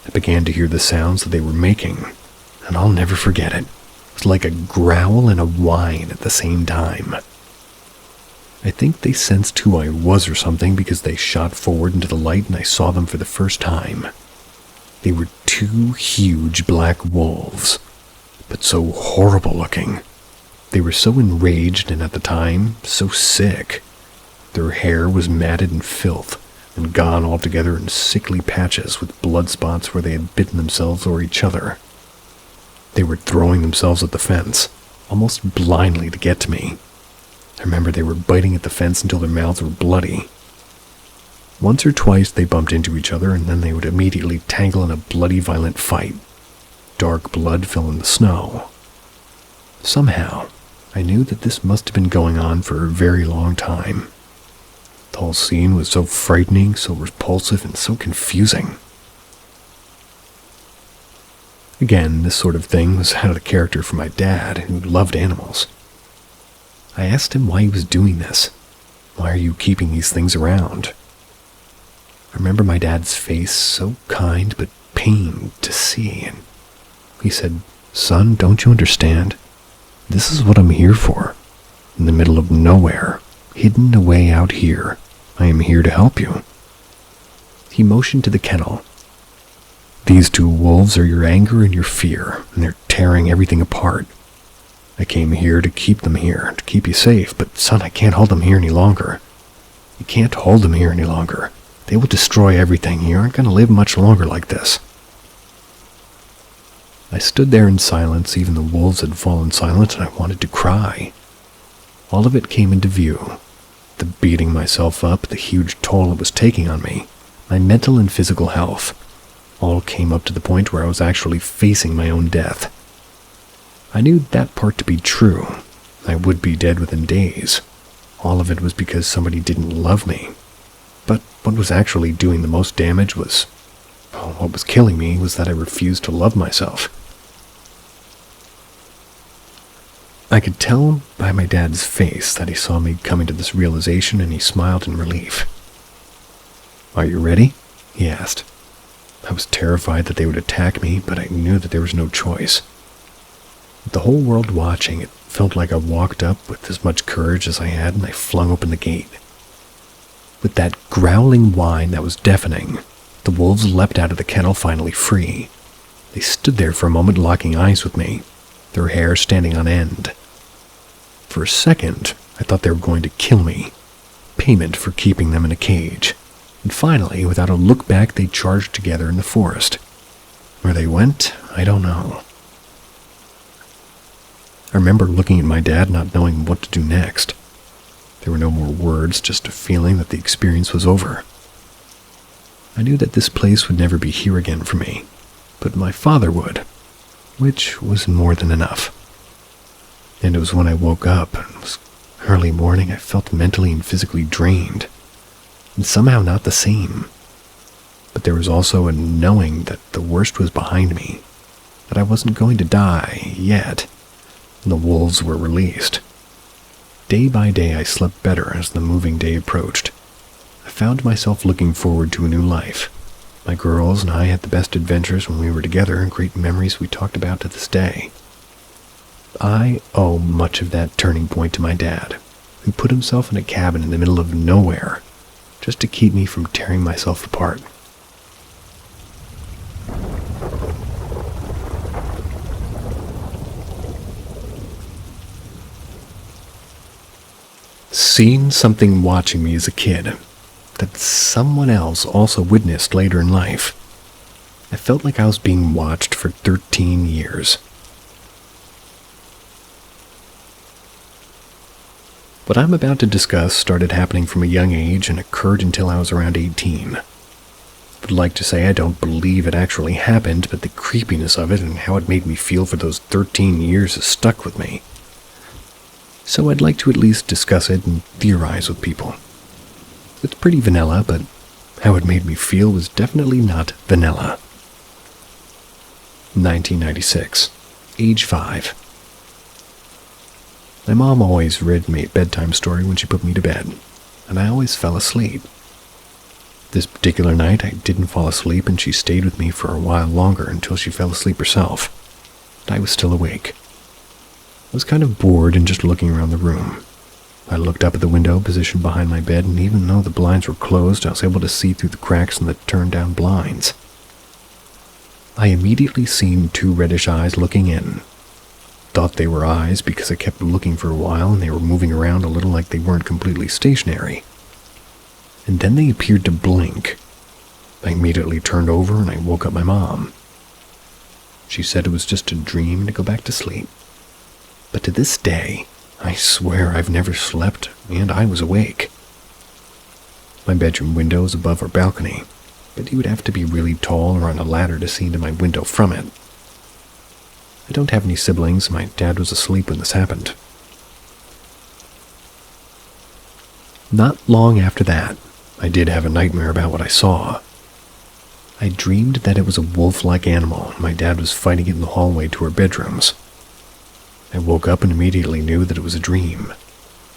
I began to hear the sounds that they were making, and I'll never forget it. It was like a growl and a whine at the same time. I think they sensed who I was or something because they shot forward into the light and I saw them for the first time. They were two huge black wolves, but so horrible looking. They were so enraged and at the time, so sick. Their hair was matted in filth and gone altogether in sickly patches with blood spots where they had bitten themselves or each other. They were throwing themselves at the fence, almost blindly to get to me. I remember they were biting at the fence until their mouths were bloody. Once or twice they bumped into each other and then they would immediately tangle in a bloody violent fight. Dark blood fell in the snow. Somehow, I knew that this must have been going on for a very long time. The whole scene was so frightening, so repulsive, and so confusing. Again, this sort of thing was out of the character for my dad, who loved animals. I asked him why he was doing this. Why are you keeping these things around? I remember my dad's face, so kind but pained to see, and he said, "Son, don't you understand? This is what I'm here for. In the middle of nowhere, hidden away out here, I am here to help you." He motioned to the kennel. "These two wolves are your anger and your fear, and they're tearing everything apart. I came here to keep them here, to keep you safe, but son, I can't hold them here any longer. You can't hold them here any longer. They will destroy everything. You aren't going to live much longer like this." I stood there in silence. Even the wolves had fallen silent, and I wanted to cry. All of it came into view. The beating myself up, the huge toll it was taking on me, my mental and physical health, all came up to the point where I was actually facing my own death. I knew that part to be true. I would be dead within days. All of it was because somebody didn't love me. But what was actually doing the most damage was, what was killing me was that I refused to love myself. I could tell by my dad's face that he saw me coming to this realization, and he smiled in relief. "Are you ready?" he asked. I was terrified that they would attack me, but I knew that there was no choice. With the whole world watching, it felt like I walked up with as much courage as I had, and I flung open the gate. With that growling whine that was deafening, the wolves leapt out of the kennel, finally free. They stood there for a moment, locking eyes with me, their hair standing on end. For a second, I thought they were going to kill me, payment for keeping them in a cage. And finally, without a look back, they charged together in the forest. Where they went, I don't know. I remember looking at my dad, not knowing what to do next. There were no more words, just a feeling that the experience was over. I knew that this place would never be here again for me, but my father would, which was more than enough. And it was when I woke up, and it was early morning, I felt mentally and physically drained, and somehow not the same. But there was also a knowing that the worst was behind me, that I wasn't going to die yet, and the wolves were released. Day by day I slept better as the moving day approached. I found myself looking forward to a new life. My girls and I had the best adventures when we were together, and great memories we talked about to this day. I owe much of that turning point to my dad, who put himself in a cabin in the middle of nowhere just to keep me from tearing myself apart. Seen something watching me as a kid that someone else also witnessed later in life. I felt like I was being watched for 13 years. What I'm about to discuss started happening from a young age and occurred until I was around 18. I would like to say I don't believe it actually happened, but the creepiness of it and how it made me feel for those 13 years has stuck with me. So I'd like to at least discuss it and theorize with people. It's pretty vanilla, but how it made me feel was definitely not vanilla. 1996, age 5. My mom always read me a bedtime story when she put me to bed, and I always fell asleep. This particular night, I didn't fall asleep, and she stayed with me for a while longer until she fell asleep herself. But I was still awake. I was kind of bored and just looking around the room. I looked up at the window positioned behind my bed, and even though the blinds were closed, I was able to see through the cracks in the turned-down blinds. I immediately seen 2 reddish eyes looking in. Thought they were eyes because I kept looking for a while and they were moving around a little like they weren't completely stationary. And then they appeared to blink. I immediately turned over and I woke up my mom. She said it was just a dream and to go back to sleep. But to this day, I swear I've never slept and I was awake. My bedroom window is above our balcony, but you would have to be really tall or on a ladder to see into my window from it. I don't have any siblings. My dad was asleep when this happened. Not long after that, I did have a nightmare about what I saw. I dreamed that it was a wolf-like animal, and my dad was fighting it in the hallway to our bedrooms. I woke up and immediately knew that it was a dream,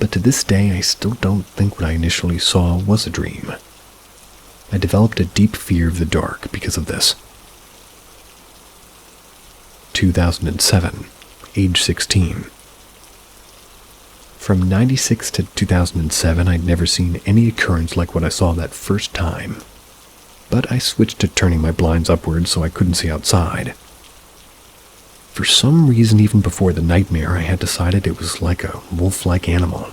but to this day I still don't think what I initially saw was a dream. I developed a deep fear of the dark because of this. 2007, age 16. From 96 to 2007, I'd never seen any occurrence like what I saw that first time. But I switched to turning my blinds upwards so I couldn't see outside. For some reason, even before the nightmare, I had decided it was like a wolf-like animal.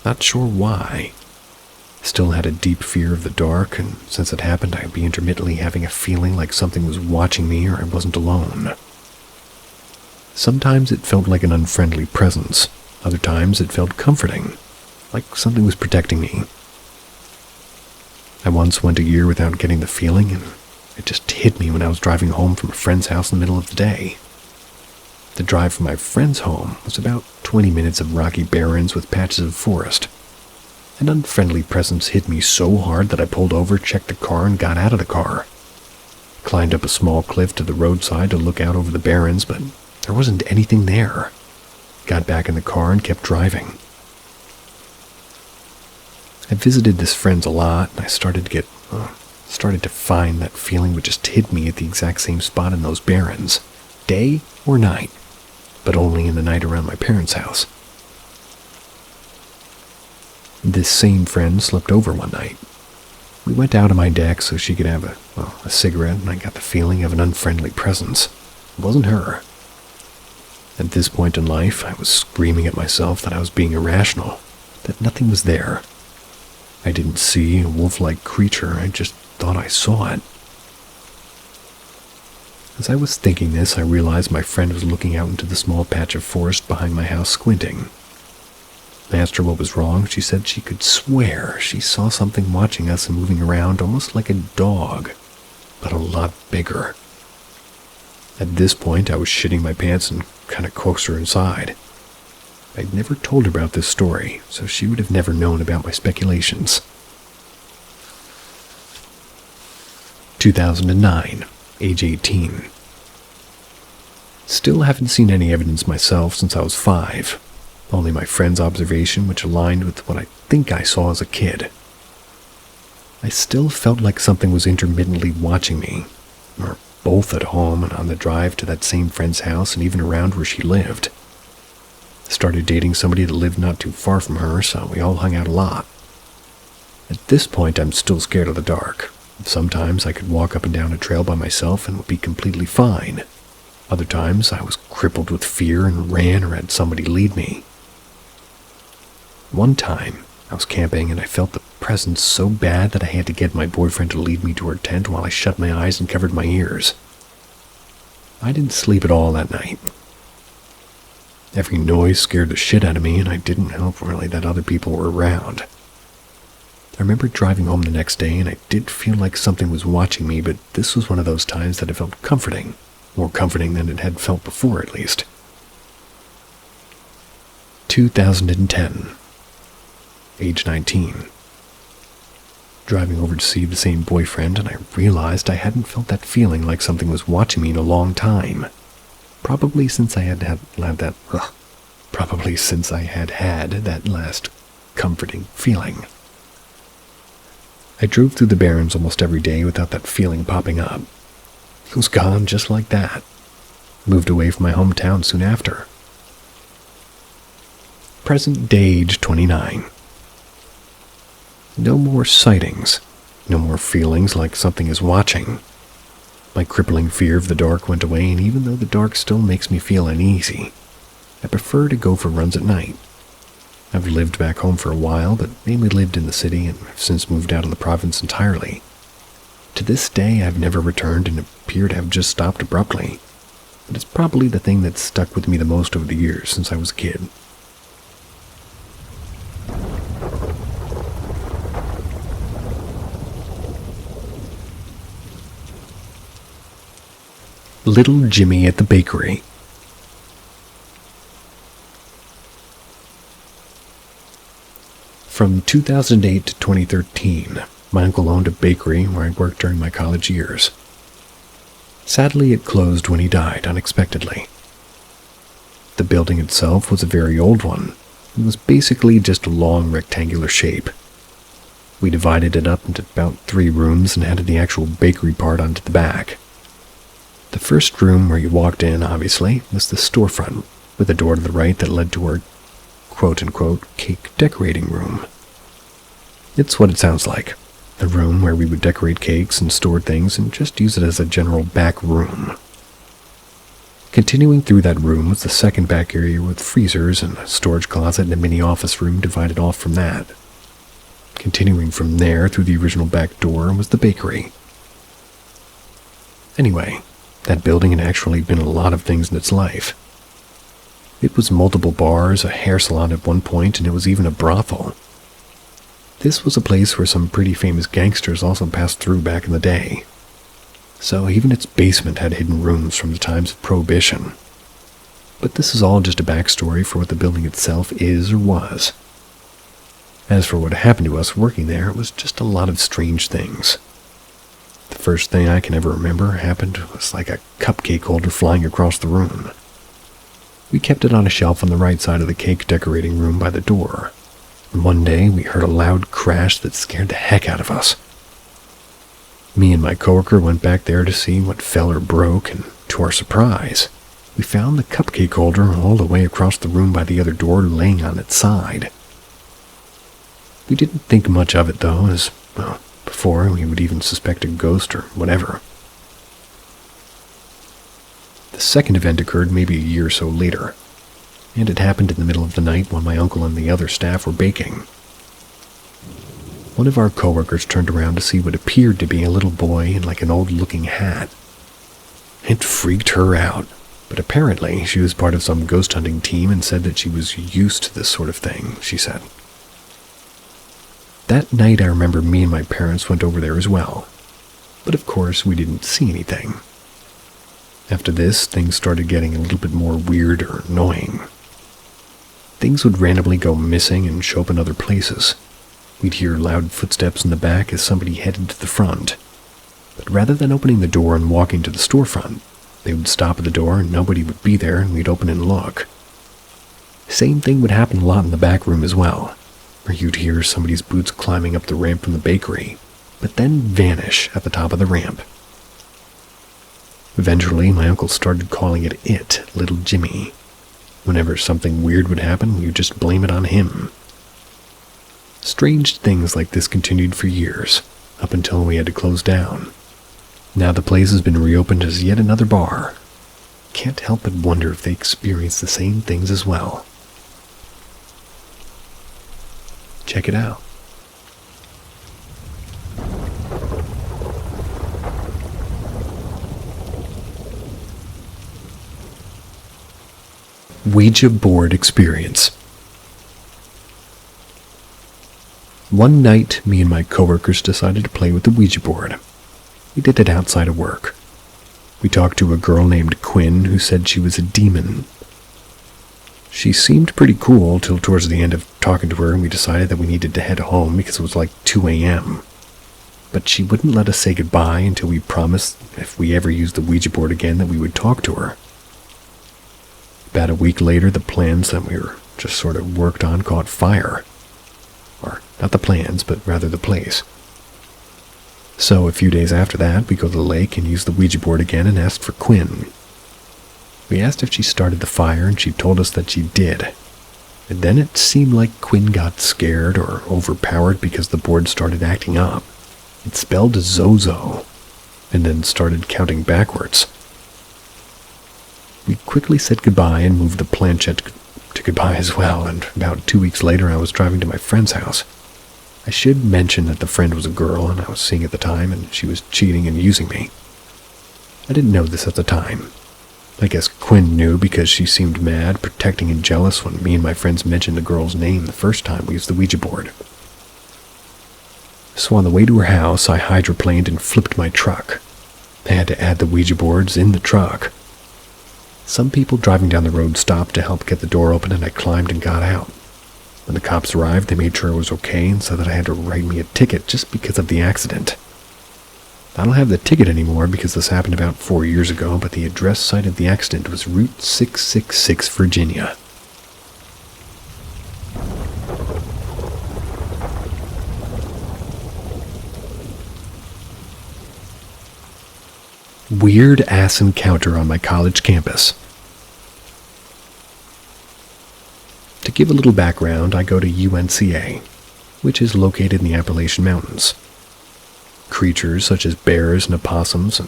Not sure why. Still had a deep fear of the dark, and since it happened, I'd be intermittently having a feeling like something was watching me or I wasn't alone. Sometimes it felt like an unfriendly presence. Other times it felt comforting, like something was protecting me. I once went a year without getting the feeling, and it just hit me when I was driving home from a friend's house in the middle of the day. The drive from my friend's home was about 20 minutes of rocky barrens with patches of forest. An unfriendly presence hit me so hard that I pulled over, checked the car, and got out of the car. Climbed up a small cliff to the roadside to look out over the barrens, but there wasn't anything there. Got back in the car and kept driving. I visited this friend's a lot, and I started to find that feeling would just hit me at the exact same spot in those barrens, day or night, but only in the night around my parents' house. This same friend slept over one night. We went out on my deck so she could have a cigarette, and I got the feeling of an unfriendly presence. It wasn't her. At this point in life, I was screaming at myself that I was being irrational, that nothing was there. I didn't see a wolf-like creature, I just thought I saw it. As I was thinking this, I realized my friend was looking out into the small patch of forest behind my house, squinting. I asked her what was wrong. She said she could swear she saw something watching us and moving around almost like a dog, but a lot bigger. At this point, I was shitting my pants and kind of coaxed her inside. I'd never told her about this story, so she would have never known about my speculations. 2009, age 18. Still haven't seen any evidence myself since I was 5. Only my friend's observation, which aligned with what I think I saw as a kid. I still felt like something was intermittently watching me, or both at home and on the drive to that same friend's house and even around where she lived. Started dating somebody that lived not too far from her, so we all hung out a lot. At this point, I'm still scared of the dark. Sometimes I could walk up and down a trail by myself and would be completely fine. Other times, I was crippled with fear and ran or had somebody lead me. One time, I was camping and I felt the presence so bad that I had to get my boyfriend to lead me to her tent while I shut my eyes and covered my ears. I didn't sleep at all that night. Every noise scared the shit out of me, and I didn't hope really that other people were around. I remember driving home the next day, and I did feel like something was watching me, but this was one of those times that it felt comforting. More comforting than it had felt before, at least. 2010. Age 19. Driving over to see the same boyfriend, and I realized I hadn't felt that feeling like something was watching me in a long time. Probably since I had that last comforting feeling. I drove through the barrens almost every day without that feeling popping up. It was gone just like that. Moved away from my hometown soon after. Present day age 29. No more sightings. No more feelings like something is watching. My crippling fear of the dark went away, and even though the dark still makes me feel uneasy, I prefer to go for runs at night. I've lived back home for a while, but mainly lived in the city and have since moved out of the province entirely. To this day, I've never returned and appear to have just stopped abruptly, but it's probably the thing that's stuck with me the most over the years since I was a kid. Little Jimmy at the bakery. From 2008 to 2013, my uncle owned a bakery where I worked during my college years. Sadly, it closed when he died unexpectedly. The building itself was a very old one. It was basically just a long rectangular shape. We divided it up into about 3 rooms and added the actual bakery part onto the back. The first room where you walked in, obviously, was the storefront, with a door to the right that led to our quote-unquote cake decorating room. It's what it sounds like. A room where we would decorate cakes and store things and just use it as a general back room. Continuing through that room was the second back area with freezers and a storage closet and a mini office room divided off from that. Continuing from there through the original back door was the bakery. Anyway, that building had actually been a lot of things in its life. It was multiple bars, a hair salon at one point, and it was even a brothel. This was a place where some pretty famous gangsters also passed through back in the day. So even its basement had hidden rooms from the times of Prohibition. But this is all just a backstory for what the building itself is or was. As for what happened to us working there, it was just a lot of strange things. The first thing I can ever remember happened was like a cupcake holder flying across the room. We kept it on a shelf on the right side of the cake decorating room by the door. And one day we heard a loud crash that scared the heck out of us. Me and my coworker went back there to see what fell or broke, and to our surprise, we found the cupcake holder all the way across the room by the other door laying on its side. We didn't think much of it though, as, well, before we would even suspect a ghost or whatever. The second event occurred maybe a year or so later, and it happened in the middle of the night when my uncle and the other staff were baking. One of our coworkers turned around to see what appeared to be a little boy in like an old-looking hat. It freaked her out, but apparently she was part of some ghost hunting team and said that she was used to this sort of thing, she said. That night I remember me and my parents went over there as well, but of course we didn't see anything. After this, things started getting a little bit more weird or annoying. Things would randomly go missing and show up in other places. We'd hear loud footsteps in the back as somebody headed to the front. But rather than opening the door and walking to the storefront, they would stop at the door and nobody would be there and we'd open and look. Same thing would happen a lot in the back room as well, where you'd hear somebody's boots climbing up the ramp from the bakery, but then vanish at the top of the ramp. Eventually, my uncle started calling it Little Jimmy. Whenever something weird would happen, we would just blame it on him. Strange things like this continued for years, up until we had to close down. Now the place has been reopened as yet another bar. Can't help but wonder if they experience the same things as well. Check it out. Ouija board experience. One night, me and my coworkers decided to play with the Ouija board. We did it outside of work. We talked to a girl named Quinn who said she was a demon. She seemed pretty cool till towards the end of talking to her, and we decided that we needed to head home because it was like 2 a.m. But she wouldn't let us say goodbye until we promised if we ever used the Ouija board again that we would talk to her. About a week later, the plans that we were just sort of worked on caught fire. Or, not the plans, but rather the place. So a few days after that, we go to the lake and use the Ouija board again and asked for Quinn. We asked if she started the fire, and she told us that she did. And then it seemed like Quinn got scared or overpowered because the board started acting up. It spelled Zozo, and then started counting backwards. We quickly said goodbye and moved the planchette to goodbye as well, and about 2 weeks later I was driving to my friend's house. I should mention that the friend was a girl and I was seeing at the time, and she was cheating and using me. I didn't know this at the time. I guess Quinn knew because she seemed mad, protecting and jealous when me and my friends mentioned the girl's name the first time we used the Ouija board. So on the way to her house, I hydroplaned and flipped my truck. I had to add the Ouija boards in the truck. Some people driving down the road stopped to help get the door open, and I climbed and got out. When the cops arrived, they made sure I was okay and said that I had to write me a ticket just because of the accident. I don't have the ticket anymore because this happened about 4 years ago, but the address site of the accident was Route 666, Virginia. Weird ass encounter on my college campus. To give a little background, I go to UNCA, which is located in the Appalachian Mountains. Creatures such as bears and possums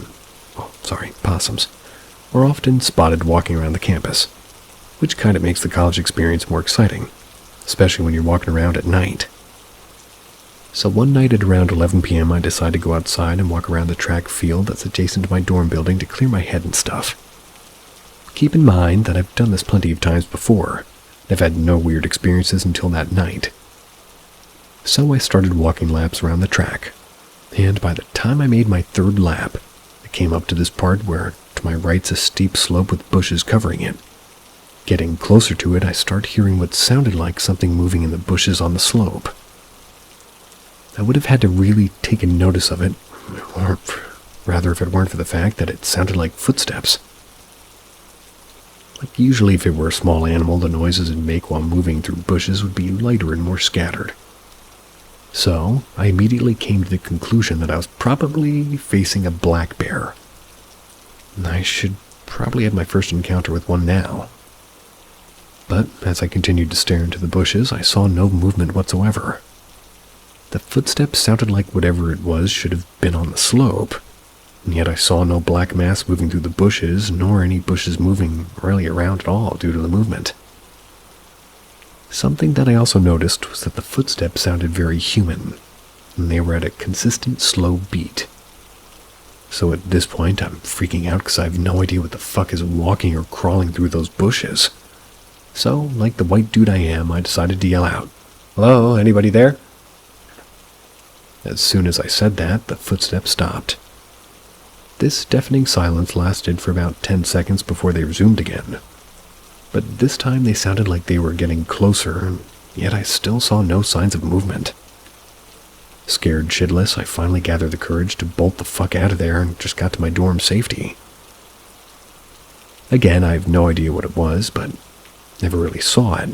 are often spotted walking around the campus, which kind of makes the college experience more exciting, especially when you're walking around at night. So one night at around 11 p.m. I decided to go outside and walk around the track field that's adjacent to my dorm building to clear my head and stuff. Keep in mind that I've done this plenty of times before, and I've had no weird experiences until that night. So I started walking laps around the track, and by the time I made my third lap, I came up to this part where to my right's a steep slope with bushes covering it. Getting closer to it, I start hearing what sounded like something moving in the bushes on the slope. I would have had to really taken notice of it, or rather if it weren't for the fact that it sounded like footsteps. Like usually if it were a small animal, the noises it'd make while moving through bushes would be lighter and more scattered. So, I immediately came to the conclusion that I was probably facing a black bear. I should probably have my first encounter with one now. But as I continued to stare into the bushes, I saw no movement whatsoever. The footsteps sounded like whatever it was should have been on the slope, and yet I saw no black mass moving through the bushes, nor any bushes moving really around at all due to the movement. Something that I also noticed was that the footsteps sounded very human, and they were at a consistent slow beat. So at this point, I'm freaking out because I have no idea what the fuck is walking or crawling through those bushes. So, like the white dude I am, I decided to yell out, "Hello, anybody there?" As soon as I said that, the footsteps stopped. This deafening silence lasted for about 10 seconds before they resumed again. But this time they sounded like they were getting closer, and yet I still saw no signs of movement. Scared shitless, I finally gathered the courage to bolt the fuck out of there and just got to my dorm safety. Again, I have no idea what it was, but never really saw it.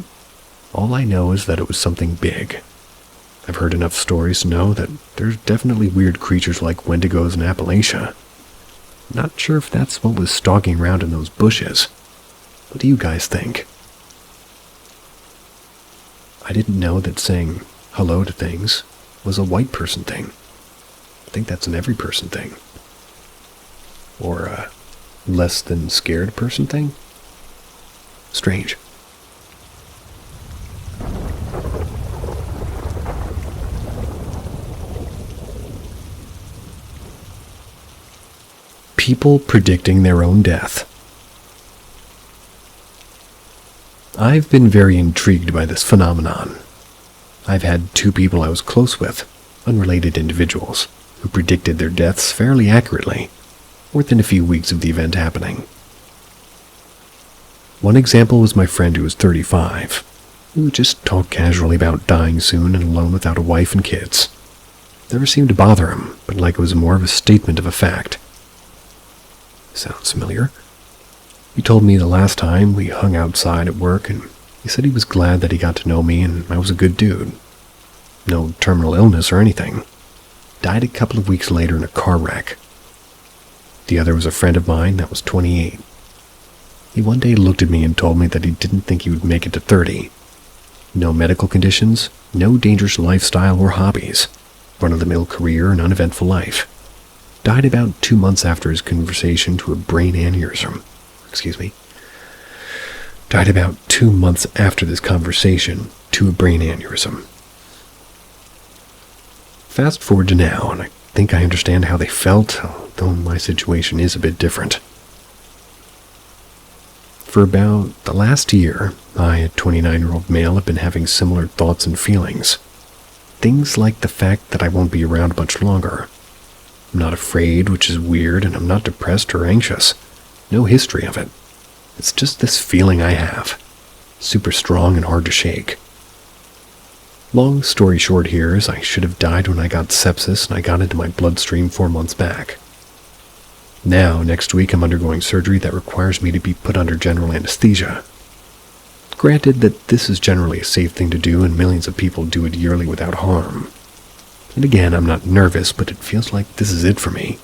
All I know is that it was something big. I've heard enough stories to know that there's definitely weird creatures like wendigos in Appalachia. Not sure if that's what was stalking around in those bushes. What do you guys think? I didn't know that saying hello to things was a white person thing. I think that's an every person thing. Or a less than scared person thing. Strange. People predicting their own death. I've been very intrigued by this phenomenon. I've had 2 people I was close with, unrelated individuals, who predicted their deaths fairly accurately, within a few weeks of the event happening. One example was my friend who was 35, who just talked casually about dying soon and alone without a wife and kids. Never seemed to bother him, but like it was more of a statement of a fact. Sounds familiar. He told me the last time we hung outside at work, and he said he was glad that he got to know me and I was a good dude. No terminal illness or anything. Died a couple of weeks later in a car wreck. The other was a friend of mine that was 28. He one day looked at me and told me that he didn't think he would make it to 30. No medical conditions, no dangerous lifestyle or hobbies, run-of-the-mill career and uneventful life. Died about 2 months after his conversation to a brain aneurysm. Died about 2 months after this conversation to a brain aneurysm. Fast forward to now, and I think I understand how they felt, though my situation is a bit different. For about the last year, I, a 29-year-old male, have been having similar thoughts and feelings. Things like the fact that I won't be around much longer. I'm not afraid, which is weird, and I'm not depressed or anxious. No history of it. It's just this feeling I have. Super strong and hard to shake. Long story short here is I should have died when I got sepsis and I got into my bloodstream 4 months back. Now, next week, I'm undergoing surgery that requires me to be put under general anesthesia. Granted that this is generally a safe thing to do and millions of people do it yearly without harm. And again, I'm not nervous, but it feels like this is it for me.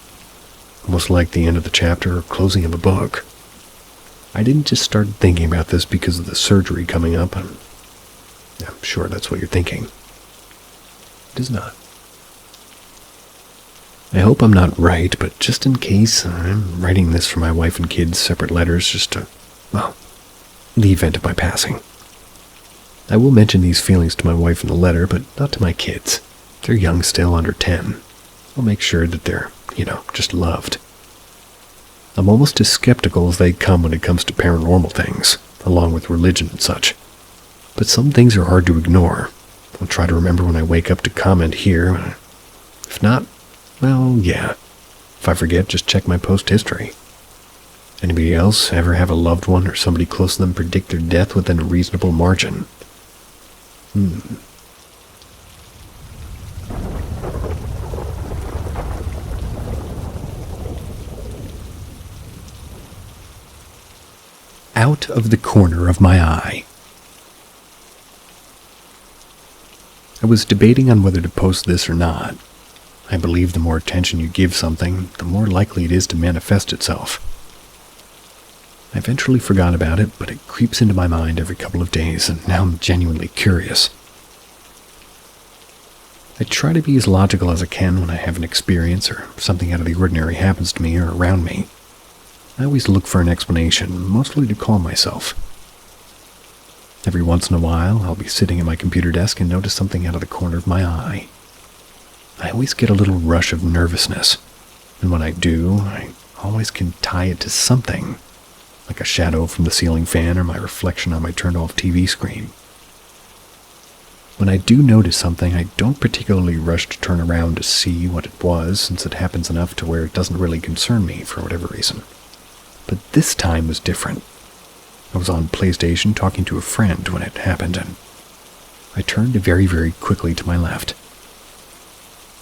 Almost like the end of the chapter or closing of a book. I didn't just start thinking about this because of the surgery coming up. I'm sure that's what you're thinking. It is not. I hope I'm not right, but just in case, I'm writing this for my wife and kids, separate letters, just to, the event of my passing. I will mention these feelings to my wife in the letter, but not to my kids. They're young still, under 10. I'll make sure that they're, just loved. I'm almost as skeptical as they come when it comes to paranormal things, along with religion and such. But some things are hard to ignore. I'll try to remember when I wake up to comment here. If not, well, yeah. If I forget, just check my post history. Anybody else ever have a loved one or somebody close to them predict their death within a reasonable margin? Out of the corner of my eye. I was debating on whether to post this or not. I believe the more attention you give something, the more likely it is to manifest itself. I eventually forgot about it, but it creeps into my mind every couple of days, and now I'm genuinely curious. I try to be as logical as I can when I have an experience or something out of the ordinary happens to me or around me. I always look for an explanation, mostly to calm myself. Every once in a while, I'll be sitting at my computer desk and notice something out of the corner of my eye. I always get a little rush of nervousness, and when I do, I always can tie it to something, like a shadow from the ceiling fan or my reflection on my turned-off TV screen. When I do notice something, I don't particularly rush to turn around to see what it was, since it happens enough to where it doesn't really concern me for whatever reason. But this time was different. I was on PlayStation talking to a friend when it happened, and I turned very, very quickly to my left.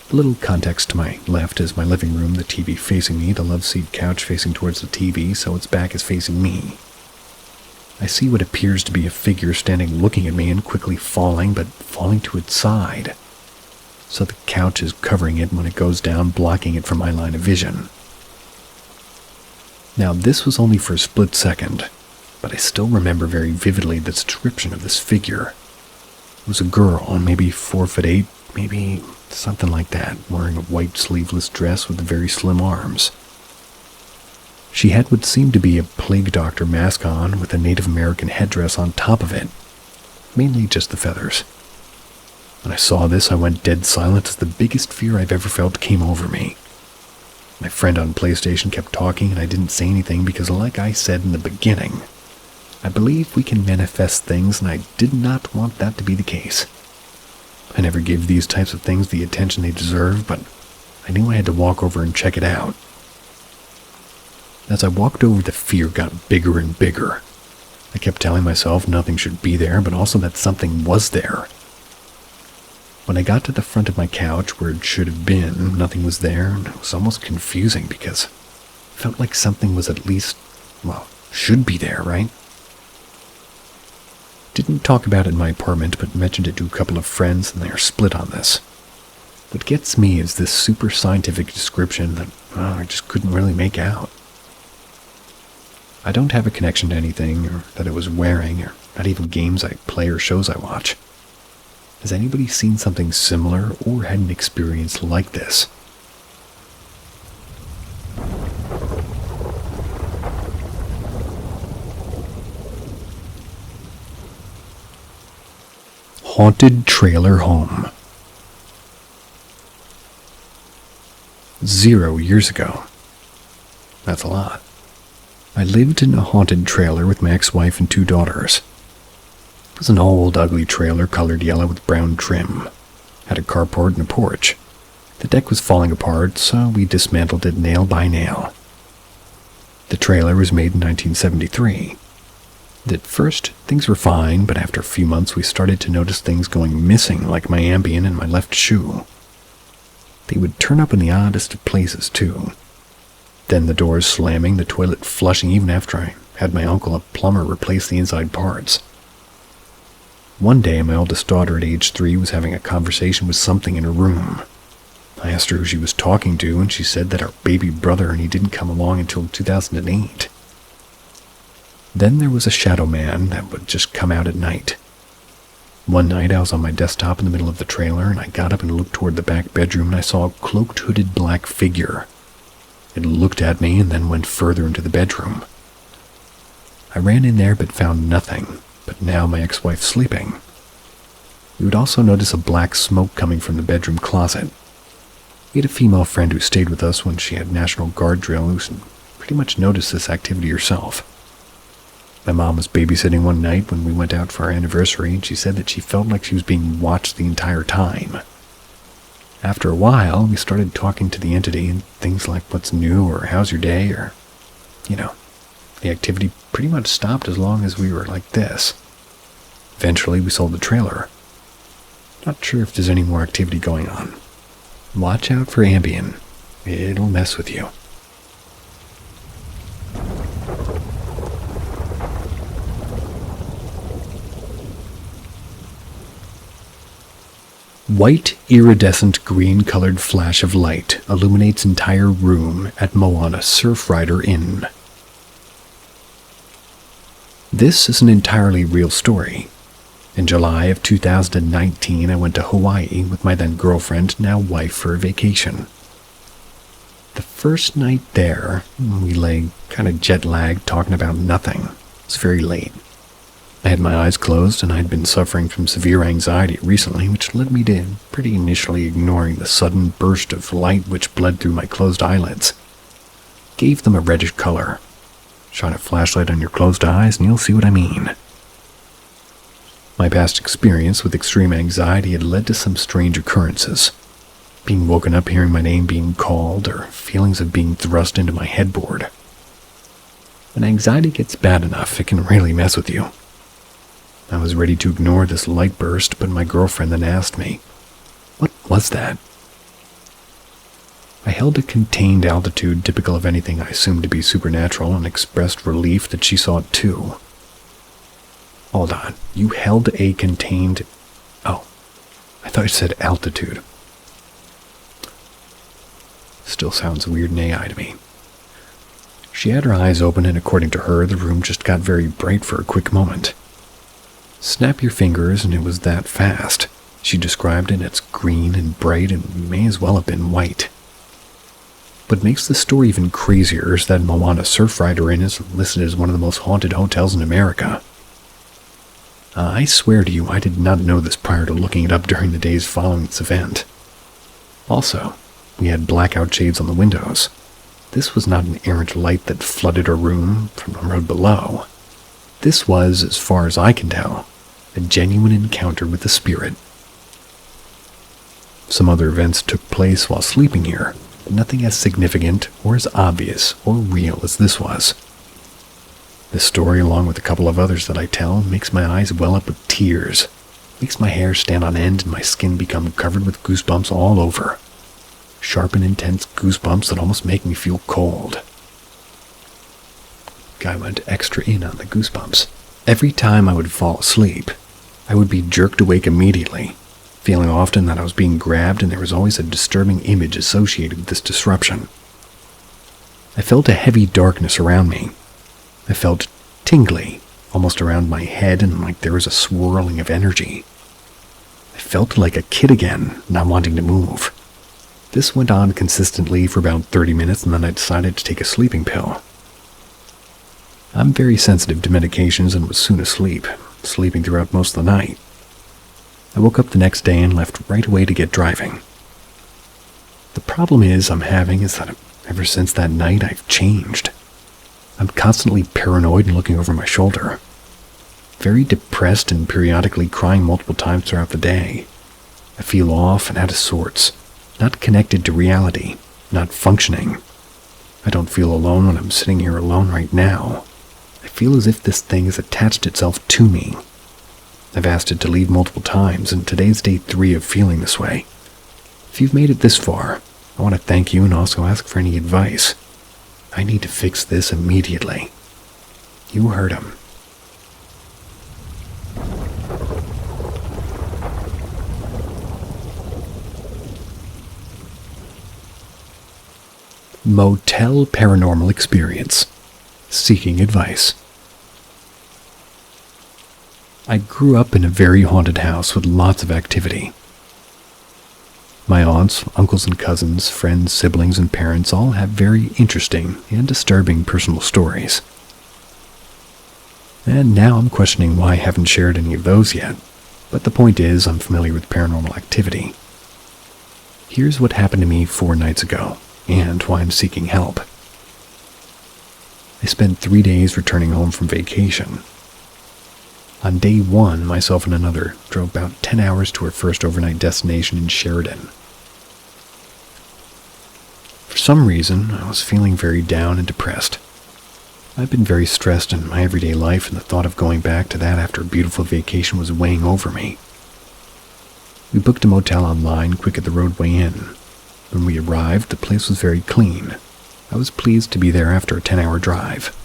A little context to my left is my living room, the TV facing me, the love seat couch facing towards the TV, so its back is facing me. I see what appears to be a figure standing looking at me and quickly falling, but falling to its side. So the couch is covering it when it goes down, blocking it from my line of vision. Now, this was only for a split second, but I still remember very vividly the description of this figure. It was a girl, maybe 4'8", maybe something like that, wearing a white sleeveless dress with very slim arms. She had what seemed to be a plague doctor mask on with a Native American headdress on top of it, mainly just the feathers. When I saw this, I went dead silent as the biggest fear I've ever felt came over me. My friend on PlayStation kept talking and I didn't say anything because, like I said in the beginning, I believe we can manifest things and I did not want that to be the case. I never gave these types of things the attention they deserve, but I knew I had to walk over and check it out. As I walked over, the fear got bigger and bigger. I kept telling myself nothing should be there, but also that something was there. When I got to the front of my couch where it should have been, nothing was there, and it was almost confusing because it felt like something was at least, well, should be there, right? Didn't talk about it in my apartment, but mentioned it to a couple of friends, and they are split on this. What gets me is this super scientific description that I just couldn't really make out. I don't have a connection to anything, or that it was wearing, or not even games I play or shows I watch. Has anybody seen something similar or had an experience like this? Haunted trailer home. 0 years ago. That's a lot. I lived in a haunted trailer with my ex-wife and 2 daughters. It was an old, ugly trailer colored yellow with brown trim. Had a carport and a porch. The deck was falling apart, so we dismantled it nail by nail. The trailer was made in 1973. At first, things were fine, but after a few months we started to notice things going missing, like my Ambien and my left shoe. They would turn up in the oddest of places, too. Then the doors slamming, the toilet flushing even after I had my uncle, a plumber, replace the inside parts. One day, my oldest daughter at age 3 was having a conversation with something in her room. I asked her who she was talking to, and she said that our baby brother and he didn't come along until 2008. Then there was a shadow man that would just come out at night. One night, I was on my desktop in the middle of the trailer, and I got up and looked toward the back bedroom, and I saw a cloaked, hooded black figure. It looked at me and then went further into the bedroom. I ran in there but found nothing. But now my ex-wife's sleeping. We would also notice a black smoke coming from the bedroom closet. We had a female friend who stayed with us when she had National Guard drills and pretty much noticed this activity herself. My mom was babysitting one night when we went out for our anniversary, and she said that she felt like she was being watched the entire time. After a while, we started talking to the entity and things like what's new or how's your day or, the activity pretty much stopped as long as we were like this. Eventually, we sold the trailer. Not sure if there's any more activity going on. Watch out for Ambien. It'll mess with you. White, iridescent green-colored flash of light illuminates entire room at Moana Surfrider Inn. This is an entirely real story. In July of 2019, I went to Hawaii with my then girlfriend, now wife, for a vacation. The first night there, we lay kind of jet-lagged talking about nothing. It was very late. I had my eyes closed and I'd been suffering from severe anxiety recently, which led me to pretty initially ignoring the sudden burst of light which bled through my closed eyelids. Gave them a reddish color. Shine a flashlight on your closed eyes and you'll see what I mean. My past experience with extreme anxiety had led to some strange occurrences. Being woken up hearing my name being called, or feelings of being thrust into my headboard. When anxiety gets bad enough, it can really mess with you. I was ready to ignore this light burst, but my girlfriend then asked me, "What was that?" I held a contained altitude typical of anything I assumed to be supernatural and expressed relief that she saw it too. Hold on, you held a contained... Oh, I thought you said altitude. Still sounds weird and AI to me. She had her eyes open and according to her, the room just got very bright for a quick moment. Snap your fingers and it was that fast. She described it as green and bright and may as well have been white. What makes the story even crazier is that Moana Surfrider Inn is listed as one of the most haunted hotels in America. I swear to you, I did not know this prior to looking it up during the days following this event. Also, we had blackout shades on the windows. This was not an errant light that flooded our room from the road below. This was, as far as I can tell, a genuine encounter with the spirit. Some other events took place while sleeping here, but nothing as significant or as obvious or real as this was. This story, along with a couple of others that I tell, makes my eyes well up with tears, makes my hair stand on end and my skin become covered with goosebumps all over. Sharp and intense goosebumps that almost make me feel cold. Guy went extra in on the goosebumps. Every time I would fall asleep, I would be jerked awake immediately, feeling often that I was being grabbed, and there was always a disturbing image associated with this disruption. I felt a heavy darkness around me. I felt tingly, almost around my head, and like there was a swirling of energy. I felt like a kid again, not wanting to move. This went on consistently for about 30 minutes, and then I decided to take a sleeping pill. I'm very sensitive to medications and was soon asleep, sleeping throughout most of the night. I woke up the next day and left right away to get driving. The problem I'm having is that ever since that night I've changed. I'm constantly paranoid and looking over my shoulder. Very depressed and periodically crying multiple times throughout the day. I feel off and out of sorts, not connected to reality, not functioning. I don't feel alone when I'm sitting here alone right now. I feel as if this thing has attached itself to me. I've asked it to leave multiple times, and today's day 3 of feeling this way. If you've made it this far, I want to thank you and also ask for any advice. I need to fix this immediately. You heard him. Motel Paranormal Experience. Seeking advice. I grew up in a very haunted house with lots of activity. My aunts, uncles and cousins, friends, siblings, and parents all have very interesting and disturbing personal stories. And now I'm questioning why I haven't shared any of those yet, but the point is I'm familiar with paranormal activity. Here's what happened to me 4 nights ago, and why I'm seeking help. I spent 3 days returning home from vacation. On day 1, myself and another drove about 10 hours to our first overnight destination in Sheridan. For some reason, I was feeling very down and depressed. I've been very stressed in my everyday life, and the thought of going back to that after a beautiful vacation was weighing over me. We booked a motel online quick at the roadway inn. When we arrived, the place was very clean. I was pleased to be there after a 10-hour drive.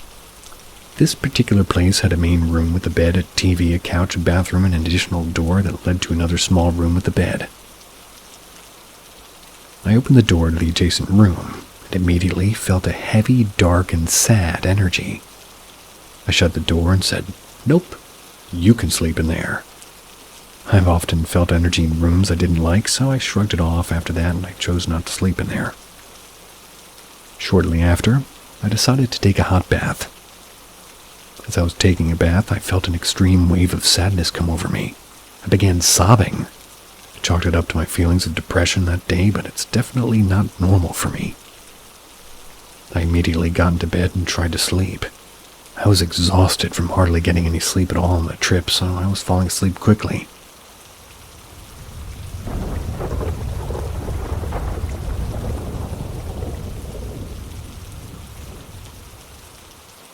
This particular place had a main room with a bed, a TV, a couch, a bathroom, and an additional door that led to another small room with a bed. I opened the door to the adjacent room and immediately felt a heavy, dark, and sad energy. I shut the door and said, "Nope, you can sleep in there." I've often felt energy in rooms I didn't like, so I shrugged it off after that and I chose not to sleep in there. Shortly after, I decided to take a hot bath. As I was taking a bath, I felt an extreme wave of sadness come over me. I began sobbing. I chalked it up to my feelings of depression that day, but it's definitely not normal for me. I immediately got into bed and tried to sleep. I was exhausted from hardly getting any sleep at all on the trip, so I was falling asleep quickly.